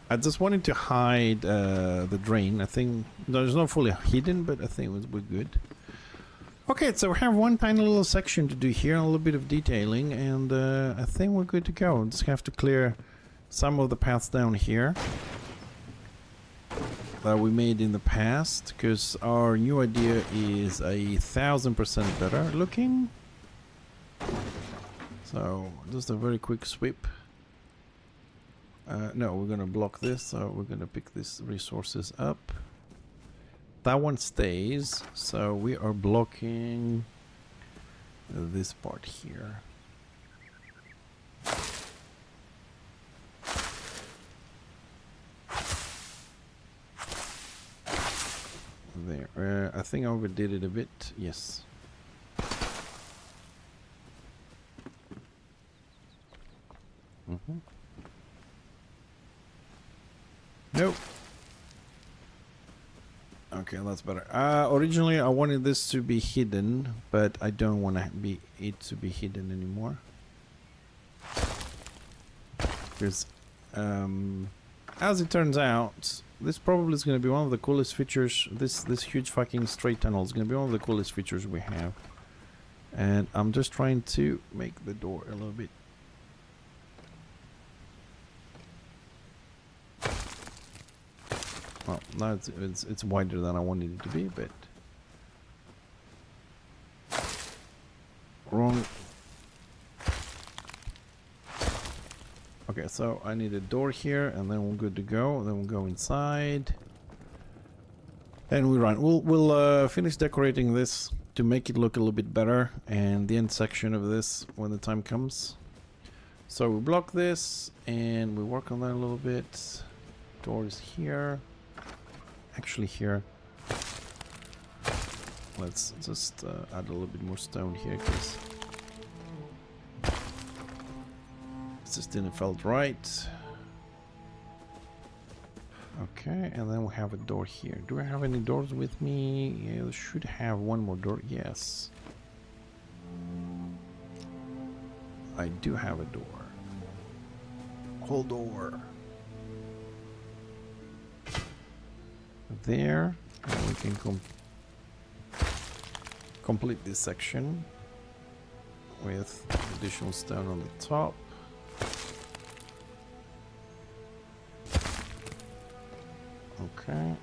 Speaker 1: I just wanted to hide the drain. I think no, it's not fully hidden, but I think we're good. Okay, so we have one tiny little section to do here, a little bit of detailing, and I think we're good to go. Just have to clear some of the paths down here that we made in the past, because our new idea is 1000% better looking. So just a very quick sweep. No, we're gonna block this, so we're gonna pick these resources up. That one stays, so we are blocking this part here. There, I think I overdid it a bit, yes. Nope. Okay, that's better. Originally I wanted this to be hidden, but I don't want it to be hidden anymore. Because, as it turns out, this probably is going to be one of the coolest features. This huge fucking straight tunnel is going to be one of the coolest features we have. And I'm just trying to make the door a little bit. Well, now it's wider than I wanted it to be, but wrong. Okay, so I need a door here, and then we're good to go. Then we'll go inside, and we run. We'll finish decorating this to make it look a little bit better, and the end section of this when the time comes. So we block this, and we work on that a little bit. Doors here. Actually here, let's just add a little bit more stone here because it just didn't felt right. Okay, and then we have a door here. Do I have any doors with me? Yeah, I should have one more door. Yes, I do have a door. Hold door. There. And we can complete this section with additional stone on the top. Okay.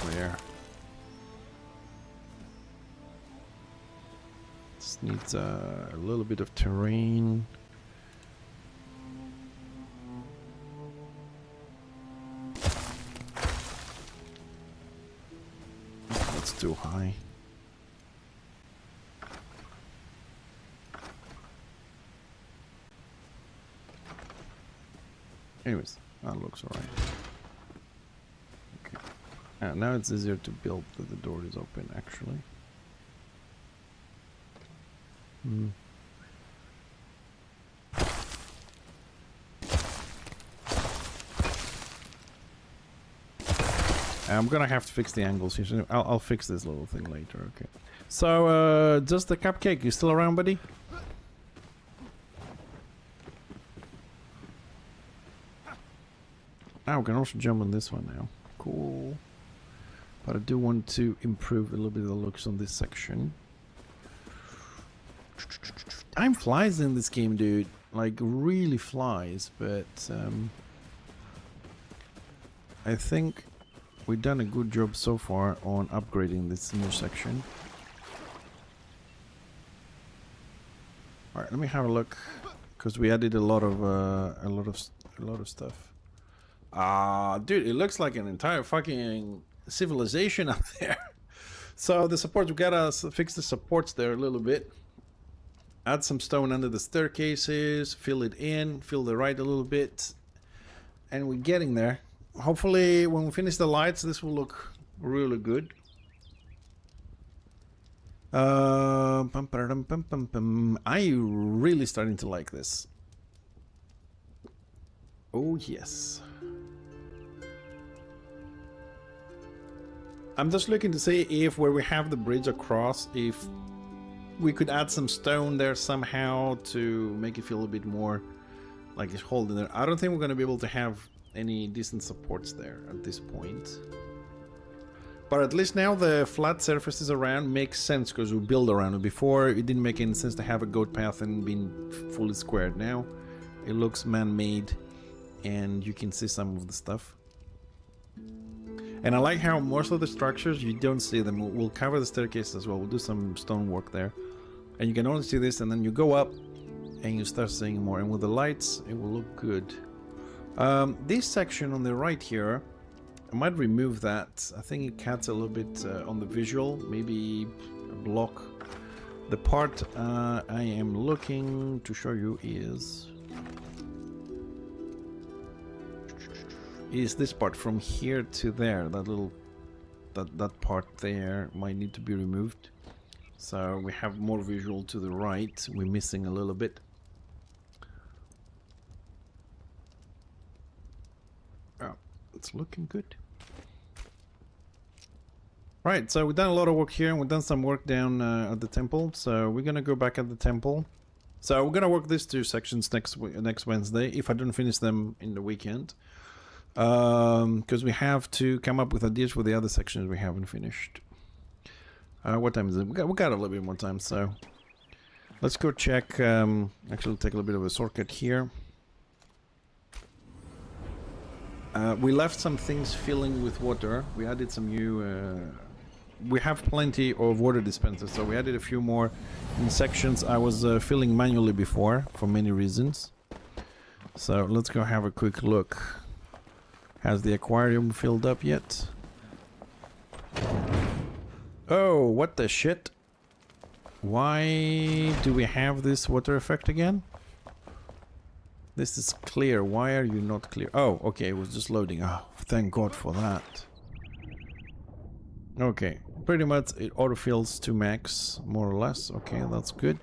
Speaker 1: There. This needs a little bit of terrain. That's too high. Anyways, that looks alright. Okay. Now it's easier to build that the door is open, actually. I'm gonna have to fix the angles here. So I'll fix this little thing later. Okay. So, just the cupcake. You still around, buddy? Ah, we can also jump on this one now. Cool. But I do want to improve a little bit of the looks on this section. Time flies in this game, dude. Like, really flies. But, I think we've done a good job so far on upgrading this new section. All right, let me have a look, because we added a lot of stuff. Dude, it looks like an entire fucking civilization up there. So the supports, we gotta fix the supports there a little bit. Add some stone under the staircases, fill it in, fill the right a little bit, and we're getting there. Hopefully, when we finish the lights, this will look really good. I'm really starting to like this. Oh yes. I'm just looking to see if where we have the bridge across, if we could add some stone there somehow to make it feel a bit more like it's holding there. I don't think we're going to be able to have any decent supports there at this point. But at least now the flat surfaces around makes sense because we build around it. Before, it didn't make any sense to have a goat path and being fully squared. Now it looks man-made and you can see some of the stuff. And I like how most of the structures, you don't see them. We'll cover the staircase as well. We'll do some stonework there. And you can only see this, and then you go up and you start seeing more. And with the lights, it will look good. This section on the right here, I might remove that. I think it cuts a little bit on the visual. Maybe block. The part I am looking to show you is this part from here to there. That little that part there might need to be removed. So we have more visual to the right. We're missing a little bit. Oh, it's looking good. Right, so we've done a lot of work here, and we've done some work down at the temple. So we're gonna go back at the temple. So we're gonna work these two sections next Wednesday, if I don't finish them in the weekend. Because we have to come up with ideas for the other sections we haven't finished. What time is it? We got a little bit more time, so let's go check. Actually, take a little bit of a shortcut here. We left some things filling with water. We added some new. We have plenty of water dispensers, so we added a few more in sections I was filling manually before for many reasons. So let's go have a quick look. Has the aquarium filled up yet? Oh, what the shit? Why do we have this water effect again? This is clear. Why are you not clear? Oh, okay, it was just loading. Oh, thank God for that. Okay, pretty much it autofills to max, more or less. Okay, that's good.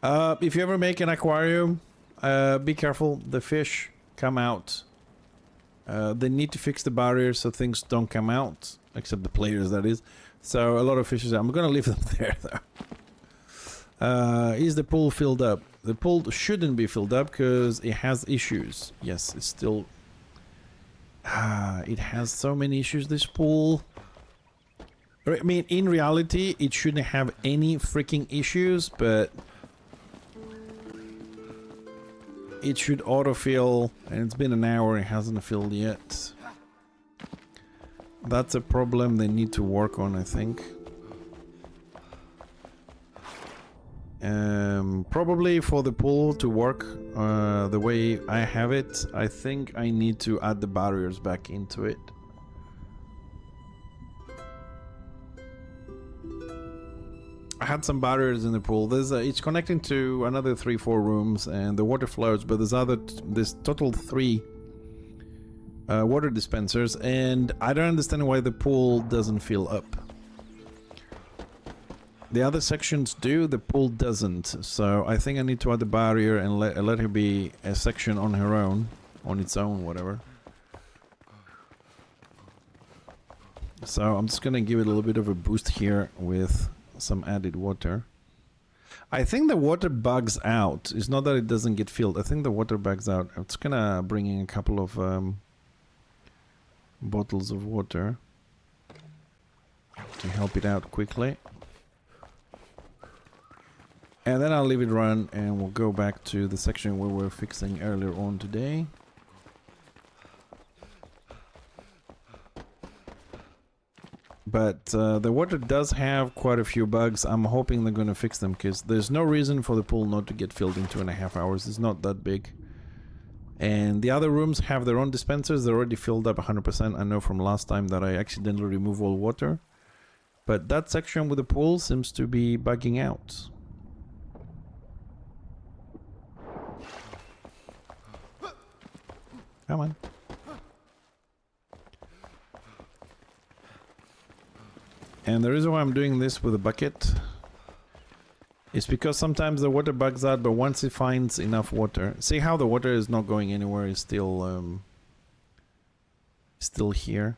Speaker 1: If you ever make an aquarium, be careful. The fish come out. They need to fix the barriers so things don't come out, except the players, that is. So a lot of fishes, I'm gonna leave them there though. Is the pool filled up? The pool shouldn't be filled up because it has issues. Yes, it's still... it has so many issues, this pool. I mean, in reality, it shouldn't have any freaking issues, but... it should autofill, and it's been an hour, it hasn't filled yet. That's a problem they need to work on, I think. Probably for the pool to work the way I have it, I think I need to add the barriers back into it. I had some barriers in the pool. There's it's connecting to another 3-4 rooms, and the water flows. But there's total 3 water dispensers, and I don't understand why the pool doesn't fill up. The other sections do, the pool doesn't. So I think I need to add the barrier and let her be a section on her own, on its own, whatever. So I'm just gonna give it a little bit of a boost here with some added water. I think the water bugs out. It's not that it doesn't get filled. I think the water bugs out. I'm just gonna bring in a couple of bottles of water to help it out quickly. And then I'll leave it run and we'll go back to the section where we're fixing earlier on today. But the water does have quite a few bugs. I'm hoping they're going to fix them because there's no reason for the pool not to get filled in 2.5 hours. It's not that big. And the other rooms have their own dispensers. They're already filled up 100%. I know from last time that I accidentally removed all water. But that section with the pool seems to be bugging out. Come on. And the reason why I'm doing this with a bucket is because sometimes the water bugs out, but once it finds enough water, see how the water is not going anywhere, it's still here.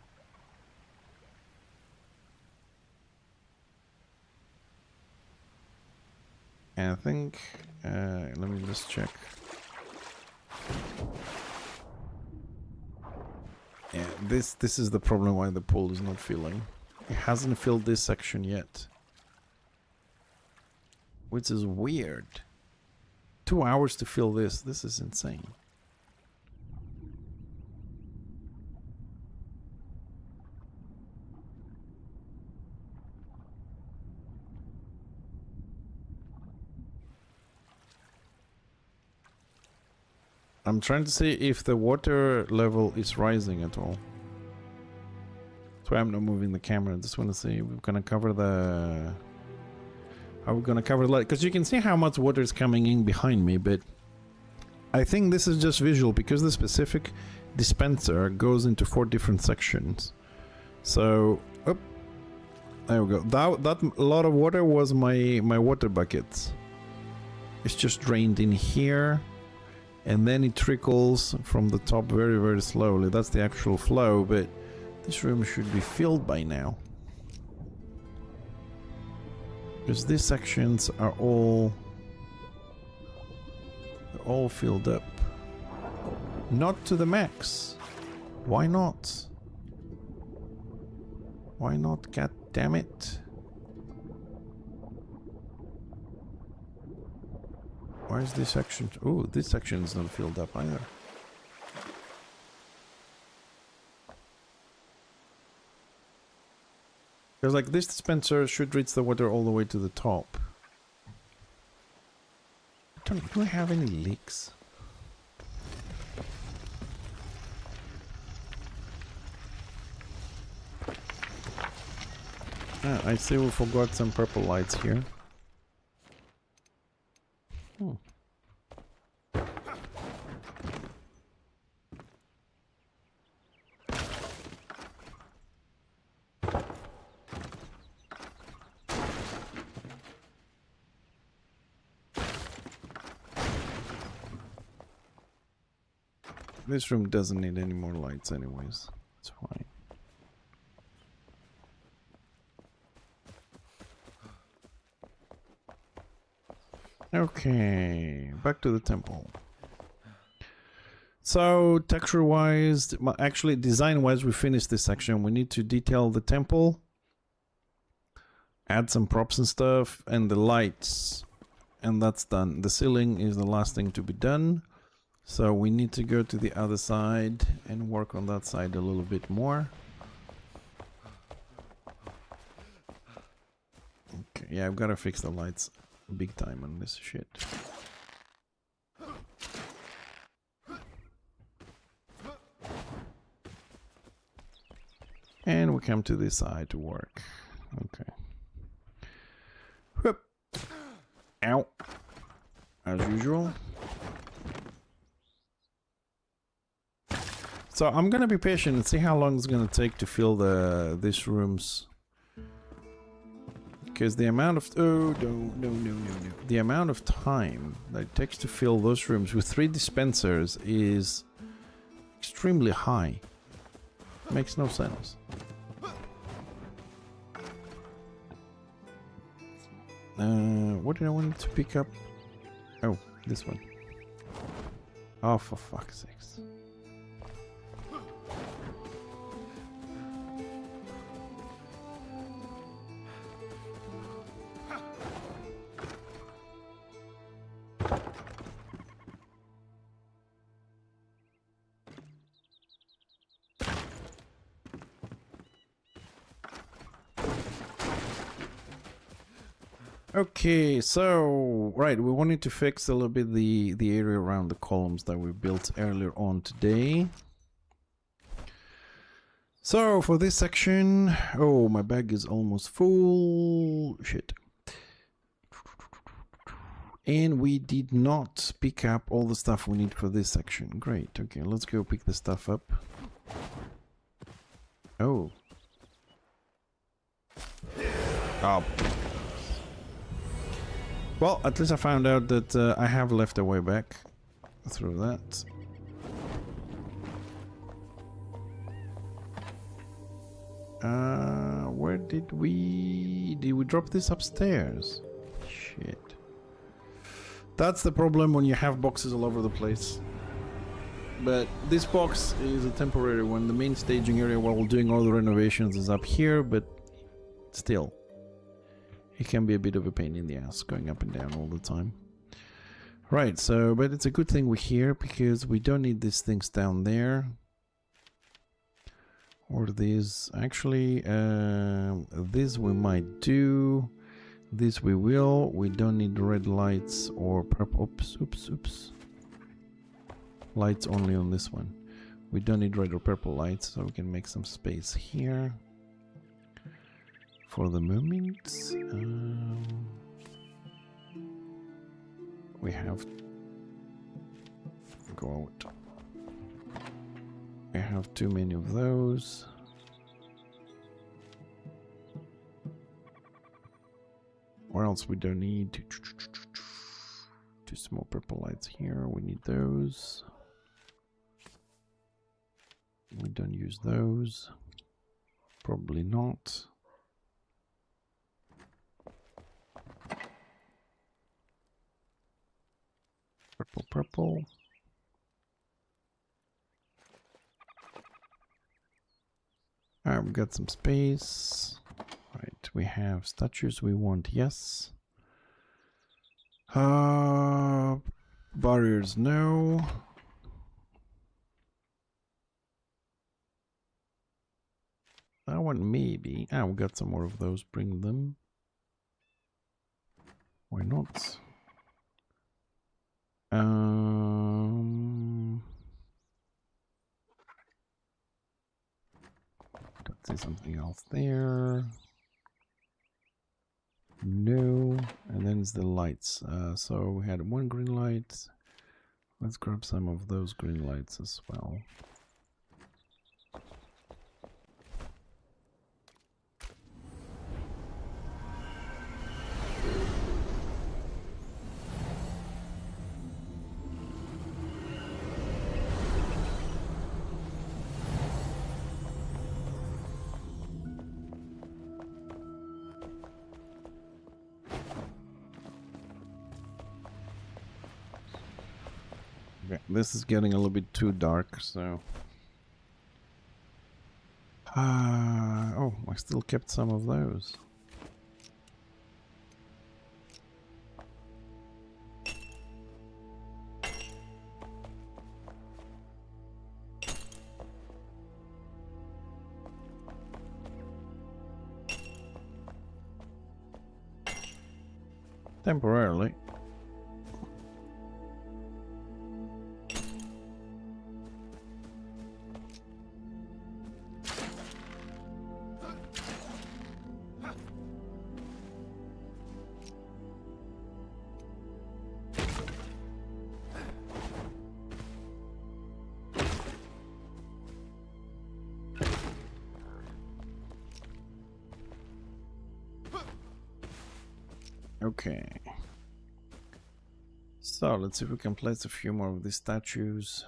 Speaker 1: And I think, let me just check. Yeah, this is the problem why the pool is not filling. It hasn't filled this section yet. Which is weird. 2 hours to fill this. This is insane. I'm trying to see if the water level is rising at all. That's why I'm not moving the camera. I just want to see. We're gonna cover the... Are we gonna cover the light? Because you can see how much water is coming in behind me, but I think this is just visual because the specific dispenser goes into 4 different sections. So, oh, there we go. That lot of water was my water buckets. It's just drained in here. And then it trickles from the top very, very slowly. That's the actual flow, but this room should be filled by now. Because these sections are all filled up. Not to the max. Why not? Why not? God damn it. Why is this section... Oh, this section is not filled up either. Because like this dispenser should reach the water all the way to the top. Do I have any leaks? Ah, I see we forgot some purple lights here. Hmm. This room doesn't need any more lights anyways. It's fine. Okay, back to the temple. So texture-wise, actually design-wise, we finished this section. We need to detail the temple, add some props and stuff, and the lights, and that's done. The ceiling is the last thing to be done. So we need to go to the other side and work on that side a little bit more. Okay, yeah, I've got to fix the lights big time on this shit. And we come to this side to work. Okay. Whoop. Ow. As usual. So I'm gonna be patient and see how long it's gonna take to fill these rooms. Because the amount of the amount of time that it takes to fill those rooms with 3 dispensers is extremely high. Makes no sense. What did I want to pick up? Oh, this one. Oh, for fuck's sakes. Okay, so right, we wanted to fix a little bit the area around the columns that we built earlier on today. So for this section, oh, my bag is almost full. Shit. And we did not pick up all the stuff we need for this section. Great. Okay, let's go pick the stuff up. Oh. Oh. Well, at least I found out that I have left a way back through that. Where did we drop this upstairs? Shit. That's the problem when you have boxes all over the place. But this box is a temporary one. The main staging area while we're doing all the renovations is up here, but still. It can be a bit of a pain in the ass going up and down all the time. Right, so, but it's a good thing we're here because we don't need these things down there. Or these, actually, this we might do. This we will. We don't need red lights or purple. Oops. Lights only on this one. We don't need red or purple lights, so we can make some space here. For the moment, we have to go out. We have too many of those. Or else we don't need 2 small purple lights here. We need those. We don't use those. Probably not. Purple. Alright, we got some space. Right, we have statues we want, yes. Barriers, no. That one maybe. We got some more of those, bring them. Why not? Don't see something else there. No, and then it's the lights. So we had 1 green light. Let's grab some of those green lights as well. Okay, this is getting a little bit too dark, so... oh, I still kept some of those. Temporarily. Okay. So let's see if we can place a few more of these statues.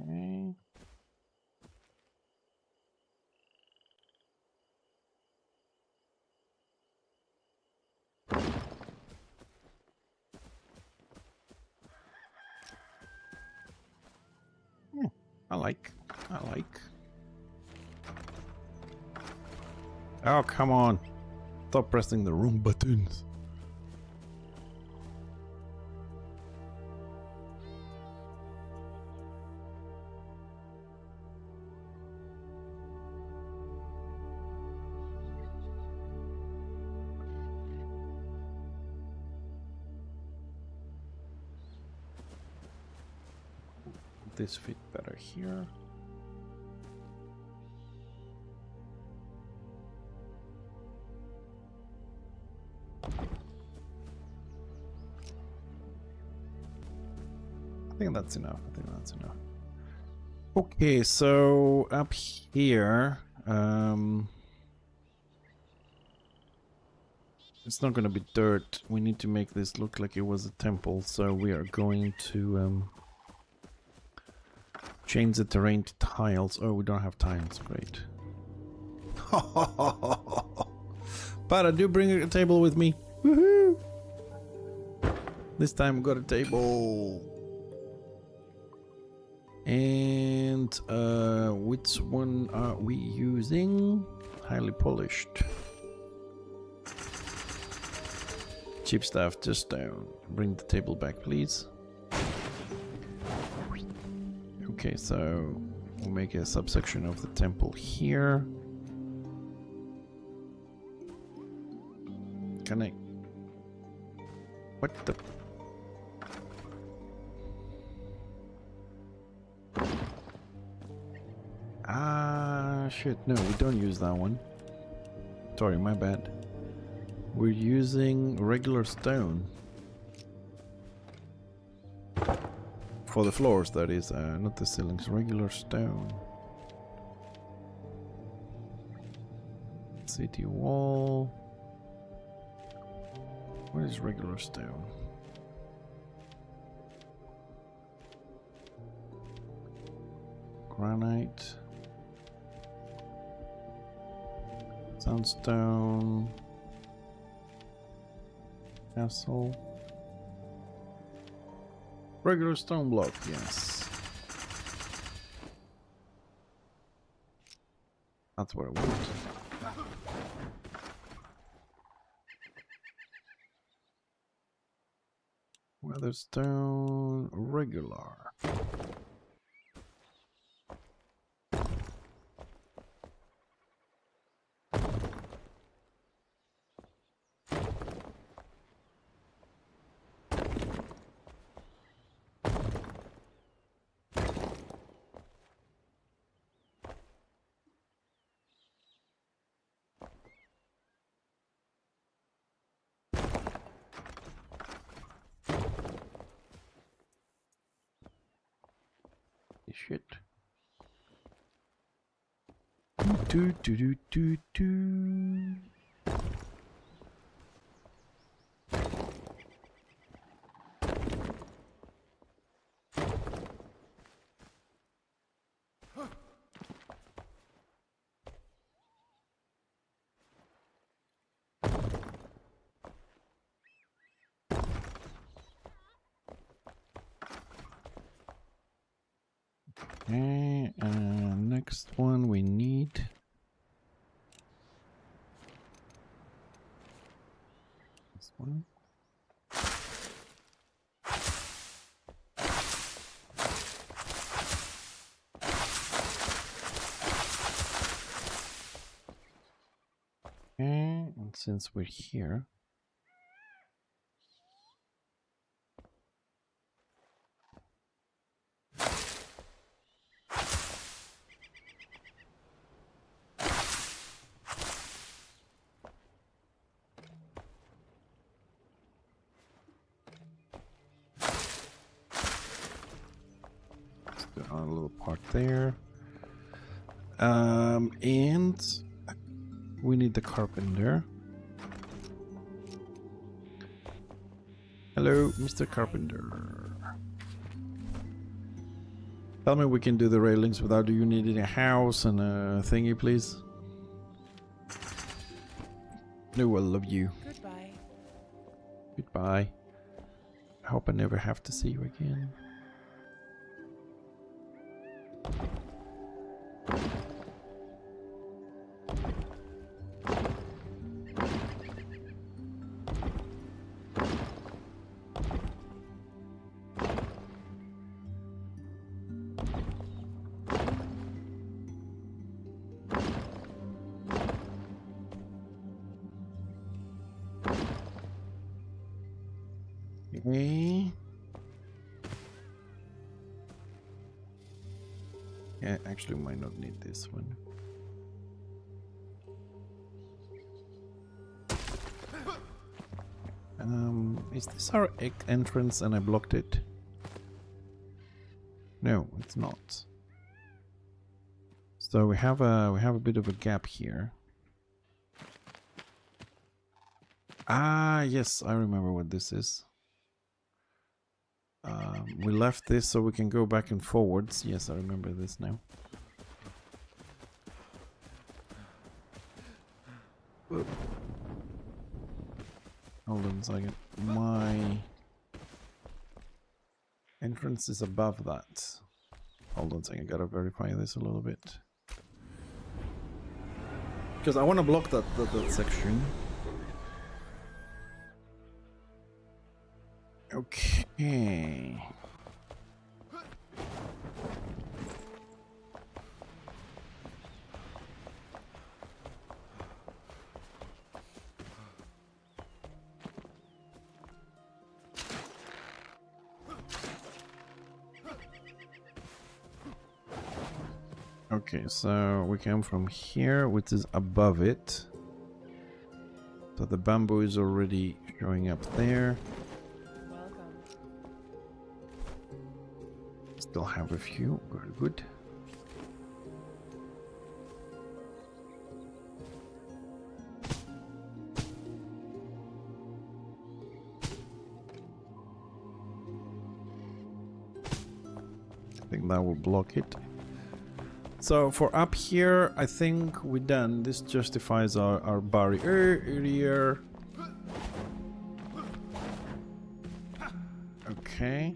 Speaker 1: Okay. I like. Oh, come on. Stop pressing the wrong buttons. This fit better here. I think that's enough. Okay, so up here, it's not gonna be dirt. We need to make this look like it was a temple, so we are going to change the terrain to tiles. Oh, we don't have tiles. Great. But I do bring a table with me. Woohoo! This time we got a table. And which one are we using? Highly polished. Cheap stuff, just bring the table back, please. Okay, so we'll make a subsection of the temple here. Can I... What the... Ah, shit. No, we don't use that one. Sorry, my bad. We're using regular stone. For the floors, that is. Not the ceilings. Regular stone. City wall. What is regular stone? Granite. Sandstone. Castle. Regular stone block, yes. That's what I want. Weatherstone regular. Shit. Do, do, do, do, do. Okay, next one we need. This one. Okay, and since we're here. A little part there. And we need the carpenter. Hello, Mr. Carpenter. Tell me we can do the railings without you needing a house and a thingy, please. No, I love you.
Speaker 2: Goodbye.
Speaker 1: Goodbye. I hope I never have to see you again. Okay. Yeah, actually we might not need this one. Is this our entrance and I blocked it? No, it's not. So we have a bit of a gap here. Ah, yes, I remember what this is. We left this so we can go back and forwards. Yes, I remember this now. Whoa. Hold on a second. My entrance is above that. Hold on a second, I gotta verify this a little bit. Because I want to block that section. Okay. Okay, so we come from here, which is above it. So the bamboo is already showing up there.
Speaker 2: Welcome.
Speaker 1: Still have a few, very good. I think that will block it. So for up here, I think we're done. This justifies our barrier area. Okay.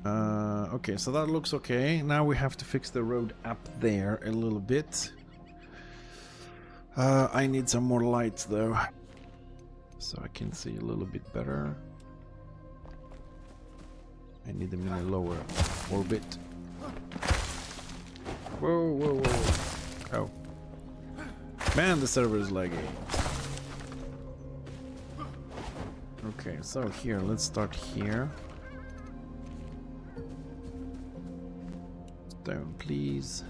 Speaker 1: Okay, so that looks okay. Now we have to fix the road up there a little bit. I need some more lights though, so I can see a little bit better. I need them in a lower orbit. Whoa, whoa, whoa. Oh. Man, the server is laggy. Okay, so here, let's start here. Stone, please.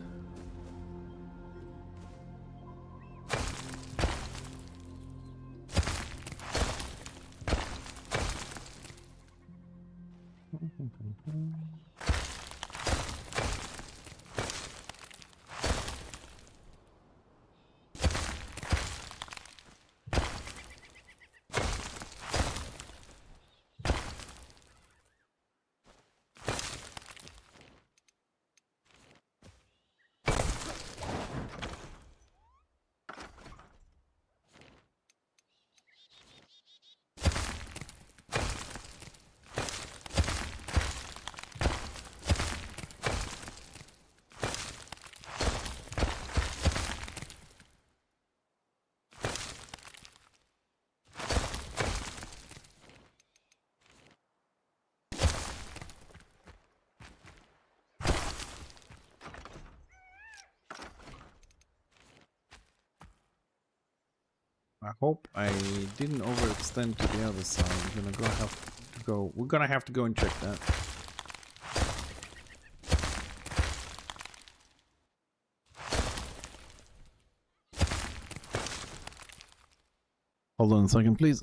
Speaker 3: I hope I didn't overextend to the other side. We're gonna have to go and check that. Hold on a second, please.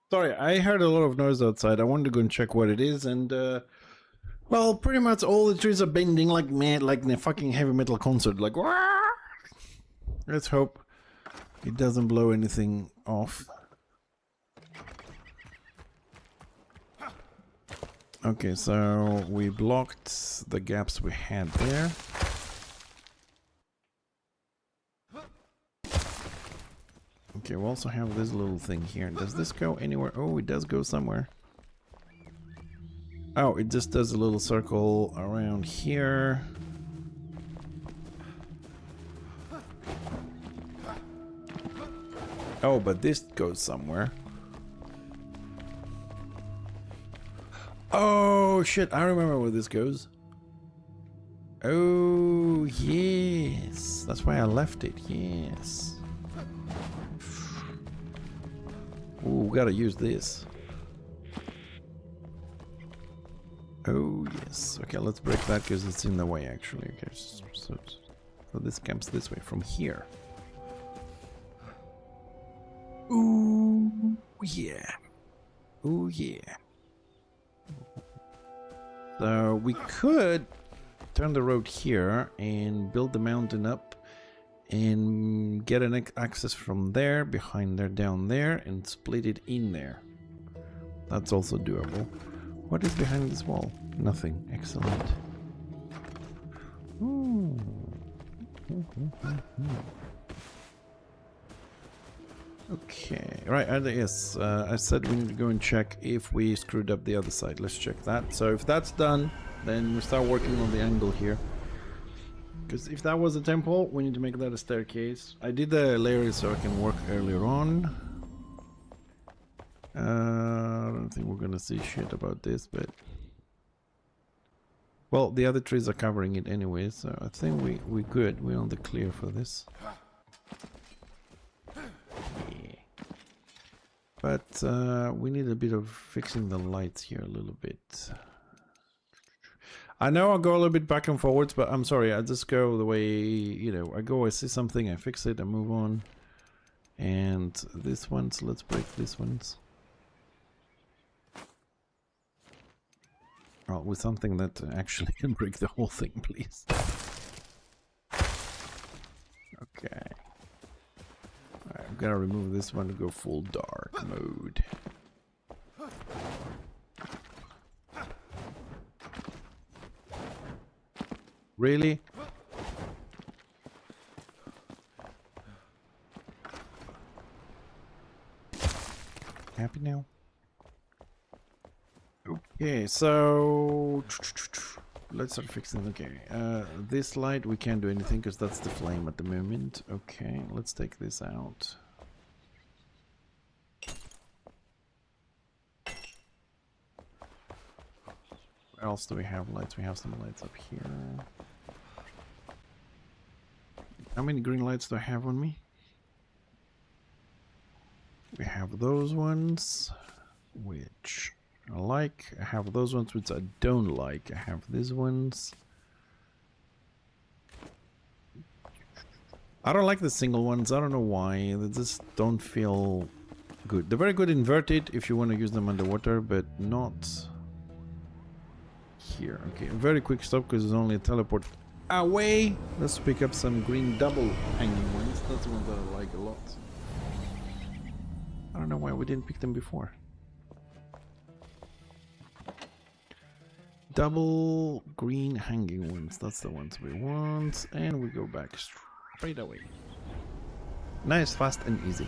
Speaker 3: Sorry, I heard a lot of noise outside. I wanted to go and check what it is, and well, pretty much all the trees are bending like mad, like in a fucking heavy metal concert. Like, wah! Let's hope it doesn't blow anything off. Okay, so we blocked the gaps we had there. Okay, we also have this little thing here. Does this go anywhere? Oh, it does go somewhere. Oh, it just does a little circle around here. Oh, but this goes somewhere. Oh, shit. I remember where this goes. Oh, yes. That's why I left it. Yes. Ooh, gotta use this. Oh, yes. Okay, let's break that because it's in the way, actually. Okay, so this comes this way from here. Ooh, yeah. Ooh, yeah. So we could turn the road here and build the mountain up and get an access from there, behind there, down there, and split it in there. That's also doable. What is behind this wall? Nothing. Excellent. Ooh. Okay, right, yes, I said we need to go and check if we screwed up the other side. Let's check that. So if that's done, then we start working on the angle here. Because if that was a temple, we need to make that a staircase. I did the layers so I can work earlier on. I don't think we're gonna see shit about this, but... Well, the other trees are covering it anyway, so I think we're good. We're on the clear for this. Yeah. But we need a bit of fixing the lights here a little bit. I know I'll go a little bit back and forwards, but I'm sorry, I just go the way, you know, I go, I see something, I fix it, I move on. And this one's, let's break this one's. Oh, with something that actually can break the whole thing, please. Okay. Alright, I'm gonna remove this one to go full dark mode. Really? Happy now? Okay, so let's start fixing. Okay, this light we can't do anything because that's the flame at the moment. Okay, let's take this out. Where else do we have lights? We have some lights up here. How many green lights do I have on me? We have those ones, which I like. I have those ones which I don't like. I have these ones. I don't like the single ones. I don't know why. They just don't feel good. They're very good inverted if you want to use them underwater, but not here. Okay, very quick stop because there's only a teleport away. Let's pick up some green double hanging ones. That's the one that I like a lot. I don't know why we didn't pick them before. Double green hanging ones. That's the ones we want. And we go back straight away. Nice, fast and easy.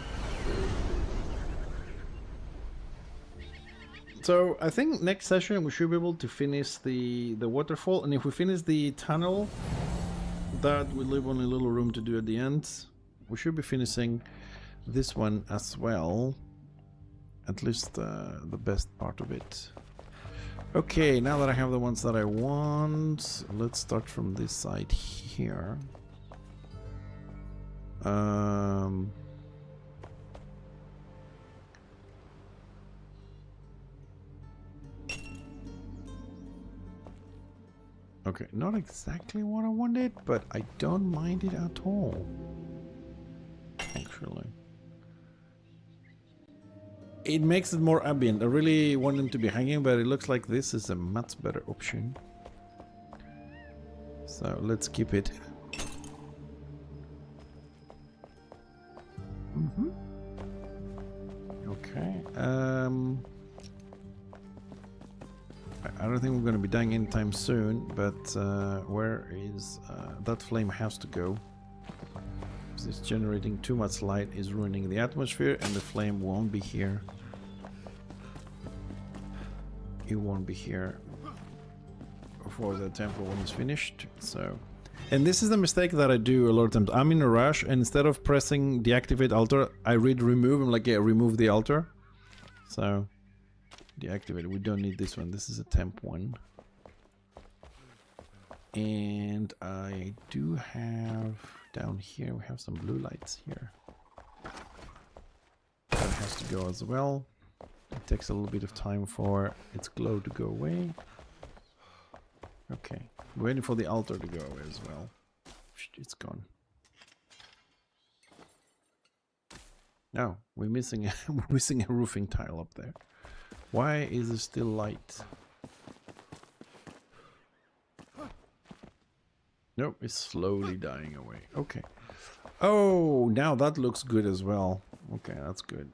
Speaker 1: So I think next session we should be able to finish the waterfall, and if we finish the tunnel, that will leave only a little room to do at the end. We should be finishing this one as well, at least the best part of it. Okay, now that I have the ones that I want, let's start from this side here. Okay, not exactly what I wanted, but I don't mind it at all. Actually. It makes it more ambient. I really want them to be hanging, but it looks like this is a much better option. So let's keep it. Okay. I don't think we're going to be dying anytime soon, but where is that flame has to go? Because it's generating too much light, is ruining the atmosphere, and the flame won't be here. It won't be here before the temple one is finished. So, and this is the mistake that I do a lot of times. I'm in a rush, and instead of pressing deactivate altar, I read remove. I'm like, yeah, remove the altar. So deactivate. We don't need this one. This is a temp one. And I do have down here, we have some blue lights here. That has to go as well. It takes a little bit of time for its glow to go away. Okay, waiting for the altar to go away as well. It's gone. No, we're missing we're missing a roofing tile up there. Why is there still light? Nope, it's slowly dying away. Okay. Oh, now that looks good as well. Okay, that's good.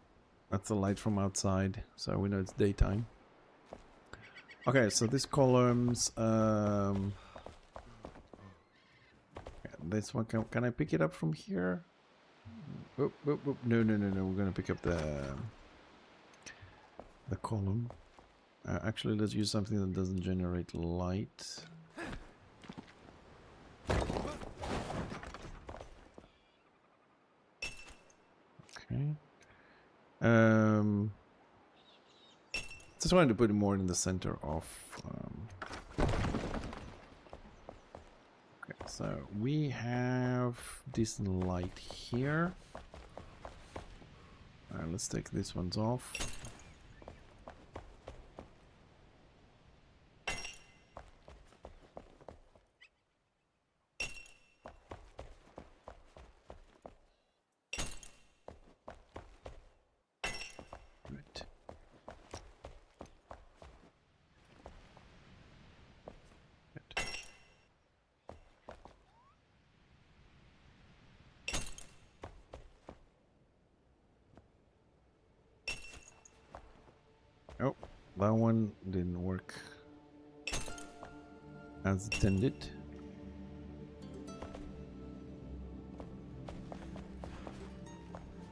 Speaker 1: That's the light from outside, so we know it's daytime. Okay, so these columns, this one, can I pick it up from here? Oop, oop, oop. No, we're gonna pick up the column. Actually, let's use something that doesn't generate light. Okay. Just wanted to put it more in the center of. Okay, so we have this light here. Let's take these ones off. Oh, that one didn't work as intended.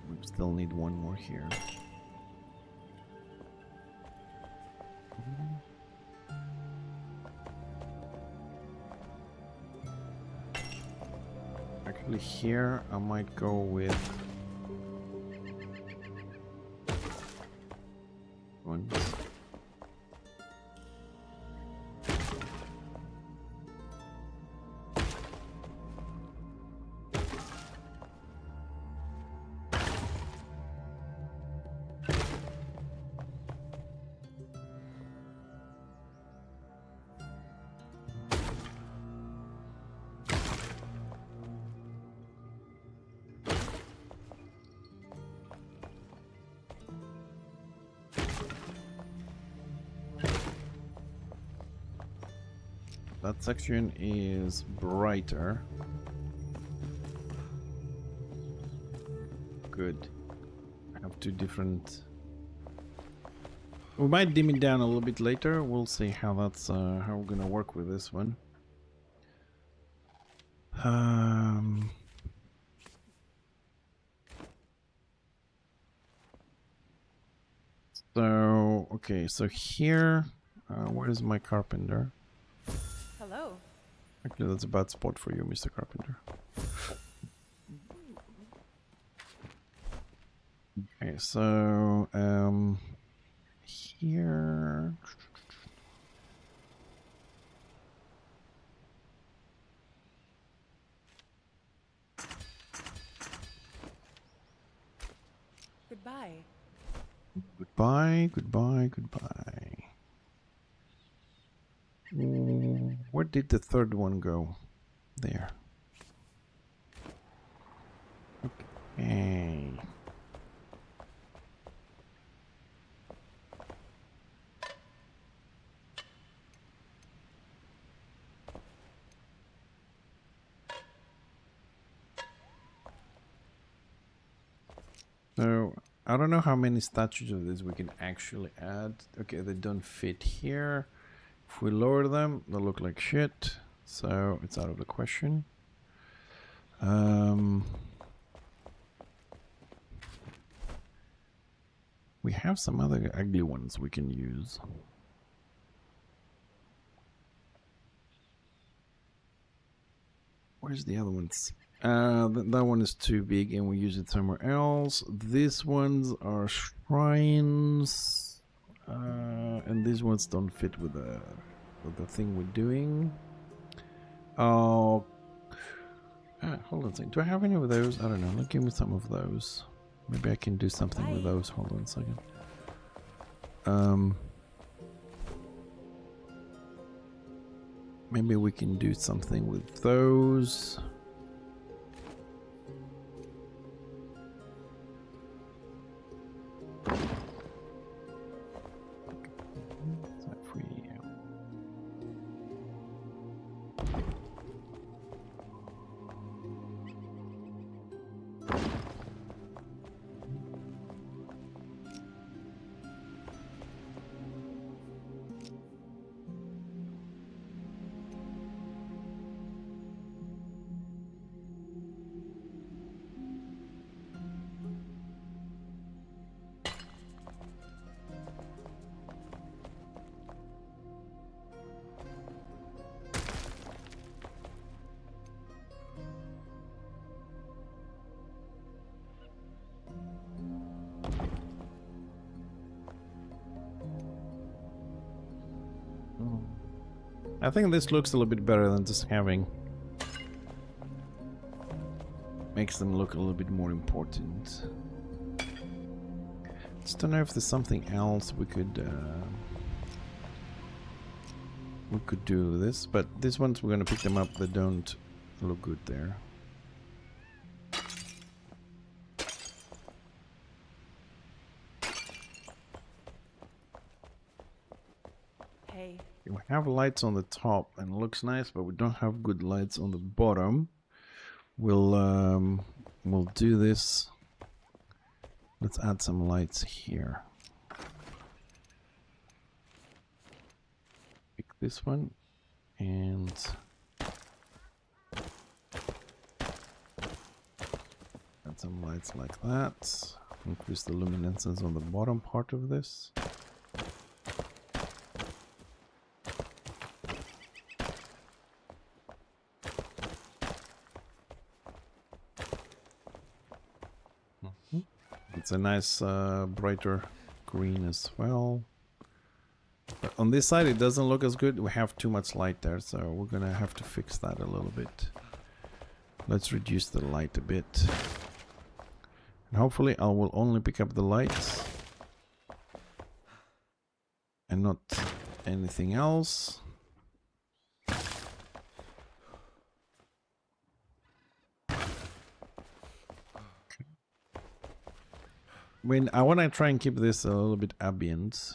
Speaker 1: We still need one more here. Actually, here I might go with one. That section is brighter. Good. I have two different. We might dim it down a little bit later. We'll see how that's how we're gonna work with this one.
Speaker 3: So, okay, so here, where is my carpenter?
Speaker 2: Hello.
Speaker 3: Actually, that's a bad spot for you, Mr. Carpenter. Okay, so, here...
Speaker 2: Goodbye.
Speaker 3: Goodbye, goodbye, goodbye. Where did the third one go? There. Okay. So, I don't know how many statues of this we can actually add. Okay, they don't fit here. If we lower them, they'll look like shit. So, it's out of the question. We have some other ugly ones we can use. Where's the other ones? That one is too big and we use it somewhere else. These ones are shrines. And these ones don't fit with the thing we're doing. Oh, hold on a second. Do I have any of those? I don't know. Give me some of those. Maybe I can do something with those. Hold on a second. Maybe we can do something with those. I think this looks a little bit better than just having. Makes them look a little bit more important. Just don't know if there's something else we could do with this, but these ones we're gonna pick them up. They don't look good there. We have lights on the top and it looks nice, but we don't have good lights on the bottom. We'll do this. Let's add some lights here. Pick this one and add some lights like that. Increase the luminescence on the bottom part of this. It's a nice brighter green as well. But on this side it doesn't look as good. We have too much light there, so we're gonna have to fix that a little bit. Let's reduce the light a bit. And hopefully I will only pick up the lights and not anything else. I want to try and keep this a little bit ambient.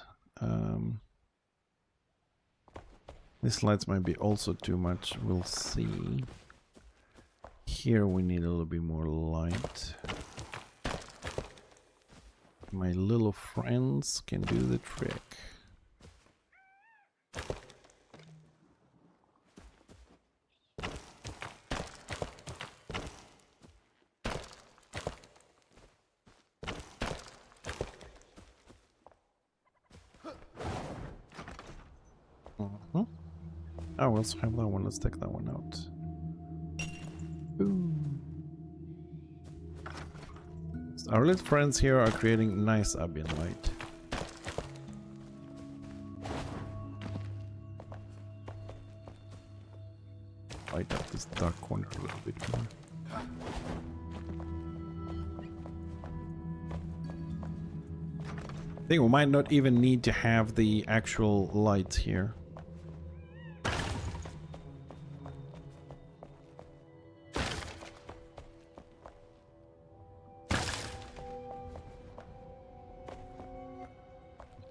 Speaker 3: These lights might be also too much. We'll see. Here we need a little bit more light. My little friends can do the trick. Oh, we also have that one. Let's take that one out. Boom. So our little friends here are creating nice ambient light. Light up this dark corner a little bit more. I think we might not even need to have the actual lights here.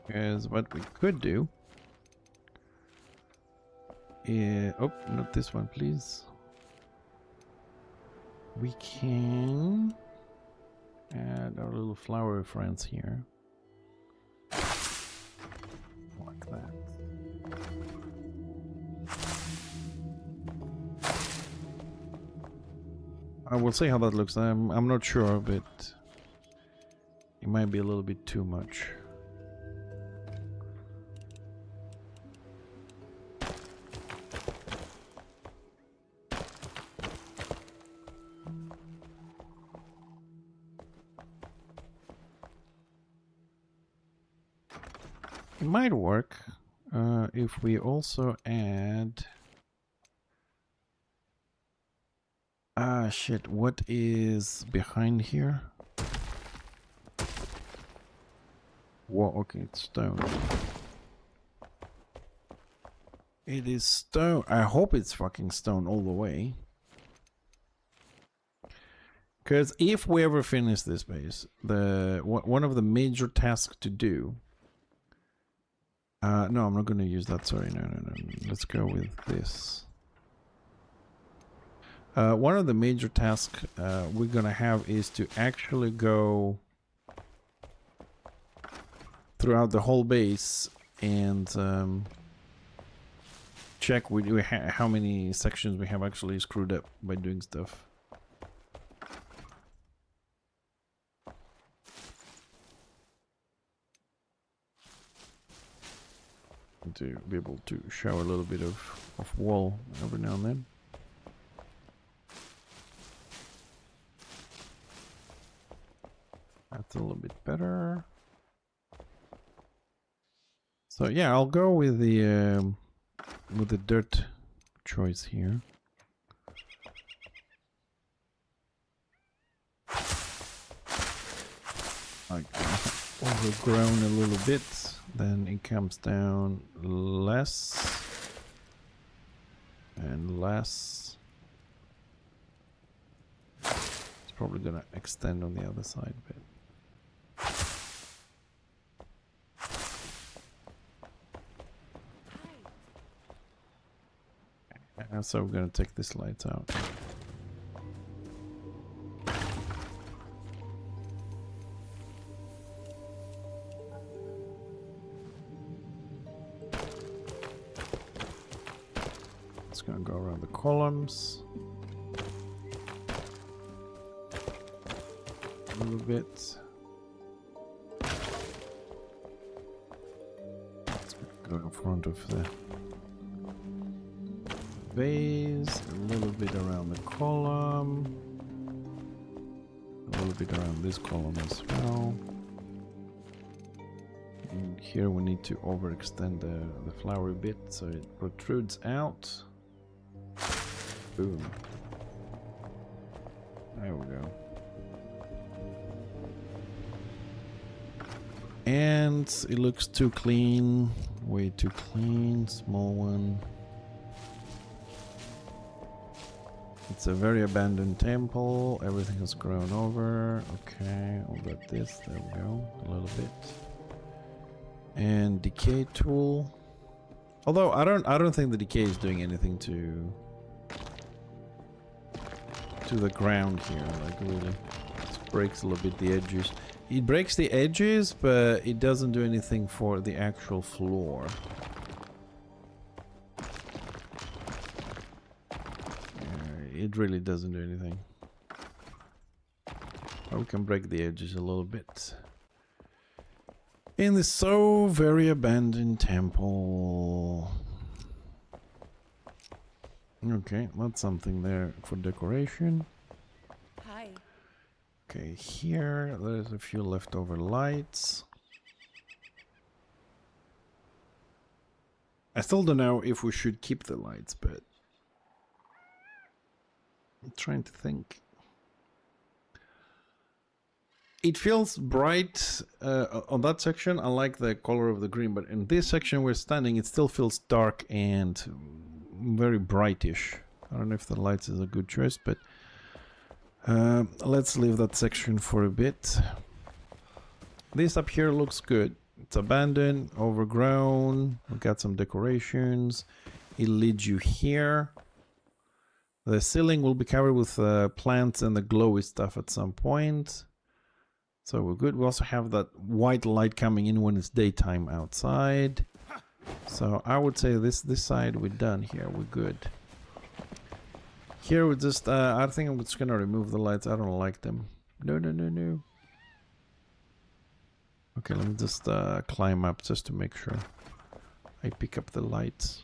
Speaker 3: Because what we could do is... Oh, not this one, please. We can add our little flower friends here. Like that. I will see how that looks. I'm not sure, but it might be a little bit too much. It might work if we also add... Ah, shit, what is behind here? Whoa, okay, it's stone. It is stone. I hope it's fucking stone all the way. Because if we ever finish this base, one of the major tasks to do... no, I'm not going to use that. Sorry, no. Let's go with this. One of the major tasks we're going to have is to actually go throughout the whole base and check how many sections we have actually screwed up by doing stuff. To be able to show a little bit of wall every now and then. That's a little bit better. So yeah, I'll go with the dirt choice here. Like overgrown a little bit. Then it comes down less and less. It's probably gonna extend on the other side a bit. So we're gonna take this light out. Gonna go around the columns a little bit. Let's go in front of the vase, a little bit around the column, a little bit around this column as well. And here we need to overextend the flower bit so it protrudes out. Boom. There we go. And it looks too clean. Way too clean. Small one. It's a very abandoned temple. Everything has grown over. Okay, I'll get this. There we go. A little bit. And decay tool. Although I don't think the decay is doing anything to the ground here, like really. It breaks a little bit the edges. It breaks the edges, but it doesn't do anything for the actual floor. It really doesn't do anything. But we can break the edges a little bit. In this so very abandoned temple. Okay, that's something there for decoration.
Speaker 2: Hi.
Speaker 3: Okay, here there's a few leftover lights. I still don't know if we should keep the lights, but I'm trying to think. It feels bright on that section. I like the color of the green, but in this section we're standing, it still feels dark and very brightish. I don't know if the lights is a good choice, but let's leave that section for a bit. This up here looks good. It's abandoned, overgrown. We got some decorations. It leads you here. The ceiling will be covered with plants and the glowy stuff at some point. So we're good. We also have that white light coming in when it's daytime outside. So I would say this side we're done here. We're good. Here we just, I think I'm just gonna remove the lights. I don't like them. No, no, no, no. Okay, let me just climb up just to make sure I pick up the lights.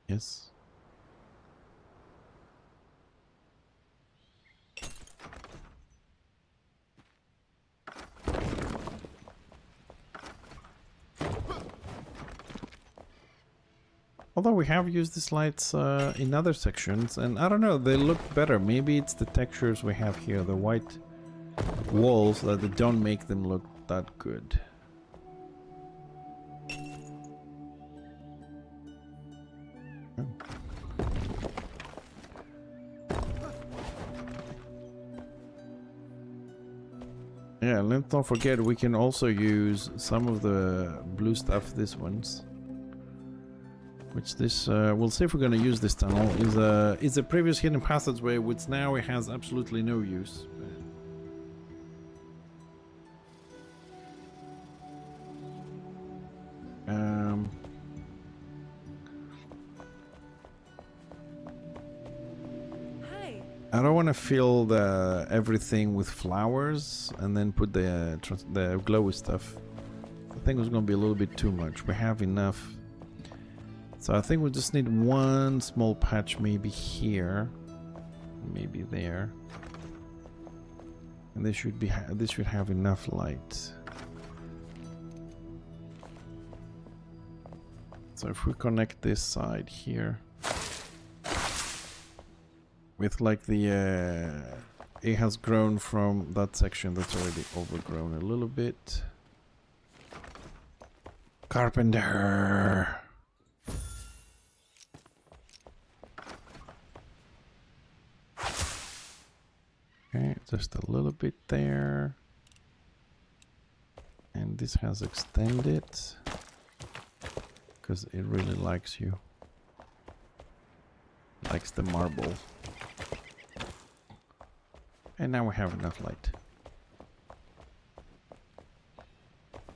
Speaker 3: Yes. Although we have used these lights in other sections, and I don't know, they look better. Maybe it's the textures we have here, the white walls, that they don't make them look that good. Oh. Yeah, let's not forget we can also use some of the blue stuff, these ones. Which this, we'll see if we're gonna use this tunnel, is a previous hidden passageway, which now it has absolutely no use.
Speaker 2: Hi.
Speaker 3: I don't want to fill everything with flowers and then put the glowy stuff. I think it's gonna be a little bit too much. We have enough. So I think we just need one small patch, maybe here, maybe there, and this should have enough light. So if we connect this side here with like the it has grown from that section that's already overgrown a little bit. Carpenter. Okay, just a little bit there. And this has extended because it really likes you. Likes the marble. And now we have enough light.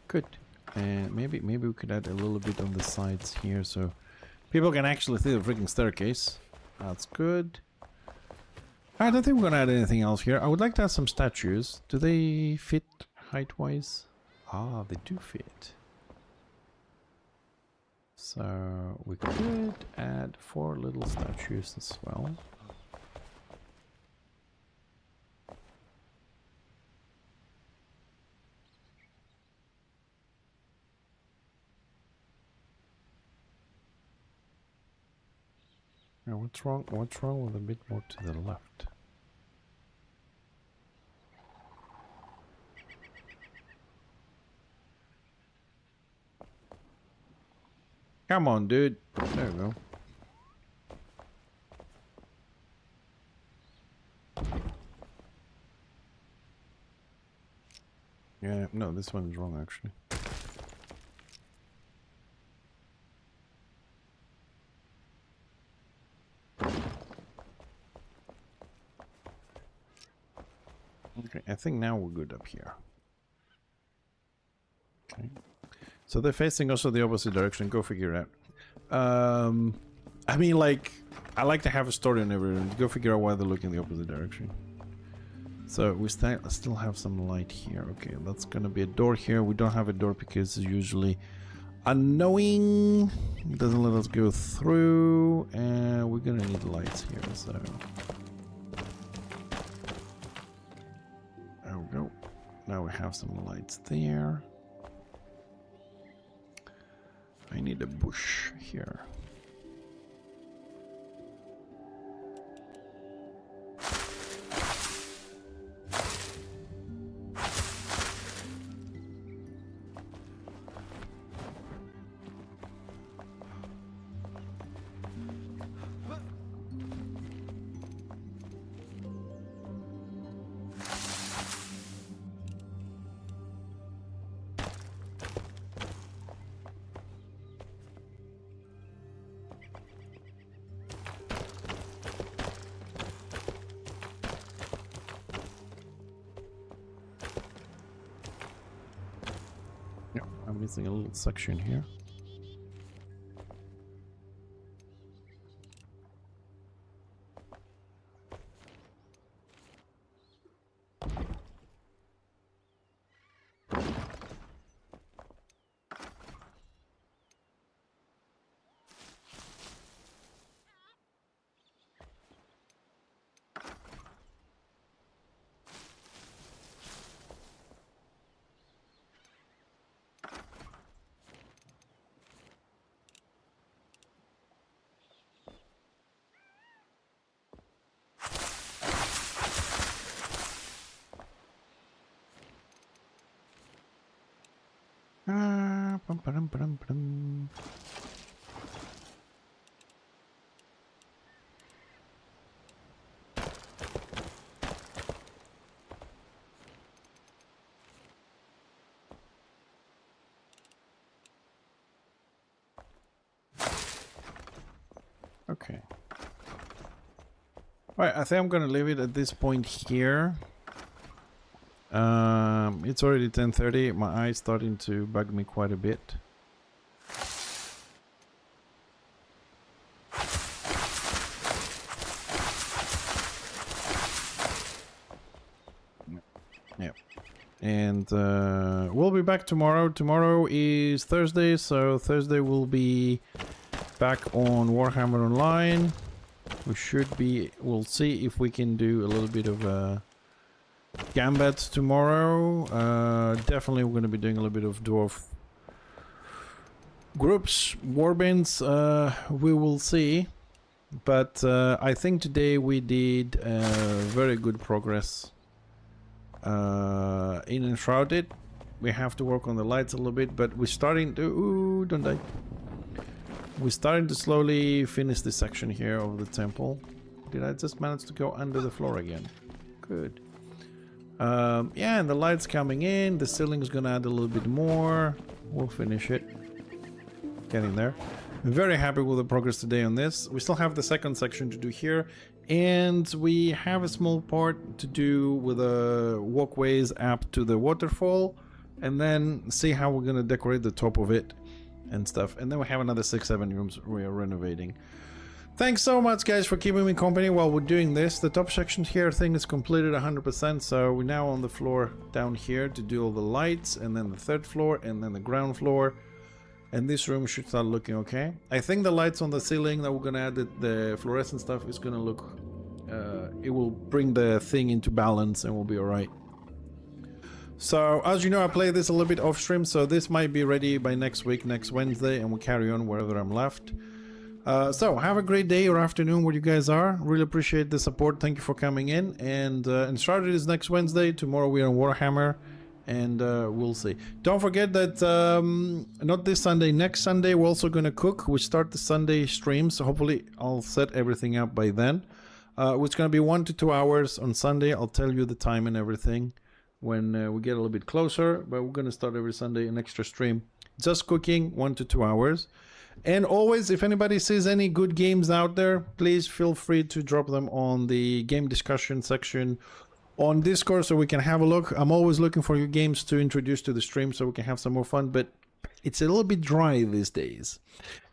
Speaker 3: Good. And maybe we could add a little bit on the sides here so people can actually see the freaking staircase. That's good. I don't think we're gonna add anything else here. I would like to add some statues. Do they fit height-wise? Ah, they do fit. So we could add 4 little statues as well. Now, what's wrong? What's wrong with a bit more to the left? Come on, dude. There we go. Yeah, no, this one is wrong actually. Okay, I think now we're good up here. Okay. So they're facing also the opposite direction. Go figure it out. I mean, like, I like to have a story in every room. Go figure out why they're looking the opposite direction. So we still have some light here. Okay, that's gonna be a door here. We don't have a door because it's usually annoying. It doesn't let us go through, and we're gonna need lights here. So there we go. Now we have some lights there. I need a bush here. I'm missing a little section here. Bum, ba-dum, ba-dum, ba-dum. Okay. Right, I think I'm gonna leave it at this point here. It's already 10:30. My eye's starting to bug me quite a bit. Yeah. And we'll be back tomorrow. Tomorrow is Thursday, so Thursday we'll be back on Warhammer Online. We'll see if we can do a little bit of Gambit tomorrow. Definitely we're going to be doing a little bit of dwarf groups, warbands. We will see, but I think today we did very good progress in Enshrouded. We have to work on the lights a little bit, but we're starting to... Ooh, don't die. We're starting to slowly finish this section here of the temple. Did I just manage to go under the floor again? Good. Yeah, and the lights coming in. The ceiling's gonna add a little bit more. We'll finish it. Getting there. I'm very happy with the progress today on this. We still have the second section to do here, and we have a small part to do with the walkways up to the waterfall, and then see how we're gonna decorate the top of it and stuff. And then we have another 6-7 rooms we are renovating. Thanks so much, guys, for keeping me company while we're doing this. The top section here thing is completed 100%, so we're now on the floor down here to do all the lights, and then the third floor, and then the ground floor. And this room should start looking okay. I think the lights on the ceiling that we're gonna add, the fluorescent stuff, is gonna look... it will bring the thing into balance and we'll be alright. So, as you know, I play this a little bit off stream, so this might be ready by next week, next Wednesday, and we'll carry on wherever I'm left. So, have a great day or afternoon where you guys are. Really appreciate the support. Thank you for coming in. And Enshrouded is next Wednesday. Tomorrow we are on Warhammer. And we'll see. Don't forget that not this Sunday, next Sunday we're also going to cook. We start the Sunday stream, so hopefully I'll set everything up by then. It's going to be 1 to 2 hours on Sunday. I'll tell you the time and everything when we get a little bit closer. But we're going to start every Sunday an extra stream. Just cooking, 1 to 2 hours. And always, if anybody sees any good games out there, please feel free to drop them on the game discussion section on Discord so we can have a look. I'm always looking for your games to introduce to the stream so we can have some more fun, but it's a little bit dry these days.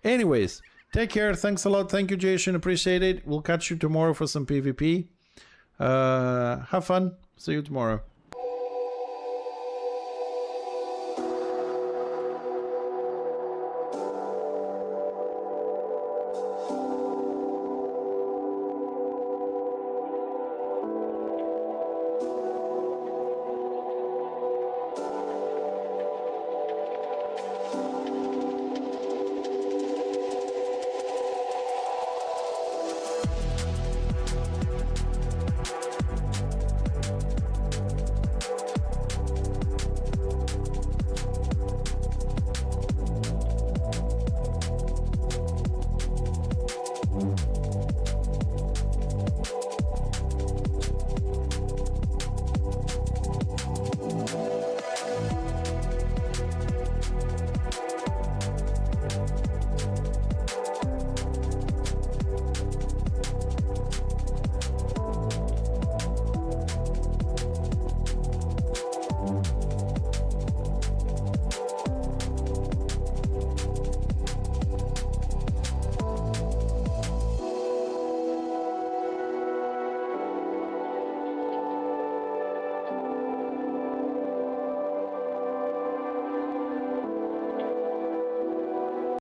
Speaker 3: Anyways, take care. Thanks a lot. Thank you, Jason. Appreciate it. We'll catch you tomorrow for some PvP. Have fun. See you tomorrow.